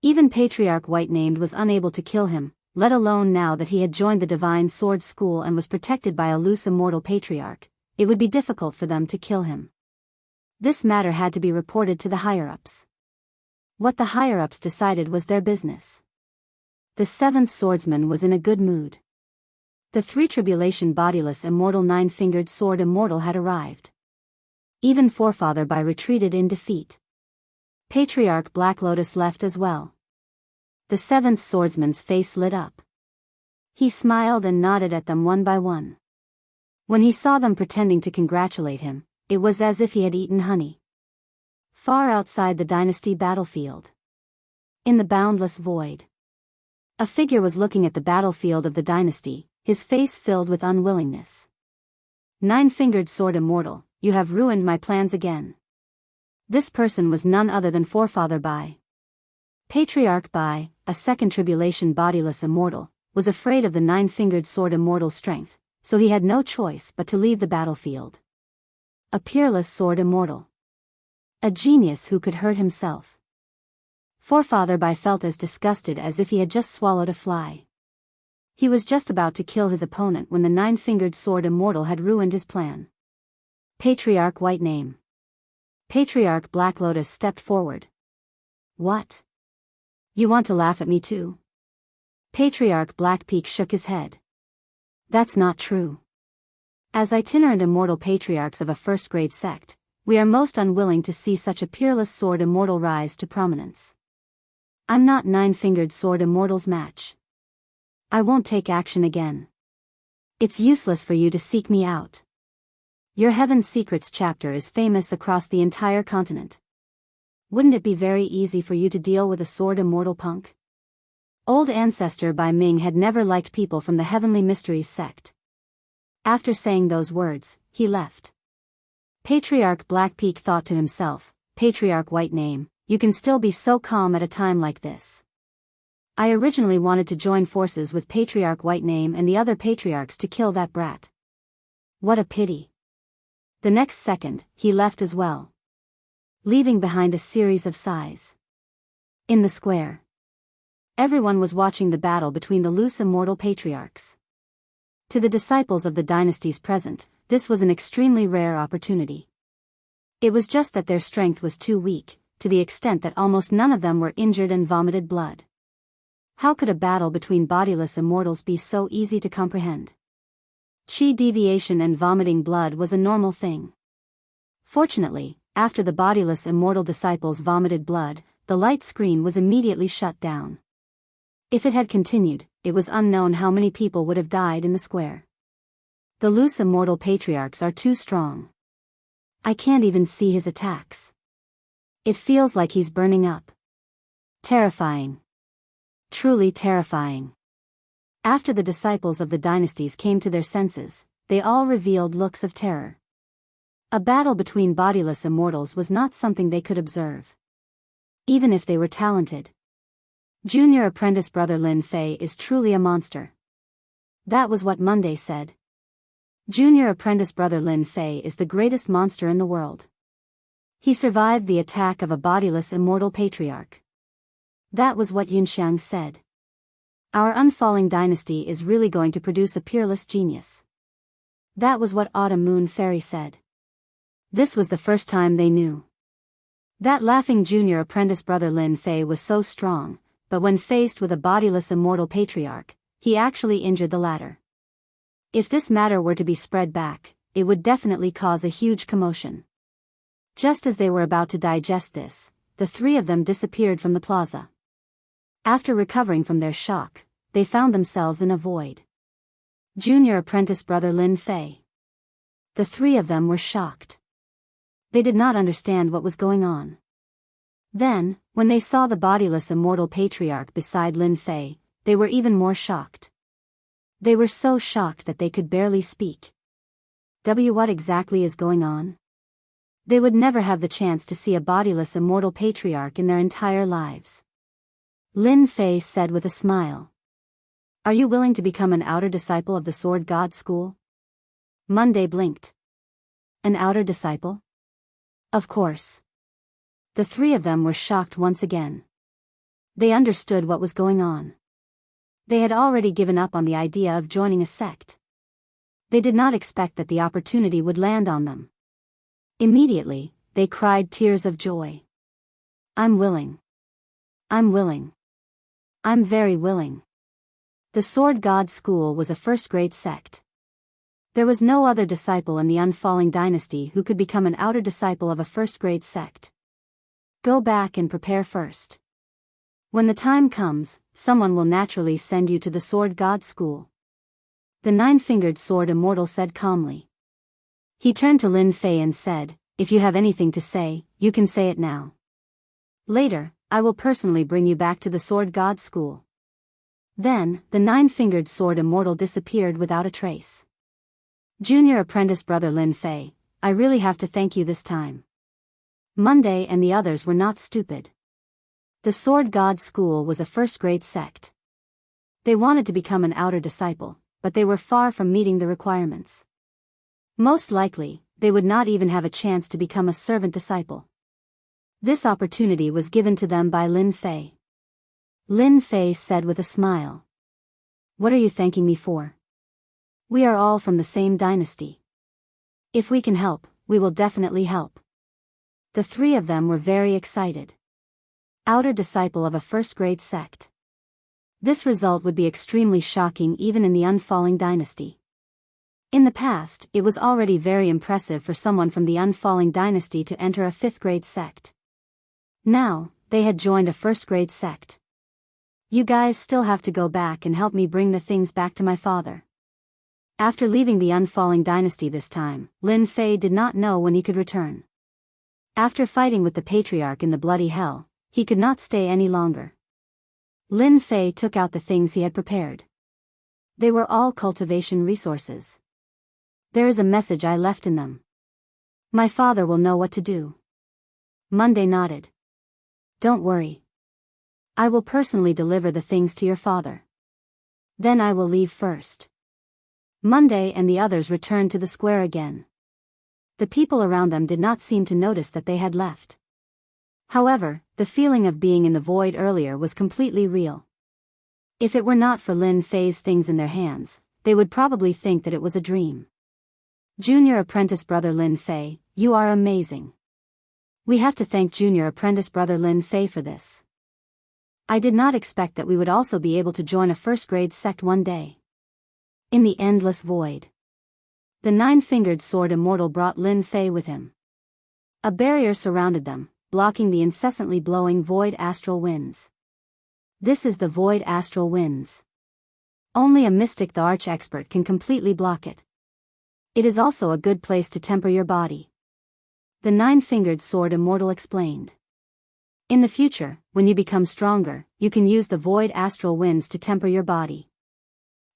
Even Patriarch White-Named was unable to kill him, let alone now that he had joined the divine sword school and was protected by a loose immortal patriarch. It would be difficult for them to kill him. This matter had to be reported to the higher-ups. What the higher-ups decided was their business. The 7th swordsman was in a good mood. The 3-tribulation bodiless immortal 9-fingered sword immortal had arrived. Even Forefather Bai retreated in defeat. Patriarch Black Lotus left as well. The 7th swordsman's face lit up. He smiled and nodded at them one by one. When he saw them pretending to congratulate him, it was as if he had eaten honey. Far outside the dynasty battlefield, in the boundless void, a figure was looking at the battlefield of the dynasty, his face filled with unwillingness. 9-fingered sword immortal, you have ruined my plans again. This person was none other than Forefather Bai. Patriarch Bai, a 2nd tribulation bodiless immortal, was afraid of the 9-fingered sword immortal's strength, so he had no choice but to leave the battlefield. A peerless sword immortal. A genius who could hurt himself. Forefather Bai felt as disgusted as if he had just swallowed a fly. He was just about to kill his opponent when the 9-fingered sword immortal had ruined his plan. Patriarch White Name. Patriarch Black Lotus stepped forward. What? You want to laugh at me too? Patriarch Black Peak shook his head. That's not true. As itinerant immortal patriarchs of a first-grade sect, We are most unwilling to see such a peerless sword immortal rise to prominence. I'm not nine-fingered sword immortal's match. I won't take action again. It's useless for you to seek me out. Your Heaven's Secrets chapter is famous across the entire continent. Wouldn't it be very easy for you to deal with a sword immortal punk? Old Ancestor Bai Ming had never liked people from the Heavenly Mysteries sect. After saying those words, he left. Patriarch Black Peak thought to himself, Patriarch White Name, you can still be so calm at a time like this. I originally wanted to join forces with Patriarch White Name and the other patriarchs to kill that brat. What a pity. The next second, he left as well, leaving behind a series of sighs. In the square, everyone was watching the battle between the loose immortal patriarchs. To the disciples of the dynasties present, this was an extremely rare opportunity. It was just that their strength was too weak, to the extent that almost none of them were injured and vomited blood. How could a battle between bodiless immortals be so easy to comprehend? Chi deviation and vomiting blood was a normal thing. Fortunately, after the bodiless immortal disciples vomited blood, the light screen was immediately shut down. If it had continued, it was unknown how many people would have died in the square. The loose immortal patriarchs are too strong. I can't even see his attacks. It feels like he's burning up. Terrifying. Truly terrifying. After the disciples of the dynasties came to their senses, they all revealed looks of terror. A battle between bodiless immortals was not something they could observe, even if they were talented. Junior apprentice brother Lin Fei is truly a monster. That was what Monday said. Junior apprentice brother Lin Fei is the greatest monster in the world. He survived the attack of a bodiless immortal patriarch. That was what Yunxiang said. Our unfalling dynasty is really going to produce a peerless genius. That was what Autumn Moon Fairy said. This was the first time they knew. That laughing junior apprentice brother Lin Fei was so strong, but when faced with a bodiless immortal patriarch, he actually injured the latter. If this matter were to be spread back, it would definitely cause a huge commotion. Just as they were about to digest this, the three of them disappeared from the plaza. After recovering from their shock, they found themselves in a void. Junior apprentice brother Lin Fei. The three of them were shocked. They did not understand what was going on. Then, when they saw the bodiless immortal patriarch beside Lin Fei, they were even more shocked. They were so shocked that they could barely speak. What exactly is going on? They would never have the chance to see a bodiless immortal patriarch in their entire lives. Lin Fei said with a smile. Are you willing to become an outer disciple of the Sword God School? Monday blinked. An outer disciple? Of course. The three of them were shocked once again. They understood what was going on. They had already given up on the idea of joining a sect. They did not expect that the opportunity would land on them. Immediately, they cried tears of joy. I'm willing. I'm willing. I'm very willing. The Sword God School was a first-grade sect. There was no other disciple in the unfalling dynasty who could become an outer disciple of a first-grade sect. Go back and prepare first. When the time comes, someone will naturally send you to the Sword God School. The nine-fingered sword immortal said calmly. He turned to Lin Fei and said, if you have anything to say, you can say it now. Later, I will personally bring you back to the Sword God School. Then, the nine-fingered sword immortal disappeared without a trace. Junior apprentice brother Lin Fei, I really have to thank you this time. Monday and the others were not stupid. The Sword God School was a first-grade sect. They wanted to become an outer disciple, but they were far from meeting the requirements. Most likely, they would not even have a chance to become a servant disciple. This opportunity was given to them by Lin Fei. Lin Fei said with a smile. What are you thanking me for? We are all from the same dynasty. If we can help, we will definitely help. The three of them were very excited. Outer disciple of a first-grade sect. This result would be extremely shocking even in the unfalling dynasty. In the past, it was already very impressive for someone from the unfalling dynasty to enter a 5th-grade sect. Now, they had joined a 1st-grade sect. You guys still have to go back and help me bring the things back to my father. After leaving the unfalling dynasty this time, Lin Fei did not know when he could return. After fighting with the patriarch in the bloody hell, he could not stay any longer. Lin Fei took out the things he had prepared. They were all cultivation resources. There is a message I left in them. My father will know what to do. Monday nodded. Don't worry. I will personally deliver the things to your father. Then I will leave first. Monday and the others returned to the square again. The people around them did not seem to notice that they had left. However, the feeling of being in the void earlier was completely real. If it were not for Lin Fei's things in their hands, they would probably think that it was a dream. Junior apprentice brother Lin Fei, you are amazing. We have to thank junior apprentice brother Lin Fei for this. I did not expect that we would also be able to join a 1st-grade sect one day. In the endless void. The 9-fingered sword immortal brought Lin Fei with him. A barrier surrounded them, blocking the incessantly blowing void astral winds. This is the void astral winds. Only a mystic the arch-expert can completely block it. It is also a good place to temper your body. The 9-fingered sword immortal explained. In the future, when you become stronger, you can use the void astral winds to temper your body.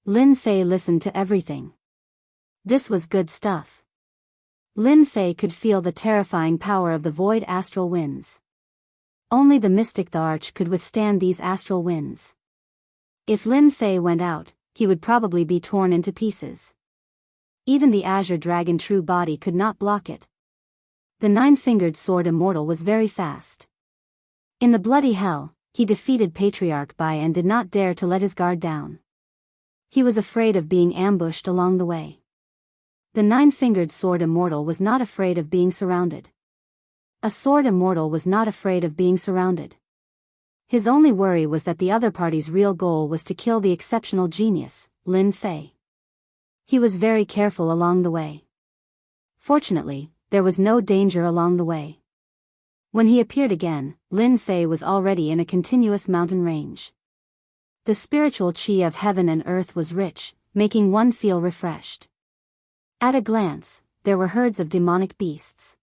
Lin Fei listened to everything. This was good stuff. Lin Fei could feel the terrifying power of the void astral winds. Only the mystic the arch could withstand these astral winds. If Lin Fei went out, he would probably be torn into pieces. Even the azure dragon true body could not block it. The 9-fingered sword immortal was very fast. In the bloody hell, he defeated Patriarch Bai and did not dare to let his guard down. He was afraid of being ambushed along the way. The 9-fingered sword immortal was not afraid of being surrounded. A sword immortal was not afraid of being surrounded. His only worry was that the other party's real goal was to kill the exceptional genius, Lin Fei. He was very careful along the way. Fortunately, there was no danger along the way. When he appeared again, Lin Fei was already in a continuous mountain range. The spiritual qi of heaven and earth was rich, making one feel refreshed. At a glance, there were herds of demonic beasts.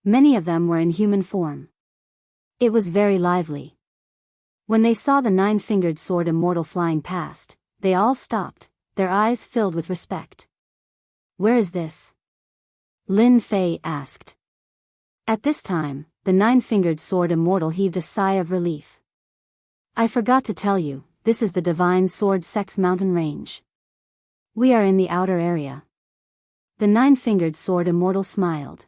Many of them were in human form. It was very lively. When they saw the 9-fingered sword immortal flying past, they all stopped, their eyes filled with respect. Where is this? Lin Fei asked. At this time, the 9-fingered sword immortal heaved a sigh of relief. I forgot to tell you, this is the Divine Sword Sect's mountain range. We are in the outer area. The 9-fingered sword immortal smiled.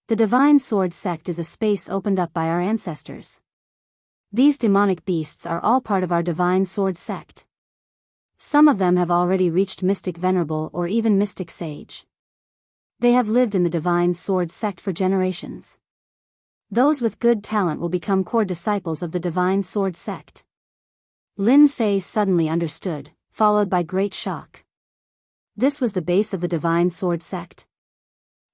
The Divine Sword Sect is a space opened up by our ancestors. These demonic beasts are all part of our Divine Sword Sect. Some of them have already reached Mystic Venerable or even Mystic Sage. They have lived in the Divine Sword Sect for generations. Those with good talent will become core disciples of the Divine Sword Sect. Lin Fei suddenly understood, followed by great shock. This was the base of the Divine Sword Sect.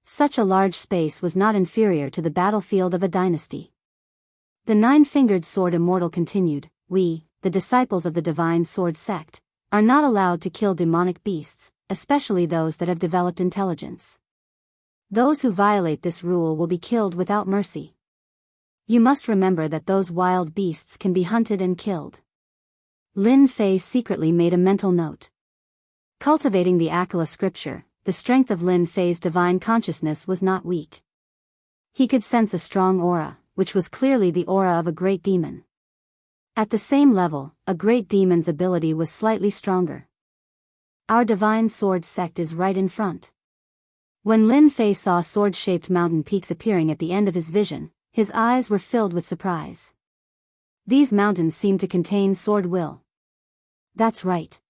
Such a large space was not inferior to the battlefield of a dynasty. The 9-fingered sword immortal continued, we, the disciples of the Divine Sword Sect, are not allowed to kill demonic beasts, especially those that have developed intelligence. Those who violate this rule will be killed without mercy. You must remember that those wild beasts can be hunted and killed. Lin Fei secretly made a mental note. Cultivating the Akala scripture, the strength of Lin Fei's divine consciousness was not weak. He could sense a strong aura, which was clearly the aura of a great demon. At the same level, a great demon's ability was slightly stronger. Our Divine Sword Sect is right in front. When Lin Fei saw sword-shaped mountain peaks appearing at the end of his vision, his eyes were filled with surprise. These mountains seemed to contain sword will. That's right.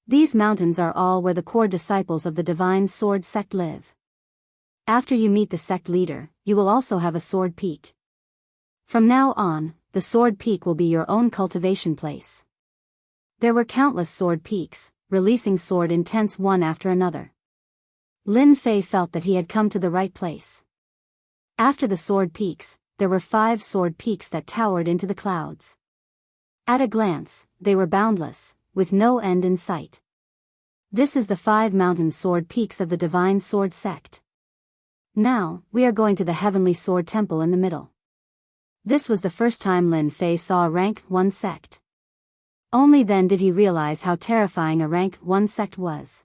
These mountains are all where the core disciples of the Divine Sword Sect live. After you meet the sect leader, you will also have a sword peak. From now on, the sword peak will be your own cultivation place. There were countless sword peaks, releasing sword intents one after another. Lin Fei felt that he had come to the right place. After the sword peaks, there were 5 sword peaks that towered into the clouds. At a glance, they were boundless, with no end in sight. This is the 5 mountain sword peaks of the Divine Sword Sect. Now, we are going to the Heavenly Sword Temple in the middle. This was the first time Lin Fei saw a rank 1 sect. Only then did he realize how terrifying a rank 1 sect was.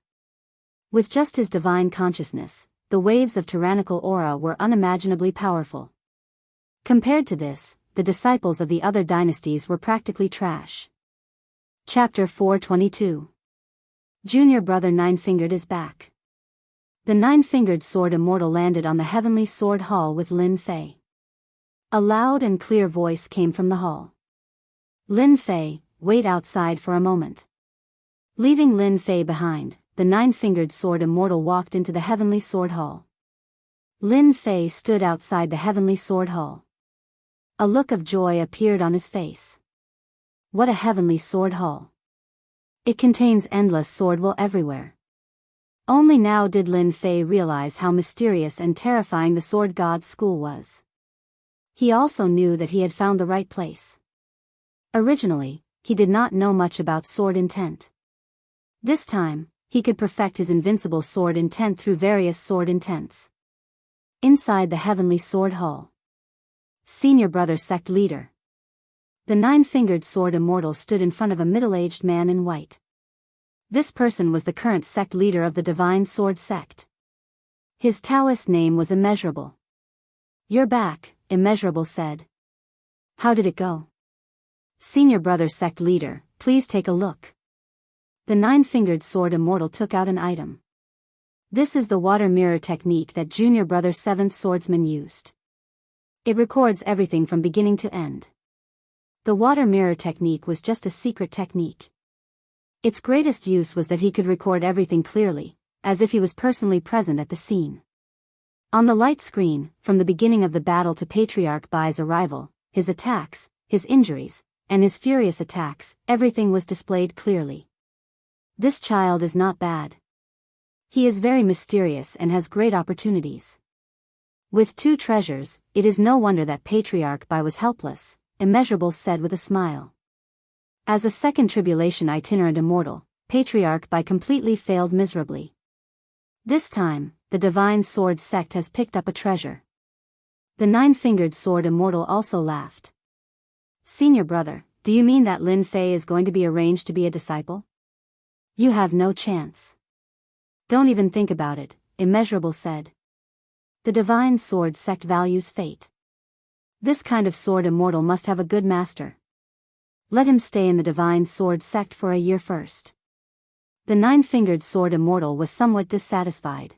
With just his divine consciousness, the waves of tyrannical aura were unimaginably powerful. Compared to this, the disciples of the other dynasties were practically trash. Chapter 422. Junior brother Nine-Fingered is back. The Nine-Fingered Sword Immortal landed on the Heavenly Sword Hall with Lin Fei. A loud and clear voice came from the hall. Lin Fei, wait outside for a moment. Leaving Lin Fei behind, the Nine-Fingered Sword Immortal walked into the Heavenly Sword Hall. Lin Fei stood outside the Heavenly Sword Hall. A look of joy appeared on his face. What a heavenly sword hall! It contains endless sword will everywhere. Only now did Lin Fei realize how mysterious and terrifying the Sword God's school was. He also knew that he had found the right place. Originally, he did not know much about sword intent. This time, he could perfect his invincible sword intent through various sword intents. Inside the Heavenly Sword Hall. Senior brother sect leader. The Nine-Fingered Sword Immortal stood in front of a middle-aged man in white. This person was the current sect leader of the Divine Sword Sect. His Taoist name was Immeasurable. You're back, Immeasurable said. How did it go? Senior brother sect leader, please take a look. The Nine-Fingered Sword Immortal took out an item. This is the water mirror technique that junior brother 7th swordsman used. It records everything from beginning to end. The water mirror technique was just a secret technique. Its greatest use was that he could record everything clearly, as if he was personally present at the scene. On the light screen, from the beginning of the battle to Patriarch Bai's arrival, his attacks, his injuries, and his furious attacks, everything was displayed clearly. This child is not bad. He is very mysterious and has great opportunities. With 2 treasures, it is no wonder that Patriarch Bai was helpless, Immeasurable said with a smile. As a second tribulation itinerant immortal, Patriarch Bai completely failed miserably. This time, the Divine Sword Sect has picked up a treasure. The Nine-Fingered Sword Immortal also laughed. Senior brother, do you mean that Lin Fei is going to be arranged to be a disciple? You have no chance. Don't even think about it, Immeasurable said. The Divine Sword Sect values fate. This kind of sword immortal must have a good master. Let him stay in the Divine Sword Sect for a year first. The Nine-Fingered Sword Immortal was somewhat dissatisfied.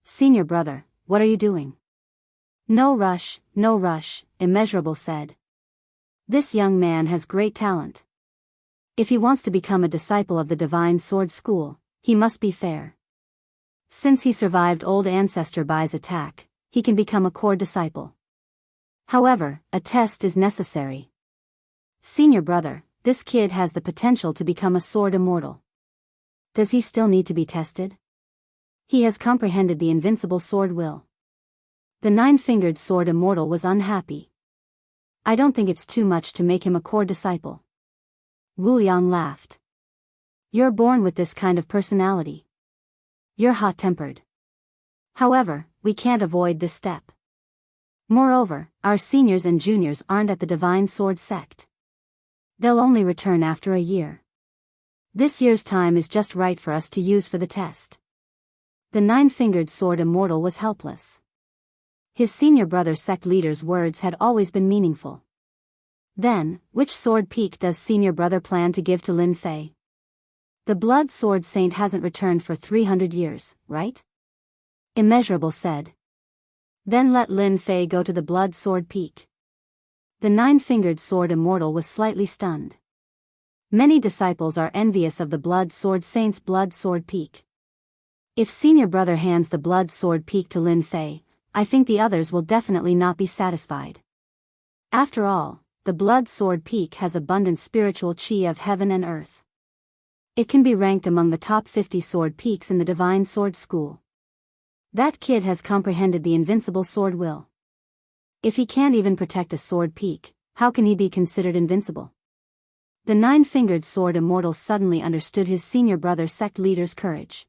Senior brother, what are you doing? No rush, Immeasurable said. This young man has great talent. If he wants to become a disciple of the Divine Sword School, he must be fair. Since he survived old ancestor Bai's attack, he can become a core disciple. However, a test is necessary. Senior brother, this kid has the potential to become a sword immortal. Does he still need to be tested? He has comprehended the invincible sword will. The Nine-Fingered Sword Immortal was unhappy. I don't think it's too much to make him a core disciple. Wu Yang laughed. You're born with this kind of personality. You're hot-tempered. However, we can't avoid this step. Moreover, our seniors and juniors aren't at the Divine Sword Sect. They'll only return after a year. This year's time is just right for us to use for the test. The Nine-Fingered Sword Immortal was helpless. His senior brother sect leader's words had always been meaningful. Then, which sword peak does senior brother plan to give to Lin Fei? The Blood Sword Saint hasn't returned for 300 years, right? Immeasurable said. Then let Lin Fei go to the Blood Sword Peak. The Nine-Fingered Sword Immortal was slightly stunned. Many disciples are envious of the Blood Sword Saint's Blood Sword Peak. If senior brother hands the Blood Sword Peak to Lin Fei, I think the others will definitely not be satisfied. After all, the Blood Sword Peak has abundant spiritual chi of heaven and earth. It can be ranked among the top 50 sword peaks in the Divine Sword School. That kid has comprehended the invincible sword will. If he can't even protect a sword peak, how can he be considered invincible? The nine-fingered sword immortal suddenly understood his senior brother sect leader's courage.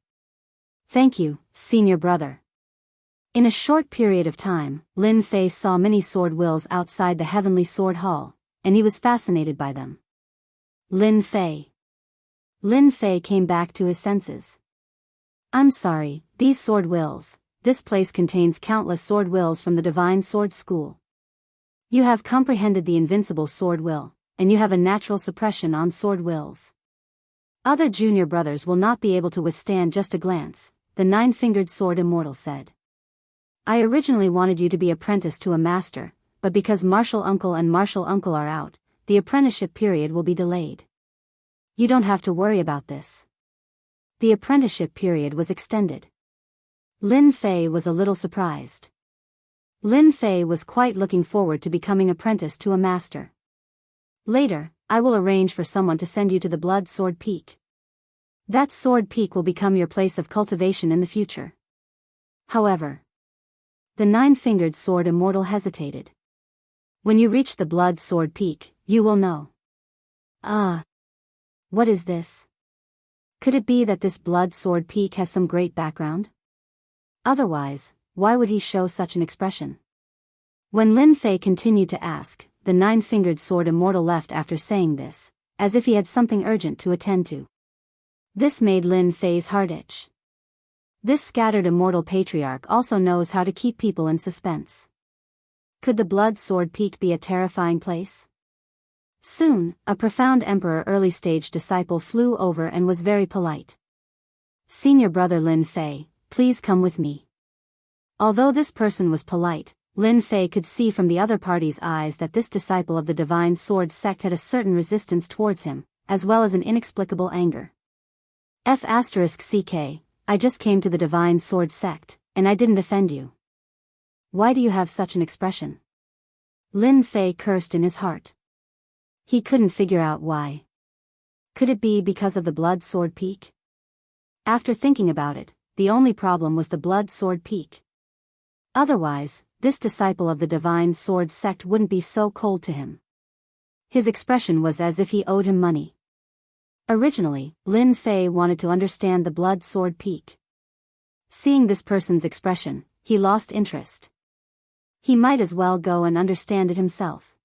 Thank you, senior brother. In a short period of time, Lin Fei saw many sword wills outside the Heavenly Sword Hall, and he was fascinated by them. Lin Fei. Lin Fei came back to his senses. I'm sorry, these sword wills. This place contains countless sword wills from the Divine Sword School. You have comprehended the invincible sword will, and you have a natural suppression on sword wills. Other junior brothers will not be able to withstand just a glance, the nine-fingered sword immortal said. I originally wanted you to be apprenticed to a master, but because Martial Uncle and Martial Uncle are out, the apprenticeship period will be delayed. You don't have to worry about this. The apprenticeship period was extended. Lin Fei was a little surprised. Lin Fei was quite looking forward to becoming apprenticed to a master. Later, I will arrange for someone to send you to the Blood Sword Peak. That sword peak will become your place of cultivation in the future. However, the nine-fingered sword immortal hesitated. When you reach the Blood Sword Peak, you will know. What is this? Could it be that this Blood Sword Peak has some great background? Otherwise, why would he show such an expression? When Lin Fei continued to ask, the nine-fingered sword immortal left after saying this, as if he had something urgent to attend to. This made Lin Fei's heart itch. This scattered immortal patriarch also knows how to keep people in suspense. Could the Blood Sword Peak be a terrifying place? Soon, a profound emperor early-stage disciple flew over and was very polite. Senior brother Lin Fei, please come with me. Although this person was polite, Lin Fei could see from the other party's eyes that this disciple of the Divine Sword sect had a certain resistance towards him, as well as an inexplicable anger. CK, I just came to the Divine Sword sect, and I didn't offend you. Why do you have such an expression? Lin Fei cursed in his heart. He couldn't figure out why. Could it be because of the Blood Sword Peak? After thinking about it, the only problem was the Blood Sword Peak. Otherwise, this disciple of the Divine Sword sect wouldn't be so cold to him. His expression was as if he owed him money. Originally, Lin Fei wanted to understand the Blood Sword Peak. Seeing this person's expression, he lost interest. He might as well go and understand it himself.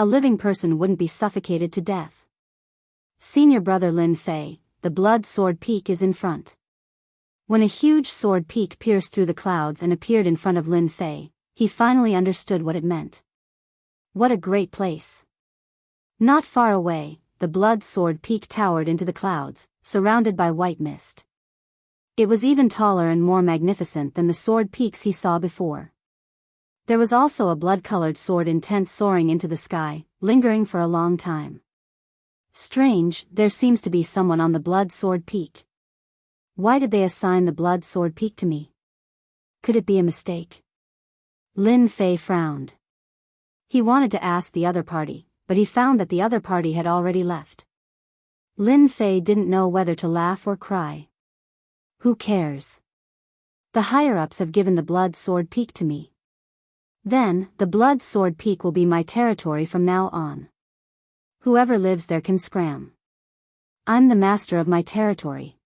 A living person wouldn't be suffocated to death. Senior brother Lin Fei, the Blood Sword Peak is in front. When a huge sword peak pierced through the clouds and appeared in front of Lin Fei, he finally understood what it meant. What a great place. Not far away, the Blood Sword Peak towered into the clouds, surrounded by white mist. It was even taller and more magnificent than the sword peaks he saw before. There was also a blood-colored sword intent soaring into the sky, lingering for a long time. Strange, there seems to be someone on the Blood Sword Peak. Why did they assign the Blood Sword Peak to me? Could it be a mistake? Lin Fei frowned. He wanted to ask the other party, but he found that the other party had already left. Lin Fei didn't know whether to laugh or cry. Who cares? The higher-ups have given the Blood Sword Peak to me. Then, the Blood Sword Peak will be my territory from now on. Whoever lives there can scram. I'm the master of my territory.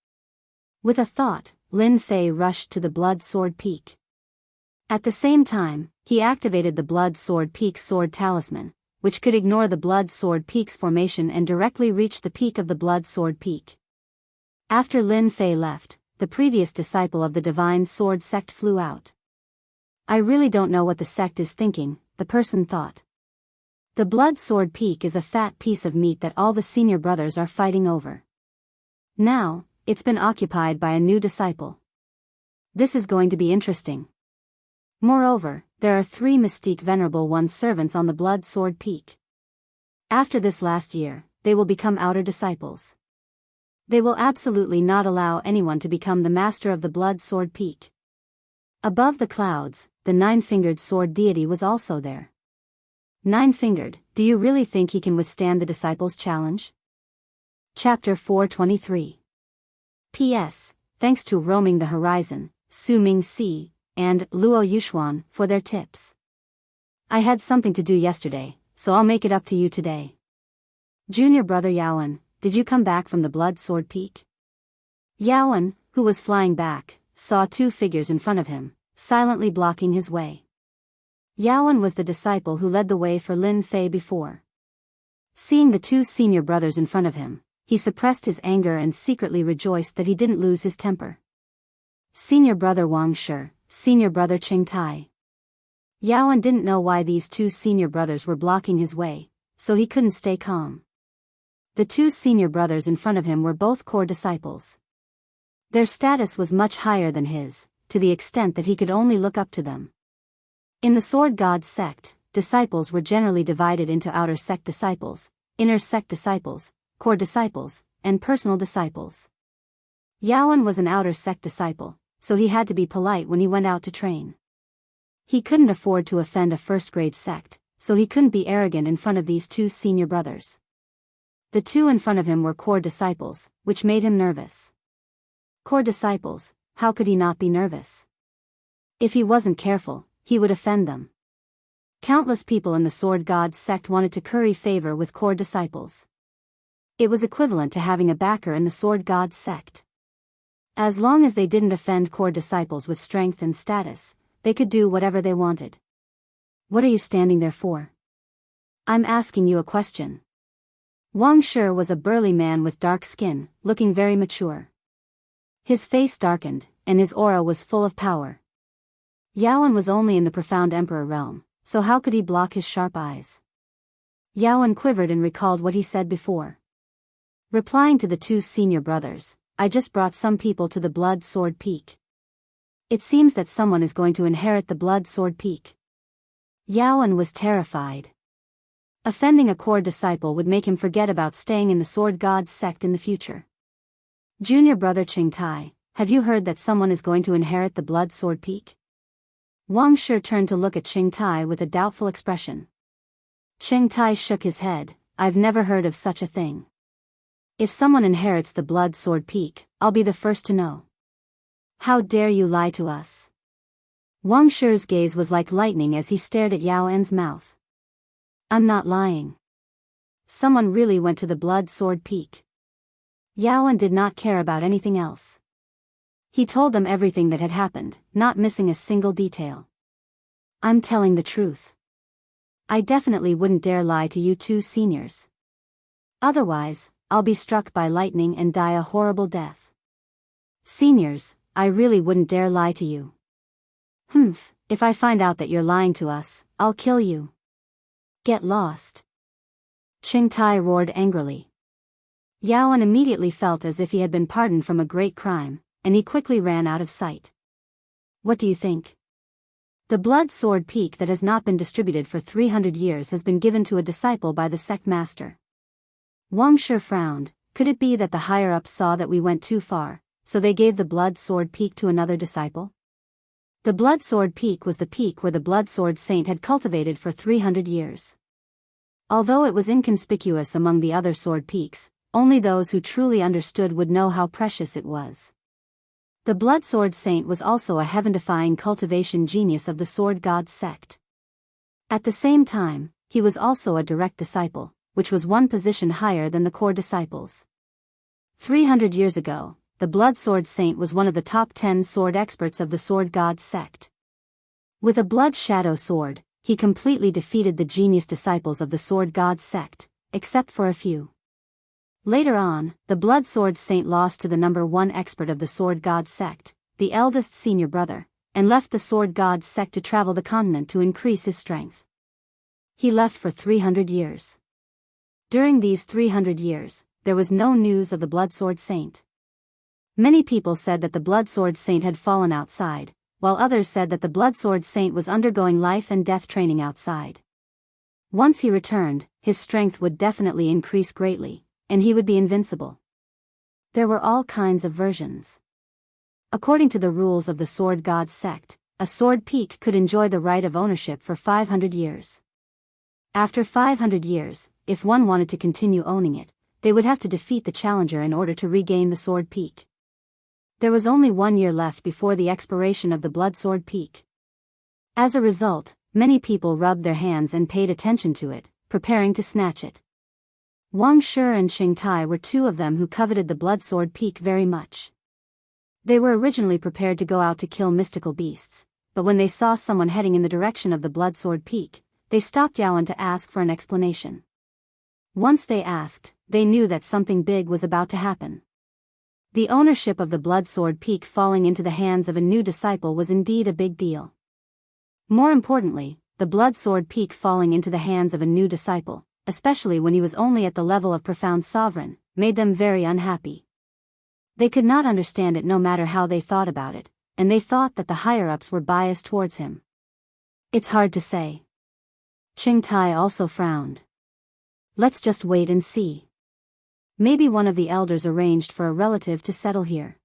With a thought, Lin Fei rushed to the Blood Sword Peak. At the same time, he activated the Blood Sword Peak's sword talisman, which could ignore the Blood Sword Peak's formation and directly reach the peak of the Blood Sword Peak. After Lin Fei left, the previous disciple of the Divine Sword sect flew out. I really don't know what the sect is thinking, the person thought. The Blood Sword Peak is a fat piece of meat that all the senior brothers are fighting over. Now, it's been occupied by a new disciple. This is going to be interesting. Moreover, there are 3 Mystique Venerable One's servants on the Blood Sword Peak. After this last year, they will become outer disciples. They will absolutely not allow anyone to become the master of the Blood Sword Peak. Above the clouds, the nine-fingered sword deity was also there. Nine-fingered, do you really think he can withstand the disciples' challenge? Chapter 423. P.S. Thanks to Roaming the Horizon, Su Ming Si, and Luo Yuxuan for their tips. I had something to do yesterday, so I'll make it up to you today. Junior brother Yaowen, did you come back from the Blood Sword Peak? Yaowen, who was flying back, saw two figures in front of him, silently blocking his way. Yaowen was the disciple who led the way for Lin Fei before. Seeing the two senior brothers in front of him, he suppressed his anger and secretly rejoiced that he didn't lose his temper. Senior brother Wang Shi, senior brother Qing Tai. Yaowen didn't know why these two senior brothers were blocking his way, so he couldn't stay calm. The two senior brothers in front of him were both core disciples. Their status was much higher than his, to the extent that he could only look up to them. In the Sword God sect, disciples were generally divided into outer sect disciples, inner sect disciples, core disciples, and personal disciples. Yaowen was an outer sect disciple, so he had to be polite when he went out to train. He couldn't afford to offend a first-grade sect, so he couldn't be arrogant in front of these two senior brothers. The two in front of him were core disciples, which made him nervous. Core disciples, how could he not be nervous? If he wasn't careful, he would offend them. Countless people in the Sword God sect wanted to curry favor with core disciples. It was equivalent to having a backer in the Sword God sect. As long as they didn't offend core disciples with strength and status, they could do whatever they wanted. What are you standing there for? I'm asking you a question. Wang Shi was a burly man with dark skin, looking very mature. His face darkened, and his aura was full of power. Yaowen was only in the profound emperor realm, so how could he block his sharp eyes? Yaowen quivered and recalled what he said before. Replying to the two senior brothers, I just brought some people to the Blood Sword Peak. It seems that someone is going to inherit the Blood Sword Peak. Yaowen was terrified. Offending a core disciple would make him forget about staying in the Sword God sect in the future. Junior brother Qing Tai, have you heard that someone is going to inherit the Blood Sword Peak? Wang Shi turned to look at Qing Tai with a doubtful expression. Qing Tai shook his head, I've never heard of such a thing. If someone inherits the Blood Sword Peak, I'll be the first to know. How dare you lie to us? Wang Shi's gaze was like lightning as he stared at Yaowen's mouth. I'm not lying. Someone really went to the Blood Sword Peak. Yaowen did not care about anything else. He told them everything that had happened, not missing a single detail. I'm telling the truth. I definitely wouldn't dare lie to you two seniors. Otherwise, I'll be struck by lightning and die a horrible death. Seniors, I really wouldn't dare lie to you. If I find out that you're lying to us, I'll kill you. Get lost. Qing Tai roared angrily. Yaowen immediately felt as if he had been pardoned from a great crime, and he quickly ran out of sight. What do you think? The Blood Sword Peak that has not been distributed for 300 years has been given to a disciple by the sect master. Wang Shi frowned. Could it be that the higher-ups saw that we went too far, so they gave the Blood Sword Peak to another disciple? The Blood Sword Peak was the peak where the Blood Sword Saint had cultivated for 300 years. Although it was inconspicuous among the other sword peaks, only those who truly understood would know how precious it was. The Blood Sword Saint was also a heaven-defying cultivation genius of the Sword God sect. At the same time, he was also a direct disciple, which was one position higher than the core disciples. 300 years ago, the Blood Sword Saint was one of the top 10 sword experts of the Sword God sect. With a blood shadow sword, he completely defeated the genius disciples of the Sword God sect, except for a few. Later on, the Blood Sword Saint lost to the number 1 expert of the Sword God sect, the eldest senior brother, and left the Sword God sect to travel the continent to increase his strength. He left for 300 years. During these 300 years, there was no news of the Blood Sword Saint. Many people said that the Blood Sword Saint had fallen outside, while others said that the Blood Sword Saint was undergoing life and death training outside. Once he returned, his strength would definitely increase greatly, and he would be invincible. There were all kinds of versions. According to the rules of the Sword God sect, a sword peak could enjoy the right of ownership for 500 years. After 500 years, if one wanted to continue owning it, they would have to defeat the challenger in order to regain the Sword Peak. There was only 1 year left before the expiration of the Blood Sword Peak. As a result, many people rubbed their hands and paid attention to it, preparing to snatch it. Wang Shi and Xing Tai were two of them who coveted the Blood Sword Peak very much. They were originally prepared to go out to kill mystical beasts, but when they saw someone heading in the direction of the Blood Sword Peak, they stopped Yaowen to ask for an explanation. Once they asked, they knew that something big was about to happen. The ownership of the Blood Sword Peak falling into the hands of a new disciple was indeed a big deal. More importantly, the Blood Sword Peak falling into the hands of a new disciple, especially when he was only at the level of profound sovereign, made them very unhappy. They could not understand it no matter how they thought about it, and they thought that the higher-ups were biased towards him. It's hard to say. Xing Tai also frowned. Let's just wait and see. Maybe one of the elders arranged for a relative to settle here.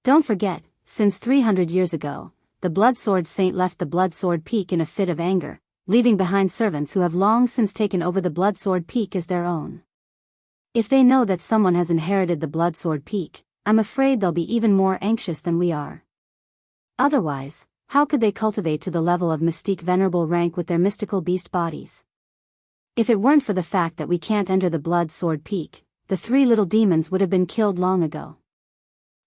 Don't forget, since 300 years ago, the Blood Sword Saint left the Blood Sword Peak in a fit of anger, leaving behind servants who have long since taken over the Blood Sword Peak as their own. If they know that someone has inherited the Blood Sword Peak, I'm afraid they'll be even more anxious than we are. Otherwise, how could they cultivate to the level of mystique venerable rank with their mystical beast bodies? If it weren't for the fact that we can't enter the Blood Sword Peak, the 3 little demons would have been killed long ago.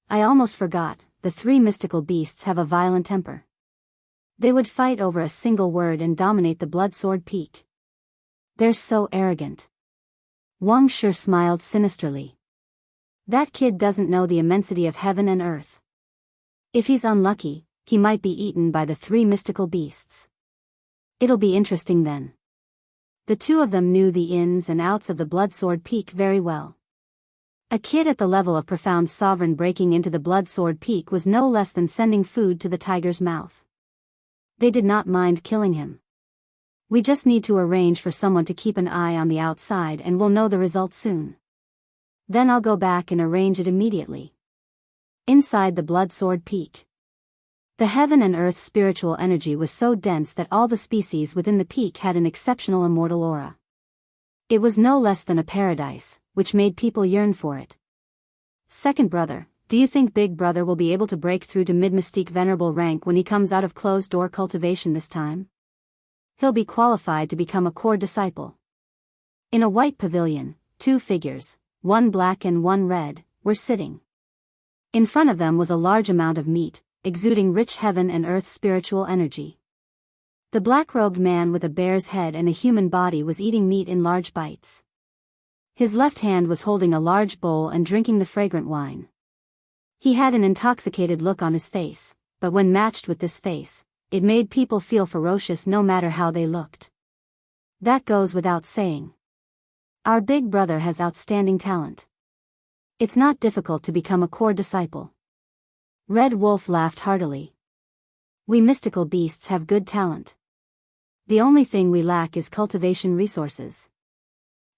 I almost forgot, the 3 mystical beasts have a violent temper. They would fight over a single word and dominate the Blood Sword Peak. They're so arrogant. Wang Shi smiled sinisterly. That kid doesn't know the immensity of heaven and earth. If he's unlucky, he might be eaten by the 3 mystical beasts. It'll be interesting then. The 2 of them knew the ins and outs of the Blood Sword Peak very well. A kid at the level of profound sovereign breaking into the Blood Sword Peak was no less than sending food to the tiger's mouth. They did not mind killing him. We just need to arrange for someone to keep an eye on the outside and we'll know the result soon. Then I'll go back and arrange it immediately. Inside the Blood Sword Peak. The heaven and earth spiritual energy was so dense that all the species within the peak had an exceptional immortal aura. It was no less than a paradise, which made people yearn for it. Second brother, do you think Big Brother will be able to break through to mid-mystique venerable rank when he comes out of closed-door cultivation this time? He'll be qualified to become a core disciple. In a white pavilion, 2 figures, one black and one red, were sitting. In front of them was a large amount of meat, exuding rich heaven and earth spiritual energy. The black-robed man with a bear's head and a human body was eating meat in large bites. His left hand was holding a large bowl and drinking the fragrant wine. He had an intoxicated look on his face, but when matched with this face, it made people feel ferocious no matter how they looked. That goes without saying. Our big brother has outstanding talent. It's not difficult to become a core disciple. Red Wolf laughed heartily. We mystical beasts have good talent. The only thing we lack is cultivation resources.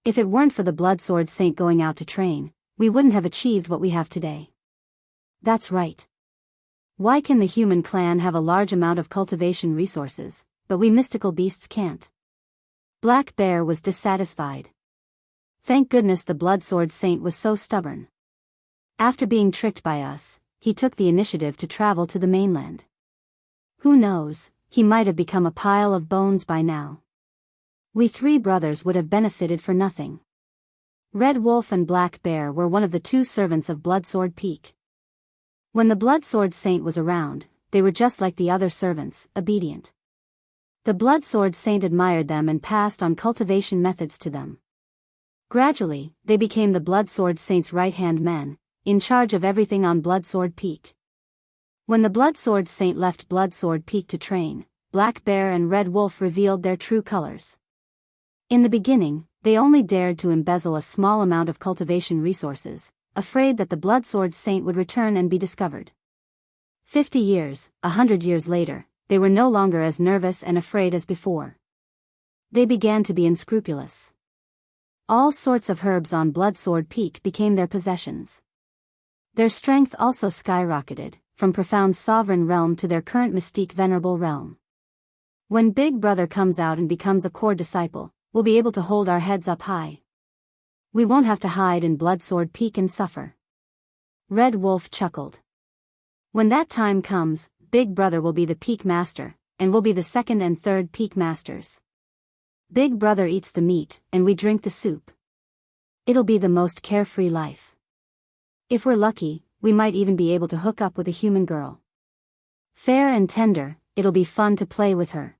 If it weren't for the Blood Sword Saint going out to train, we wouldn't have achieved what we have today. That's right. Why can the human clan have a large amount of cultivation resources, but we mystical beasts can't? Black Bear was dissatisfied. Thank goodness the Blood Sword Saint was so stubborn. After being tricked by us, he took the initiative to travel to the mainland. Who knows, he might have become a pile of bones by now. We 3 brothers would have benefited for nothing. Red Wolf and Black Bear were one of the 2 servants of Blood Sword Peak. When the Blood Sword Saint was around, they were just like the other servants, obedient. The Blood Sword Saint admired them and passed on cultivation methods to them. Gradually, they became the Blood Sword Saint's right-hand men, in charge of everything on Blood Sword Peak. When the Blood Sword Saint left Blood Sword Peak to train, Black Bear and Red Wolf revealed their true colors. In the beginning, they only dared to embezzle a small amount of cultivation resources, afraid that the Blood Sword Saint would return and be discovered. 50 years, 100 years later, they were no longer as nervous and afraid as before. They began to be unscrupulous. All sorts of herbs on Blood Sword Peak became their possessions. Their strength also skyrocketed, from profound sovereign realm to their current mystique venerable realm. When Big Brother comes out and becomes a core disciple, we'll be able to hold our heads up high. We won't have to hide in Bloodsword Peak and suffer. Red Wolf chuckled. When that time comes, Big Brother will be the Peak Master, and we'll be the second and third Peak Masters. Big Brother eats the meat, and we drink the soup. It'll be the most carefree life. If we're lucky, we might even be able to hook up with a human girl. Fair and tender, it'll be fun to play with her.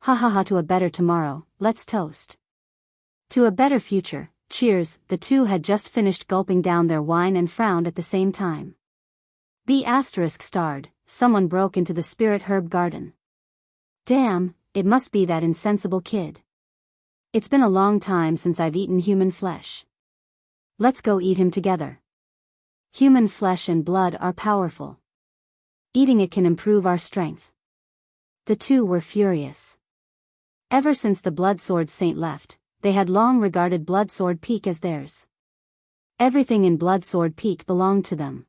Ha ha ha, to a better tomorrow, let's toast. To a better future, cheers. The two had just finished gulping down their wine and frowned at the same time. B*****, someone broke into the spirit herb garden. Damn, it must be that insensible kid. It's been a long time since I've eaten human flesh. Let's go eat him together. Human flesh and blood are powerful. Eating it can improve our strength. The two were furious. Ever since the Bloodsword Saint left, they had long regarded Bloodsword Peak as theirs. Everything in Bloodsword Peak belonged to them.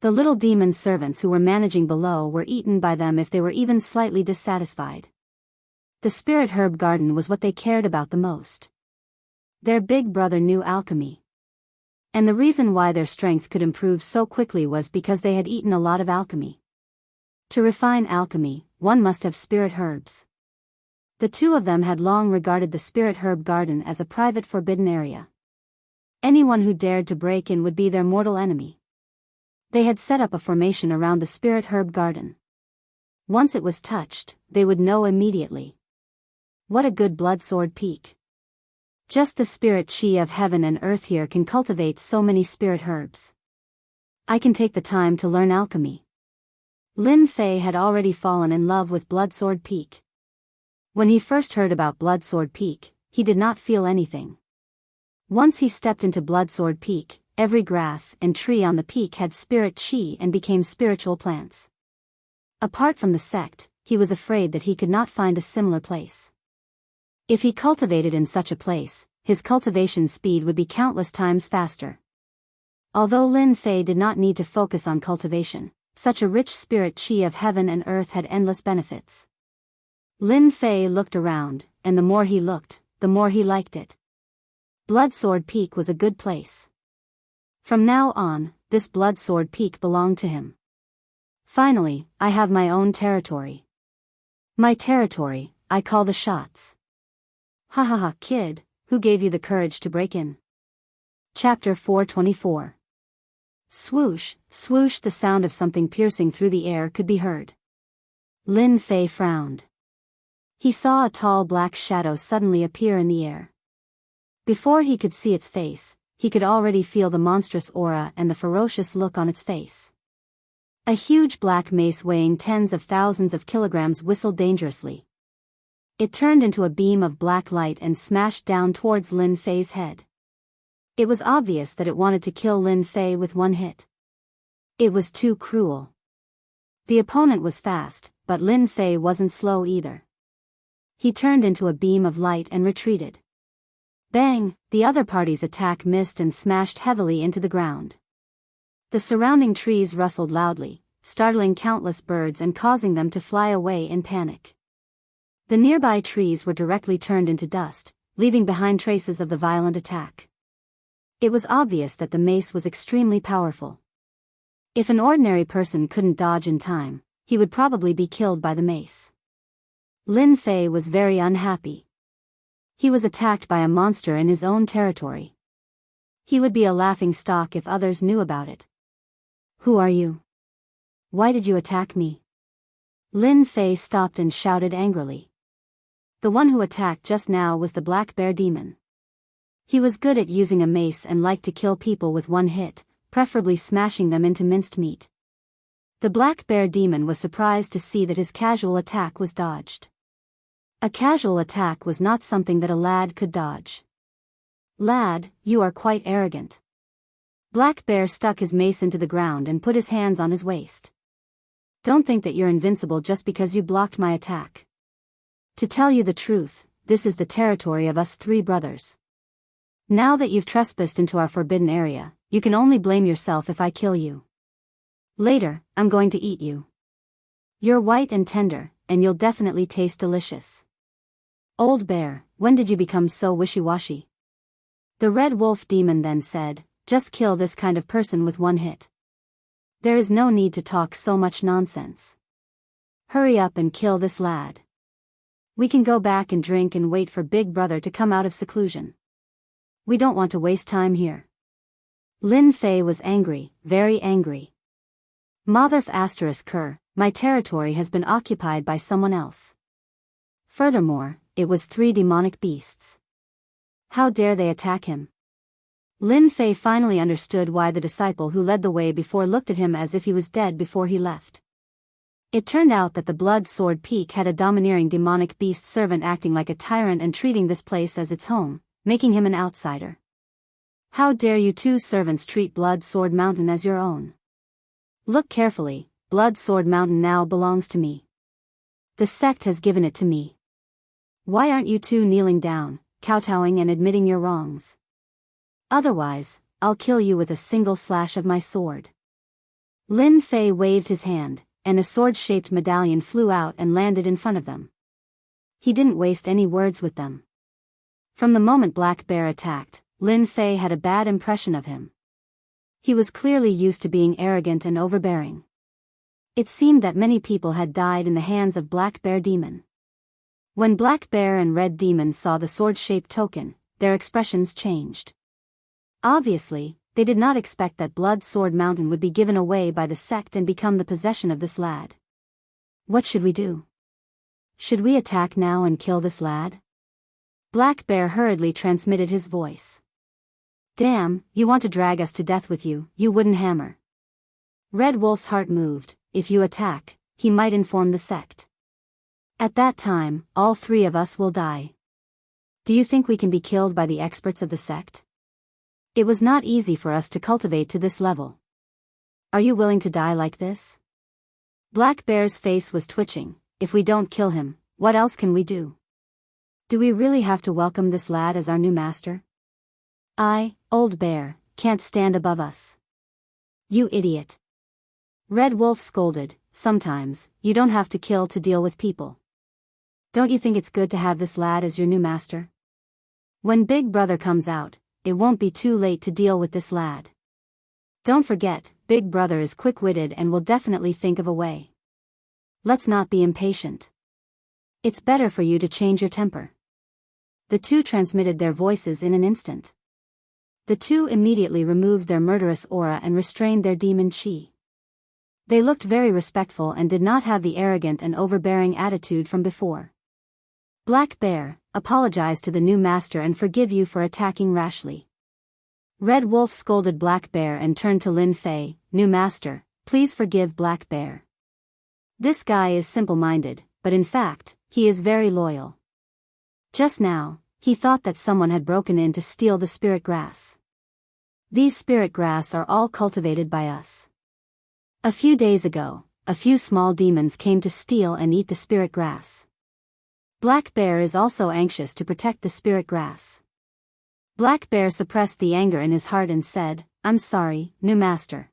The little demon servants who were managing below were eaten by them if they were even slightly dissatisfied. The spirit herb garden was what they cared about the most. Their big brother knew alchemy. And the reason why their strength could improve so quickly was because they had eaten a lot of alchemy. To refine alchemy, one must have spirit herbs. The two of them had long regarded the spirit herb garden as a private forbidden area. Anyone who dared to break in would be their mortal enemy. They had set up a formation around the spirit herb garden. Once it was touched, they would know immediately. What a good Bloodsword Peak. Just the spirit chi of heaven and earth here can cultivate so many spirit herbs. I can take the time to learn alchemy. Lin Fei had already fallen in love with Bloodsword Peak. When he first heard about Bloodsword Peak, he did not feel anything. Once he stepped into Bloodsword Peak, every grass and tree on the peak had spirit chi and became spiritual plants. Apart from the sect, he was afraid that he could not find a similar place. If he cultivated in such a place, his cultivation speed would be countless times faster. Although Lin Fei did not need to focus on cultivation, such a rich spirit chi of heaven and earth had endless benefits. Lin Fei looked around, and the more he looked, the more he liked it. Bloodsword Peak was a good place. From now on, this Bloodsword Peak belonged to him. Finally, I have my own territory. My territory, I call the shots. Ha ha ha, kid, who gave you the courage to break in? Chapter 424. Swoosh, swoosh, the sound of something piercing through the air could be heard. Lin Fei frowned. He saw a tall black shadow suddenly appear in the air. Before he could see its face, he could already feel the monstrous aura and the ferocious look on its face. A huge black mace weighing tens of thousands of kilograms whistled dangerously. It turned into a beam of black light and smashed down towards Lin Fei's head. It was obvious that it wanted to kill Lin Fei with one hit. It was too cruel. The opponent was fast, but Lin Fei wasn't slow either. He turned into a beam of light and retreated. Bang! The other party's attack missed and smashed heavily into the ground. The surrounding trees rustled loudly, startling countless birds and causing them to fly away in panic. The nearby trees were directly turned into dust, leaving behind traces of the violent attack. It was obvious that the mace was extremely powerful. If an ordinary person couldn't dodge in time, he would probably be killed by the mace. Lin Fei was very unhappy. He was attacked by a monster in his own territory. He would be a laughing stock if others knew about it. Who are you? Why did you attack me? Lin Fei stopped and shouted angrily. The one who attacked just now was the Black Bear Demon. He was good at using a mace and liked to kill people with one hit, preferably smashing them into minced meat. The Black Bear Demon was surprised to see that his casual attack was dodged. A casual attack was not something that a lad could dodge. Lad, you are quite arrogant. Black Bear stuck his mace into the ground and put his hands on his waist. Don't think that you're invincible just because you blocked my attack. To tell you the truth, this is the territory of us three brothers. Now that you've trespassed into our forbidden area, you can only blame yourself if I kill you. Later, I'm going to eat you. You're white and tender, and you'll definitely taste delicious. Old bear, when did you become so wishy-washy? The Red Wolf demon then said, "Just kill this kind of person with one hit. There is no need to talk so much nonsense. Hurry up and kill this lad. We can go back and drink and wait for Big Brother to come out of seclusion. We don't want to waste time here." Lin Fei was angry, very angry. Motherf *Ker, my territory has been occupied by someone else. Furthermore, it was 3 demonic beasts. How dare they attack him? Lin Fei finally understood why the disciple who led the way before looked at him as if he was dead before he left. It turned out that the Blood Sword Peak had a domineering demonic beast servant acting like a tyrant and treating this place as its home, making him an outsider. How dare you 2 servants treat Blood Sword Mountain as your own? Look carefully, Blood Sword Mountain now belongs to me. The sect has given it to me. Why aren't you 2 kneeling down, kowtowing and admitting your wrongs? Otherwise, I'll kill you with a single slash of my sword. Lin Fei waved his hand, and a sword-shaped medallion flew out and landed in front of them. He didn't waste any words with them. From the moment Black Bear attacked, Lin Fei had a bad impression of him. He was clearly used to being arrogant and overbearing. It seemed that many people had died in the hands of Black Bear Demon. When Black Bear and Red Demon saw the sword-shaped token, their expressions changed. Obviously, they did not expect that Blood Sword Mountain would be given away by the sect and become the possession of this lad. What should we do? Should we attack now and kill this lad? Black Bear hurriedly transmitted his voice. Damn, you want to drag us to death with you, you wooden hammer. Red Wolf's heart moved. If you attack, he might inform the sect. At that time, all 3 of us will die. Do you think we can be killed by the experts of the sect? It was not easy for us to cultivate to this level. Are you willing to die like this? Black Bear's face was twitching. If we don't kill him, what else can we do? Do we really have to welcome this lad as our new master? Old Bear, can't stand above us. You idiot. Red Wolf scolded, sometimes, you don't have to kill to deal with people. Don't you think it's good to have this lad as your new master? When Big Brother comes out, it won't be too late to deal with this lad. Don't forget, Big Brother is quick-witted and will definitely think of a way. Let's not be impatient. It's better for you to change your temper. The 2 transmitted their voices in an instant. The 2 immediately removed their murderous aura and restrained their demon chi. They looked very respectful and did not have the arrogant and overbearing attitude from before. Black Bear, apologize to the new master and forgive you for attacking rashly. Red Wolf scolded Black Bear and turned to Lin Fei, new master, please forgive Black Bear. This guy is simple-minded, but in fact, he is very loyal. Just now, he thought that someone had broken in to steal the spirit grass. These spirit grass are all cultivated by us. A few days ago, a few small demons came to steal and eat the spirit grass. Black Bear is also anxious to protect the spirit grass. Black Bear suppressed the anger in his heart and said, I'm sorry, new master.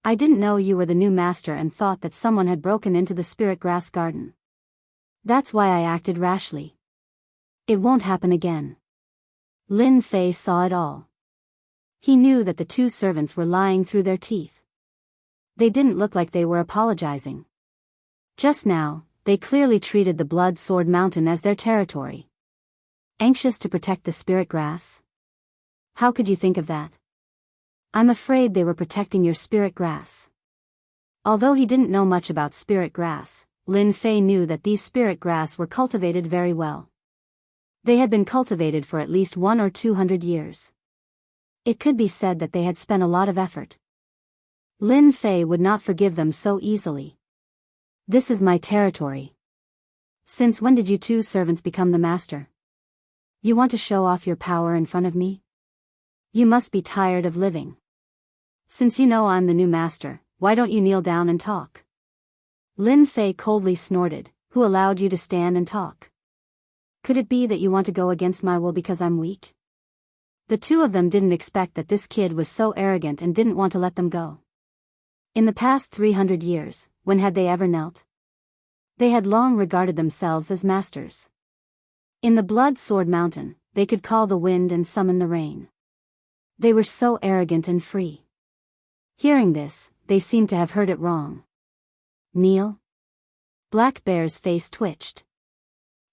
I didn't know you were the new master and thought that someone had broken into the spirit grass garden. That's why I acted rashly. It won't happen again. Lin Fei saw it all. He knew that the 2 servants were lying through their teeth. They didn't look like they were apologizing. Just now, they clearly treated the Blood Sword Mountain as their territory. Anxious to protect the spirit grass? How could you think of that? I'm afraid they were protecting your spirit grass. Although he didn't know much about spirit grass, Lin Fei knew that these spirit grass were cultivated very well. They had been cultivated for at least 100 or 200 years. It could be said that they had spent a lot of effort. Lin Fei would not forgive them so easily. This is my territory. Since when did you 2 servants become the master? You want to show off your power in front of me? You must be tired of living. Since you know I'm the new master, why don't you kneel down and talk? Lin Fei coldly snorted, who allowed you to stand and talk? Could it be that you want to go against my will because I'm weak? The 2 of them didn't expect that this kid was so arrogant and didn't want to let them go. In the past 300 years, when had they ever knelt? They had long regarded themselves as masters. In the Blood Sword Mountain, they could call the wind and summon the rain. They were so arrogant and free. Hearing this, they seemed to have heard it wrong. Kneel? Black Bear's face twitched.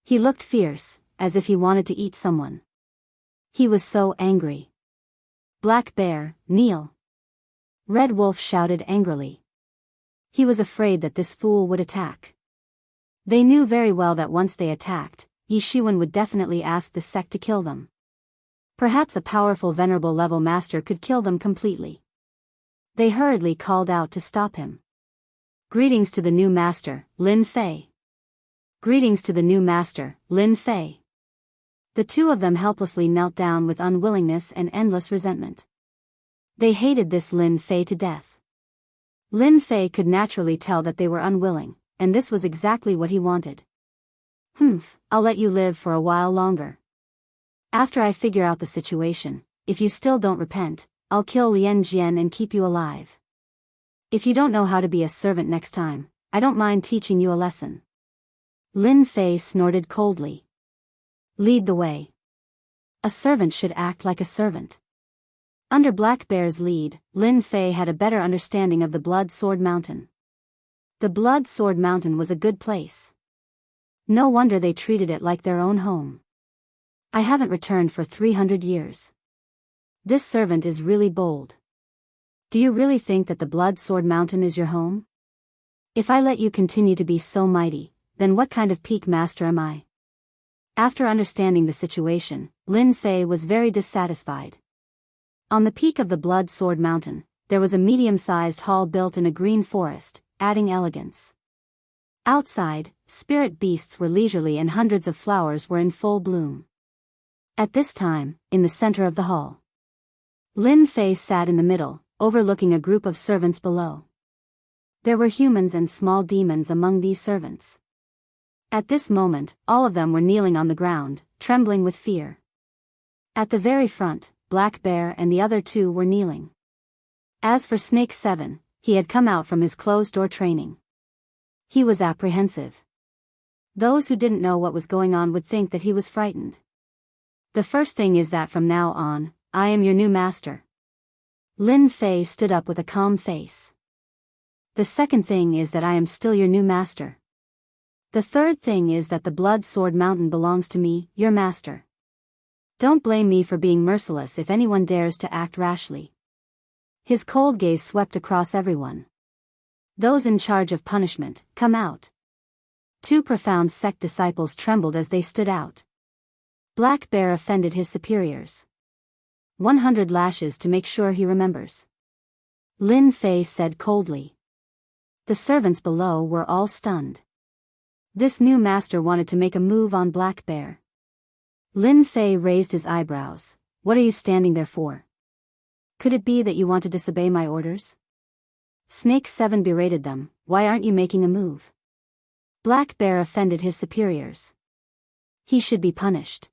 He looked fierce, as if he wanted to eat someone. He was so angry. Black Bear, kneel! Red Wolf shouted angrily. He was afraid that this fool would attack. They knew very well that once they attacked, Yi Shiwen would definitely ask the sect to kill them. Perhaps a powerful venerable level master could kill them completely. They hurriedly called out to stop him. Greetings to the new master, Lin Fei. Greetings to the new master, Lin Fei. The two of them helplessly knelt down with unwillingness and endless resentment. They hated this Lin Fei to death. Lin Fei could naturally tell that they were unwilling, and this was exactly what he wanted. I'll let you live for a while longer. After I figure out the situation, if you still don't repent, I'll kill Lian Jian and keep you alive. If you don't know how to be a servant next time, I don't mind teaching you a lesson. Lin Fei snorted coldly. Lead the way. A servant should act like a servant. Under Black Bear's lead, Lin Fei had a better understanding of the Blood Sword Mountain. The Blood Sword Mountain was a good place. No wonder they treated it like their own home. I haven't returned for 300 years. This servant is really bold. Do you really think that the Blood Sword Mountain is your home? If I let you continue to be so mighty, then what kind of peak master am I? After understanding the situation, Lin Fei was very dissatisfied. On the peak of the Blood Sword Mountain, there was a medium-sized hall built in a green forest, adding elegance. Outside, spirit beasts were leisurely and hundreds of flowers were in full bloom. At this time, in the center of the hall, Lin Fei sat in the middle, overlooking a group of servants below. There were humans and small demons among these servants. At this moment, all of them were kneeling on the ground, trembling with fear. At the very front, Black Bear and the other two were kneeling. As for Snake 7, he had come out from his closed-door training. He was apprehensive. Those who didn't know what was going on would think that he was frightened. The first thing is that from now on, I am your new master. Lin Fei stood up with a calm face. The second thing is that I am still your new master. The third thing is that the Blood Sword Mountain belongs to me, your master. Don't blame me for being merciless if anyone dares to act rashly. His cold gaze swept across everyone. Those in charge of punishment, come out. Two profound sect disciples trembled as they stood out. Black Bear offended his superiors. 100 lashes to make sure he remembers. Lin Fei said coldly. The servants below were all stunned. This new master wanted to make a move on Black Bear. Lin Fei raised his eyebrows. What are you standing there for? Could it be that you want to disobey my orders? Snake 7 berated them. Why aren't you making a move? Black Bear offended his superiors. He should be punished.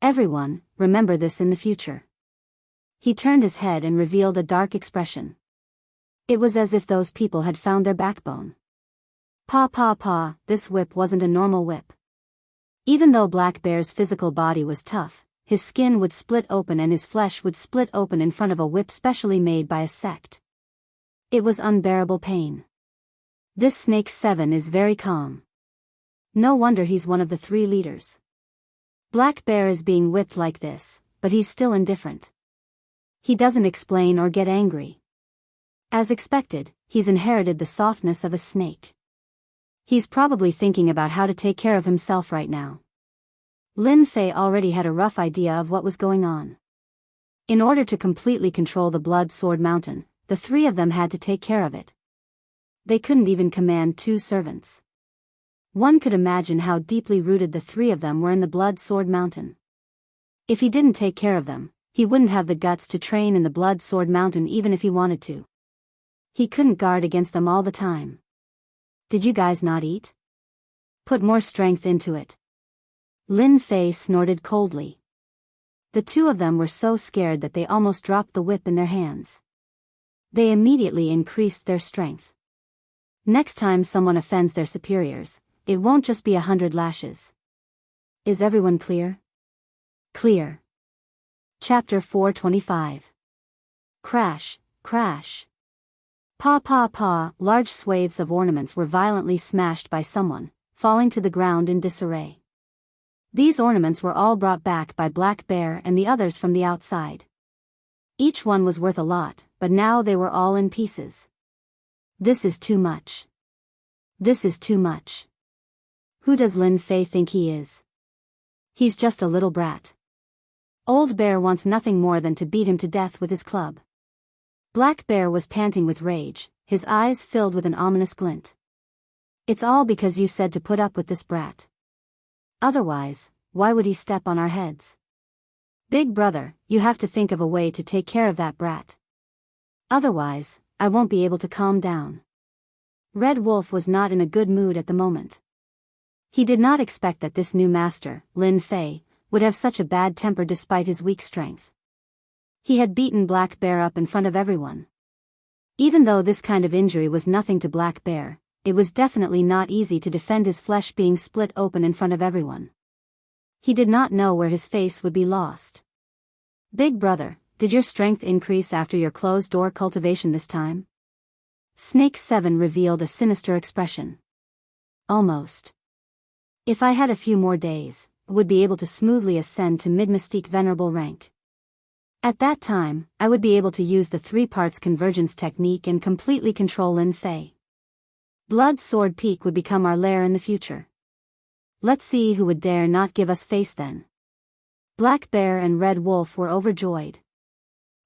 Everyone, remember this in the future. He turned his head and revealed a dark expression. It was as if those people had found their backbone. Pa, this whip wasn't a normal whip. Even though Black Bear's physical body was tough, his skin would split open and his flesh would split open in front of a whip specially made by a sect. It was unbearable pain. This Snake 7 is very calm. No wonder he's one of the 3 leaders. Black Bear is being whipped like this, but he's still indifferent. He doesn't explain or get angry. As expected, he's inherited the softness of a snake. He's probably thinking about how to take care of himself right now. Lin Fei already had a rough idea of what was going on. In order to completely control the Blood Sword Mountain, the 3 of them had to take care of it. They couldn't even command 2 servants. One could imagine how deeply rooted the 3 of them were in the Blood Sword Mountain. If he didn't take care of them, he wouldn't have the guts to train in the Blood Sword Mountain even if he wanted to. He couldn't guard against them all the time. Did you guys not eat? Put more strength into it. Lin Fei snorted coldly. The 2 of them were so scared that they almost dropped the whip in their hands. They immediately increased their strength. Next time someone offends their superiors, it won't just be 100 lashes. Is everyone clear? Clear. Chapter 425. Crash, crash. Pa pa pa, large swathes of ornaments were violently smashed by someone, falling to the ground in disarray. These ornaments were all brought back by Black Bear and the others from the outside. Each one was worth a lot, but now they were all in pieces. This is too much. This is too much. Who does Lin Fei think he is? He's just a little brat. Old Bear wants nothing more than to beat him to death with his club. Black Bear was panting with rage, his eyes filled with an ominous glint. It's all because you said to put up with this brat. Otherwise, why would he step on our heads? Big brother, you have to think of a way to take care of that brat. Otherwise, I won't be able to calm down. Red Wolf was not in a good mood at the moment. He did not expect that this new master, Lin Fei, would have such a bad temper despite his weak strength. He had beaten Black Bear up in front of everyone. Even though this kind of injury was nothing to Black Bear, it was definitely not easy to defend his flesh being split open in front of everyone. He did not know where his face would be lost. Big brother, did your strength increase after your closed-door cultivation this time? Snake 7 revealed a sinister expression. Almost. If I had a few more days, I would be able to smoothly ascend to mid-mystique venerable rank. At that time, I would be able to use the 3 parts convergence technique and completely control Lin Fei. Blood Sword Peak would become our lair in the future. Let's see who would dare not give us face then. Black Bear and Red Wolf were overjoyed.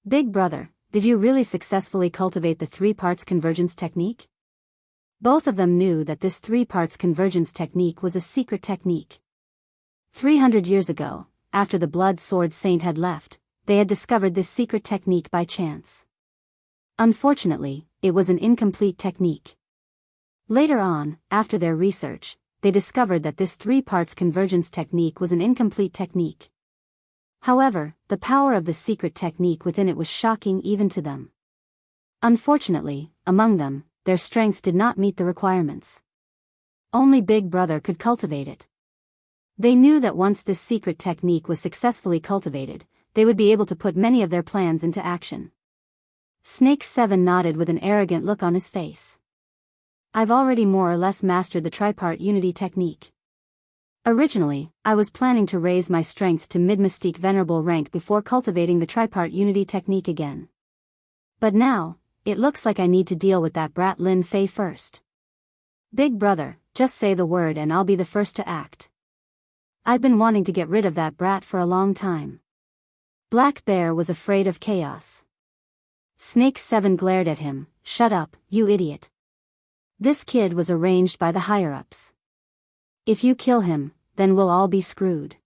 Big brother, did you really successfully cultivate the 3 parts convergence technique? Both of them knew that this 3 parts convergence technique was a secret technique. 300 years ago, after the Blood Sword Saint had left, they had discovered this secret technique by chance. Unfortunately, it was an incomplete technique. Later on, after their research, they discovered that this 3 parts convergence technique was an incomplete technique. However, the power of the secret technique within it was shocking even to them. Unfortunately, among them, their strength did not meet the requirements. Only Big Brother could cultivate it. They knew that once this secret technique was successfully cultivated, they would be able to put many of their plans into action. Snake 7 nodded with an arrogant look on his face. I've already more or less mastered the tripart unity technique. Originally, I was planning to raise my strength to mid-mystique venerable rank before cultivating the tripart unity technique again. But now, it looks like I need to deal with that brat Lin Fei first. Big brother, just say the word and I'll be the first to act. I've been wanting to get rid of that brat for a long time. Black Bear was afraid of chaos. Snake 7 glared at him. Shut up, you idiot. This kid was arranged by the higher-ups. If you kill him, then we'll all be screwed.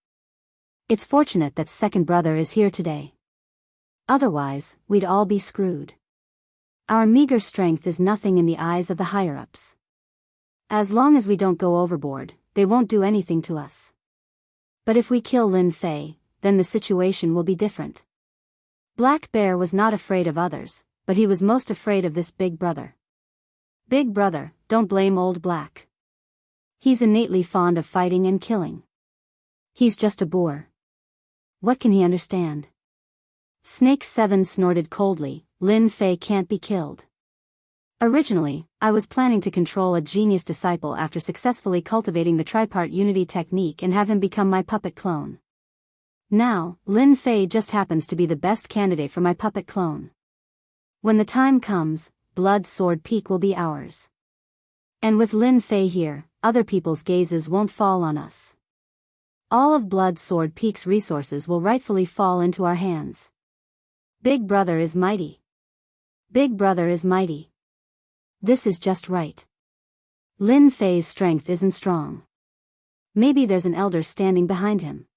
It's fortunate that second brother is here today. Otherwise, we'd all be screwed. Our meager strength is nothing in the eyes of the higher-ups. As long as we don't go overboard, they won't do anything to us. But if we kill Lin Fei, then the situation will be different. Black Bear was not afraid of others, but he was most afraid of this Big Brother. Big Brother, don't blame old Black. He's innately fond of fighting and killing. He's just a boor. What can he understand? Snake 7 snorted coldly. Lin Fei can't be killed. Originally, I was planning to control a genius disciple after successfully cultivating the tripart unity technique and have him become my puppet clone. Now, Lin Fei just happens to be the best candidate for my puppet clone. When the time comes, Blood Sword Peak will be ours. And with Lin Fei here, other people's gazes won't fall on us. All of Blood Sword Peak's resources will rightfully fall into our hands. Big Brother is mighty. Big Brother is mighty. This is just right. Lin Fei's strength isn't strong. Maybe there's an elder standing behind him.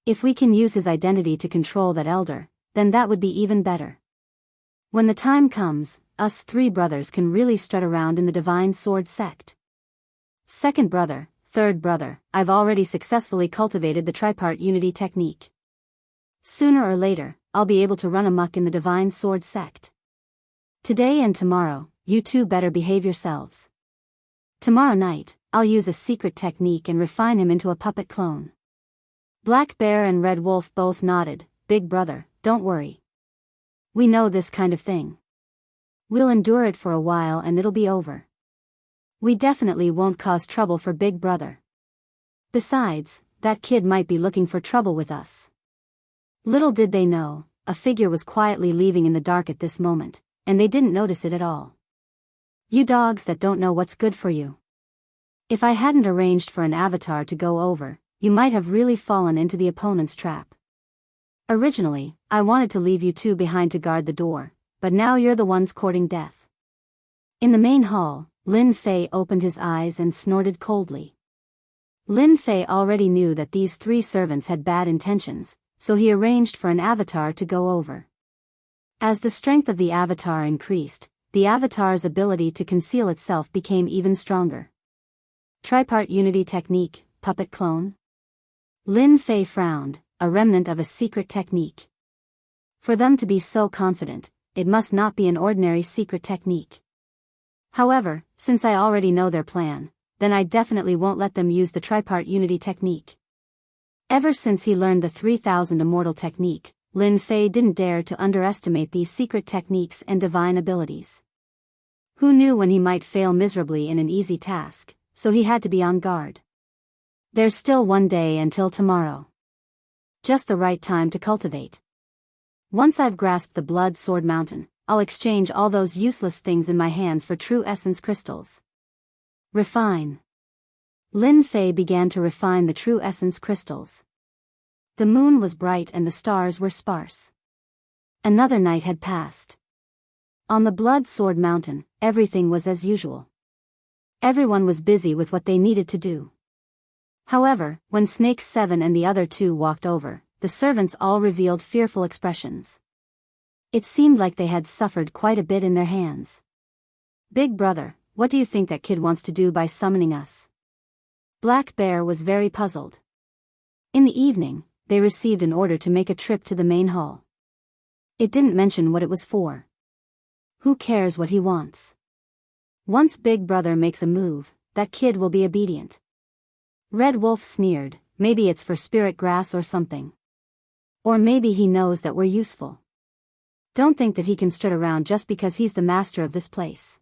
If we can use his identity to control that elder, then that would be even better. When the time comes, us 3 brothers can really strut around in the Divine Sword sect. Second brother, third brother, I've already successfully cultivated the tripart unity technique. Sooner or later, I'll be able to run amok in the Divine Sword sect. Today and tomorrow, you 2 better behave yourselves. Tomorrow night, I'll use a secret technique and refine him into a puppet clone. Black Bear and Red Wolf both nodded. Big brother, don't worry. We know this kind of thing. We'll endure it for a while and it'll be over. We definitely won't cause trouble for Big Brother. Besides, that kid might be looking for trouble with us. Little did they know, a figure was quietly leaving in the dark at this moment, and they didn't notice it at all. You dogs that don't know what's good for you. If I hadn't arranged for an avatar to go over, you might have really fallen into the opponent's trap. Originally, I wanted to leave you two behind to guard the door, but now you're the ones courting death. In the main hall, Lin Fei opened his eyes and snorted coldly. Lin Fei already knew that these three servants had bad intentions, so he arranged for an avatar to go over. As the strength of the avatar increased, the avatar's ability to conceal itself became even stronger. Tripart Unity Technique, Puppet Clone? Lin Fei frowned, a remnant of a secret technique. For them to be so confident, it must not be an ordinary secret technique. However, since I already know their plan, then I definitely won't let them use the Tripart Unity Technique. Ever since he learned the 3000 Immortal Technique, Lin Fei didn't dare to underestimate these secret techniques and divine abilities. Who knew when he might fail miserably in an easy task, so he had to be on guard. There's still one day until tomorrow. Just the right time to cultivate. Once I've grasped the Blood Sword Mountain, I'll exchange all those useless things in my hands for true essence crystals. Refine. Lin Fei began to refine the true essence crystals. The moon was bright and the stars were sparse. Another night had passed. On the Blood Sword Mountain, everything was as usual. Everyone was busy with what they needed to do. However, when Snake 7 and the other two walked over, the servants all revealed fearful expressions. It seemed like they had suffered quite a bit in their hands. Big brother, what do you think that kid wants to do by summoning us? Black Bear was very puzzled. In the evening, they received an order to make a trip to the main hall. It didn't mention what it was for. Who cares what he wants? Once Big Brother makes a move, that kid will be obedient. Red Wolf sneered, maybe it's for spirit grass or something. Or maybe he knows that we're useful. Don't think that he can strut around just because he's the master of this place.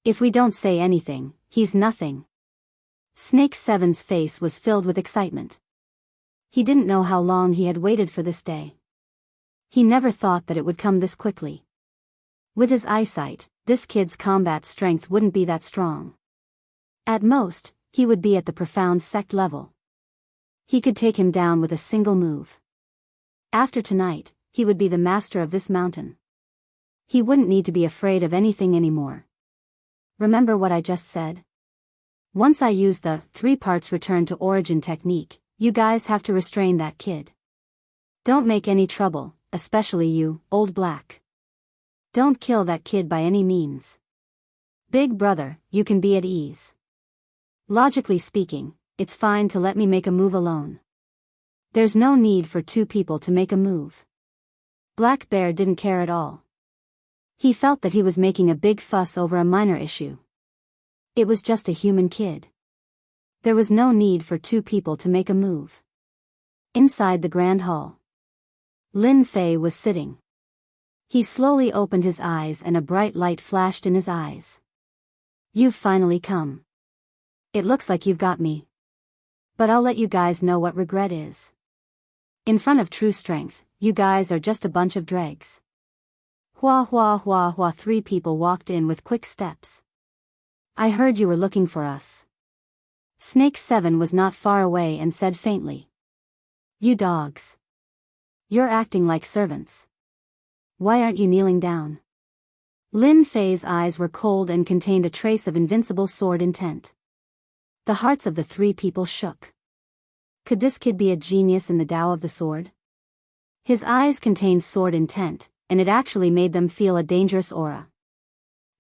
If we don't say anything, he's nothing. Snake 7's face was filled with excitement. He didn't know how long he had waited for this day. He never thought that it would come this quickly. With his eyesight, this kid's combat strength wouldn't be that strong. At most, he would be at the profound sect level. He could take him down with a single move. After tonight, he would be the master of this mountain. He wouldn't need to be afraid of anything anymore. Remember what I just said? Once I use the 3 parts return to origin technique, you guys have to restrain that kid. Don't make any trouble, especially you, Old Black. Don't kill that kid by any means. Big brother, you can be at ease. Logically speaking, it's fine to let me make a move alone. There's no need for 2 people to make a move. Black Bear didn't care at all. He felt that he was making a big fuss over a minor issue. It was just a human kid. There was no need for 2 people to make a move. Inside the grand hall, Lin Fei was sitting. He slowly opened his eyes and a bright light flashed in his eyes. You've finally come. It looks like you've got me. But I'll let you guys know what regret is. In front of true strength, you guys are just a bunch of dregs. Hua hua hua hua. 3 people walked in with quick steps. I heard you were looking for us. Snake 7 was not far away and said faintly. You dogs. You're acting like servants. Why aren't you kneeling down? Lin Fei's eyes were cold and contained a trace of invincible sword intent. The hearts of the 3 people shook. Could this kid be a genius in the Tao of the sword? His eyes contained sword intent, and it actually made them feel a dangerous aura.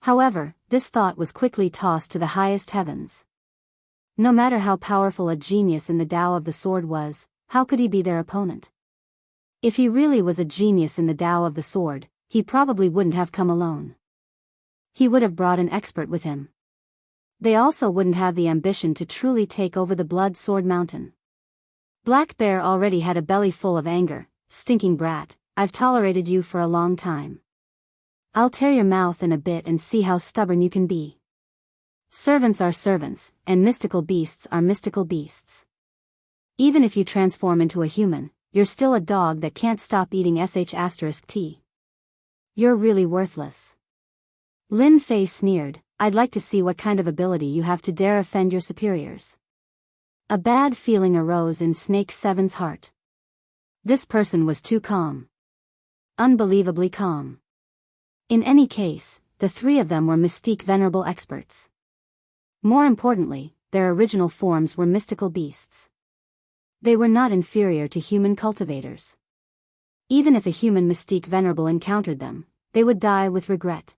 However, this thought was quickly tossed to the highest heavens. No matter how powerful a genius in the Tao of the sword was, how could he be their opponent? If he really was a genius in the Tao of the sword, he probably wouldn't have come alone. He would have brought an expert with him. They also wouldn't have the ambition to truly take over the Blood Sword Mountain. Black Bear already had a belly full of anger. Stinking brat, I've tolerated you for a long time. I'll tear your mouth in a bit and see how stubborn you can be. Servants are servants, and mystical beasts are mystical beasts. Even if you transform into a human, you're still a dog that can't stop eating sh*t. You're really worthless. Lin Fei sneered, I'd like to see what kind of ability you have to dare offend your superiors. A bad feeling arose in Snake Seven's heart. This person was too calm. Unbelievably calm. In any case, the three of them were mystique venerable experts. More importantly, their original forms were mystical beasts. They were not inferior to human cultivators. Even if a human mystique venerable encountered them, they would die with regret.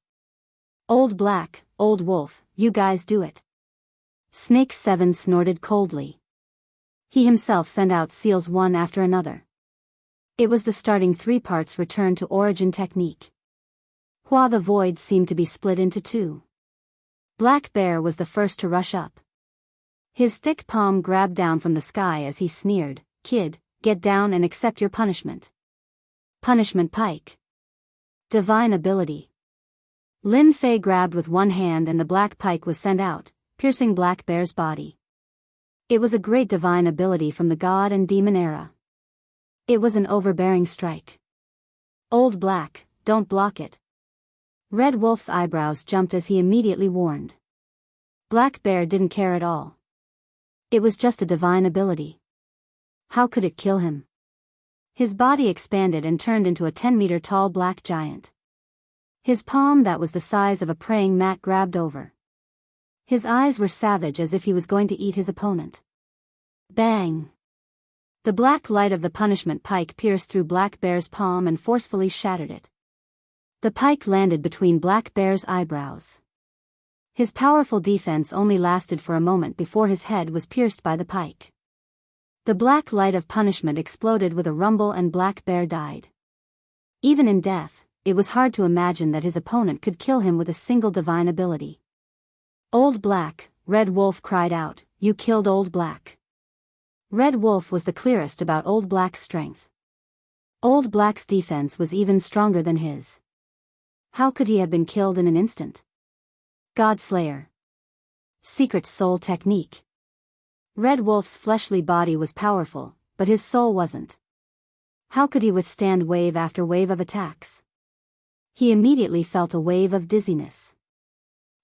Old Black, Old Wolf, you guys do it. Snake Seven snorted coldly. He himself sent out seals one after another. It was the starting three parts return to origin technique. Hua the void seemed to be split into two. Black Bear was the first to rush up. His thick palm grabbed down from the sky as he sneered, Kid, get down and accept your punishment. Punishment pike. Divine ability. Lin Fei grabbed with one hand and the black pike was sent out, piercing Black Bear's body. It was a great divine ability from the god and demon era. It was an overbearing strike. Old Black, don't block it. Red Wolf's eyebrows jumped as he immediately warned. Black Bear didn't care at all. It was just a divine ability. How could it kill him? His body expanded and turned into a 10-meter tall black giant. His palm that was the size of a praying mat grabbed over. His eyes were savage as if he was going to eat his opponent. Bang! The black light of the punishment pike pierced through Black Bear's palm and forcefully shattered it. The pike landed between Black Bear's eyebrows. His powerful defense only lasted for a moment before his head was pierced by the pike. The black light of punishment exploded with a rumble and Black Bear died. Even in death, it was hard to imagine that his opponent could kill him with a single divine ability. Old Black, Red Wolf cried out, you killed Old Black. Red Wolf was the clearest about Old Black's strength. Old Black's defense was even stronger than his. How could he have been killed in an instant? Godslayer. Secret soul technique. Red Wolf's fleshly body was powerful, but his soul wasn't. How could he withstand wave after wave of attacks? He immediately felt a wave of dizziness.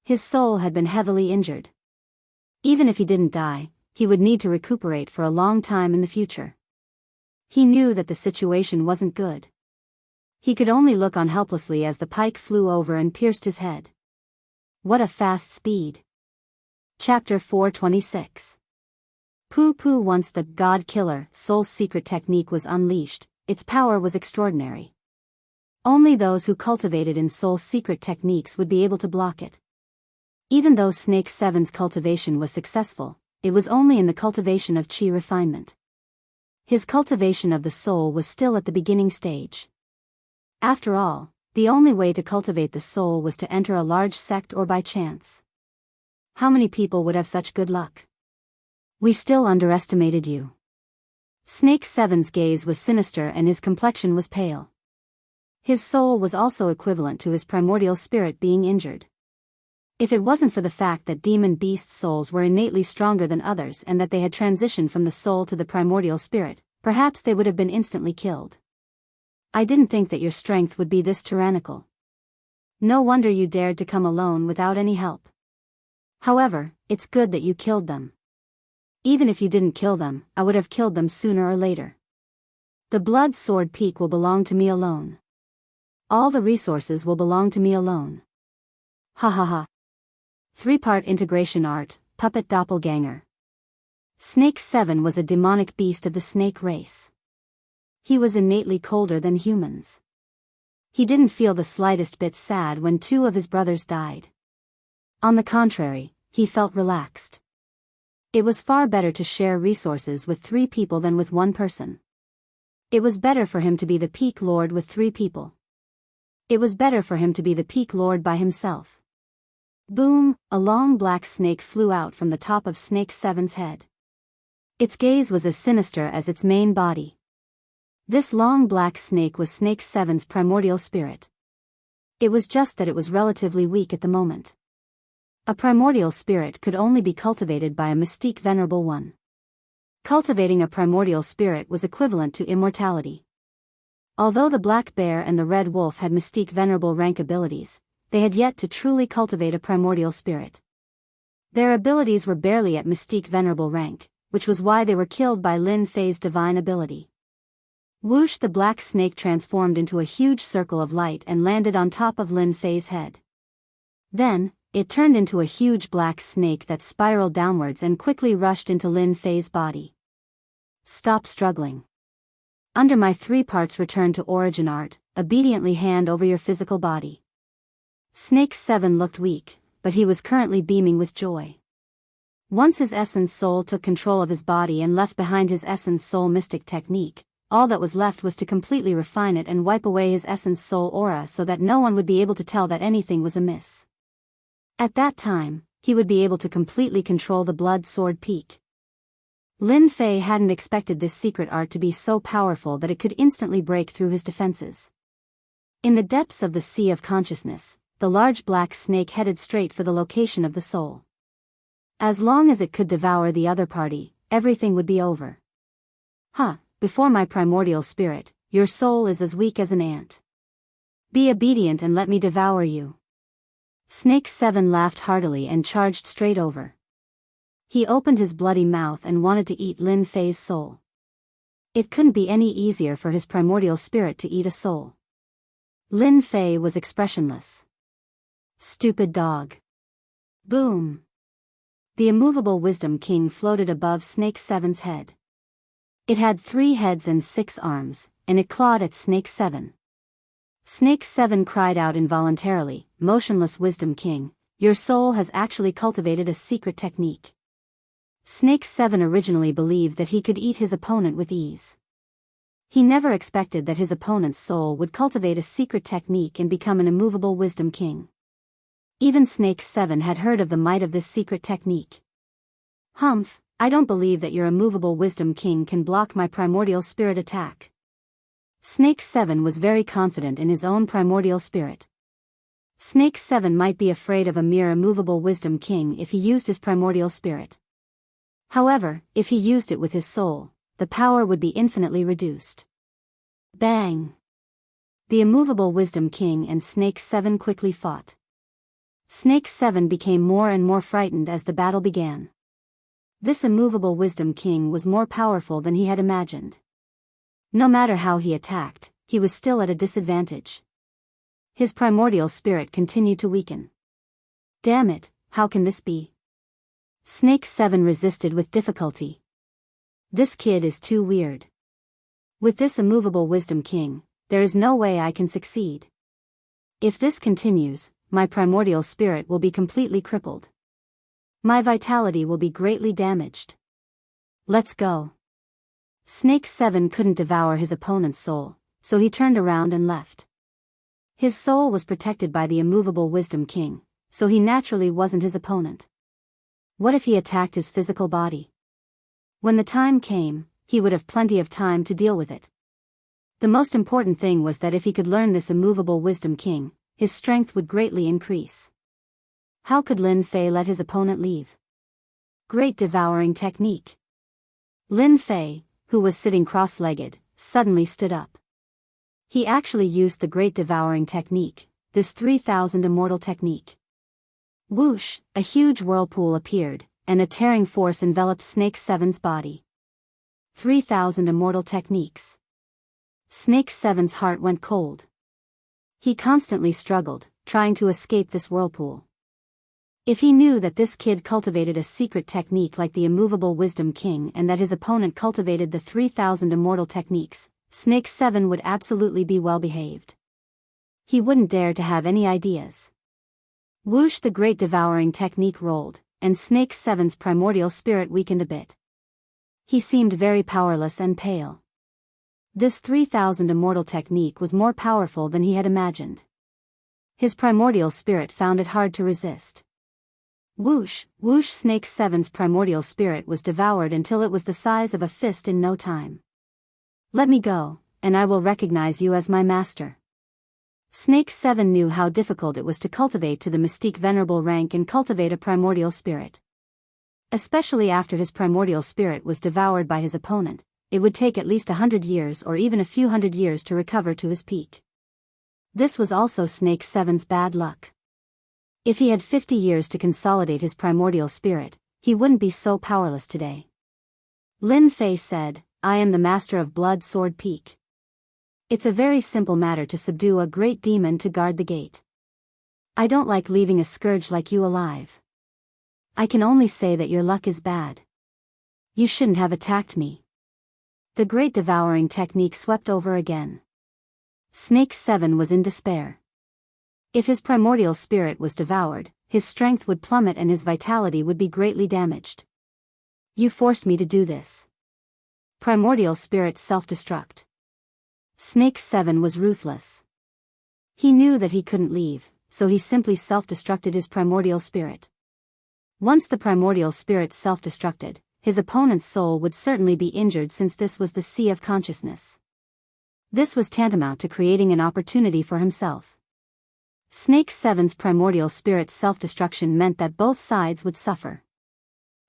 His soul had been heavily injured. Even if he didn't die, he would need to recuperate for a long time in the future. He knew that the situation wasn't good. He could only look on helplessly as the pike flew over and pierced his head. What a fast speed. Chapter 426. Poo Poo. Once the God Killer Soul's secret technique was unleashed, its power was extraordinary. Only those who cultivated in Soul's secret techniques would be able to block it. Even though Snake Seven's cultivation was successful, it was only in the cultivation of chi refinement. His cultivation of the soul was still at the beginning stage. After all, the only way to cultivate the soul was to enter a large sect or by chance. How many people would have such good luck? We still underestimated you. Snake Seven's gaze was sinister and his complexion was pale. His soul was also equivalent to his primordial spirit being injured. If it wasn't for the fact that demon beast souls were innately stronger than others and that they had transitioned from the soul to the primordial spirit, perhaps they would have been instantly killed. I didn't think that your strength would be this tyrannical. No wonder you dared to come alone without any help. However, it's good that you killed them. Even if you didn't kill them, I would have killed them sooner or later. The blood sword peak will belong to me alone. All the resources will belong to me alone. Ha ha ha. 3-part integration art, puppet doppelganger. Snake 7 was a demonic beast of the snake race. He was innately colder than humans. He didn't feel the slightest bit sad when 2 of his brothers died. On the contrary, he felt relaxed. It was far better to share resources with 3 people than with 1 person. It was better for him to be the peak lord with 3 people. It was better for him to be the peak lord by himself. Boom, a long black snake flew out from the top of Snake 7's head. Its gaze was as sinister as its main body. This long black snake was Snake 7's primordial spirit. It was just that it was relatively weak at the moment. A primordial spirit could only be cultivated by a mystique venerable one. Cultivating a primordial spirit was equivalent to immortality. Although the black bear and the red wolf had mystique venerable rank abilities, they had yet to truly cultivate a primordial spirit. Their abilities were barely at mystique venerable rank, which was why they were killed by Lin Fei's divine ability. Whoosh! The black snake transformed into a huge circle of light and landed on top of Lin Fei's head. Then, it turned into a huge black snake that spiraled downwards and quickly rushed into Lin Fei's body. Stop struggling. Under my 3 parts return to origin art, obediently hand over your physical body. Snake 7 looked weak, but he was currently beaming with joy. Once his essence soul took control of his body and left behind his essence soul mystic technique, all that was left was to completely refine it and wipe away his essence soul aura so that no one would be able to tell that anything was amiss. At that time, he would be able to completely control the blood sword peak. Lin Fei hadn't expected this secret art to be so powerful that it could instantly break through his defenses. In the depths of the sea of consciousness, the large black snake headed straight for the location of the soul. As long as it could devour the other party, everything would be over. Before my primordial spirit, your soul is as weak as an ant. Be obedient and let me devour you. Snake 7 laughed heartily and charged straight over. He opened his bloody mouth and wanted to eat Lin Fei's soul. It couldn't be any easier for his primordial spirit to eat a soul. Lin Fei was expressionless. Stupid dog. Boom. The immovable Wisdom King floated above Snake 7's head. It had 3 heads and 6 arms, and it clawed at Snake 7. Snake 7 cried out involuntarily, "Motionless Wisdom King, your soul has actually cultivated a secret technique." Snake 7 originally believed that he could eat his opponent with ease. He never expected that his opponent's soul would cultivate a secret technique and become an immovable Wisdom King. Even Snake 7 had heard of the might of this secret technique. "Humph, I don't believe that your immovable Wisdom King can block my primordial spirit attack." Snake 7 was very confident in his own primordial spirit. Snake 7 might be afraid of a mere immovable Wisdom King if he used his primordial spirit. However, if he used it with his soul, the power would be infinitely reduced. Bang! The immovable Wisdom King and Snake 7 quickly fought. Snake 7 became more and more frightened as the battle began. This immovable Wisdom King was more powerful than he had imagined. No matter how he attacked, he was still at a disadvantage. His primordial spirit continued to weaken. Damn it, how can this be? Snake 7 resisted with difficulty. This kid is too weird. With this immovable Wisdom King, there is no way I can succeed. If this continues, my primordial spirit will be completely crippled. My vitality will be greatly damaged. Let's go. Snake 7 couldn't devour his opponent's soul, so he turned around and left. His soul was protected by the immovable Wisdom King, so he naturally wasn't his opponent. What if he attacked his physical body? When the time came, he would have plenty of time to deal with it. The most important thing was that if he could learn this immovable Wisdom King, his strength would greatly increase. How could Lin Fei let his opponent leave? Great devouring technique. Lin Fei, who was sitting cross-legged, suddenly stood up. He actually used the great devouring technique, this 3000 immortal technique. Whoosh, a huge whirlpool appeared, and a tearing force enveloped Snake 7's body. 3000 immortal techniques. Snake 7's heart went cold. He constantly struggled, trying to escape this whirlpool. If he knew that this kid cultivated a secret technique like the immovable Wisdom King and that his opponent cultivated the 3000 immortal techniques, Snake 7 would absolutely be well behaved. He wouldn't dare to have any ideas. Whoosh, the great devouring technique rolled, and Snake 7's primordial spirit weakened a bit. He seemed very powerless and pale. This 3000 immortal technique was more powerful than he had imagined. His primordial spirit found it hard to resist. Whoosh, whoosh. Snake 7's primordial spirit was devoured until it was the size of a fist in no time. Let me go, and I will recognize you as my master. Snake 7 knew how difficult it was to cultivate to the mystique venerable rank and cultivate a primordial spirit. Especially after his primordial spirit was devoured by his opponent, it would take at least 100 years or even a few hundred years to recover to his peak. This was also Snake 7's bad luck. If he had 50 years to consolidate his primordial spirit, he wouldn't be so powerless today. Lin Fei said, I am the master of Blood Sword Peak. It's a very simple matter to subdue a great demon to guard the gate. I don't like leaving a scourge like you alive. I can only say that your luck is bad. You shouldn't have attacked me. The great devouring technique swept over again. Snake 7 was in despair. If his primordial spirit was devoured, his strength would plummet and his vitality would be greatly damaged. You forced me to do this. Primordial spirit self-destruct. Snake 7 was ruthless. He knew that he couldn't leave, so he simply self-destructed his primordial spirit. Once the primordial spirit self-destructed, his opponent's soul would certainly be injured since this was the sea of consciousness. This was tantamount to creating an opportunity for himself. Snake 7's primordial spirit's self-destruction meant that both sides would suffer.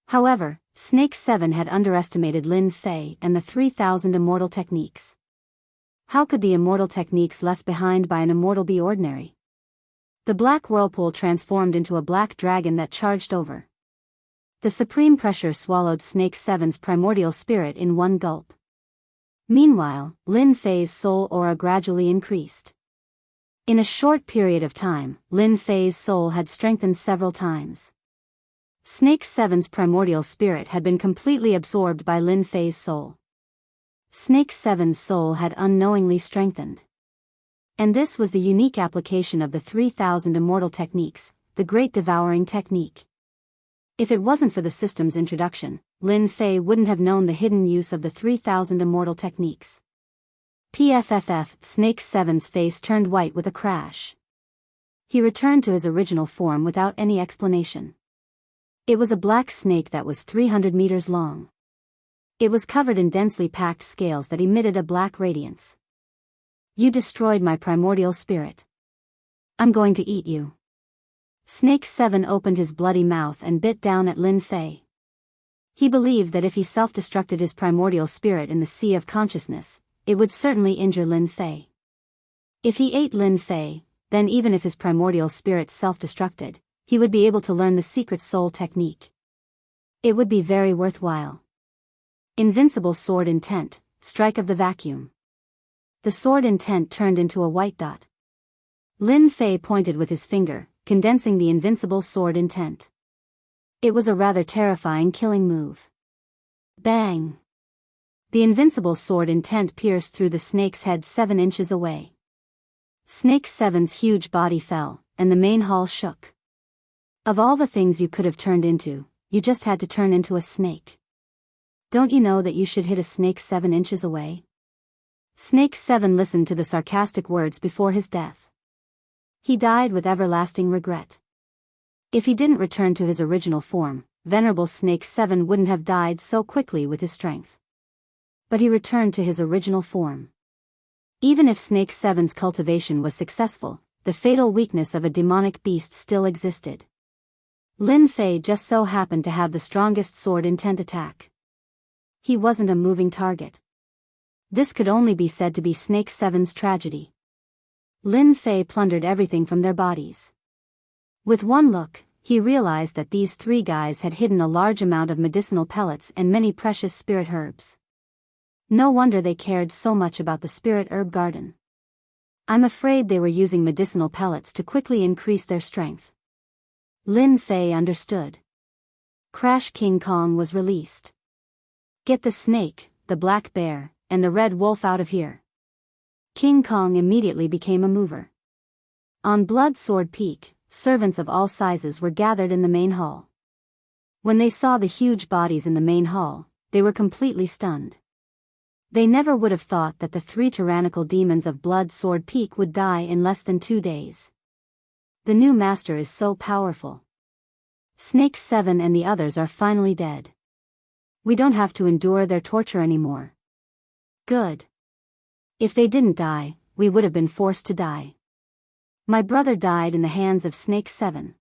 However, Snake 7 had underestimated Lin Fei and the 3,000 immortal techniques. How could the immortal techniques left behind by an immortal be ordinary? The black whirlpool transformed into a black dragon that charged over. The supreme pressure swallowed Snake 7's primordial spirit in one gulp. Meanwhile, Lin Fei's soul aura gradually increased. In a short period of time, Lin Fei's soul had strengthened several times. Snake 7's primordial spirit had been completely absorbed by Lin Fei's soul. Snake 7's soul had unknowingly strengthened. And this was the unique application of the 3,000 immortal techniques, the Great Devouring Technique. If it wasn't for the system's introduction, Lin Fei wouldn't have known the hidden use of the 3,000 immortal techniques. PFFF, Snake 7's face turned white with a crash. He returned to his original form without any explanation. It was a black snake that was 300 meters long. It was covered in densely packed scales that emitted a black radiance. You destroyed my primordial spirit. I'm going to eat you. Snake 7 opened his bloody mouth and bit down at Lin Fei. He believed that if he self-destructed his primordial spirit in the sea of consciousness, it would certainly injure Lin Fei. If he ate Lin Fei, then even if his primordial spirit self-destructed, he would be able to learn the secret soul technique. It would be very worthwhile. Invincible sword intent, strike of the vacuum. The sword intent turned into a white dot. Lin Fei pointed with his finger, condensing the invincible sword intent. It was a rather terrifying killing move. Bang! The invincible sword intent pierced through the snake's head 7 inches away. Snake 7's huge body fell, and the main hall shook. Of all the things you could have turned into, you just had to turn into a snake. Don't you know that you should hit a snake 7 inches away? Snake 7 listened to the sarcastic words before his death. He died with everlasting regret. If he didn't return to his original form, Venerable Snake 7 wouldn't have died so quickly with his strength. But he returned to his original form. Even if Snake 7's cultivation was successful, the fatal weakness of a demonic beast still existed. Lin Fei just so happened to have the strongest sword intent attack. He wasn't a moving target. This could only be said to be Snake 7's tragedy. Lin Fei plundered everything from their bodies. With one look, he realized that these 3 guys had hidden a large amount of medicinal pellets and many precious spirit herbs. No wonder they cared so much about the spirit herb garden. I'm afraid they were using medicinal pellets to quickly increase their strength. Lin Fei understood. Crash King Kong was released. Get the snake, the black bear, and the red wolf out of here. King Kong immediately became a mover. On Blood Sword Peak, servants of all sizes were gathered in the main hall. When they saw the huge bodies in the main hall, they were completely stunned. They never would have thought that the 3 tyrannical demons of Blood Sword Peak would die in less than 2 days. The new master is so powerful. Snake 7 and the others are finally dead. We don't have to endure their torture anymore. Good. If they didn't die, we would have been forced to die. My brother died in the hands of Snake 7.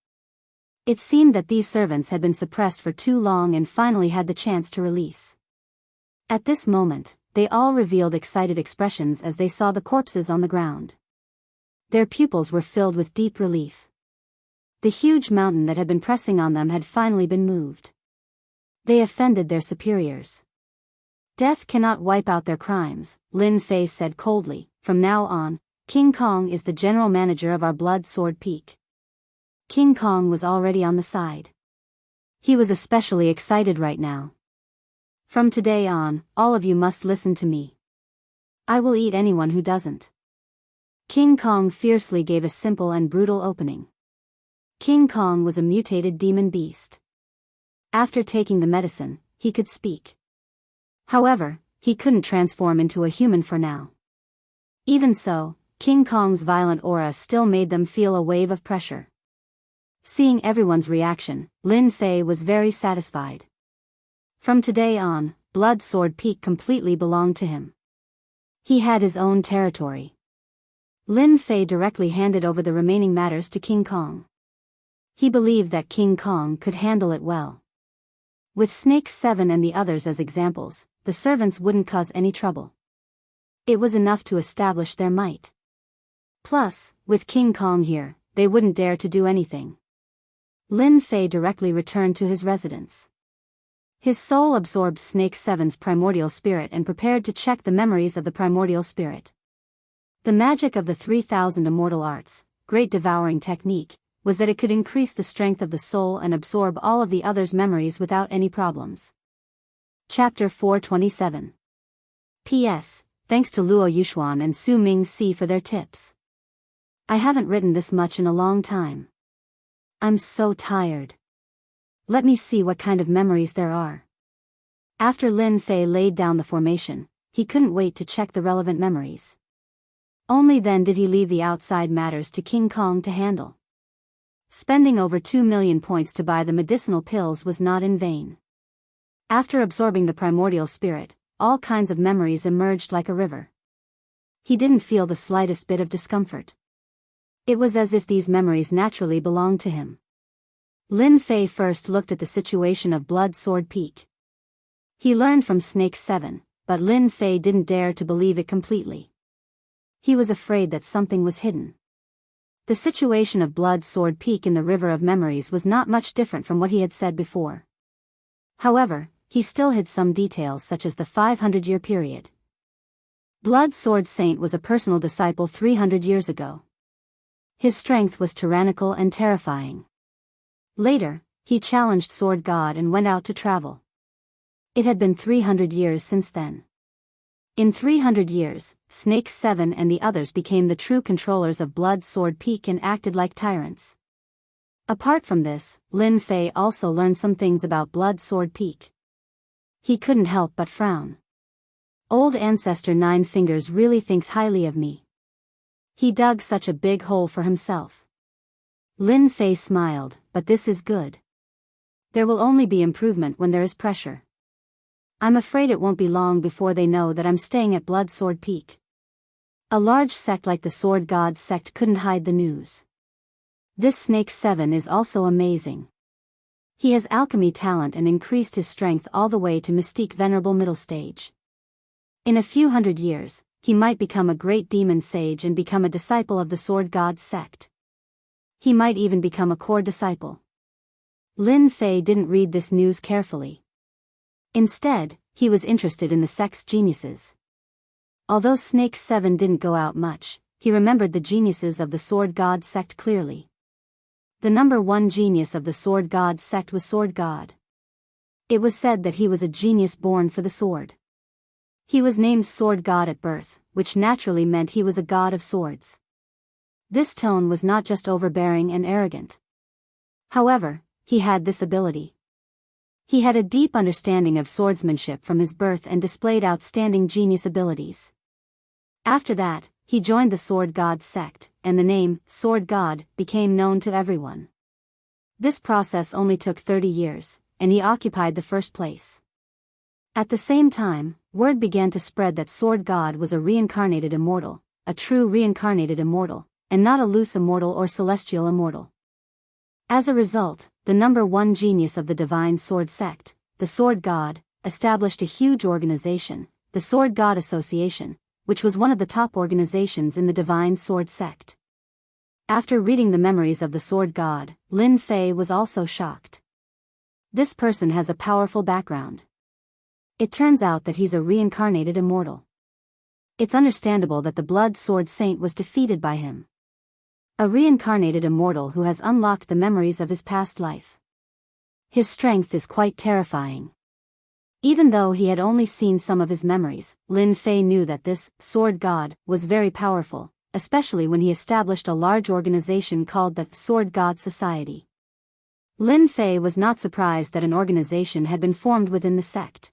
It seemed that these servants had been suppressed for too long and finally had the chance to release. At this moment, they all revealed excited expressions as they saw the corpses on the ground. Their pupils were filled with deep relief. The huge mountain that had been pressing on them had finally been moved. They offended their superiors. Death cannot wipe out their crimes, Lin Fei said coldly. From now on, King Kong is the general manager of our Blood Sword Peak. King Kong was already on the side. He was especially excited right now. From today on, all of you must listen to me. I will eat anyone who doesn't. King Kong fiercely gave a simple and brutal opening. King Kong was a mutated demon beast. After taking the medicine, he could speak. However, he couldn't transform into a human for now. Even so, King Kong's violent aura still made them feel a wave of pressure. Seeing everyone's reaction, Lin Fei was very satisfied. From today on, Blood Sword Peak completely belonged to him. He had his own territory. Lin Fei directly handed over the remaining matters to King Kong. He believed that King Kong could handle it well. With Snake 7 and the others as examples, the servants wouldn't cause any trouble. It was enough to establish their might. Plus, with King Kong here, they wouldn't dare to do anything. Lin Fei directly returned to his residence. His soul absorbed Snake 7's primordial spirit and prepared to check the memories of the primordial spirit. The magic of the 3,000 immortal arts, great devouring technique, was that it could increase the strength of the soul and absorb all of the others' memories without any problems. Chapter 427. P.S. Thanks to Luo Yuxuan and Su Ming Si for their tips. I haven't written this much in a long time. I'm so tired. Let me see what kind of memories there are. After Lin Fei laid down the formation, he couldn't wait to check the relevant memories. Only then did he leave the outside matters to King Kong to handle. Spending over 2 million points to buy the medicinal pills was not in vain. After absorbing the primordial spirit, all kinds of memories emerged like a river. He didn't feel the slightest bit of discomfort. It was as if these memories naturally belonged to him. Lin Fei first looked at the situation of Blood Sword Peak. He learned from Snake 7, but Lin Fei didn't dare to believe it completely. He was afraid that something was hidden. The situation of Blood Sword Peak in the River of Memories was not much different from what he had said before. However, he still hid some details such as the 500-year period. Blood Sword Saint was a personal disciple 300 years ago. His strength was tyrannical and terrifying. Later, he challenged Sword God and went out to travel. It had been 300 years since then. In 300 years, Snake 7 and the others became the true controllers of Blood Sword Peak and acted like tyrants. Apart from this, Lin Fei also learned some things about Blood Sword Peak. He couldn't help but frown. Old Ancestor Nine Fingers really thinks highly of me. He dug such a big hole for himself. Lin Fei smiled, but this is good. There will only be improvement when there is pressure. I'm afraid it won't be long before they know that I'm staying at Blood Sword Peak. A large sect like the Sword God sect couldn't hide the news. This Snake 7 is also amazing. He has alchemy talent and increased his strength all the way to Mystique Venerable Middle Stage. In a few hundred years, he might become a great demon sage and become a disciple of the Sword God sect. He might even become a core disciple. Lin Fei didn't read this news carefully. Instead, he was interested in the sect's geniuses. Although Snake 7 didn't go out much, he remembered the geniuses of the Sword God sect clearly. The number one genius of the Sword God sect was Sword God. It was said that he was a genius born for the sword. He was named Sword God at birth, which naturally meant he was a god of swords. This tone was not just overbearing and arrogant. However, he had this ability. He had a deep understanding of swordsmanship from his birth and displayed outstanding genius abilities. After that, he joined the Sword God sect, and the name, Sword God, became known to everyone. This process only took 30 years, and he occupied the first place. At the same time, word began to spread that Sword God was a reincarnated immortal, a true reincarnated immortal, and not a loose immortal or celestial immortal. As a result, the number one genius of the Divine Sword sect, the Sword God, established a huge organization, the Sword God Association, which was one of the top organizations in the Divine Sword sect. After reading the memories of the Sword God, Lin Fei was also shocked. This person has a powerful background. It turns out that he's a reincarnated immortal. It's understandable that the Blood Sword Saint was defeated by him. A reincarnated immortal who has unlocked the memories of his past life. His strength is quite terrifying. Even though he had only seen some of his memories, Lin Fei knew that this Sword God was very powerful, especially when he established a large organization called the Sword God Society. Lin Fei was not surprised that an organization had been formed within the sect.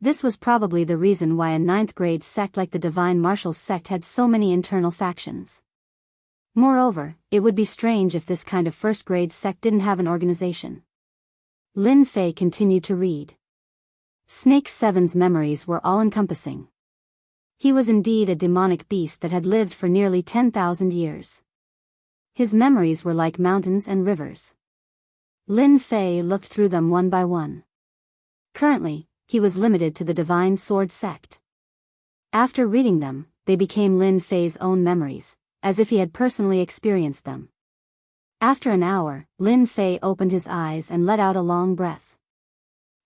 This was probably the reason why a ninth-grade sect like the Divine Martial sect had so many internal factions. Moreover, it would be strange if this kind of first-grade sect didn't have an organization. Lin Fei continued to read. Snake Seven's memories were all-encompassing. He was indeed a demonic beast that had lived for nearly 10,000 years. His memories were like mountains and rivers. Lin Fei looked through them one by one. Currently, he was limited to the Divine Sword sect. After reading them, they became Lin Fei's own memories, as if he had personally experienced them. After an hour, Lin Fei opened his eyes and let out a long breath.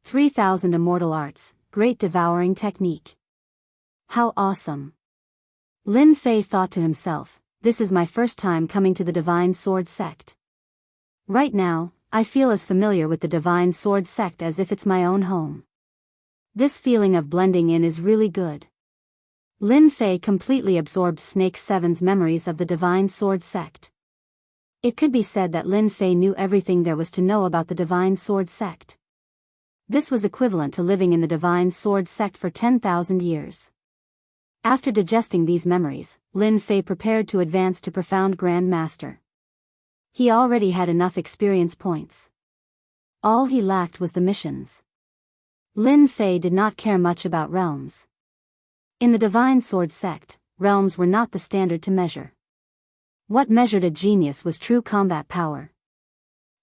3,000 immortal arts, great devouring technique. How awesome! Lin Fei thought to himself, this is my first time coming to the Divine Sword sect. Right now, I feel as familiar with the Divine Sword sect as if it's my own home. This feeling of blending in is really good. Lin Fei completely absorbed Snake Seven's memories of the Divine Sword sect. It could be said that Lin Fei knew everything there was to know about the Divine Sword sect. This was equivalent to living in the Divine Sword sect for 10,000 years. After digesting these memories, Lin Fei prepared to advance to Profound Grand Master. He already had enough experience points. All he lacked was the missions. Lin Fei did not care much about realms. In the Divine Sword sect, realms were not the standard to measure. What measured a genius was true combat power.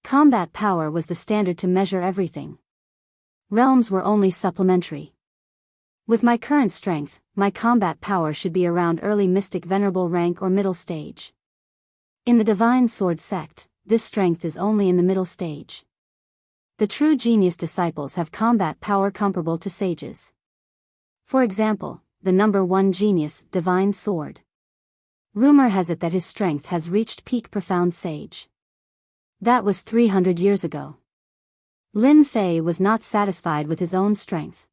Combat power was the standard to measure everything. Realms were only supplementary. With my current strength, my combat power should be around early mystic venerable rank or middle stage. In the Divine Sword sect, this strength is only in the middle stage. The true genius disciples have combat power comparable to sages. For example, the number one genius, Divine Sword. Rumor has it that his strength has reached peak profound sage. That was 300 years ago. Lin Fei was not satisfied with his own strength.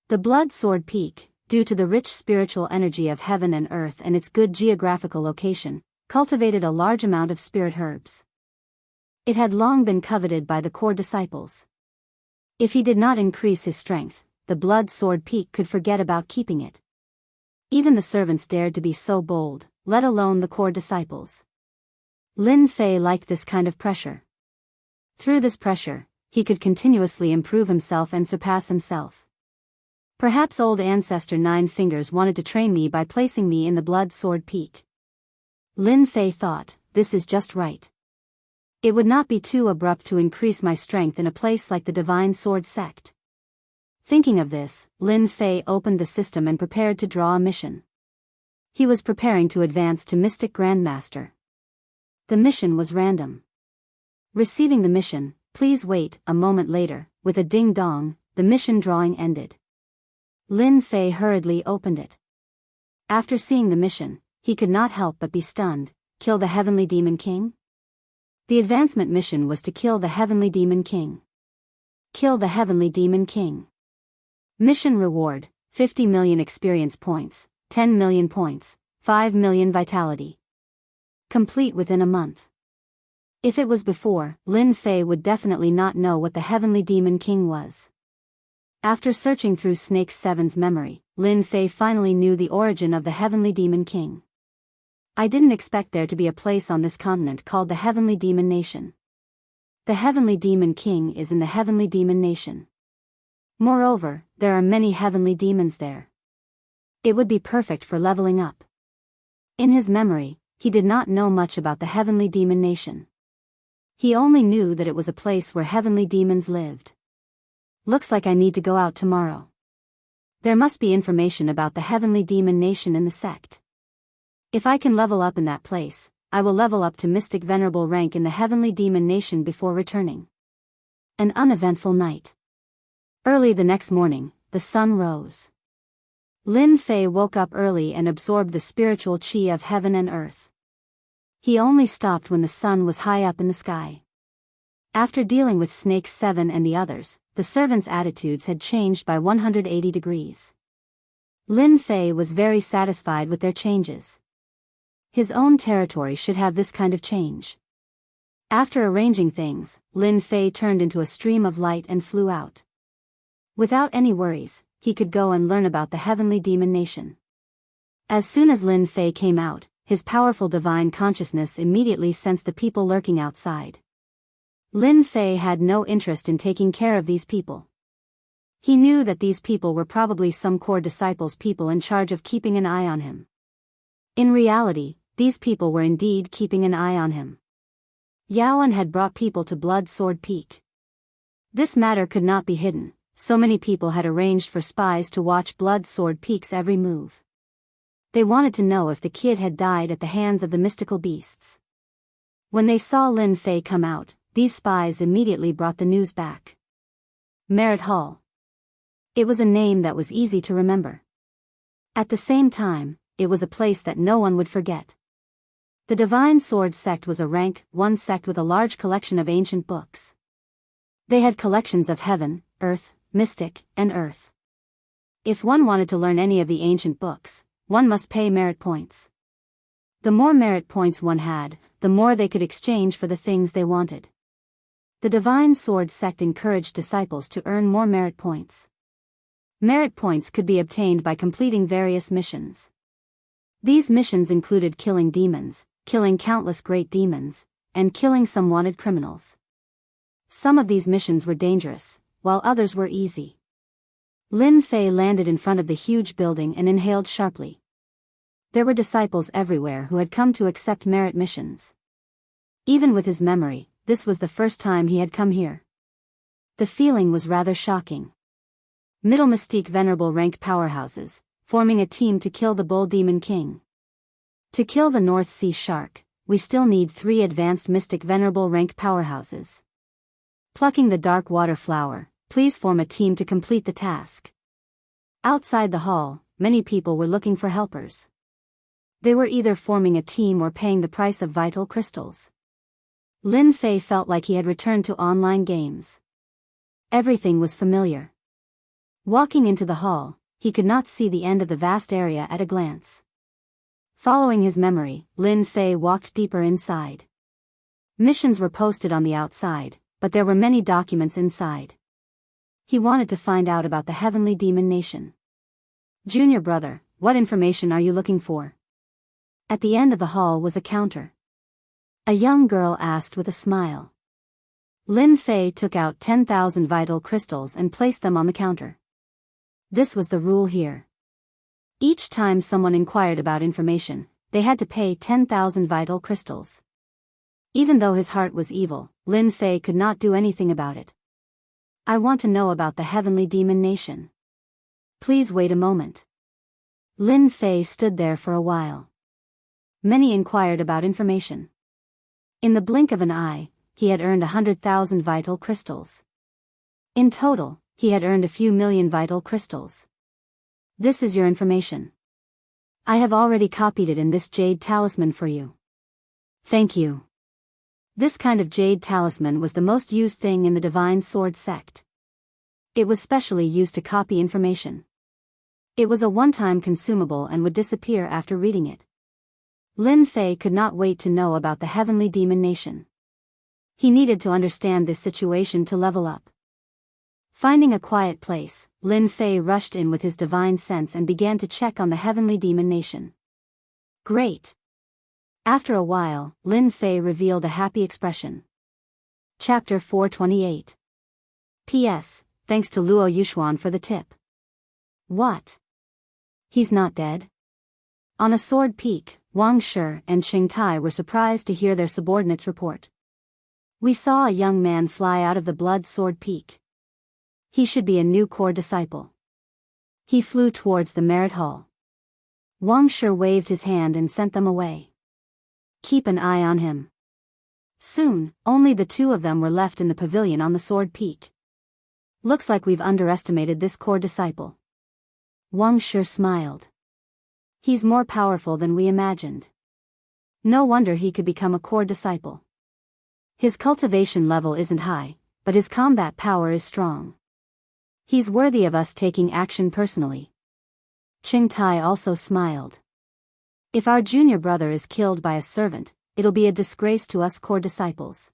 The Blood Sword Peak, due to the rich spiritual energy of heaven and earth and its good geographical location, cultivated a large amount of spirit herbs. It had long been coveted by the core disciples. If he did not increase his strength, the Blood Sword Peak could forget about keeping it. Even the servants dared to be so bold, let alone the core disciples. Lin Fei liked this kind of pressure. Through this pressure, he could continuously improve himself and surpass himself. Perhaps old ancestor Nine Fingers wanted to train me by placing me in the Blood Sword Peak. Lin Fei thought, this is just right. It would not be too abrupt to increase my strength in a place like the Divine Sword sect. Thinking of this, Lin Fei opened the system and prepared to draw a mission. He was preparing to advance to Mystic Grandmaster. The mission was random. Receiving the mission, please wait. A moment later, with a ding-dong, the mission drawing ended. Lin Fei hurriedly opened it. After seeing the mission, he could not help but be stunned. Kill the Heavenly Demon King? The advancement mission was to kill the Heavenly Demon King. Kill the Heavenly Demon King. Mission reward, 50 million experience points, 10 million points, 5 million vitality. Complete within a month. If it was before, Lin Fei would definitely not know what the Heavenly Demon King was. After searching through Snake Seven's memory, Lin Fei finally knew the origin of the Heavenly Demon King. I didn't expect there to be a place on this continent called the Heavenly Demon Nation. The Heavenly Demon King is in the Heavenly Demon Nation. Moreover, there are many heavenly demons there. It would be perfect for leveling up. In his memory, he did not know much about the Heavenly Demon Nation. He only knew that it was a place where heavenly demons lived. Looks like I need to go out tomorrow. There must be information about the Heavenly Demon Nation in the sect. If I can level up in that place, I will level up to Mystic Venerable rank in the Heavenly Demon Nation before returning. An uneventful night. Early the next morning, the sun rose. Lin Fei woke up early and absorbed the spiritual qi of heaven and earth. He only stopped when the sun was high up in the sky. After dealing with Snake 7 and the others, the servants' attitudes had changed by 180 degrees. Lin Fei was very satisfied with their changes. His own territory should have this kind of change. After arranging things, Lin Fei turned into a stream of light and flew out. Without any worries, he could go and learn about the Heavenly Demon Nation. As soon as Lin Fei came out, his powerful divine consciousness immediately sensed the people lurking outside. Lin Fei had no interest in taking care of these people. He knew that these people were probably some core disciples, people in charge of keeping an eye on him. In reality, these people were indeed keeping an eye on him. Yaoan had brought people to Blood Sword Peak. This matter could not be hidden, so many people had arranged for spies to watch Blood Sword Peak's every move. They wanted to know if the kid had died at the hands of the mystical beasts. When they saw Lin Fei come out, these spies immediately brought the news back. Merit Hall. It was a name that was easy to remember. At the same time, it was a place that no one would forget. The Divine Sword Sect was a rank 1 sect with a large collection of ancient books. They had collections of heaven, earth, mystic, and earth. If one wanted to learn any of the ancient books, one must pay merit points. The more merit points one had, the more they could exchange for the things they wanted. The Divine Sword Sect encouraged disciples to earn more merit points. Merit points could be obtained by completing various missions. These missions included killing demons, killing countless great demons, and killing some wanted criminals. Some of these missions were dangerous, while others were easy. Lin Fei landed in front of the huge building and inhaled sharply. There were disciples everywhere who had come to accept merit missions. Even with his memory, this was the first time he had come here. The feeling was rather shocking. Middle Mystique Venerable rank powerhouses, forming a team to kill the Bull Demon King. To kill the North Sea Shark, we still need 3 advanced Mystic Venerable rank powerhouses. Plucking the Dark Water Flower, please form a team to complete the task. Outside the hall, many people were looking for helpers. They were either forming a team or paying the price of vital crystals. Lin Fei felt like he had returned to online games. Everything was familiar. Walking into the hall, he could not see the end of the vast area at a glance. Following his memory, Lin Fei walked deeper inside. Missions were posted on the outside, but there were many documents inside. He wanted to find out about the Heavenly Demon Nation. Junior brother, what information are you looking for? At the end of the hall was a counter. A young girl asked with a smile. Lin Fei took out 10,000 vital crystals and placed them on the counter. This was the rule here. Each time someone inquired about information, they had to pay 10,000 vital crystals. Even though his heart was evil, Lin Fei could not do anything about it. I want to know about the Heavenly Demon Nation. Please wait a moment. Lin Fei stood there for a while. Many inquired about information. In the blink of an eye, he had earned 100,000 vital crystals. In total, he had earned a few million vital crystals. This is your information. I have already copied it in this jade talisman for you. Thank you. This kind of jade talisman was the most used thing in the Divine Sword Sect. It was specially used to copy information. It was a one-time consumable and would disappear after reading it. Lin Fei could not wait to know about the Heavenly Demon Nation. He needed to understand this situation to level up. Finding a quiet place, Lin Fei rushed in with his divine sense and began to check on the Heavenly Demon Nation. Great! After a while, Lin Fei revealed a happy expression. Chapter 428. P.S. Thanks to Luo Yuxuan for the tip. What? He's not dead? On a sword peak, Wang Shi and Qing Tai were surprised to hear their subordinates report. We saw a young man fly out of the blood sword peak. He should be a new core disciple. He flew towards the merit hall. Wang Shi waved his hand and sent them away. Keep an eye on him. Soon, only the two of them were left in the pavilion on the sword peak. Looks like we've underestimated this core disciple. Wang Shi smiled. He's more powerful than we imagined. No wonder he could become a core disciple. His cultivation level isn't high, but his combat power is strong. He's worthy of us taking action personally. Qing Tai also smiled. If our junior brother is killed by a servant, it'll be a disgrace to us core disciples.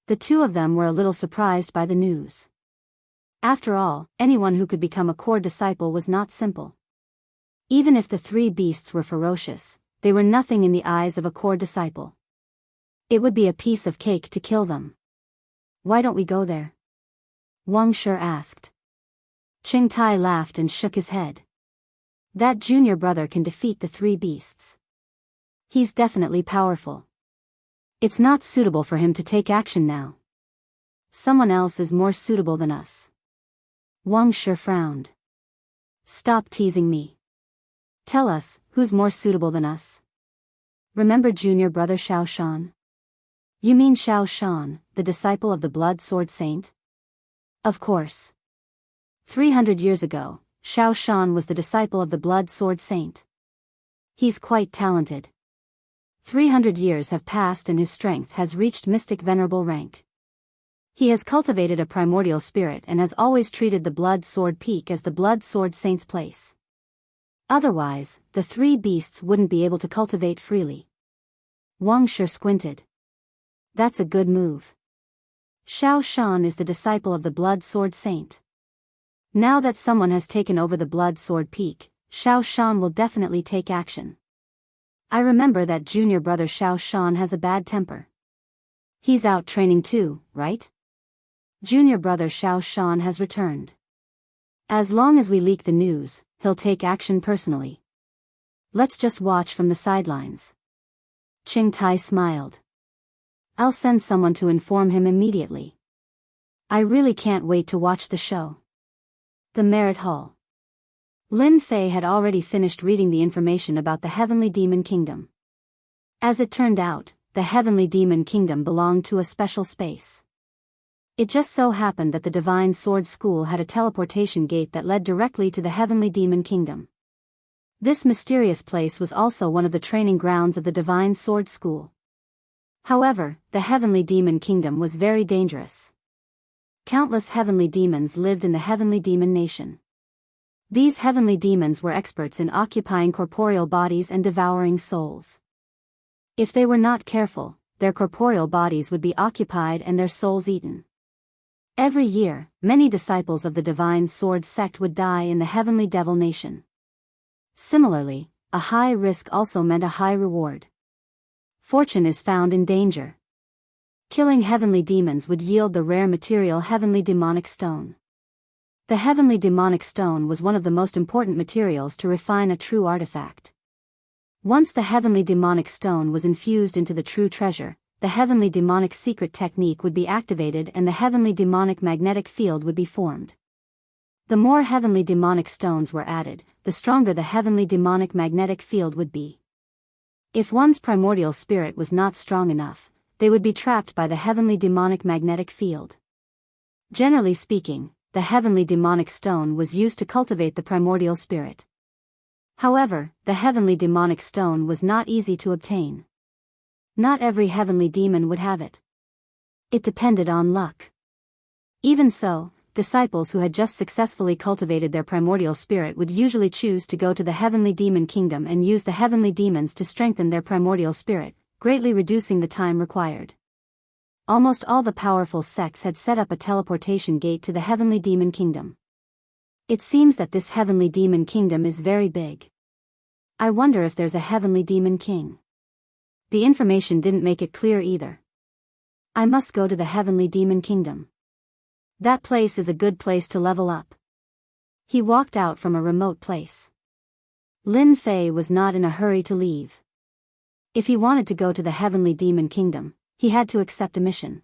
The two of them were a little surprised by the news. After all, anyone who could become a core disciple was not simple. Even if the three beasts were ferocious, they were nothing in the eyes of a core disciple. It would be a piece of cake to kill them. Why don't we go there? Wang Shi asked. Qing Tai laughed and shook his head. That junior brother can defeat the three beasts. He's definitely powerful. It's not suitable for him to take action now. Someone else is more suitable than us. Wang Shi frowned. Stop teasing me. Tell us, who's more suitable than us? Remember junior brother Xiao Shan? You mean Xiao Shan, the disciple of the blood sword saint? Of course. 300 years ago, Xiao Shan was the disciple of the blood sword saint. He's quite talented. 300 years have passed and his strength has reached mystic venerable rank. He has cultivated a primordial spirit and has always treated the blood sword peak as the blood sword saint's place. Otherwise, the three beasts wouldn't be able to cultivate freely. Wang Shi squinted. That's a good move. Xiao Shan is the disciple of the blood sword saint. Now that someone has taken over the blood sword peak, Xiao Shan will definitely take action. I remember that junior brother Xiao Shan has a bad temper. He's out training too, right? Junior brother Xiao Shan has returned. As long as we leak the news, he'll take action personally. Let's just watch from the sidelines. Qing Tai smiled. I'll send someone to inform him immediately. I really can't wait to watch the show. The Merit Hall. Lin Fei had already finished reading the information about the Heavenly Demon Kingdom. As it turned out, the Heavenly Demon Kingdom belonged to a special space. It just so happened that the Divine Sword School had a teleportation gate that led directly to the Heavenly Demon Kingdom. This mysterious place was also one of the training grounds of the Divine Sword School. However, the Heavenly Demon Kingdom was very dangerous. Countless heavenly demons lived in the Heavenly Demon Nation. These heavenly demons were experts in occupying corporeal bodies and devouring souls. If they were not careful, their corporeal bodies would be occupied and their souls eaten. Every year, many disciples of the Divine Sword sect would die in the Heavenly Devil Nation. Similarly, a high risk also meant a high reward. Fortune is found in danger. Killing heavenly demons would yield the rare material Heavenly Demonic Stone. The Heavenly Demonic Stone was one of the most important materials to refine a true artifact. Once the Heavenly Demonic Stone was infused into the true treasure, the Heavenly Demonic Secret Technique would be activated and the Heavenly Demonic Magnetic Field would be formed. The more Heavenly Demonic Stones were added, the stronger the Heavenly Demonic Magnetic Field would be. If one's primordial spirit was not strong enough, they would be trapped by the Heavenly Demonic Magnetic Field. Generally speaking, the Heavenly Demonic Stone was used to cultivate the primordial spirit. However, the Heavenly Demonic Stone was not easy to obtain. Not every heavenly demon would have it. It depended on luck. Even so, disciples who had just successfully cultivated their primordial spirit would usually choose to go to the Heavenly Demon Kingdom and use the heavenly demons to strengthen their primordial spirit, greatly reducing the time required. Almost all the powerful sects had set up a teleportation gate to the Heavenly Demon Kingdom. It seems that this Heavenly Demon Kingdom is very big. I wonder if there's a Heavenly Demon King. The information didn't make it clear either. I must go to the Heavenly Demon Kingdom. That place is a good place to level up. He walked out from a remote place. Lin Fei was not in a hurry to leave. If he wanted to go to the Heavenly Demon Kingdom, he had to accept a mission.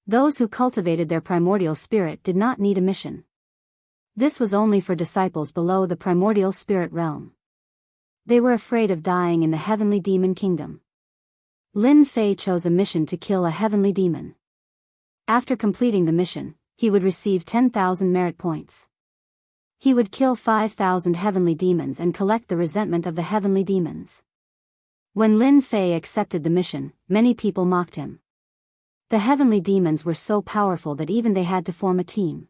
Those who cultivated their primordial spirit did not need a mission. This was only for disciples below the primordial spirit realm. They were afraid of dying in the Heavenly Demon Kingdom. Lin Fei chose a mission to kill a heavenly demon. After completing the mission, he would receive 10,000 merit points. He would kill 5,000 heavenly demons and collect the resentment of the heavenly demons. When Lin Fei accepted the mission, many people mocked him. The heavenly demons were so powerful that even they had to form a team.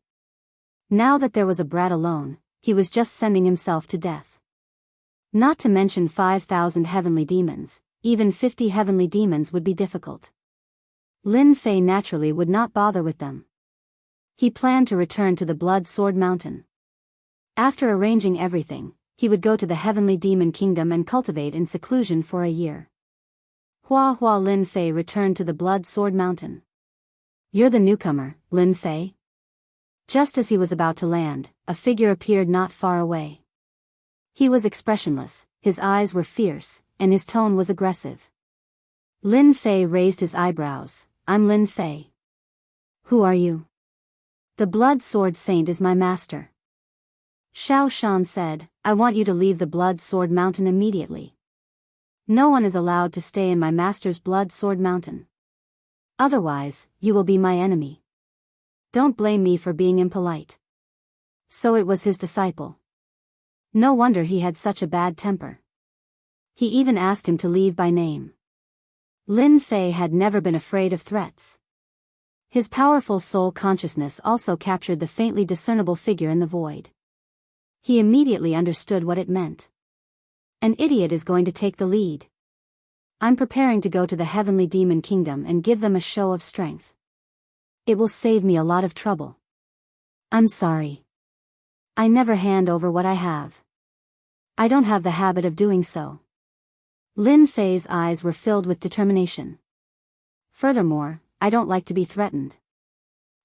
Now that there was a brat alone, he was just sending himself to death. Not to mention 5,000 heavenly demons, even 50 heavenly demons would be difficult. Lin Fei naturally would not bother with them. He planned to return to the Blood Sword Mountain. After arranging everything, he would go to the Heavenly Demon Kingdom and cultivate in seclusion for a year. Hua Lin Fei returned to the Blood Sword Mountain. You're the newcomer, Lin Fei? Just as he was about to land, a figure appeared not far away. He was expressionless, his eyes were fierce, and his tone was aggressive. Lin Fei raised his eyebrows. I'm Lin Fei. Who are you? The Blood Sword Saint is my master. Xiao Shan said, I want you to leave the Blood Sword Mountain immediately. No one is allowed to stay in my master's Blood Sword Mountain. Otherwise, you will be my enemy. Don't blame me for being impolite. So it was his disciple. No wonder he had such a bad temper. He even asked him to leave by name. Lin Fei had never been afraid of threats. His powerful soul consciousness also captured the faintly discernible figure in the void. He immediately understood what it meant. An idiot is going to take the lead. I'm preparing to go to the Heavenly Demon Kingdom and give them a show of strength. It will save me a lot of trouble. I'm sorry. I never hand over what I have. I don't have the habit of doing so. Lin Fei's eyes were filled with determination. Furthermore, I don't like to be threatened.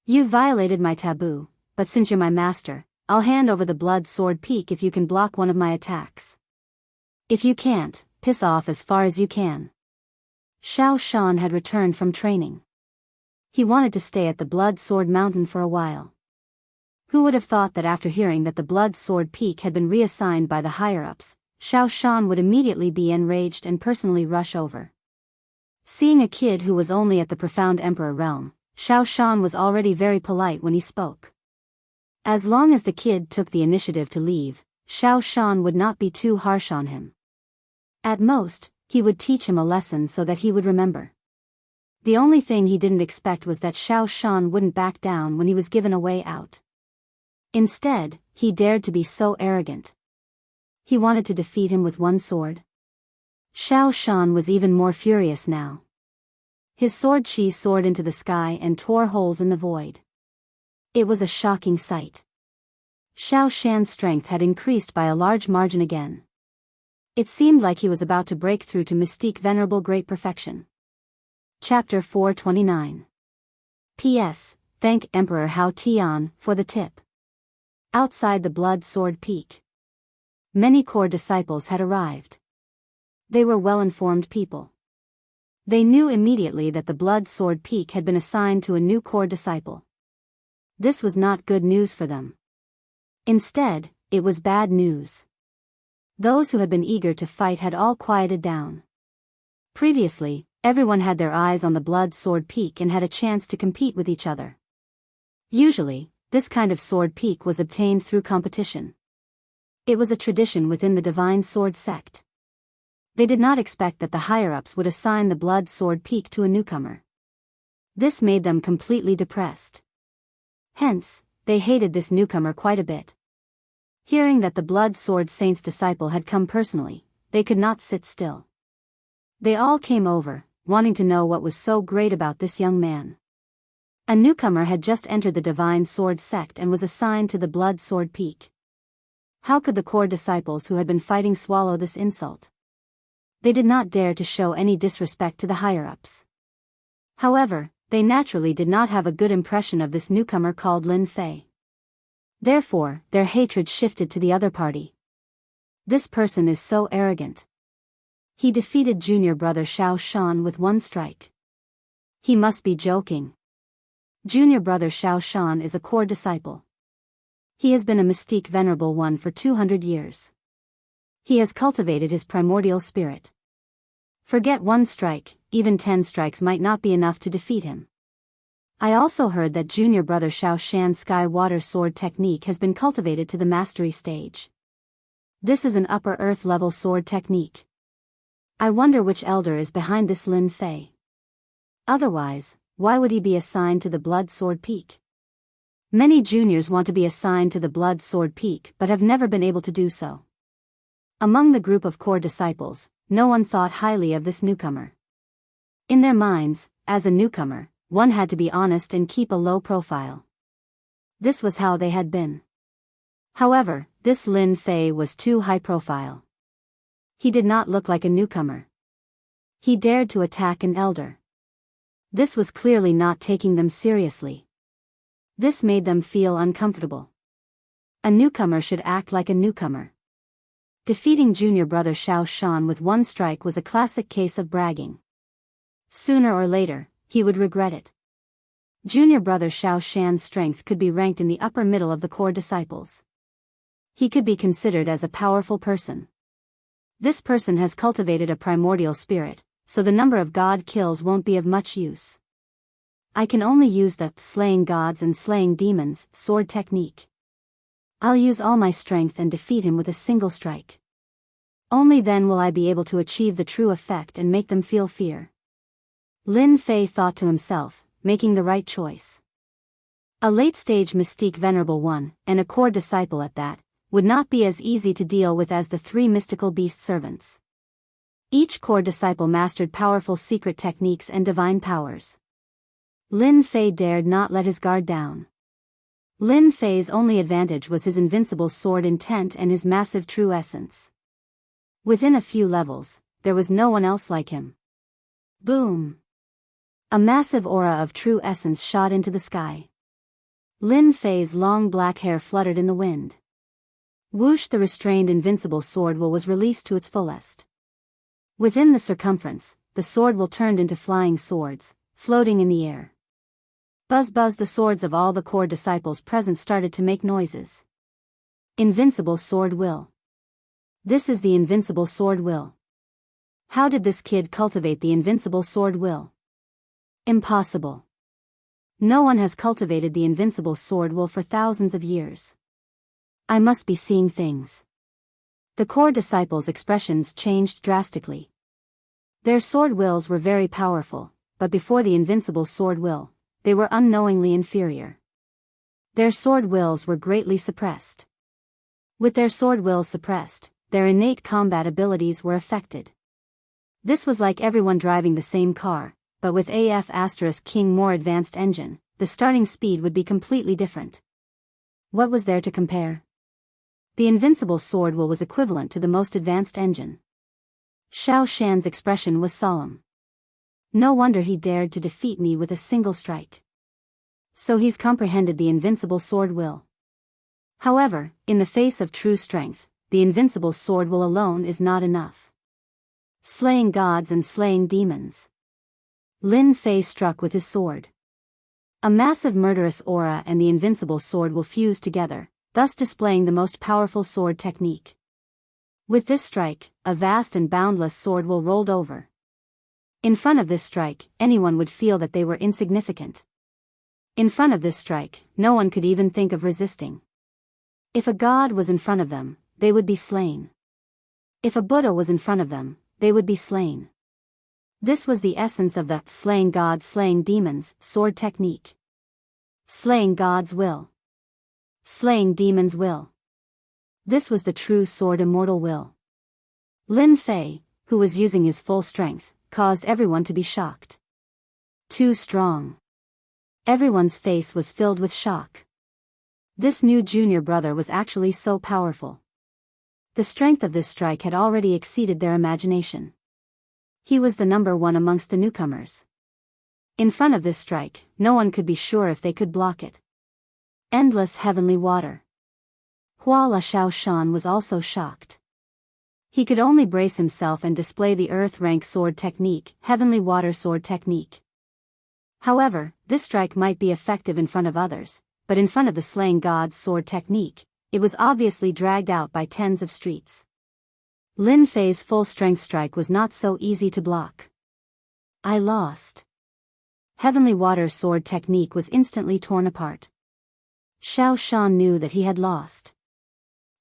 You violated my taboo, but since you're my master, I'll hand over the Blood Sword Peak if you can block one of my attacks. If you can't, piss off as far as you can. Xiao Shan had returned from training. He wanted to stay at the Blood Sword Mountain for a while. Who would have thought that after hearing that the Blood Sword Peak had been reassigned by the higher-ups, Xiao Shan would immediately be enraged and personally rush over. Seeing a kid who was only at the Profound Emperor realm, Xiao Shan was already very polite when he spoke. As long as the kid took the initiative to leave, Xiao Shan would not be too harsh on him. At most, he would teach him a lesson so that he would remember. The only thing he didn't expect was that Xiao Shan wouldn't back down when he was given a way out. Instead, he dared to be so arrogant. He wanted to defeat him with one sword. Xiao Shan was even more furious now. His sword chi soared into the sky and tore holes in the void. It was a shocking sight. Xiao Shan's strength had increased by a large margin again. It seemed like he was about to break through to mystique venerable great perfection. Chapter 429. P.S. Thank Emperor Hao Tian for the tip. Outside the Blood Sword Peak, many core disciples had arrived. They were well-informed people. They knew immediately that the Blood Sword Peak had been assigned to a new core disciple. This was not good news for them. Instead, it was bad news. Those who had been eager to fight had all quieted down. Previously, everyone had their eyes on the Blood Sword Peak and had a chance to compete with each other. Usually, this kind of sword peak was obtained through competition. It was a tradition within the Divine Sword sect. They did not expect that the higher-ups would assign the Blood Sword Peak to a newcomer. This made them completely depressed. Hence, they hated this newcomer quite a bit. Hearing that the Blood Sword Saint's disciple had come personally, they could not sit still. They all came over, wanting to know what was so great about this young man. A newcomer had just entered the Divine Sword sect and was assigned to the Blood Sword Peak. How could the core disciples who had been fighting swallow this insult? They did not dare to show any disrespect to the higher-ups. However, they naturally did not have a good impression of this newcomer called Lin Fei. Therefore, their hatred shifted to the other party. This person is so arrogant. He defeated junior brother Xiao Shan with one strike. He must be joking. Junior brother Xiao Shan is a core disciple. He has been a mystique venerable one for 200 years. He has cultivated his primordial spirit. Forget one strike, even 10 strikes might not be enough to defeat him. I also heard that junior brother Xiao Shan's sky water sword technique has been cultivated to the mastery stage. This is an upper earth level sword technique. I wonder which elder is behind this Lin Fei. Otherwise, why would he be assigned to the Blood Sword Peak? Many juniors want to be assigned to the Blood Sword Peak but have never been able to do so. Among the group of core disciples, no one thought highly of this newcomer. In their minds, as a newcomer, one had to be honest and keep a low profile. This was how they had been. However, this Lin Fei was too high profile. He did not look like a newcomer. He dared to attack an elder. This was clearly not taking them seriously. This made them feel uncomfortable. A newcomer should act like a newcomer. Defeating junior brother Xiao Shan with one strike was a classic case of bragging. Sooner or later, he would regret it. Junior brother Xiao Shan's strength could be ranked in the upper middle of the core disciples. He could be considered as a powerful person. This person has cultivated a primordial spirit, so the number of god kills won't be of much use. I can only use the slaying gods and slaying demons sword technique. I'll use all my strength and defeat him with a single strike. Only then will I be able to achieve the true effect and make them feel fear. Lin Fei thought to himself, making the right choice. A late-stage mystique venerable one, and a core disciple at that, would not be as easy to deal with as the 3 mystical beast servants. Each core disciple mastered powerful secret techniques and divine powers. Lin Fei dared not let his guard down. Lin Fei's only advantage was his invincible sword intent and his massive true essence. Within a few levels, there was no one else like him. Boom! A massive aura of true essence shot into the sky. Lin Fei's long black hair fluttered in the wind. Whoosh! The restrained invincible sword will was released to its fullest. Within the circumference, the sword will turned into flying swords, floating in the air. Buzz buzz, the swords of all the core disciples present started to make noises. Invincible sword will. This is the invincible sword will. How did this kid cultivate the invincible sword will? Impossible. No one has cultivated the invincible sword will for thousands of years. I must be seeing things. The core disciples' expressions changed drastically. Their sword wills were very powerful, but before the invincible sword will, they were unknowingly inferior. Their sword wills were greatly suppressed. With their sword wills suppressed, their innate combat abilities were affected. This was like everyone driving the same car, but with King more advanced engine, the starting speed would be completely different. What was there to compare? The invincible sword will was equivalent to the most advanced engine. Xiao Shan's expression was solemn. No wonder he dared to defeat me with a single strike. So he's comprehended the invincible sword will. However, in the face of true strength, the invincible sword will alone is not enough. Slaying gods and slaying demons. Lin Fei struck with his sword. A massive murderous aura and the invincible sword will fuse together, thus displaying the most powerful sword technique. With this strike, a vast and boundless sword will rolled over. In front of this strike, anyone would feel that they were insignificant. In front of this strike, no one could even think of resisting. If a god was in front of them, they would be slain. If a Buddha was in front of them, they would be slain. This was the essence of the slaying gods, slaying demons sword technique. Slaying gods will. Slaying demons will. This was the true sword immortal will. Lin Fei, who was using his full strength, caused everyone to be shocked. Too strong. Everyone's face was filled with shock. This new junior brother was actually so powerful. The strength of this strike had already exceeded their imagination. He was the number one amongst the newcomers. In front of this strike, no one could be sure if they could block it. Endless heavenly water. Wuxia Xianxia was also shocked. He could only brace himself and display the earth-rank sword technique, heavenly water sword technique. However, this strike might be effective in front of others, but in front of the slaying god's sword technique, it was obviously dragged out by tens of streets. Lin Fei's full-strength strike was not so easy to block. I lost. Heavenly water sword technique was instantly torn apart. Xiao Shan knew that he had lost.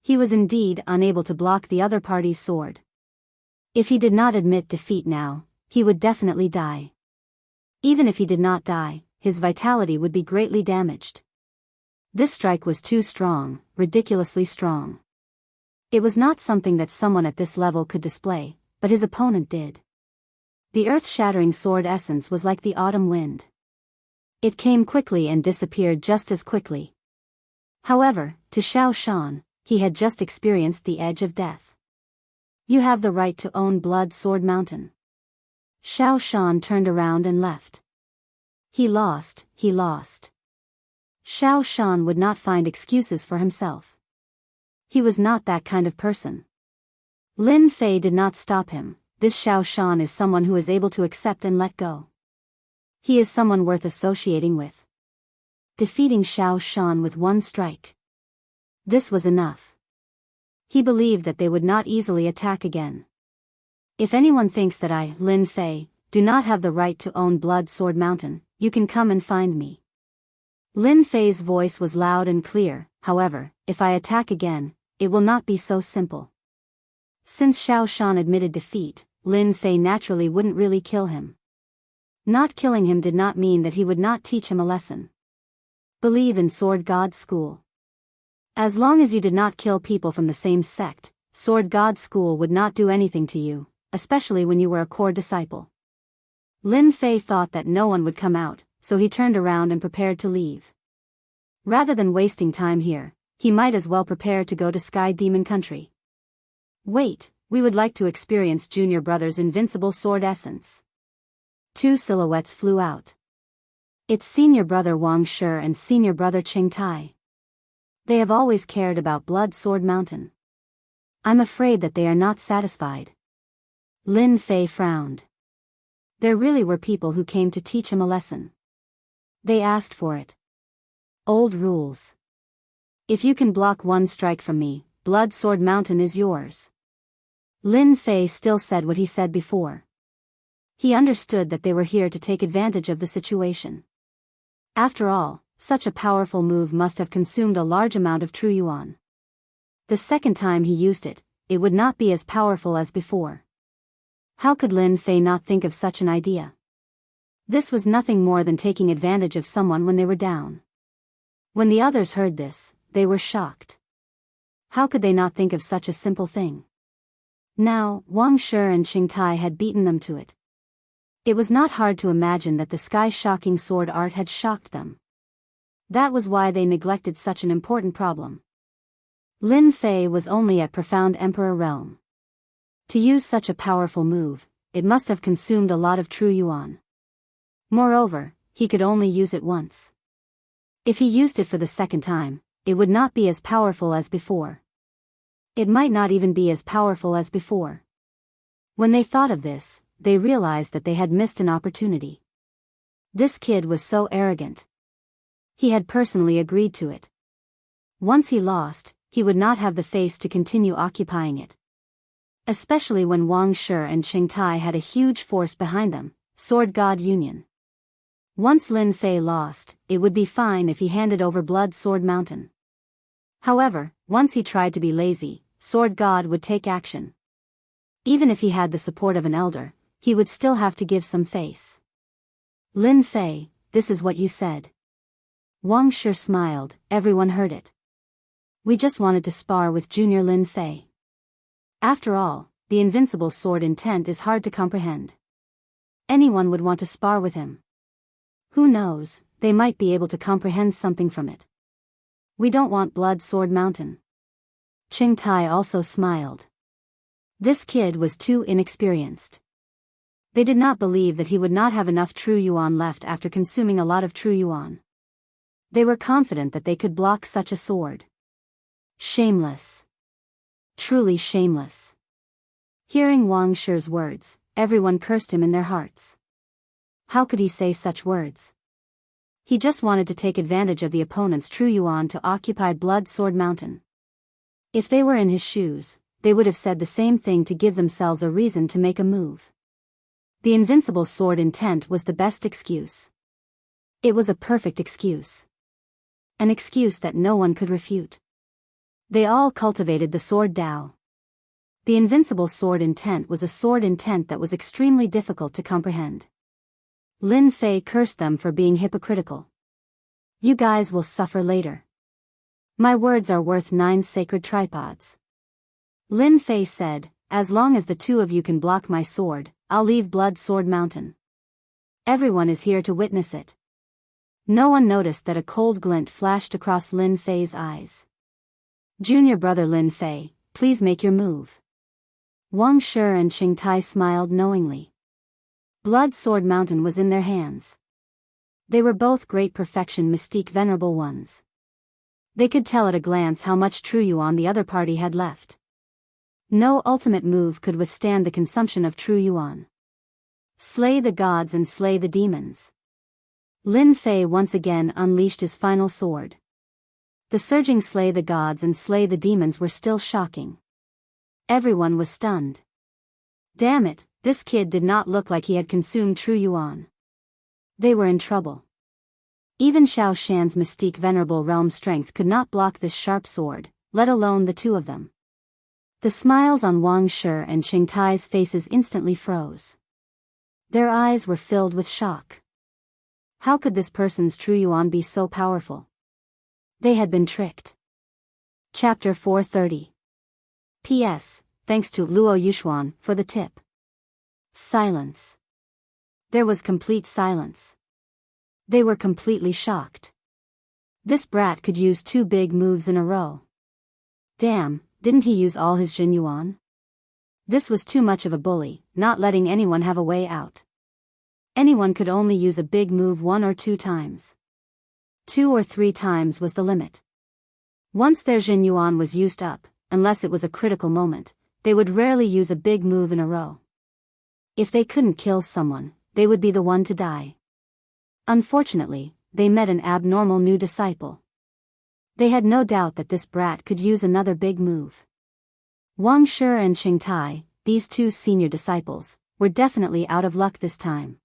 He was indeed unable to block the other party's sword. If he did not admit defeat now, he would definitely die. Even if he did not die, his vitality would be greatly damaged. This strike was too strong, ridiculously strong. It was not something that someone at this level could display, but his opponent did. The earth-shattering sword essence was like the autumn wind. It came quickly and disappeared just as quickly. However, to Xiao Shan, he had just experienced the edge of death. You have the right to own Blood Sword Mountain. Xiao Shan turned around and left. He lost. Xiao Shan would not find excuses for himself. He was not that kind of person. Lin Fei did not stop him. This Xiao Shan is someone who is able to accept and let go. He is someone worth associating with. Defeating Xiao Shan with one strike. This was enough. He believed that they would not easily attack again. If anyone thinks that I, Lin Fei, do not have the right to own Blood Sword Mountain, you can come and find me. Lin Fei's voice was loud and clear. However, if I attack again, it will not be so simple. Since Xiao Shan admitted defeat, Lin Fei naturally wouldn't really kill him. Not killing him did not mean that he would not teach him a lesson. Believe in Sword God School. As long as you did not kill people from the same sect, Sword God School would not do anything to you, especially when you were a core disciple. Lin Fei thought that no one would come out, so he turned around and prepared to leave. Rather than wasting time here, he might as well prepare to go to Sky Demon Country. Wait, we would like to experience Junior Brother's invincible sword essence. Two silhouettes flew out. It's Senior Brother Wang Shi and Senior Brother Qing Tai. They have always cared about Blood Sword Mountain. I'm afraid that they are not satisfied. Lin Fei frowned. There really were people who came to teach him a lesson. They asked for it. Old rules. If you can block one strike from me, Blood Sword Mountain is yours. Lin Fei still said what he said before. He understood that they were here to take advantage of the situation. After all, such a powerful move must have consumed a large amount of true yuan. The second time he used it, it would not be as powerful as before. How could Lin Fei not think of such an idea? This was nothing more than taking advantage of someone when they were down. When the others heard this, they were shocked. How could they not think of such a simple thing? Now, Wang Shi and Qing Tai had beaten them to it. It was not hard to imagine that the sky-shocking sword art had shocked them. That was why they neglected such an important problem. Lin Fei was only at Profound Emperor realm. To use such a powerful move, it must have consumed a lot of true yuan. Moreover, he could only use it once. If he used it for the second time, it would not be as powerful as before. It might not even be as powerful as before. When they thought of this, they realized that they had missed an opportunity. This kid was so arrogant. He had personally agreed to it. Once he lost, he would not have the face to continue occupying it. Especially when Wang Shi and Qing Tai had a huge force behind them, Sword God Union. Once Lin Fei lost, it would be fine if he handed over Blood Sword Mountain. However, once he tried to be lazy, Sword God would take action. Even if he had the support of an elder, he would still have to give some face. Lin Fei, this is what you said. Wang Shi smiled, everyone heard it. We just wanted to spar with Junior Lin Fei. After all, the invincible sword intent is hard to comprehend. Anyone would want to spar with him. Who knows, they might be able to comprehend something from it. We don't want Blood Sword Mountain. Qing Tai also smiled. This kid was too inexperienced. They did not believe that he would not have enough true yuan left after consuming a lot of true yuan. They were confident that they could block such a sword. Shameless. Truly shameless. Hearing Wang Shi's words, everyone cursed him in their hearts. How could he say such words? He just wanted to take advantage of the opponent's true yuan to occupy Blood Sword Mountain. If they were in his shoes, they would have said the same thing to give themselves a reason to make a move. The invincible sword intent was the best excuse. It was a perfect excuse. An excuse that no one could refute. They all cultivated the sword Dao. The invincible sword intent was a sword intent that was extremely difficult to comprehend. Lin Fei cursed them for being hypocritical. You guys will suffer later. My words are worth 9 sacred tripods. Lin Fei said, as long as the two of you can block my sword, I'll leave Blood Sword Mountain. Everyone is here to witness it. No one noticed that a cold glint flashed across Lin Fei's eyes. Junior brother Lin Fei, please make your move. Wang Shi and Qingtai smiled knowingly. Blood Sword Mountain was in their hands. They were both great perfection mystique venerable ones. They could tell at a glance how much true yuan the other party had left. No ultimate move could withstand the consumption of true yuan. Slay the gods and slay the demons. Lin Fei once again unleashed his final sword. The surging slay the gods and slay the demons were still shocking. Everyone was stunned. Damn it, this kid did not look like he had consumed true yuan. They were in trouble. Even Xiao Shan's mystique venerable realm strength could not block this sharp sword, let alone the two of them. The smiles on Wang Shi and Qingtai's faces instantly froze. Their eyes were filled with shock. How could this person's true yuan be so powerful? They had been tricked. Chapter 430. P.S. Thanks to Luo Yushuan for the tip. Silence. There was complete silence. They were completely shocked. This brat could use 2 big moves in a row. Damn, didn't he use all his Jin Yuan? This was too much of a bully, not letting anyone have a way out. Anyone could only use a big move 1 or 2 times. 2 or 3 times was the limit. Once their Jin Yuan was used up, unless it was a critical moment, they would rarely use a big move in a row. If they couldn't kill someone, they would be the one to die. Unfortunately, they met an abnormal new disciple. They had no doubt that this brat could use another big move. Wang Shi and Qingtai, these 2 senior disciples, were definitely out of luck this time.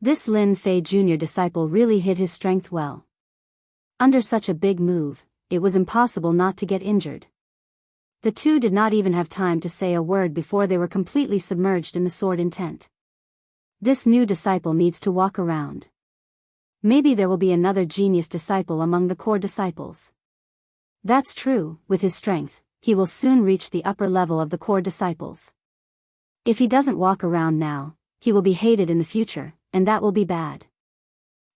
This Lin Fei junior disciple really hid his strength well. Under such a big move, it was impossible not to get injured. The 2 did not even have time to say a word before they were completely submerged in the sword intent. This new disciple needs to walk around. Maybe there will be another genius disciple among the core disciples. That's true, with his strength, he will soon reach the upper level of the core disciples. If he doesn't walk around now, he will be hated in the future, and that will be bad.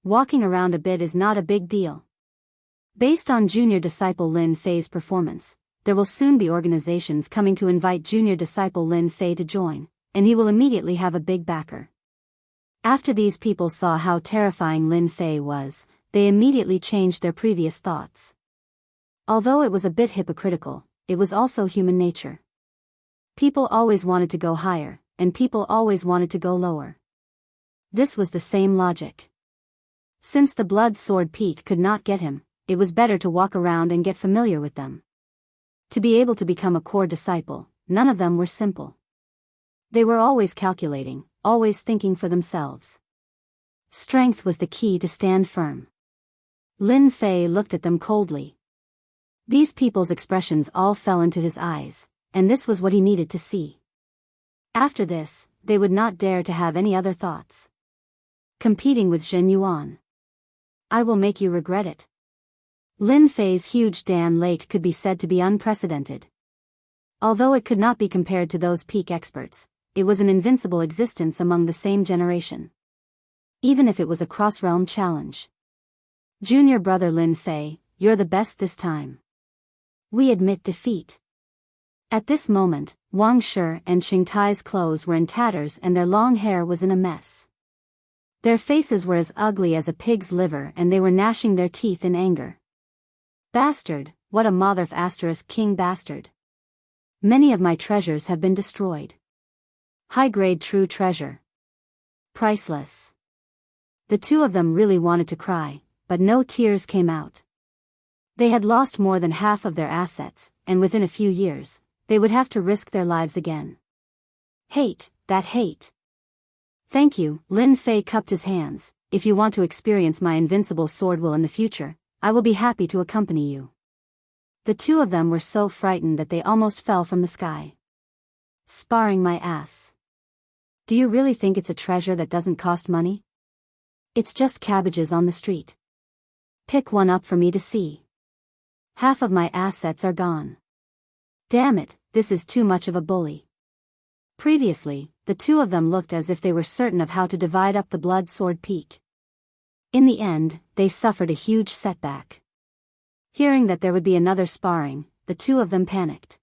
Walking around a bit is not a big deal. Based on junior disciple Lin Fei's performance, there will soon be organizations coming to invite junior disciple Lin Fei to join, and he will immediately have a big backer. After these people saw how terrifying Lin Fei was, they immediately changed their previous thoughts. Although it was a bit hypocritical, it was also human nature. People always wanted to go higher, and people always wanted to go lower. This was the same logic. Since the blood sword peak could not get him, it was better to walk around and get familiar with them. To be able to become a core disciple, none of them were simple. They were always calculating, always thinking for themselves. Strength was the key to stand firm. Lin Fei looked at them coldly. These people's expressions all fell into his eyes, and this was what he needed to see. After this, they would not dare to have any other thoughts. Competing with Jin Yuan. I will make you regret it. Lin Fei's huge Dan Lake could be said to be unprecedented. Although it could not be compared to those peak experts, it was an invincible existence among the same generation. Even if it was a cross-realm challenge. Junior brother Lin Fei, you're the best this time. We admit defeat. At this moment, Wang Shi and Xingtai's clothes were in tatters and their long hair was in a mess. Their faces were as ugly as a pig's liver and they were gnashing their teeth in anger. Bastard, what a mother ** king bastard. Many of my treasures have been destroyed. High-grade true treasure. Priceless. The two of them really wanted to cry, but no tears came out. They had lost more than half of their assets, and within a few years, they would have to risk their lives again. Hate, that hate. Thank you, Lin Fei cupped his hands. If you want to experience my invincible sword will in the future, I will be happy to accompany you. The two of them were so frightened that they almost fell from the sky. Sparring my ass. Do you really think it's a treasure that doesn't cost money? It's just cabbages on the street. Pick one up for me to see. Half of my assets are gone. Damn it, this is too much of a bully. Previously, the two of them looked as if they were certain of how to divide up the blood sword peak. In the end, they suffered a huge setback. Hearing that there would be another sparring, the two of them panicked.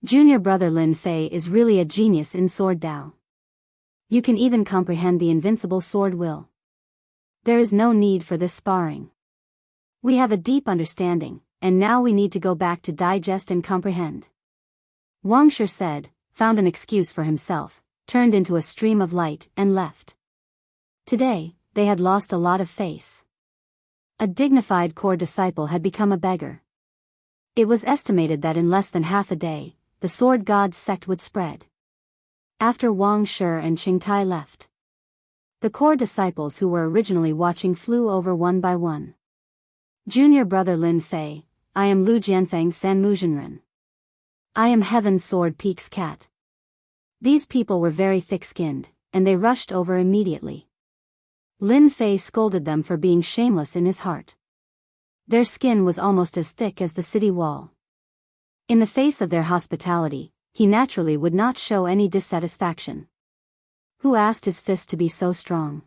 Junior brother Lin Fei is really a genius in sword Dao. You can even comprehend the invincible sword will. There is no need for this sparring. We have a deep understanding, and now we need to go back to digest and comprehend. Wang Shi said, found an excuse for himself, turned into a stream of light and left. Today, they had lost a lot of face. A dignified core disciple had become a beggar. It was estimated that in less than half a day, the sword god's sect would spread. After Wang Shi and Xingtai left, the core disciples who were originally watching flew over one by one. Junior brother Lin Fei, I am Lu Jianfeng San Muzhenren. I am Heaven Sword Peak's cat. These people were very thick-skinned, and they rushed over immediately. Lin Fei scolded them for being shameless in his heart. Their skin was almost as thick as the city wall. In the face of their hospitality, he naturally would not show any dissatisfaction. Who asked his fist to be so strong?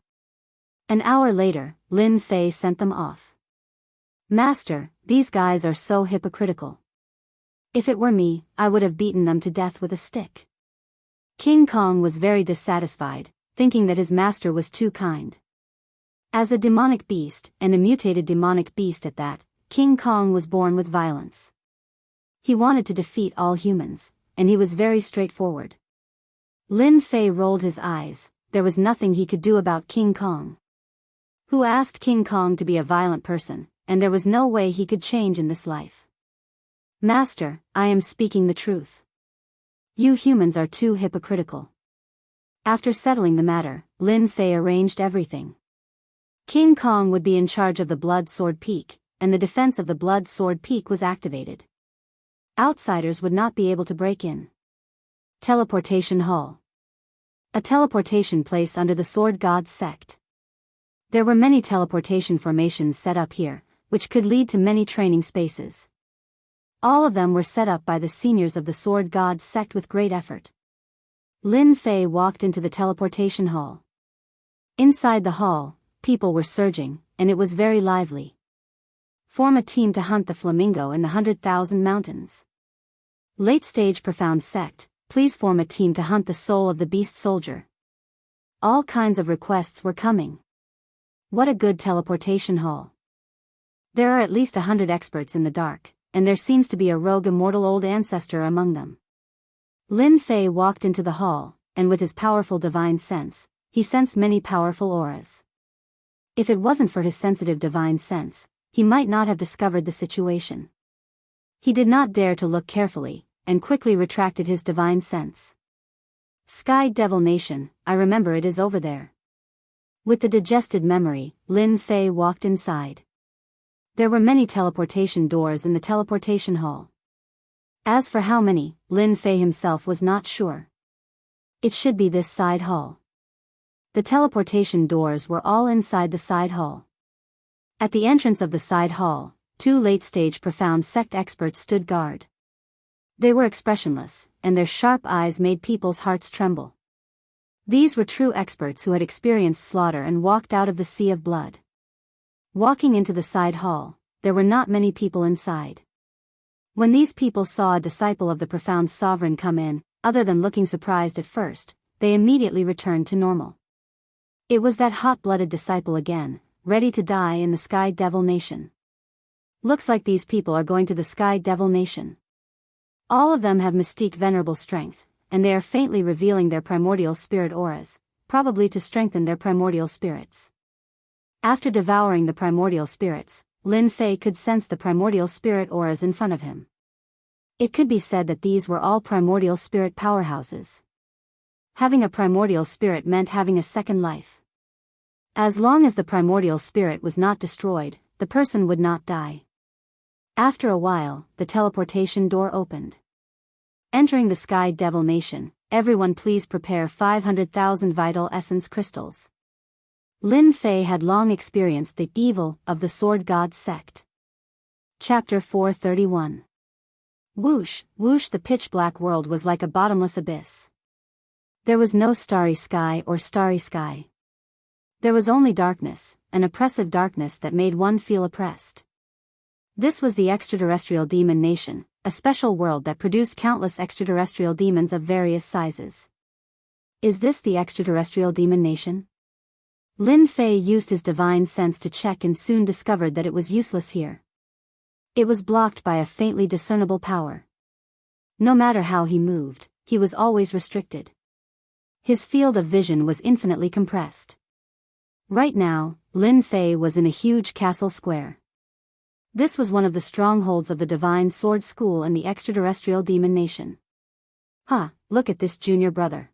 An hour later, Lin Fei sent them off. Master, these guys are so hypocritical. If it were me, I would have beaten them to death with a stick. King Kong was very dissatisfied, thinking that his master was too kind. As a demonic beast, and a mutated demonic beast at that, King Kong was born with violence. He wanted to defeat all humans, and he was very straightforward. Lin Fei rolled his eyes, there was nothing he could do about King Kong. Who asked King Kong to be a violent person, and there was no way he could change in this life. Master, I am speaking the truth. You humans are too hypocritical. After settling the matter, Lin Fei arranged everything. King Kong would be in charge of the Blood Sword Peak, and the defense of the Blood Sword Peak was activated. Outsiders would not be able to break in. Teleportation Hall. A teleportation place under the Sword God's sect. There were many teleportation formations set up here, which could lead to many training spaces. All of them were set up by the seniors of the Sword God's sect with great effort. Lin Fei walked into the teleportation hall. Inside the hall, people were surging, and it was very lively. Form a team to hunt the flamingo in the 100,000 mountains. Late stage profound sect, please form a team to hunt the soul of the beast soldier. All kinds of requests were coming. What a good teleportation hall. There are at least 100 experts in the dark, and there seems to be a rogue immortal old ancestor among them. Lin Fei walked into the hall, and with his powerful divine sense, he sensed many powerful auras. If it wasn't for his sensitive divine sense, he might not have discovered the situation. He did not dare to look carefully, and quickly retracted his divine sense. Sky Devil Nation, I remember it is over there. With the digested memory, Lin Fei walked inside. There were many teleportation doors in the teleportation hall. As for how many, Lin Fei himself was not sure. It should be this side hall. The teleportation doors were all inside the side hall. At the entrance of the side hall, 2 late-stage profound sect experts stood guard. They were expressionless, and their sharp eyes made people's hearts tremble. These were true experts who had experienced slaughter and walked out of the sea of blood. Walking into the side hall, there were not many people inside. When these people saw a disciple of the profound sovereign come in, other than looking surprised at first, they immediately returned to normal. It was that hot-blooded disciple again, ready to die in the Sky Devil Nation. Looks like these people are going to the Sky Devil Nation. All of them have mystique venerable strength, and they are faintly revealing their primordial spirit auras, probably to strengthen their primordial spirits. After devouring the primordial spirits, Lin Fei could sense the primordial spirit auras in front of him. It could be said that these were all primordial spirit powerhouses. Having a primordial spirit meant having a second life. As long as the primordial spirit was not destroyed, the person would not die. After a while, the teleportation door opened. Entering the Sky Devil Nation, everyone please prepare 500,000 vital essence crystals. Lin Fei had long experienced the evil of the Sword God sect. Chapter 431. Whoosh, whoosh, the pitch-black world was like a bottomless abyss. There was no starry sky or starry sky. There was only darkness, an oppressive darkness that made one feel oppressed. This was the extraterrestrial demon nation, a special world that produced countless extraterrestrial demons of various sizes. Is this the extraterrestrial demon nation? Lin Fei used his divine sense to check and soon discovered that it was useless here. It was blocked by a faintly discernible power. No matter how he moved, he was always restricted. His field of vision was infinitely compressed. Right now, Lin Fei was in a huge castle square. This was one of the strongholds of the Divine Sword School and the extraterrestrial demon nation. Look at this junior brother.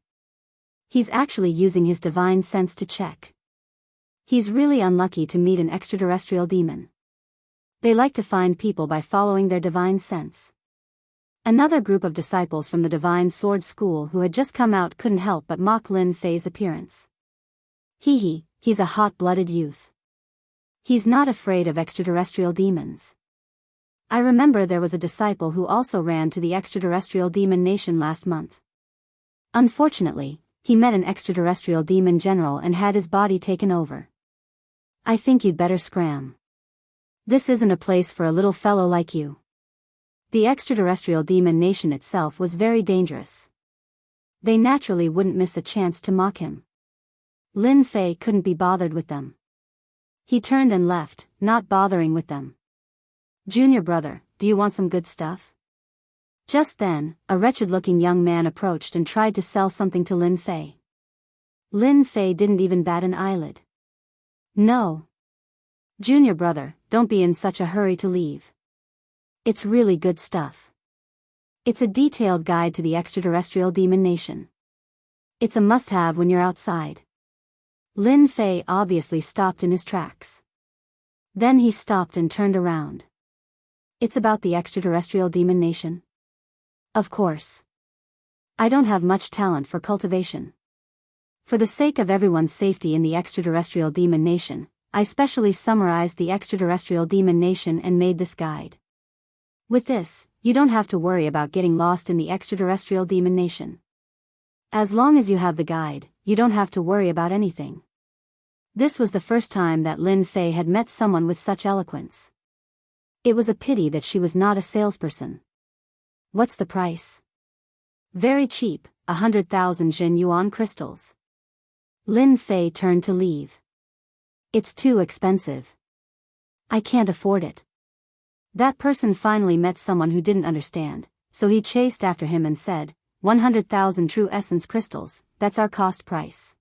He's actually using his divine sense to check. He's really unlucky to meet an extraterrestrial demon. They like to find people by following their divine sense. Another group of disciples from the Divine Sword School who had just come out couldn't help but mock Lin Fei's appearance. He's a hot-blooded youth. He's not afraid of extraterrestrial demons. I remember there was a disciple who also ran to the extraterrestrial demon nation last month. Unfortunately, he met an extraterrestrial demon general and had his body taken over. I think you'd better scram. This isn't a place for a little fellow like you. The extraterrestrial demon nation itself was very dangerous. They naturally wouldn't miss a chance to mock him. Lin Fei couldn't be bothered with them. He turned and left, not bothering with them. Junior brother, do you want some good stuff? Just then, a wretched-looking young man approached and tried to sell something to Lin Fei. Lin Fei didn't even bat an eyelid. No. Junior brother, don't be in such a hurry to leave. It's really good stuff. It's a detailed guide to the extraterrestrial demon nation. It's a must-have when you're outside. Lin Fei obviously stopped in his tracks. Then he stopped and turned around. It's about the extraterrestrial demon nation? Of course. I don't have much talent for cultivation. For the sake of everyone's safety in the extraterrestrial demon nation, I specially summarized the extraterrestrial demon nation and made this guide. With this, you don't have to worry about getting lost in the extraterrestrial demon nation. As long as you have the guide, you don't have to worry about anything. This was the first time that Lin Fei had met someone with such eloquence. It was a pity that she was not a salesperson. What's the price? Very cheap, 100,000 Jin Yuan crystals. Lin Fei turned to leave. It's too expensive. I can't afford it. That person finally met someone who didn't understand, so he chased after him and said, 100,000 true essence crystals, that's our cost price.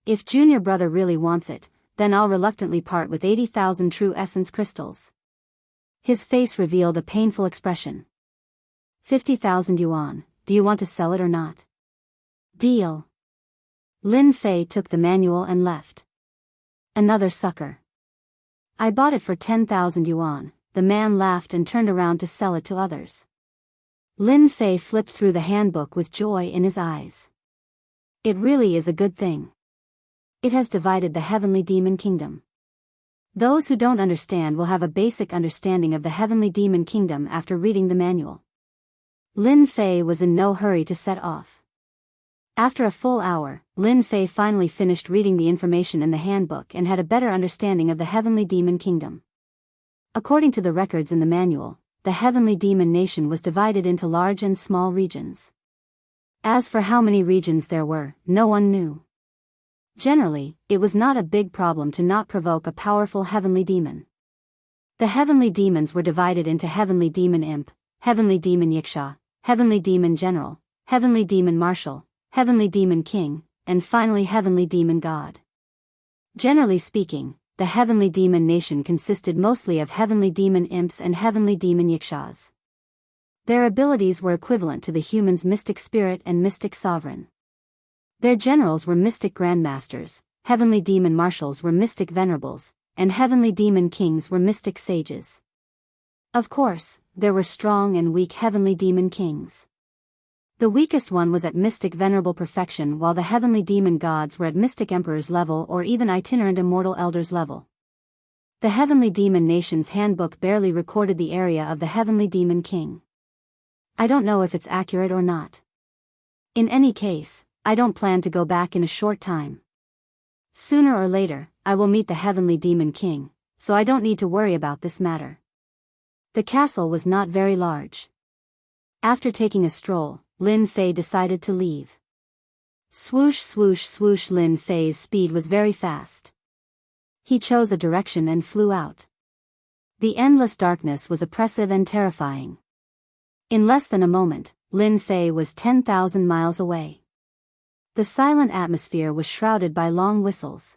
If junior brother really wants it, then I'll reluctantly part with 80,000 true essence crystals. His face revealed a painful expression. 50,000 yuan, do you want to sell it or not? Deal. Lin Fei took the manual and left. Another sucker. I bought it for 10,000 yuan, the man laughed and turned around to sell it to others. Lin Fei flipped through the handbook with joy in his eyes. It really is a good thing. It has divided the heavenly demon kingdom. Those who don't understand will have a basic understanding of the heavenly demon kingdom after reading the manual. Lin Fei was in no hurry to set off. After a full hour, Lin Fei finally finished reading the information in the handbook and had a better understanding of the heavenly demon kingdom. According to the records in the manual, the heavenly demon nation was divided into large and small regions. As for how many regions there were, no one knew. Generally, it was not a big problem to not provoke a powerful heavenly demon. The heavenly demons were divided into heavenly demon imp, heavenly demon Yiksha, heavenly demon general, heavenly demon marshal, heavenly demon king, and finally heavenly demon god. Generally speaking, the heavenly demon nation consisted mostly of heavenly demon imps and heavenly demon Yikshas. Their abilities were equivalent to the human's mystic spirit and mystic sovereign. Their generals were mystic grandmasters, heavenly demon marshals were mystic venerables, and heavenly demon kings were mystic sages. Of course, there were strong and weak heavenly demon kings. The weakest one was at mystic venerable perfection, while the heavenly demon gods were at mystic emperor's level or even itinerant immortal elder's level. The heavenly demon nation's handbook barely recorded the area of the heavenly demon king. I don't know if it's accurate or not. In any case, I don't plan to go back in a short time. Sooner or later, I will meet the heavenly demon king, so I don't need to worry about this matter. The castle was not very large. After taking a stroll, Lin Fei decided to leave. Swoosh swoosh swoosh. Lin Fei's speed was very fast. He chose a direction and flew out. The endless darkness was oppressive and terrifying. In less than a moment, Lin Fei was 10,000 miles away. The silent atmosphere was shrouded by long whistles.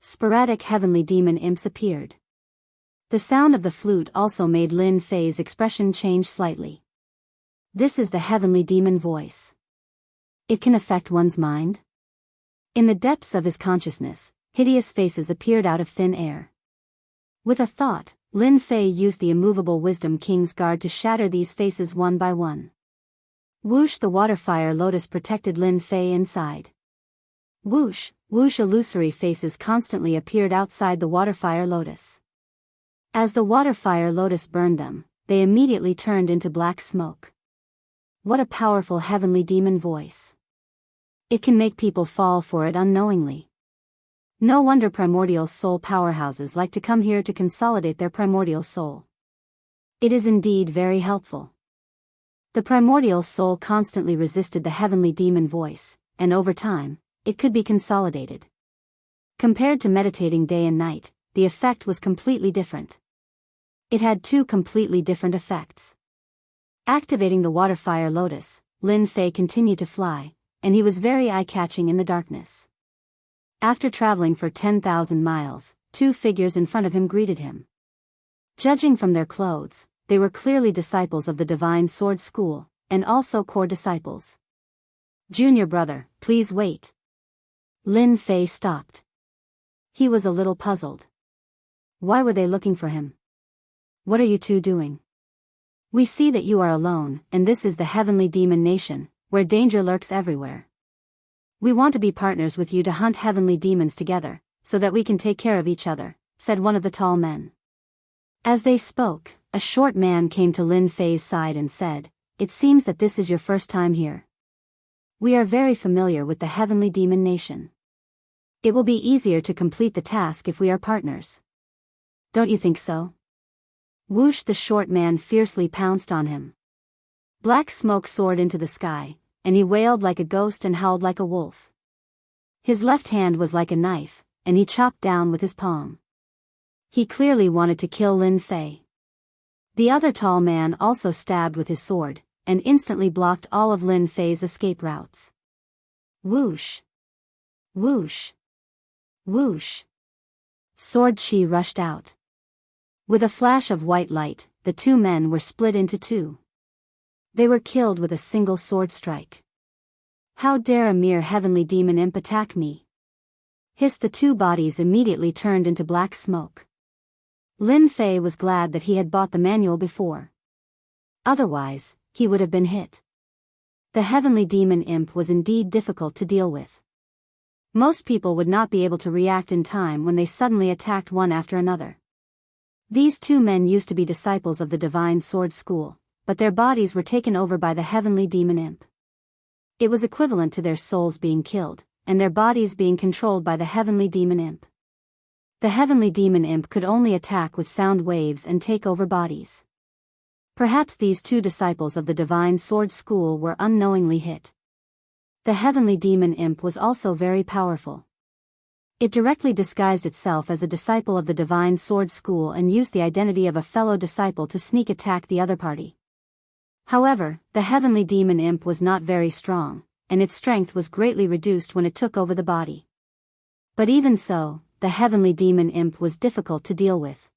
Sporadic heavenly demon imps appeared. The sound of the flute also made Lin Fei's expression change slightly. This is the heavenly demon voice. It can affect one's mind. In the depths of his consciousness, hideous faces appeared out of thin air. With a thought, Lin Fei used the immovable Wisdom King's guard to shatter these faces one by one. Whoosh! The water-fire lotus protected Lin Fei inside. Whoosh, whoosh! Illusory faces constantly appeared outside the water-fire lotus. As the water-fire lotus burned them, they immediately turned into black smoke. What a powerful heavenly demon voice. It can make people fall for it unknowingly. No wonder primordial soul powerhouses like to come here to consolidate their primordial soul. It is indeed very helpful. The primordial soul constantly resisted the heavenly demon voice, and over time, it could be consolidated. Compared to meditating day and night, the effect was completely different. It had two completely different effects. Activating the water-fire lotus, Lin Fei continued to fly, and he was very eye-catching in the darkness. After traveling for 10,000 miles, two figures in front of him greeted him. Judging from their clothes, they were clearly disciples of the Divine Sword School, and also core disciples. "Junior brother, please wait." Lin Fei stopped. He was a little puzzled. Why were they looking for him? "What are you two doing? We see that you are alone, and this is the heavenly demon nation, where danger lurks everywhere. We want to be partners with you to hunt heavenly demons together, so that we can take care of each other," said one of the tall men. As they spoke, a short man came to Lin Fei's side and said, "It seems that this is your first time here. We are very familiar with the heavenly demon nation. It will be easier to complete the task if we are partners. Don't you think so?" Whoosh! The short man fiercely pounced on him. Black smoke soared into the sky, and he wailed like a ghost and howled like a wolf. His left hand was like a knife, and he chopped down with his palm. He clearly wanted to kill Lin Fei. The other tall man also stabbed with his sword, and instantly blocked all of Lin Fei's escape routes. Whoosh! Whoosh! Whoosh! Sword chi rushed out. With a flash of white light, the two men were split into two. They were killed with a single sword strike. "How dare a mere heavenly demon imp attack me?" hissed. The two bodies immediately turned into black smoke. Lin Fei was glad that he had bought the manual before. Otherwise, he would have been hit. The heavenly demon imp was indeed difficult to deal with. Most people would not be able to react in time when they suddenly attacked one after another. These two men used to be disciples of the Divine Sword School, but their bodies were taken over by the heavenly demon imp. It was equivalent to their souls being killed, and their bodies being controlled by the heavenly demon imp. The heavenly demon imp could only attack with sound waves and take over bodies. Perhaps these two disciples of the divine sword school were unknowingly hit. The heavenly demon imp was also very powerful. It directly disguised itself as a disciple of the divine sword school and used the identity of a fellow disciple to sneak attack the other party. However, the heavenly demon imp was not very strong, and its strength was greatly reduced when it took over the body. But even so, the heavenly demon imp was difficult to deal with.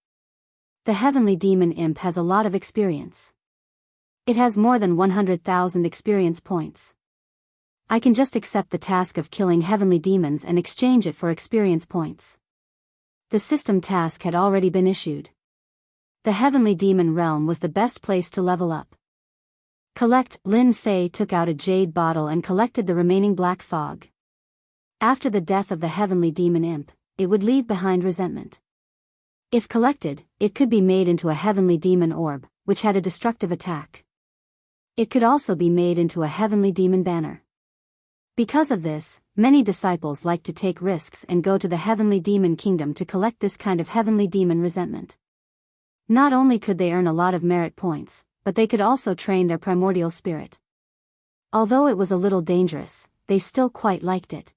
The heavenly demon imp has a lot of experience. It has more than 100,000 experience points. I can just accept the task of killing heavenly demons and exchange it for experience points. The system task had already been issued. The heavenly demon realm was the best place to level up. Lin Fei took out a jade bottle and collected the remaining black fog. After the death of the heavenly demon imp, it would leave behind resentment. If collected, it could be made into a heavenly demon orb, which had a destructive attack. It could also be made into a heavenly demon banner. Because of this, many disciples like to take risks and go to the heavenly demon kingdom to collect this kind of heavenly demon resentment. Not only could they earn a lot of merit points, but they could also train their primordial spirit. Although it was a little dangerous, they still quite liked it.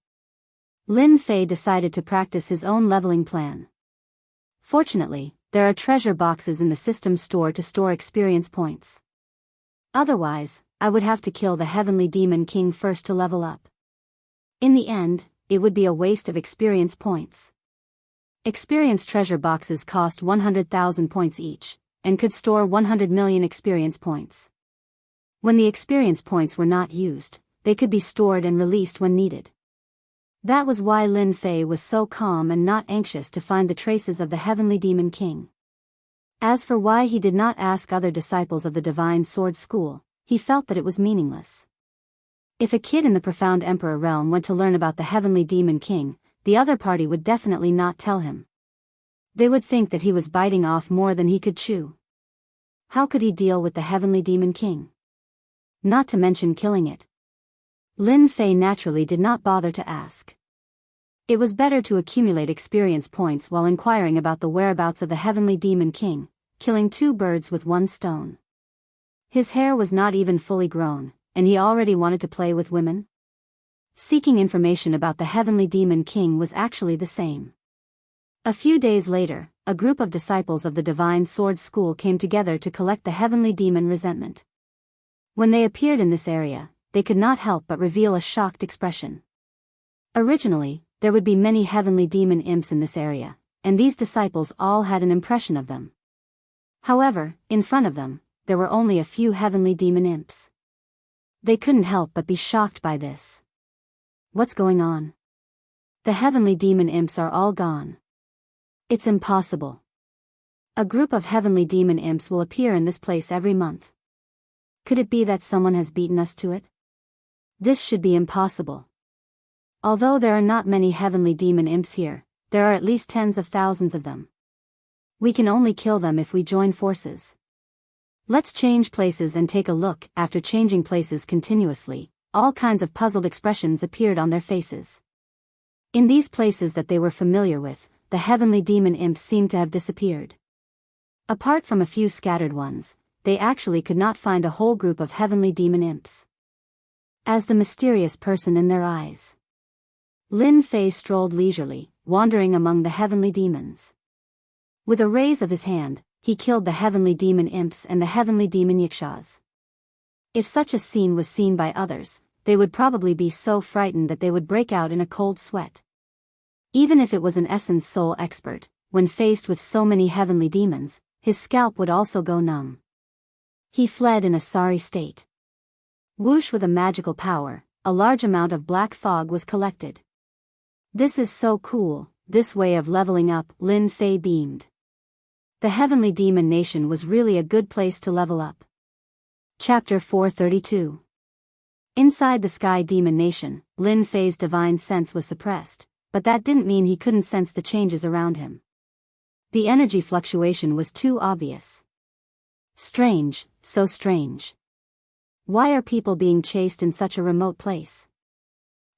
Lin Fei decided to practice his own leveling plan. Fortunately, there are treasure boxes in the system store to store experience points. Otherwise, I would have to kill the heavenly demon king first to level up. In the end, it would be a waste of experience points. Experience treasure boxes cost 100,000 points each, and could store 100 million experience points. When the experience points were not used, they could be stored and released when needed. That was why Lin Fei was so calm and not anxious to find the traces of the heavenly demon king. As for why he did not ask other disciples of the divine sword school, he felt that it was meaningless. If a kid in the profound emperor realm went to learn about the heavenly demon king, the other party would definitely not tell him. They would think that he was biting off more than he could chew. How could he deal with the heavenly demon king? Not to mention killing it. Lin Fei naturally did not bother to ask. It was better to accumulate experience points while inquiring about the whereabouts of the heavenly demon king, killing two birds with one stone. His hair was not even fully grown, and he already wanted to play with women. Seeking information about the heavenly demon king was actually the same. A few days later, a group of disciples of the divine sword school came together to collect the heavenly demon resentment. When they appeared in this area, they could not help but reveal a shocked expression. Originally, there would be many heavenly demon imps in this area, and these disciples all had an impression of them. However, in front of them, there were only a few heavenly demon imps. They couldn't help but be shocked by this. What's going on? The heavenly demon imps are all gone. It's impossible. A group of heavenly demon imps will appear in this place every month. Could it be that someone has beaten us to it? This should be impossible. Although there are not many heavenly demon imps here, there are at least tens of thousands of them. We can only kill them if we join forces. Let's change places and take a look. After changing places continuously, all kinds of puzzled expressions appeared on their faces. In these places that they were familiar with, the heavenly demon imps seemed to have disappeared. Apart from a few scattered ones, they actually could not find a whole group of heavenly demon imps. As the mysterious person in their eyes, Lin Fei strolled leisurely, wandering among the heavenly demons. With a raise of his hand, he killed the heavenly demon imps and the heavenly demon yikshaws. If such a scene was seen by others, they would probably be so frightened that they would break out in a cold sweat. Even if it was an essence soul expert, when faced with so many heavenly demons, his scalp would also go numb. He fled in a sorry state. Whoosh, with a magical power, a large amount of black fog was collected. This is so cool, this way of leveling up, Lin Fei beamed. The heavenly demon nation was really a good place to level up. Chapter 432. Inside the sky demon nation, Lin Fei's divine sense was suppressed, but that didn't mean he couldn't sense the changes around him. The energy fluctuation was too obvious. Strange, so strange. Why are people being chased in such a remote place?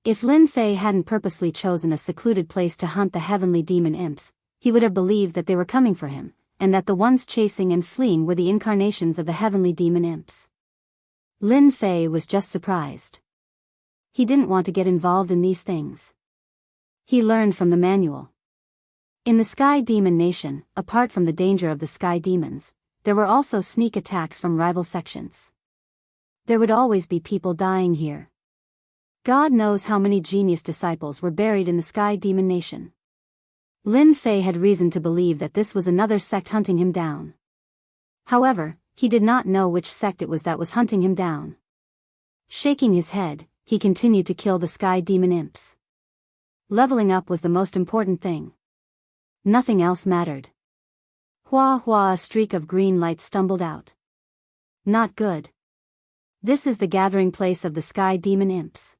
If Lin Fei hadn't purposely chosen a secluded place to hunt the heavenly demon imps, he would have believed that they were coming for him, and that the ones chasing and fleeing were the incarnations of the heavenly demon imps. Lin Fei was just surprised. He didn't want to get involved in these things. He learned from the manual. In the Sky Demon Nation, apart from the danger of the Sky Demons, there were also sneak attacks from rival sections. There would always be people dying here. God knows how many genius disciples were buried in the Sky Demon Nation. Lin Fei had reason to believe that this was another sect hunting him down. However, he did not know which sect it was that was hunting him down. Shaking his head, he continued to kill the Sky Demon imps. Leveling up was the most important thing. Nothing else mattered. Hua hua, a streak of green light stumbled out. Not good. This is the gathering place of the Sky Demon imps.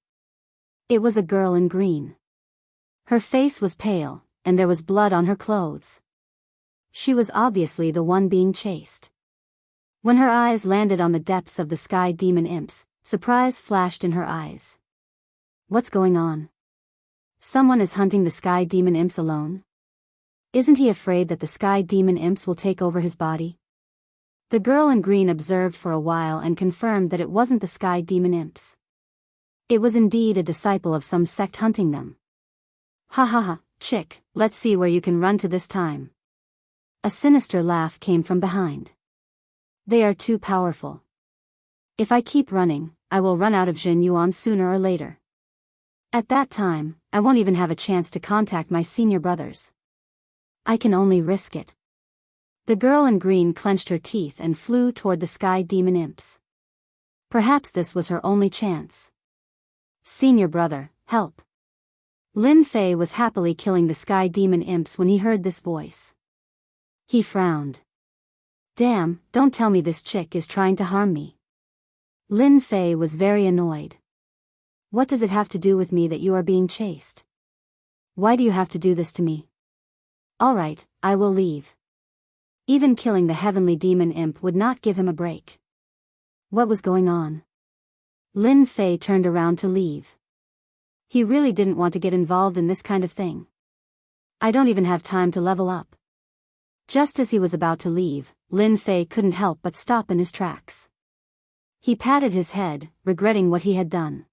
It was a girl in green. Her face was pale, and there was blood on her clothes. She was obviously the one being chased. When her eyes landed on the depths of the Sky Demon imps, surprise flashed in her eyes. What's going on? Someone is hunting the Sky Demon imps alone? Isn't he afraid that the Sky Demon imps will take over his body? The girl in green observed for a while and confirmed that it wasn't the Sky Demon imps. It was indeed a disciple of some sect hunting them. Ha ha ha, chick, let's see where you can run to this time. A sinister laugh came from behind. They are too powerful. If I keep running, I will run out of Jin Yuan sooner or later. At that time, I won't even have a chance to contact my senior brothers. I can only risk it. The girl in green clenched her teeth and flew toward the Sky Demon imps. Perhaps this was her only chance. Senior brother, help. Lin Fei was happily killing the Sky Demon imps when he heard this voice. He frowned. Damn, don't tell me this chick is trying to harm me. Lin Fei was very annoyed. What does it have to do with me that you are being chased? Why do you have to do this to me? Alright, I will leave. Even killing the heavenly demon imp would not give him a break. What was going on? Lin Fei turned around to leave. He really didn't want to get involved in this kind of thing. I don't even have time to level up. Just as he was about to leave, Lin Fei couldn't help but stop in his tracks. He patted his head, regretting what he had done.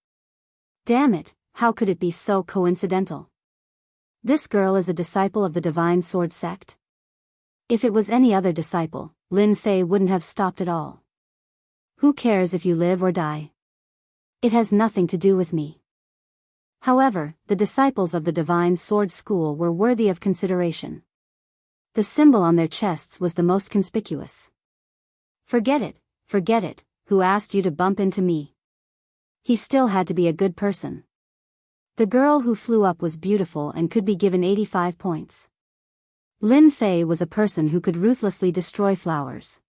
Damn it, how could it be so coincidental? This girl is a disciple of the Divine Sword sect? If it was any other disciple, Lin Fei wouldn't have stopped at all. Who cares if you live or die? It has nothing to do with me. However, the disciples of the Divine Sword School were worthy of consideration. The symbol on their chests was the most conspicuous. Forget it, who asked you to bump into me? He still had to be a good person. The girl who flew up was beautiful and could be given 85 points. Lin Fei was a person who could ruthlessly destroy flowers.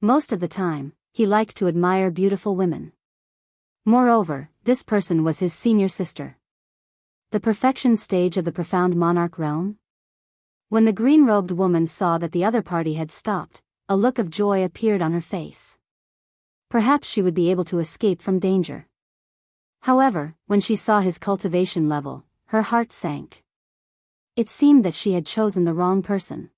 Most of the time, he liked to admire beautiful women. Moreover, this person was his senior sister. The perfection stage of the profound monarch realm? When the green-robed woman saw that the other party had stopped, a look of joy appeared on her face. Perhaps she would be able to escape from danger. However, when she saw his cultivation level, her heart sank. It seemed that she had chosen the wrong person.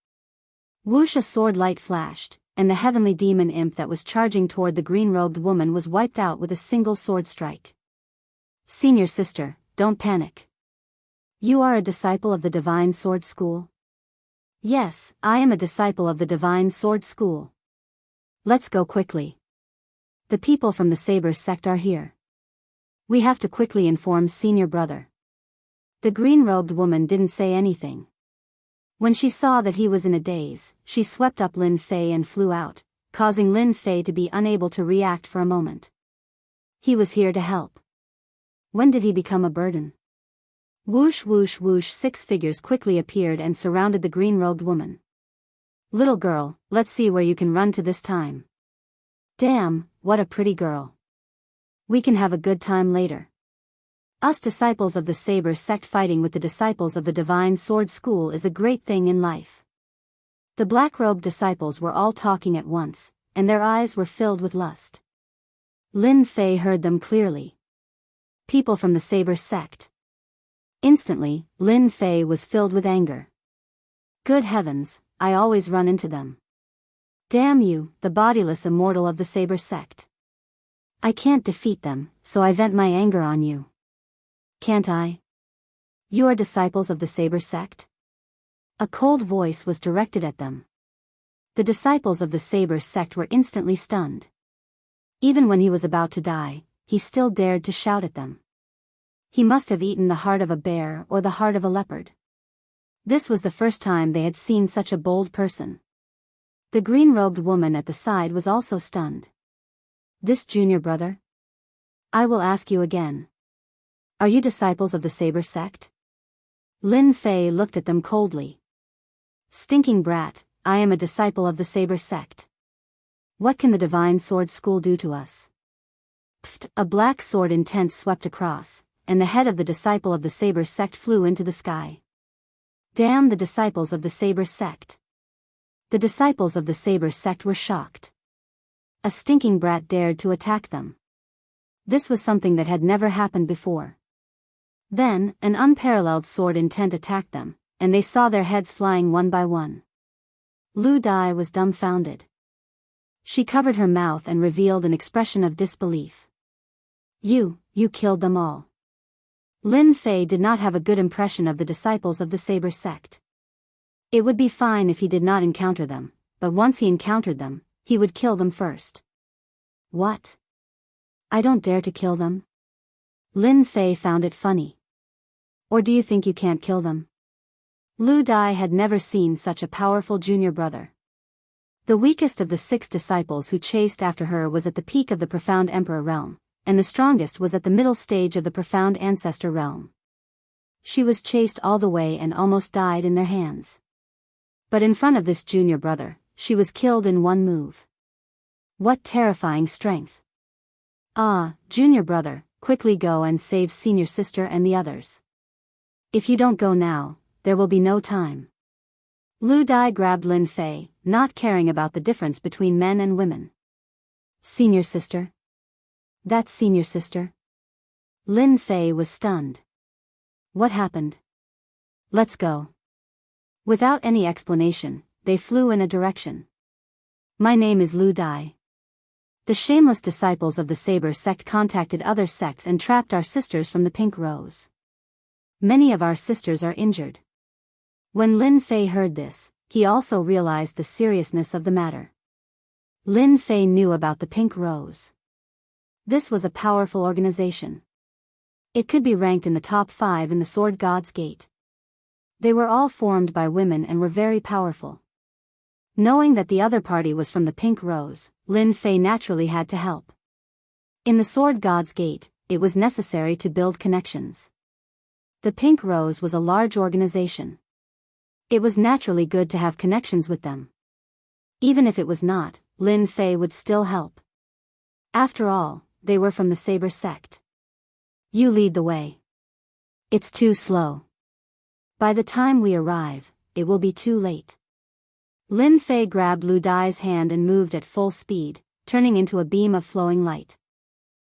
Whoosh, a sword light flashed, and the heavenly demon imp that was charging toward the green-robed woman was wiped out with a single sword strike. Senior sister, don't panic. You are a disciple of the Divine Sword School? Yes, I am a disciple of the Divine Sword School. Let's go quickly. The people from the Saber sect are here. We have to quickly inform senior brother. The green-robed woman didn't say anything. When she saw that he was in a daze, she swept up Lin Fei and flew out, causing Lin Fei to be unable to react for a moment. He was here to help. When did he become a burden? Whoosh whoosh whoosh, 6 figures quickly appeared and surrounded the green-robed woman. Little girl, let's see where you can run to this time. Damn, what a pretty girl. We can have a good time later. Us disciples of the Saber sect fighting with the disciples of the Divine Sword School is a great thing in life. The black-robed disciples were all talking at once, and their eyes were filled with lust. Lin Fei heard them clearly. People from the Saber sect. Instantly, Lin Fei was filled with anger. Good heavens, I always run into them. Damn you, the bodiless immortal of the Saber sect. I can't defeat them, so I vent my anger on you. Can't I? You are disciples of the Saber sect? A cold voice was directed at them. The disciples of the Saber sect were instantly stunned. Even when he was about to die, he still dared to shout at them. He must have eaten the heart of a bear or the heart of a leopard. This was the first time they had seen such a bold person. The green-robed woman at the side was also stunned. This junior brother? I will ask you again. Are you disciples of the Saber sect? Lin Fei looked at them coldly. Stinking brat, I am a disciple of the Saber sect. What can the Divine Sword School do to us? Pfft, a black sword intent swept across, and the head of the disciple of the Saber sect flew into the sky. Damn the disciples of the Saber sect. The disciples of the Saber sect were shocked. A stinking brat dared to attack them. This was something that had never happened before. Then, an unparalleled sword intent attacked them, and they saw their heads flying one by one. Lu Dai was dumbfounded. She covered her mouth and revealed an expression of disbelief. You killed them all. Lin Fei did not have a good impression of the disciples of the Saber sect. It would be fine if he did not encounter them, but once he encountered them, he would kill them first. What? I don't dare to kill them? Lin Fei found it funny. Or do you think you can't kill them? Lu Dai had never seen such a powerful junior brother. The weakest of the 6 disciples who chased after her was at the peak of the profound emperor realm, and the strongest was at the middle stage of the profound ancestor realm. She was chased all the way and almost died in their hands. But in front of this junior brother, she was killed in one move. What terrifying strength! Ah, junior brother, quickly go and save senior sister and the others. If you don't go now, there will be no time. Lu Dai grabbed Lin Fei, not caring about the difference between men and women. Senior sister? That's senior sister? Lin Fei was stunned. What happened? Let's go. Without any explanation, they flew in a direction. My name is Lu Dai. The shameless disciples of the Saber sect contacted other sects and trapped our sisters from the Pink Rose. Many of our sisters are injured. When Lin Fei heard this, he also realized the seriousness of the matter. Lin Fei knew about the Pink Rose. This was a powerful organization. It could be ranked in the top 5 in the Sword God's Gate. They were all formed by women and were very powerful. Knowing that the other party was from the Pink Rose, Lin Fei naturally had to help. In the Sword God's Gate, it was necessary to build connections. The Pink Rose was a large organization. It was naturally good to have connections with them. Even if it was not, Lin Fei would still help. After all, they were from the Saber sect. You lead the way. It's too slow. By the time we arrive, it will be too late. Lin Fei grabbed Lu Dai's hand and moved at full speed, turning into a beam of flowing light.